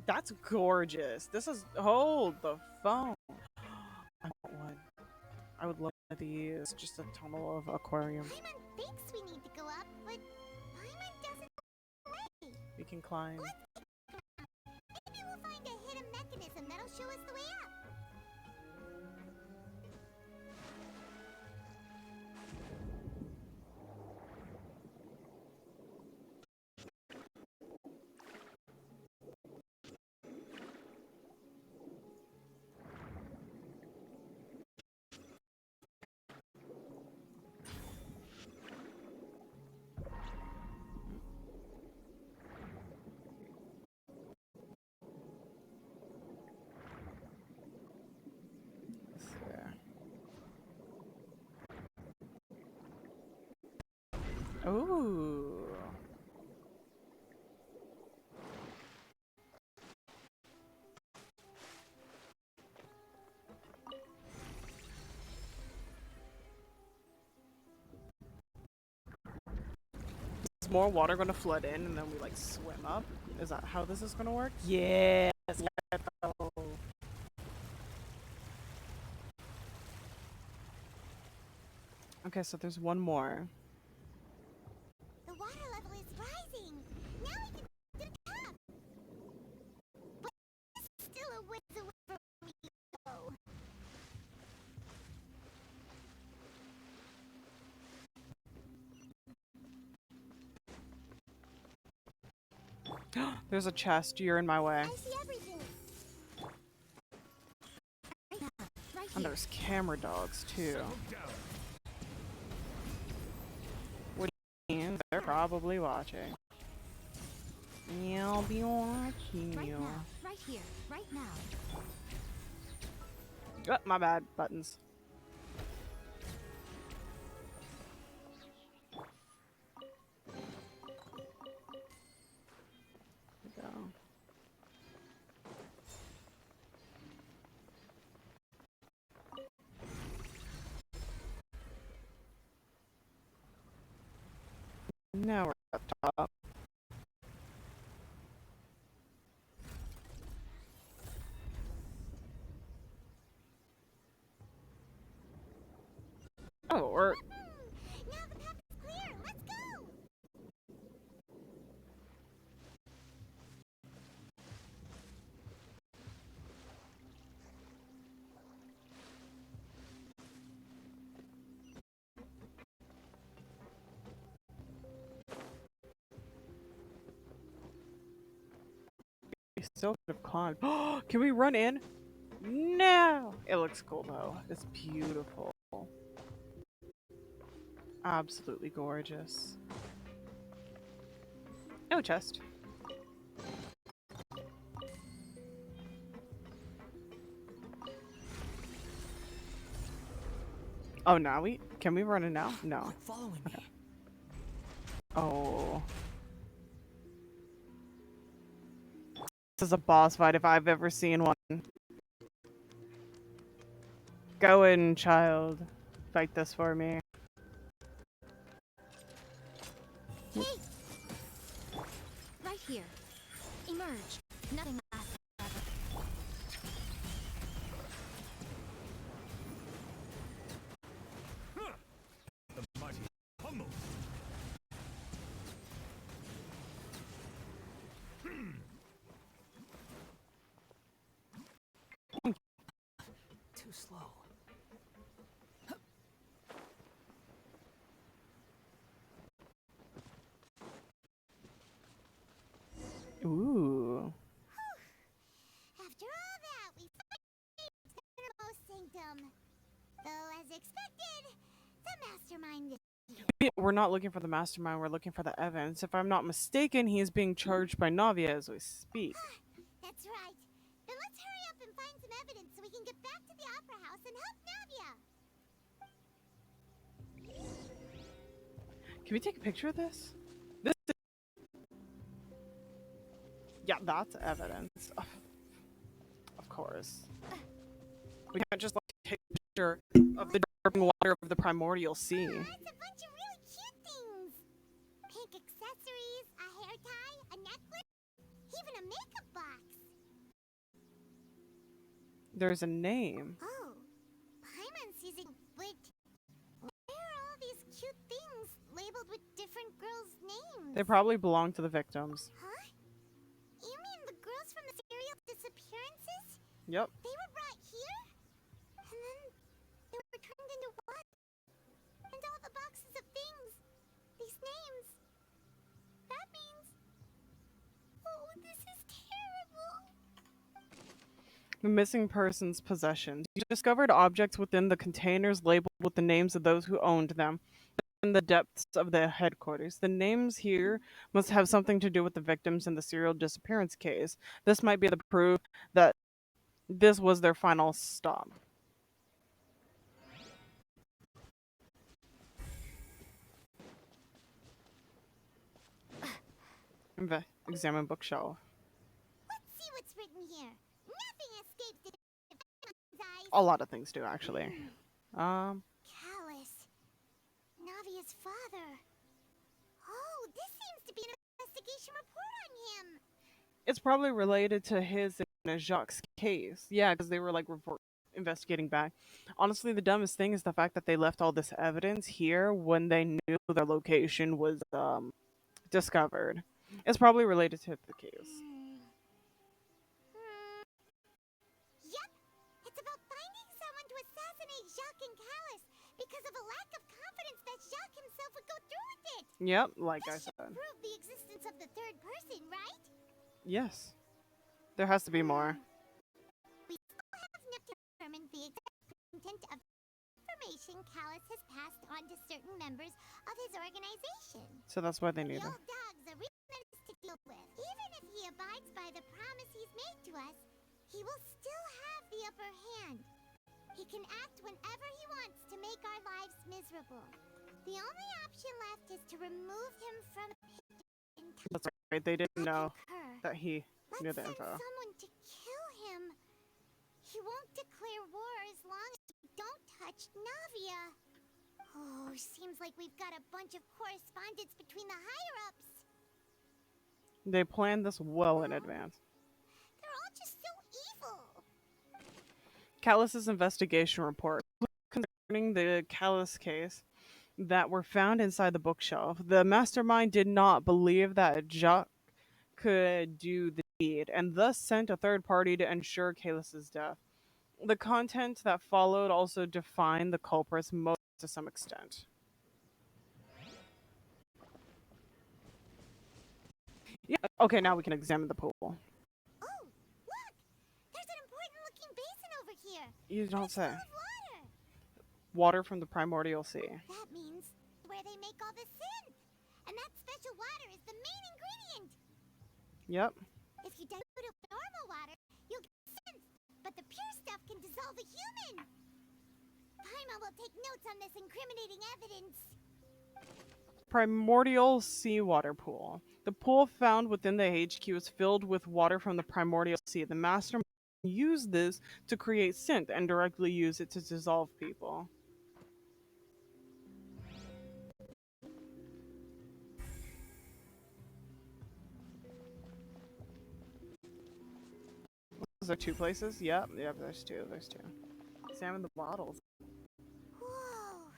That's gorgeous. This is... Hold the phone. I want one. I would love one of these. Just a tunnel of aquarium. Paimon thinks we need to go up, but Paimon doesn't know the way. We can climb. Maybe we'll find a hidden mechanism that'll show us the way up. Ooh. Is more water going to flood in and then we like swim up? Is that how this is going to work? Yes. Let's go. Okay, so there's one more. The water level is rising. Now we can get to the top. But it's still a ways away from where we go. There's a chest. You're in my way. I see everything. Right And there's camera dogs too. What do you mean? They're probably watching. I'll be watching Right you. now. Right here. Right now. Oh, my bad. Buttons. Now we're at the top. Oh, we're... Now the path is clear. Let's go. We still could have climbed. Can we run in? No! It looks cool though. It's beautiful. Absolutely gorgeous. No chest. Oh, now we... Can we run in now? No. Following me. Oh. This is a boss fight if I've ever seen one. Go in, child. Fight this for me. Hey! Right here. Emerge. Nothing lasts forever. The mighty pummel. Too slow. Ooh. After all that, we finally reached the innermost sanctum. Though, as expected, the mastermind is... We're not looking for the mastermind, we're looking for the evidence. If I'm not mistaken, he is being charged by Navia as we speak. That's right. Then let's hurry up and find some evidence so we can get back to the Opera House and help Navia. Can we take a picture of this? This is... Yeah, that's evidence. Of course. We can't just like take a picture of the dripping water of the primordial sea. It's a bunch of really cute things. Pink accessories, a hair tie, a necklace, even a makeup box. There's a name. Oh, Paimon's using... Wait, where are all these cute things labeled with different girls' names? They probably belong to the victims. Huh? You mean the girls from the serial disappearances? Yep. They were brought here? And then they were turned into what? And all the boxes of things. These names. That means... Oh, this is terrible. The missing person's possessions. You discovered objects within the containers labeled with the names of those who owned them in the depths of the headquarters. The names here must have something to do with the victims in the serial disappearance case. This might be the proof that this was their final stop. Examine bookshelf. Let's see what's written here. Nothing escapes the eyes. A lot of things do, actually. Callus. Navia's father. Oh, this seems to be an investigation report on him. It's probably related to his and Jacques' case. Yeah, because they were like investigating back. Honestly, the dumbest thing is the fact that they left all this evidence here when they knew their location was discovered. It's probably related to the case. Yep, it's about finding someone to assassinate Jacques and Callus because of a lack of confidence that Jacques himself would go through with it. Yep, like I This should said. prove the existence of the third person, right? Yes. There has to be more. We still have not determined the exact content of information Callus has passed on to certain members of his organization. So that's why they The need him. old dog's a real menace to deal with. Even if he abides by the promise he's made to us, he will still have the upper hand. He can act whenever he wants to make our lives miserable. The only option left is to remove him from the picture entirely. That's right. They didn't know concur. that he knew Let's the send info. someone to kill him. He won't declare war as long as we don't touch Navia. Oh, seems like we've got a bunch of correspondence between the higher-ups. They planned this well in advance. They're all just so evil. Callus's investigation report concerning the Callus case that were found inside the bookshelf. The mastermind did not believe that Jacques could do the deed, and thus sent a third party to ensure Callus's death. The content that followed also defined the culprit's motive to some extent. Yeah, okay, now we can examine the pool. Oh, look! There's an important-looking basin over here. You don't say. Full of water. Water from the primordial sea. That means where they make all the synth. And that special water is the main ingredient. Yep. If you dilute it with normal water, you'll get synth. But the pure stuff can dissolve a human. Paimon will take notes on this incriminating evidence. Primordial seawater pool. The pool found within the HQ is filled with water from the primordial sea. The master used this to create synth and directly use it to dissolve people. Is there 2 places? Yep, there's 2. There's 2. Examine the bottles. Whoa!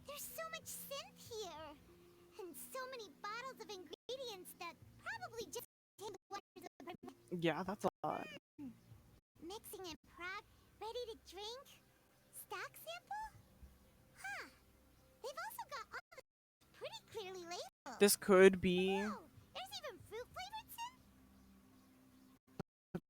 There's so much synth here. And so many bottles of ingredients that probably just contain the waters of the Yeah, that's a lot. Mixing in prod, ready to drink? Stock sample? Huh. They've also got all the pretty clearly labeled. This could be There's even fruit-flavored synth?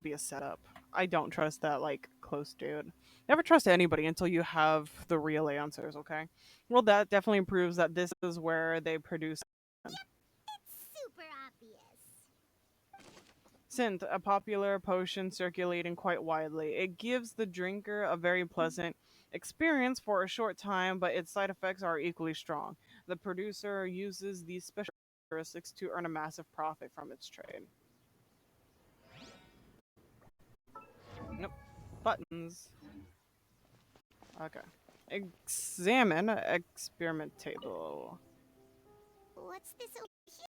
be a setup. I don't trust that, like, close dude. Never trust anybody until you have the real answers, okay? Well, that definitely proves that this is where they produce Yep, it's super obvious. synth, a popular potion circulating quite widely. It gives the drinker a very pleasant experience for a short time, but its side effects are equally strong. The producer uses these special characteristics to earn a massive profit from its trade. Nope. Buttons. Okay. Examine experiment table. What's this over here?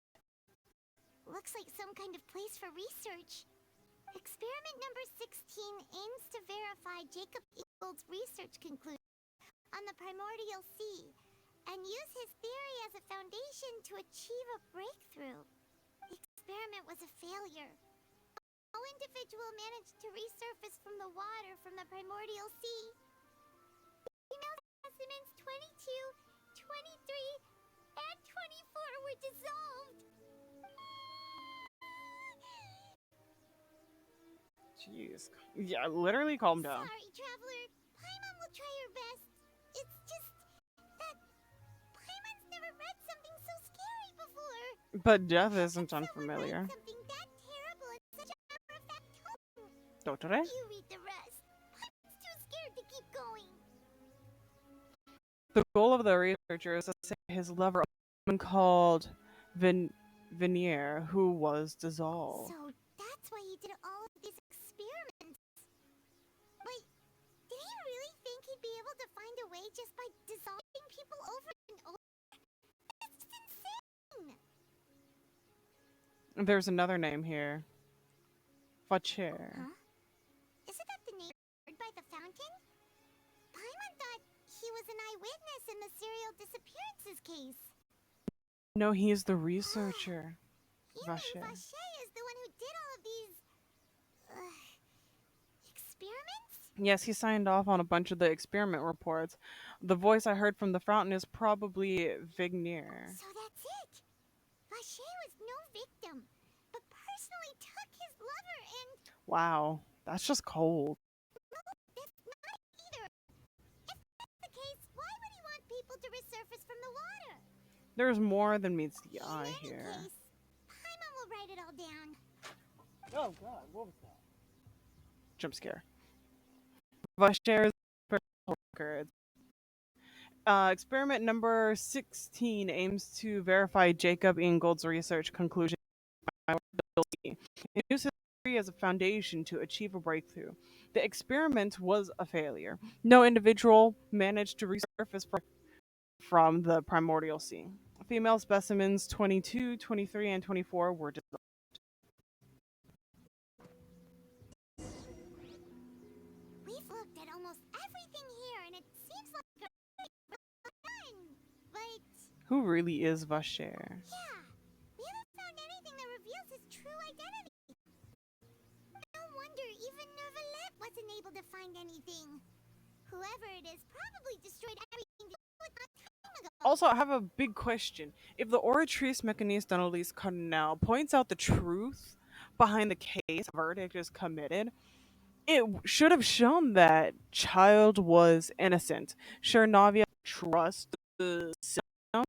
Looks like some kind of place for research. Experiment number 16 aims to verify Jacob Eagle's research conclusion on the primordial sea and use his theory as a foundation to achieve a breakthrough. The experiment was a failure. No individual managed to resurface from the water from the primordial sea. Female specimens 22, 23, and 24 were dissolved. Jeez. Yeah, literally calm down. Sorry, Traveler. Paimon will try her best. It's just that Paimon's never read something so scary before. But death isn't unfamiliar. Something that terrible in such a matter-of-fact tone. Dottore? You read the rest. Paimon's too scared to keep going. The goal of the researcher is to save his lover, a woman called Veneer, who was dissolved. So that's why he did all of these experiments. Wait, did he really think he'd be able to find a way just by dissolving people over and over? That's just insane! There's another name here. Facher. Huh? Isn't that the name heard by the fountain? Paimon thought he was an eyewitness in the serial disappearances case. No, he's the researcher. You mean Vacher. Vacher is the one who did all of these... experiments? Yes, he signed off on a bunch of the experiment reports. The voice I heard from the fountain is probably Vigneer. So that's it! Vacher was no victim, but personally took his lover and... Wow, that's just cold. No, that's not either. If that's the case, why would he want people to resurface from the water? There's more than meets the eye In any here. case, Paimon will write it all down. Oh god, what was that? Jump scare. Vacher's records. Experiment number 16 aims to verify Jacob Ingold's research conclusion. It uses theory as a foundation to achieve a breakthrough. The experiment was a failure. No individual managed to resurface from the primordial sea. Female specimens 22, 23, and 24 were dissolved. We've looked at almost everything here, and it seems like a fun. But Who really is Vasher? yeah, we haven't found anything that reveals his true identity. No wonder even Nervalet wasn't able to find anything. Whoever it is probably destroyed everything to do with a time ago. Also, I have a big question. If the Oratrice Mechanis Donalis Cardinal points out the truth behind the case a verdict is committed, it should have shown that child was innocent. Sure, Navia trusts the system,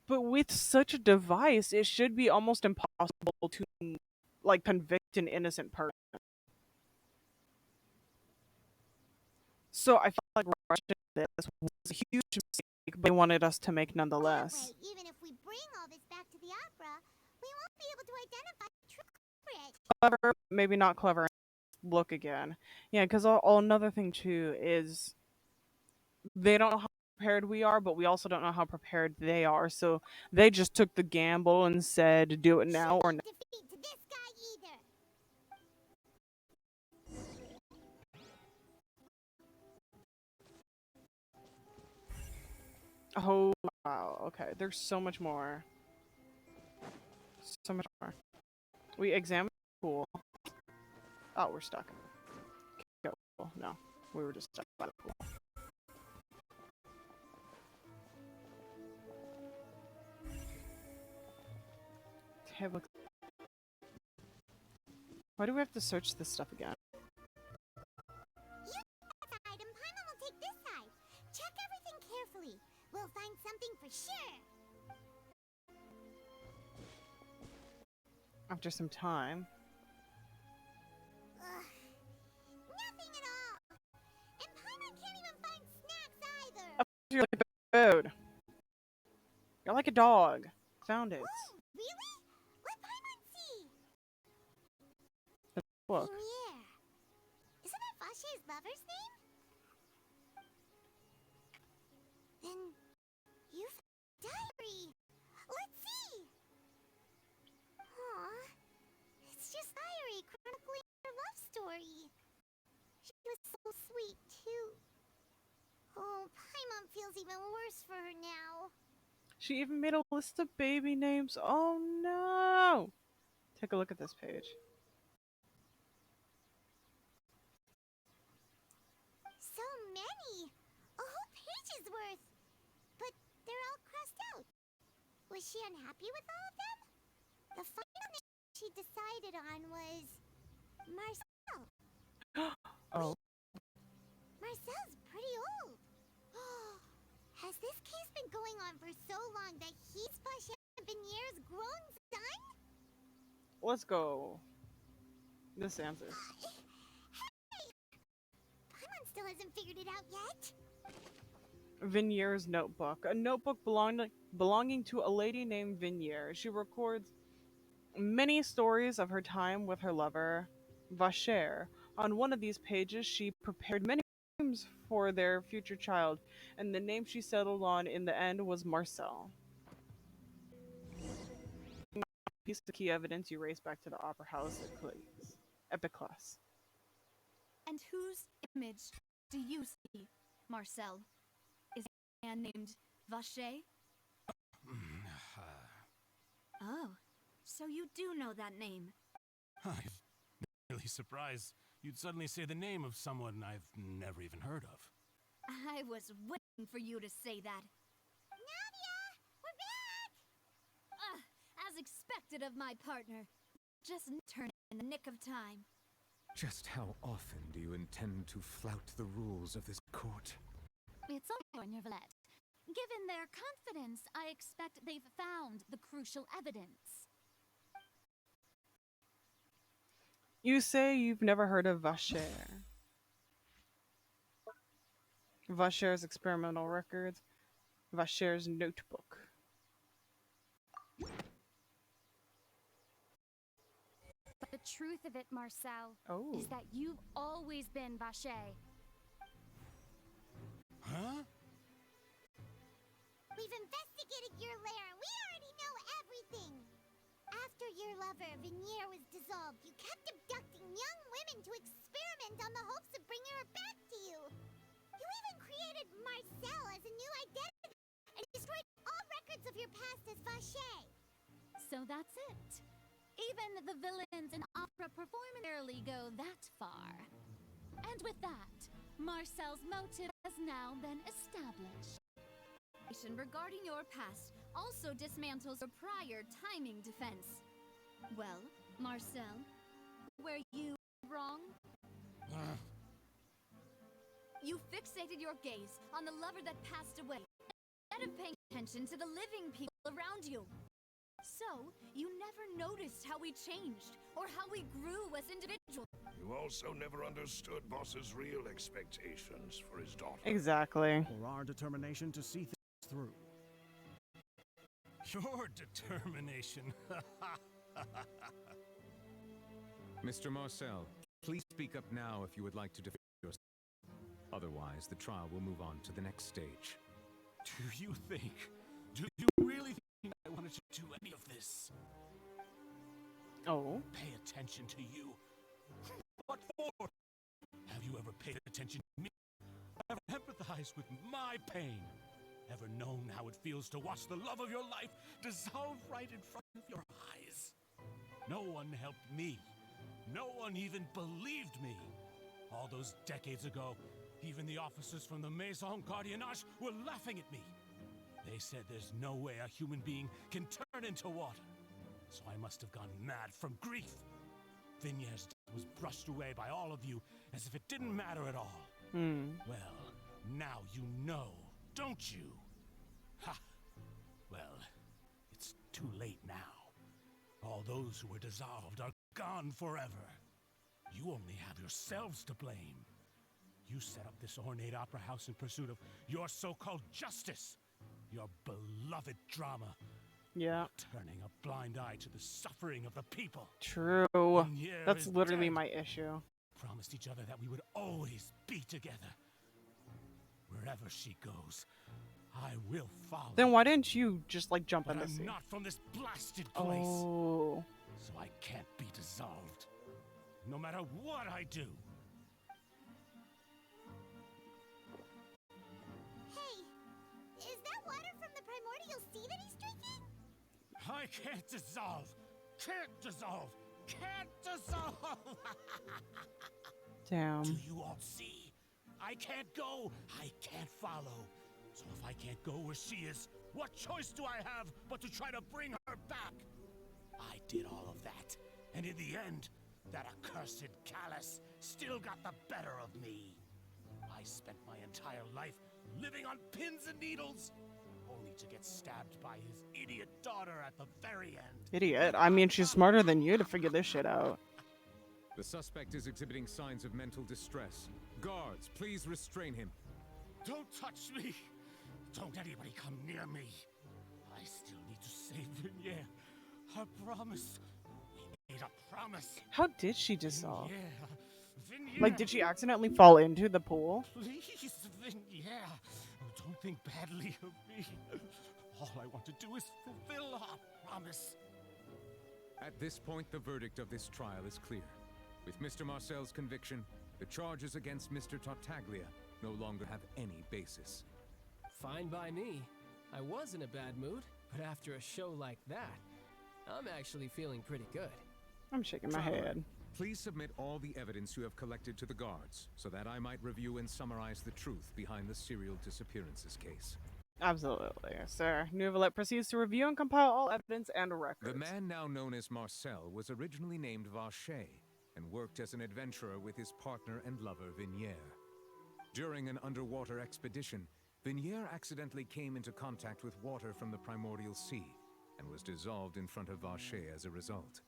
but with such a device, it should be almost impossible to like convict an innocent person. So I feel like rushing this was a huge mistake, but they wanted us to make nonetheless. Wait, even if we bring all this back to the opera, we won't be able to identify the true culprit. Clever, maybe not clever. Look again. Yeah, because another thing too is they don't know how prepared we are, but we also don't know how prepared they are. So they just took the gamble and said, "Do it now or not." Defeat to this guy either. Oh wow. Okay, there's so much more. So much more. We examined the pool. Oh, we're stuck. Okay, cool. No, we were just stuck by the pool. Okay, look. Why do we have to search this stuff again? You take that side, and Paimon will take this side. Check everything carefully. We'll find something for sure. After some time. Ugh. Nothing at all. And Paimon can't even find snacks either. You're like a food. You're like a dog. Found it. Oh, really? Let Paimon see. Look. Minier. Isn't that Vache's lover's name? Then you found a diary. Let's see. Aw, it's just a diary chronicling her love story. She was so sweet too. Oh, Paimon feels even worse for her now. She even made a list of baby names. Oh no! Take a look at this page. So many! A whole page's worth! But they're all crossed out. Was she unhappy with all of them? The final name she decided on was Marcel. Oh. Marcel's pretty old. Has this case been going on for so long that he's Vache Benier's grown son? Let's go. This answer. Hey! Paimon still hasn't figured it out yet. Vinier's notebook. A notebook belonging to a lady named Vinier. She records many stories of her time with her lover, Vacher. On one of these pages, she prepared many names for their future child, and the name she settled on in the end was Marcel. Piece of key evidence you race back to the opera house at Epiclus. And whose image do you see, Marcel? Is it a man named Vache? Oh, so you do know that name. I'm really surprised you'd suddenly say the name of someone I've never even heard of. I was waiting for you to say that. Navia! We're back! As expected of my partner. Just turned in the nick of time. Just how often do you intend to flout the rules of this court? It's all on your Nervalet. Given their confidence, I expect they've found the crucial evidence. You say you've never heard of Vacher. Vacher's experimental records. Vacher's notebook. But the truth of it, Marcel, Oh. is that you've always been Vache. Huh? We've investigated your lair and we already know everything. After your lover, Venier, was dissolved, you kept abducting young women to experiment on the hopes of bringing her back to you. You even created Marcel as a new identity and destroyed all records of your past as Vacher. So that's it. Even the villains in opera performance rarely go that far. And with that, Marcel's motive has now been established. Regarding your past also dismantles your prior timing defense. Well, Marcel, were you wrong? You fixated your gaze on the lover that passed away, instead of paying attention to the living people around you. So, you never noticed how we changed, or how we grew as individuals. You also never understood Boss's real expectations for his daughter. Exactly. Or our determination to see things through. Your determination. Mr. Marcel, please speak up now if you would like to defend yourself. Otherwise, the trial will move on to the next stage. Do you really think I wanted to do any of this? Oh. Pay attention to you. What for? Have you ever paid attention to me? Ever empathized with my pain? Ever known how it feels to watch the love of your life dissolve right in front of your eyes? No one helped me. No one even believed me. All those decades ago, even the officers from the Maison Gardiennage were laughing at me. They said there's no way a human being can turn into water. So I must have gone mad from grief. Vignere's death was brushed away by all of you as if it didn't matter at all. Well, now you know, don't you? Ha! Well, it's too late now. All those who were dissolved are gone forever. You only have yourselves to blame. You set up this ornate opera house in pursuit of your so-called justice. Your beloved drama. Yeah. Turning a blind eye to the suffering of the people. True. Vignier That's is literally dead. my issue. Promised each other that we would always be together. Wherever she goes, I will follow. Then why didn't you just like jump But in the I'm sea? not from this blasted place. Oh. So I can't be dissolved. No matter what I do. Hey, is that water from the primordial sea that he's drinking? I can't dissolve. Can't dissolve. Can't dissolve. Damn. Do you all see? I can't go. I can't follow. So if I can't go where she is, what choice do I have but to try to bring her back? I did all of that. And in the end, that accursed Callus still got the better of me. I spent my entire life living on pins and needles, only to get stabbed by his idiot daughter at the very end. Idiot. I mean, she's smarter than you to figure this shit out. The suspect is exhibiting signs of mental distress. Guards, please restrain him. Don't touch me! Don't anybody come near me. I still need to save Vignier. Her promise. We made a promise. How did she dissolve? Vignier. Like, did she accidentally fall into the pool? Please, Vignier. Don't think badly of me. All I want to do is fulfill our promise. At this point, the verdict of this trial is clear. With Mr. Marcel's conviction, the charges against Mr. Tartaglia no longer have any basis. Fine by me. I was in a bad mood, but after a show like that, I'm actually feeling pretty good. I'm shaking my head. Please submit all the evidence you have collected to the guards, so that I might review and summarize the truth behind the serial disappearances case. Absolutely, sir. Neuvillette proceeds to review and compile all evidence and records. The man now known as Marcel was originally named Vacher and worked as an adventurer with his partner and lover Vignier. During an underwater expedition, Vignier accidentally came into contact with water from the primordial sea and was dissolved in front of Vacher as a result.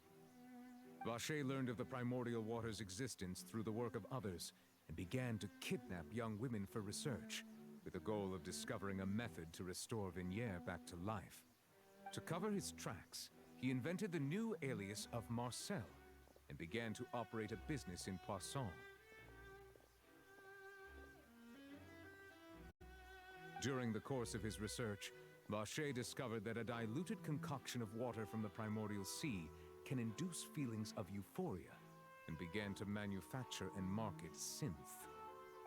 Vacher learned of the primordial water's existence through the work of others and began to kidnap young women for research, with the goal of discovering a method to restore Vignier back to life. To cover his tracks, he invented the new alias of Marcel and began to operate a business in Poisson. During the course of his research, Vacher discovered that a diluted concoction of water from the primordial sea can induce feelings of euphoria, and began to manufacture and market synth.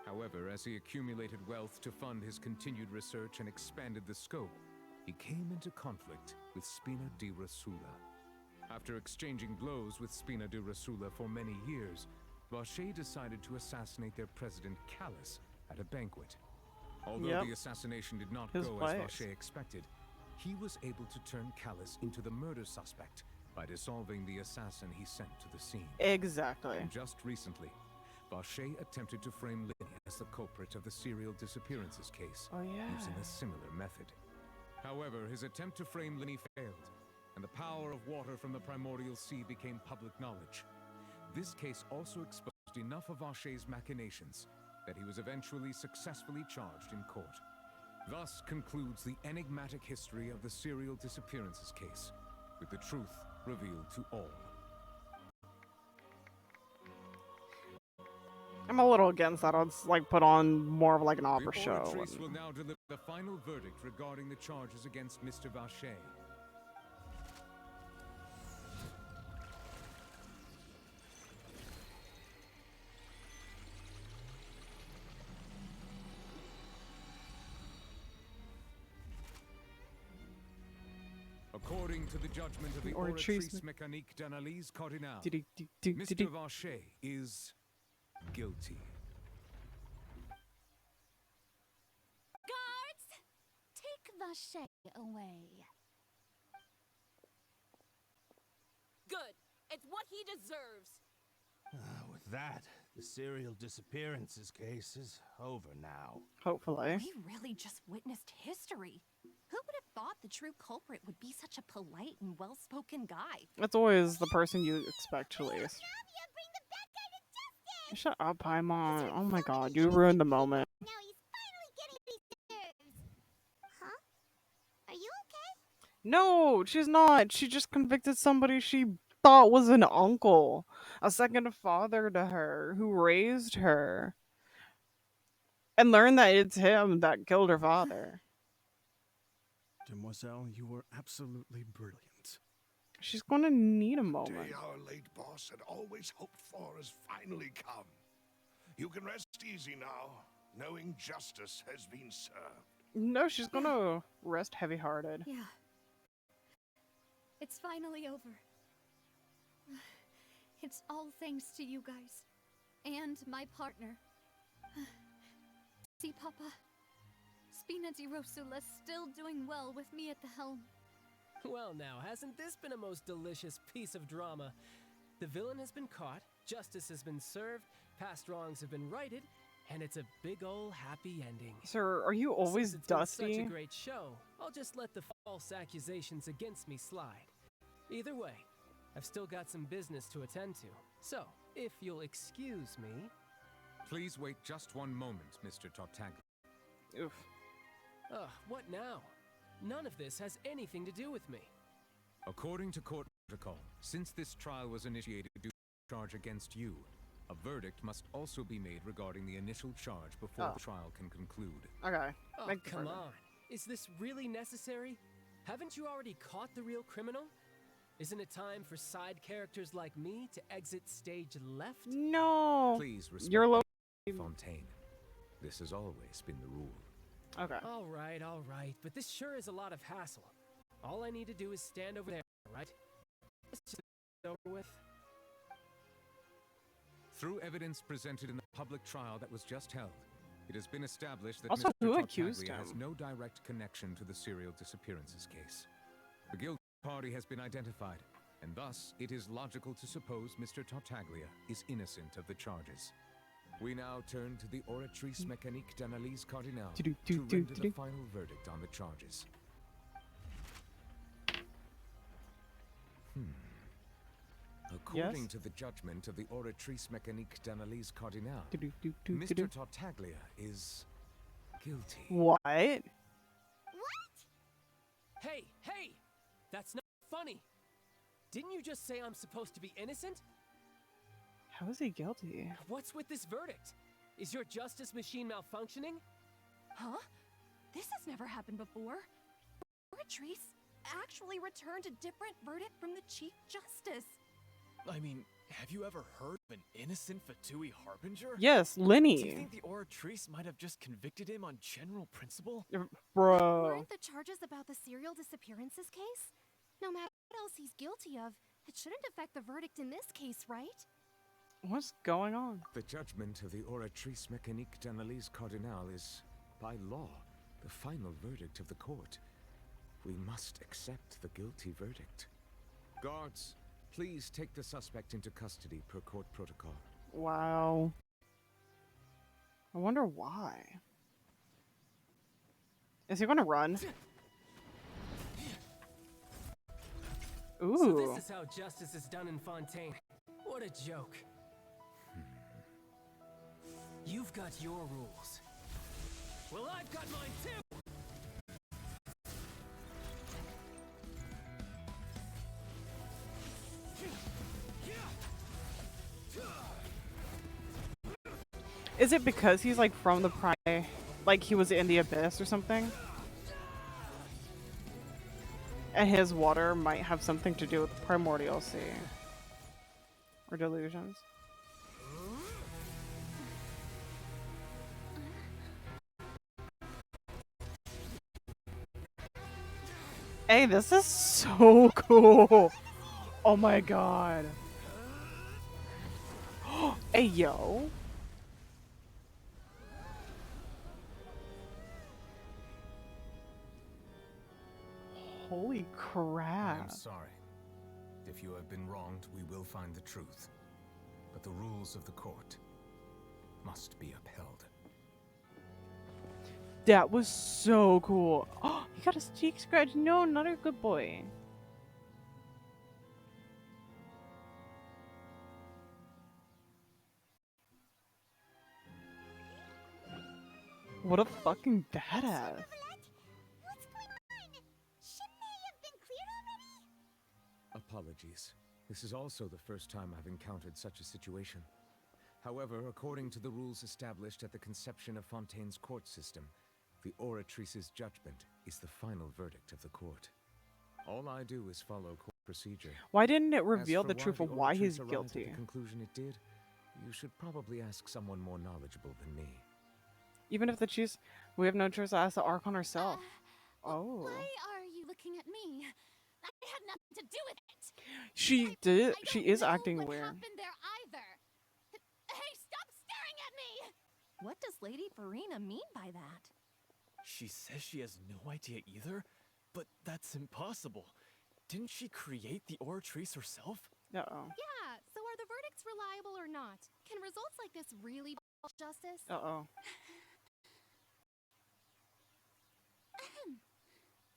However, as he accumulated wealth to fund his continued research and expanded the scope, he came into conflict with Spina di Rosula. After exchanging blows with Spina di Rosula for many years, Vacher decided to assassinate their president Callus at a banquet. Although the assassination did not go as Vacher expected, he was able to turn Callus into the murder suspect by dissolving the assassin he sent to the scene. Exactly. And just recently, Vacher attempted to frame Linny as the culprit of the serial disappearances case, using a similar method. However, his attempt to frame Linny failed, and the power of water from the primordial sea became public knowledge. This case also exposed enough of Vacher's machinations that he was eventually successfully charged in court. Thus concludes the enigmatic history of the serial disappearances case, with the truth revealed to all. I'm a little against that. I'll like put on more of like an opera show. The Oratrice will now deliver the final verdict regarding the charges against Mr. Vacher. According to the judgment of the Oratrice Mécanique d'Analyse Cardinale, Mr. Vacher is guilty. Guards! Take Vacher away. Good. It's what he deserves. With that, the serial disappearances case is over now. Hopefully. We really just witnessed history. Who would have thought the true culprit would be such a polite and well-spoken guy? That's always the person you expect to least. Shut up, Paimon. Oh my god, you ruined the moment. Now he's finally getting what he deserves. Huh? Are you okay? No, she's not. She just convicted somebody she thought was an uncle, a second father to her, who raised her, and learned that it's him that killed her father. Demoiselle, you were absolutely brilliant. She's going to need a The moment. day our late boss had always hoped for has finally come. You can rest easy now, knowing justice has been served. No, she's going to rest heavy-hearted. Yeah. It's finally over. It's all thanks to you guys. And my partner. See, Papa? Spina di Rosula's still doing well with me at the helm. Well now, hasn't this been a most delicious piece of drama? The villain has been caught, justice has been served, past wrongs have been righted, and it's a big ol' happy ending. Sir, are you always Since it's been dusty? such a great show, I'll just let the false accusations against me slide. Either way, I've still got some business to attend to. So, if you'll excuse me... Please wait just one moment, Mr. Tartaglia. Oof. Ugh, what now? None of this has anything to do with me. According to court protocol, since this trial was initiated due to a charge against you, a verdict must also be made regarding the initial charge before the trial can conclude. Okay. Oh, come on. Is this really necessary? Haven't you already caught the real criminal? Isn't it time for side characters like me to exit stage left? No. Please respect Fontaine. This has always been the rule. Okay. All right, but this sure is a lot of hassle. All I need to do is stand over there, right? Let's just get over with. Through evidence presented in the public trial that was just held, it has been established that Also, Mr. who accused Tartaglia has him? no direct connection to the serial disappearances case. The guilty party has been identified, and thus it is logical to suppose Mr. Tartaglia is innocent of the charges. We now turn to the Oratrice Mécanique d'Analyse Cardinale to render the final verdict on the charges. According to the judgment of the Oratrice Mécanique d'Analyse Cardinale, Mr. Tartaglia is guilty. What? Hey! That's not funny! Didn't you just say I'm supposed to be innocent? How is he guilty? What's with this verdict? Is your justice machine malfunctioning? Huh? This has never happened before. Oratrice actually returned a different verdict from the Chief Justice. I mean, have you ever heard of an innocent Fatui Harbinger? Yes, Do you Lenny. think the Oratrice might have just convicted him on general principle? Bro. Weren't the charges about the serial disappearances case? No matter what else he's guilty of, it shouldn't affect the verdict in this case, right? What's going on? The judgment of the Oratrice Mécanique d'Analyse Cardinal is, by law, the final verdict of the court. We must accept the guilty verdict. Guards, please take the suspect into custody per court protocol. Wow. I wonder why. Is he gonna run? Ooh. So this is how justice is done in Fontaine. What a joke. You've got your rules. Well, I've got mine too! Is it because he's like from the like he was in the abyss or something? And his water might have something to do with the primordial sea. Or delusions. Hey, this is so cool. Oh my god. Hey, yo. Holy crap. I'm sorry. If you have been wronged, we will find the truth. But the rules of the court must be upheld. That was so cool. Oh, he got his cheek scratched. No, not a good boy. What a fucking badass. What's going on? Shouldn't they have been cleared already? Apologies. This is also the first time I've encountered such a situation. However, according to the rules established at the conception of Fontaine's court system, the Oratrice's judgment is the final verdict of the court. All I do is follow court procedure. Why didn't it As reveal for the truth of the why Oratrice he's arrived guilty? At the conclusion it did, you should probably ask someone more knowledgeable than me. Even if the choose, we have no choice to ask the Archon herself. Oh. Why are you looking at me? I had nothing to do with it. She did. She is acting What weird. happened there either? Hey, stop staring at me! What does Lady Farina mean by that? She says she has no idea either, but that's impossible. Didn't she create the Oratrice herself? Uh-oh. Yeah, so are the verdicts reliable or not? Can results like this really justice? Uh-oh.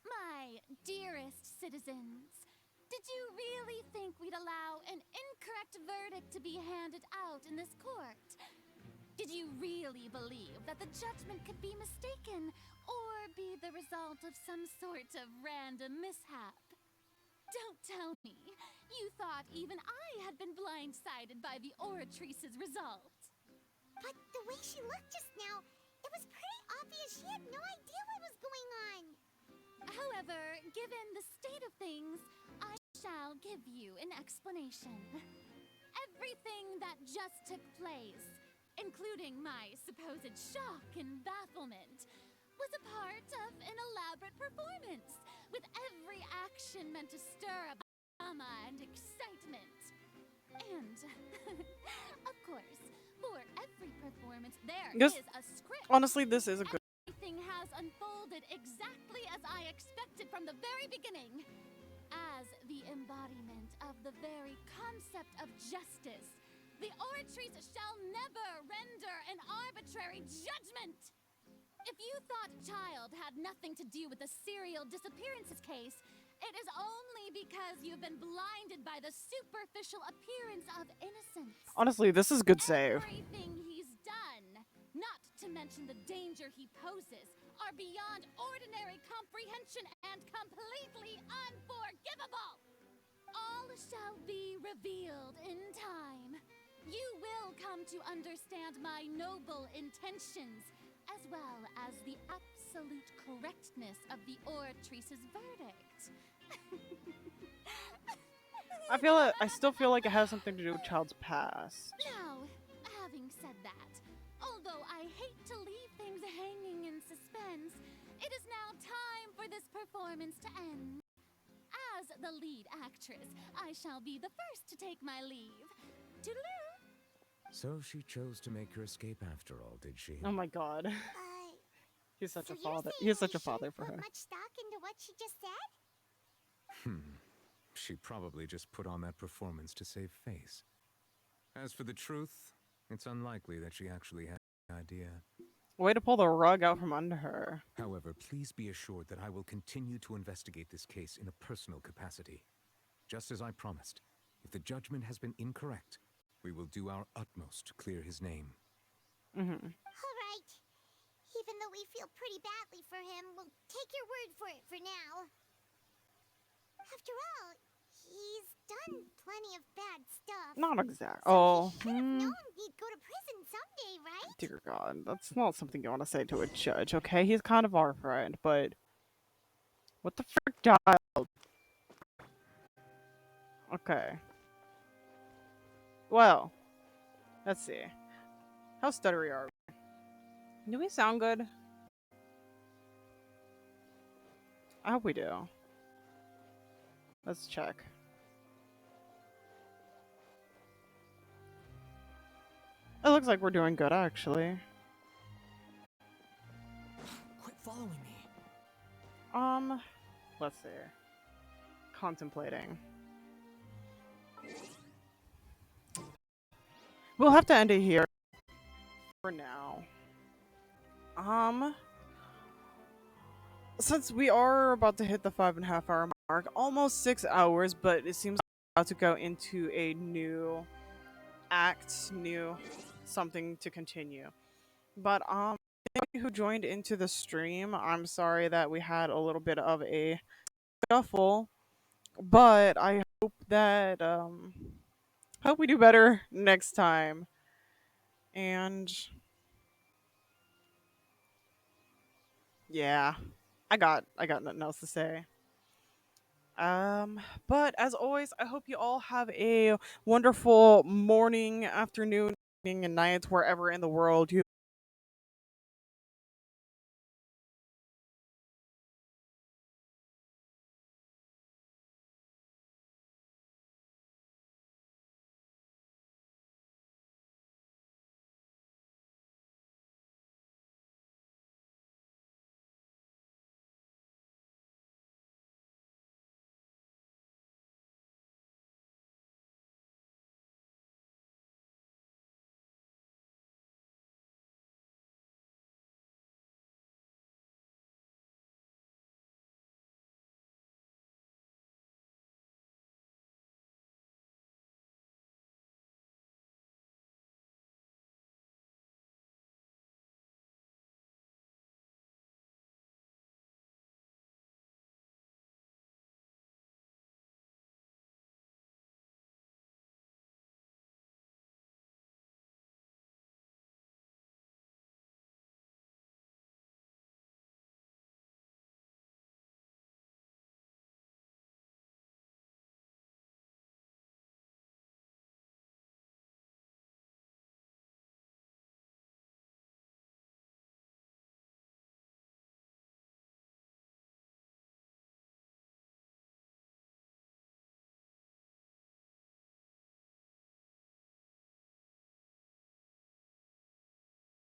My dearest citizens, did you really think we'd allow an incorrect verdict to be handed out in this court? Did you really believe that the judgment could be mistaken or be the result of some sort of random mishap? Don't tell me you thought even I had been blindsided by the Oratrice's result. But the way she looked just now, it was pretty obvious she had no idea what was going on. However, given the state of things, I shall give you an explanation. Everything that just took place, including my supposed shock and bafflement, was a part of an elaborate performance, with every action meant to stir up drama and excitement. And, of course, for every performance, there This- is a script. Honestly, this is a good. Everything has unfolded exactly as I expected from the very beginning. As the embodiment of the very concept of justice, the Oratrice shall never render an arbitrary judgment. If you thought Child had nothing to do with the serial disappearances case, it is only because you've been blinded by the superficial appearance of innocence. Honestly, this is good save. Everything he's done, not to mention the danger he poses, are beyond ordinary comprehension and completely unforgivable. All shall be revealed in time. You will come to understand my noble intentions as well as the absolute correctness of the oratrice's verdict. I still feel like it has something to do with Child's past. Now, having said that, although I hate to leave things hanging in suspense, it is now time for this performance to end. As the lead actress, I shall be the first to take my leave. Toodaloo! So she chose to make her escape after all, did she? Oh my god. He's such So a you're father. saying He's such we a father shouldn't for put her. much stock into what she just said? She probably just put on that performance to save face. As for the truth, it's unlikely that she actually had an idea. Way to pull the rug out from under her. However, please be assured that I will continue to investigate this case in a personal capacity. Just as I promised, if the judgment has been incorrect, we will do our utmost to clear his name. All right. Even though we feel pretty badly for him, we'll take your word for it for now. After all, he's done plenty of bad stuff. Not exact. So Oh. he should have known he'd go to prison someday, right? Dear God, that's not something you want to say to a judge, okay? He's kind of our friend, but what the frick, child? Okay. Well, let's see. How stuttery are we? Do we sound good? I hope we do. Let's check. It looks like we're doing good, actually. Quit following me. Let's see. Contemplating. We'll have to end it here for now. Since we are about to hit the 5.5 hour mark, almost 6 hours, but it seems like we're about to go into a new act, new something to continue. But anybody who joined into the stream, I'm sorry that we had a little bit of a scuffle, but I hope that hope we do better next time. And yeah, I got nothing else to say. But as always, I hope you all have a wonderful morning, afternoon, evening, and night wherever in the world you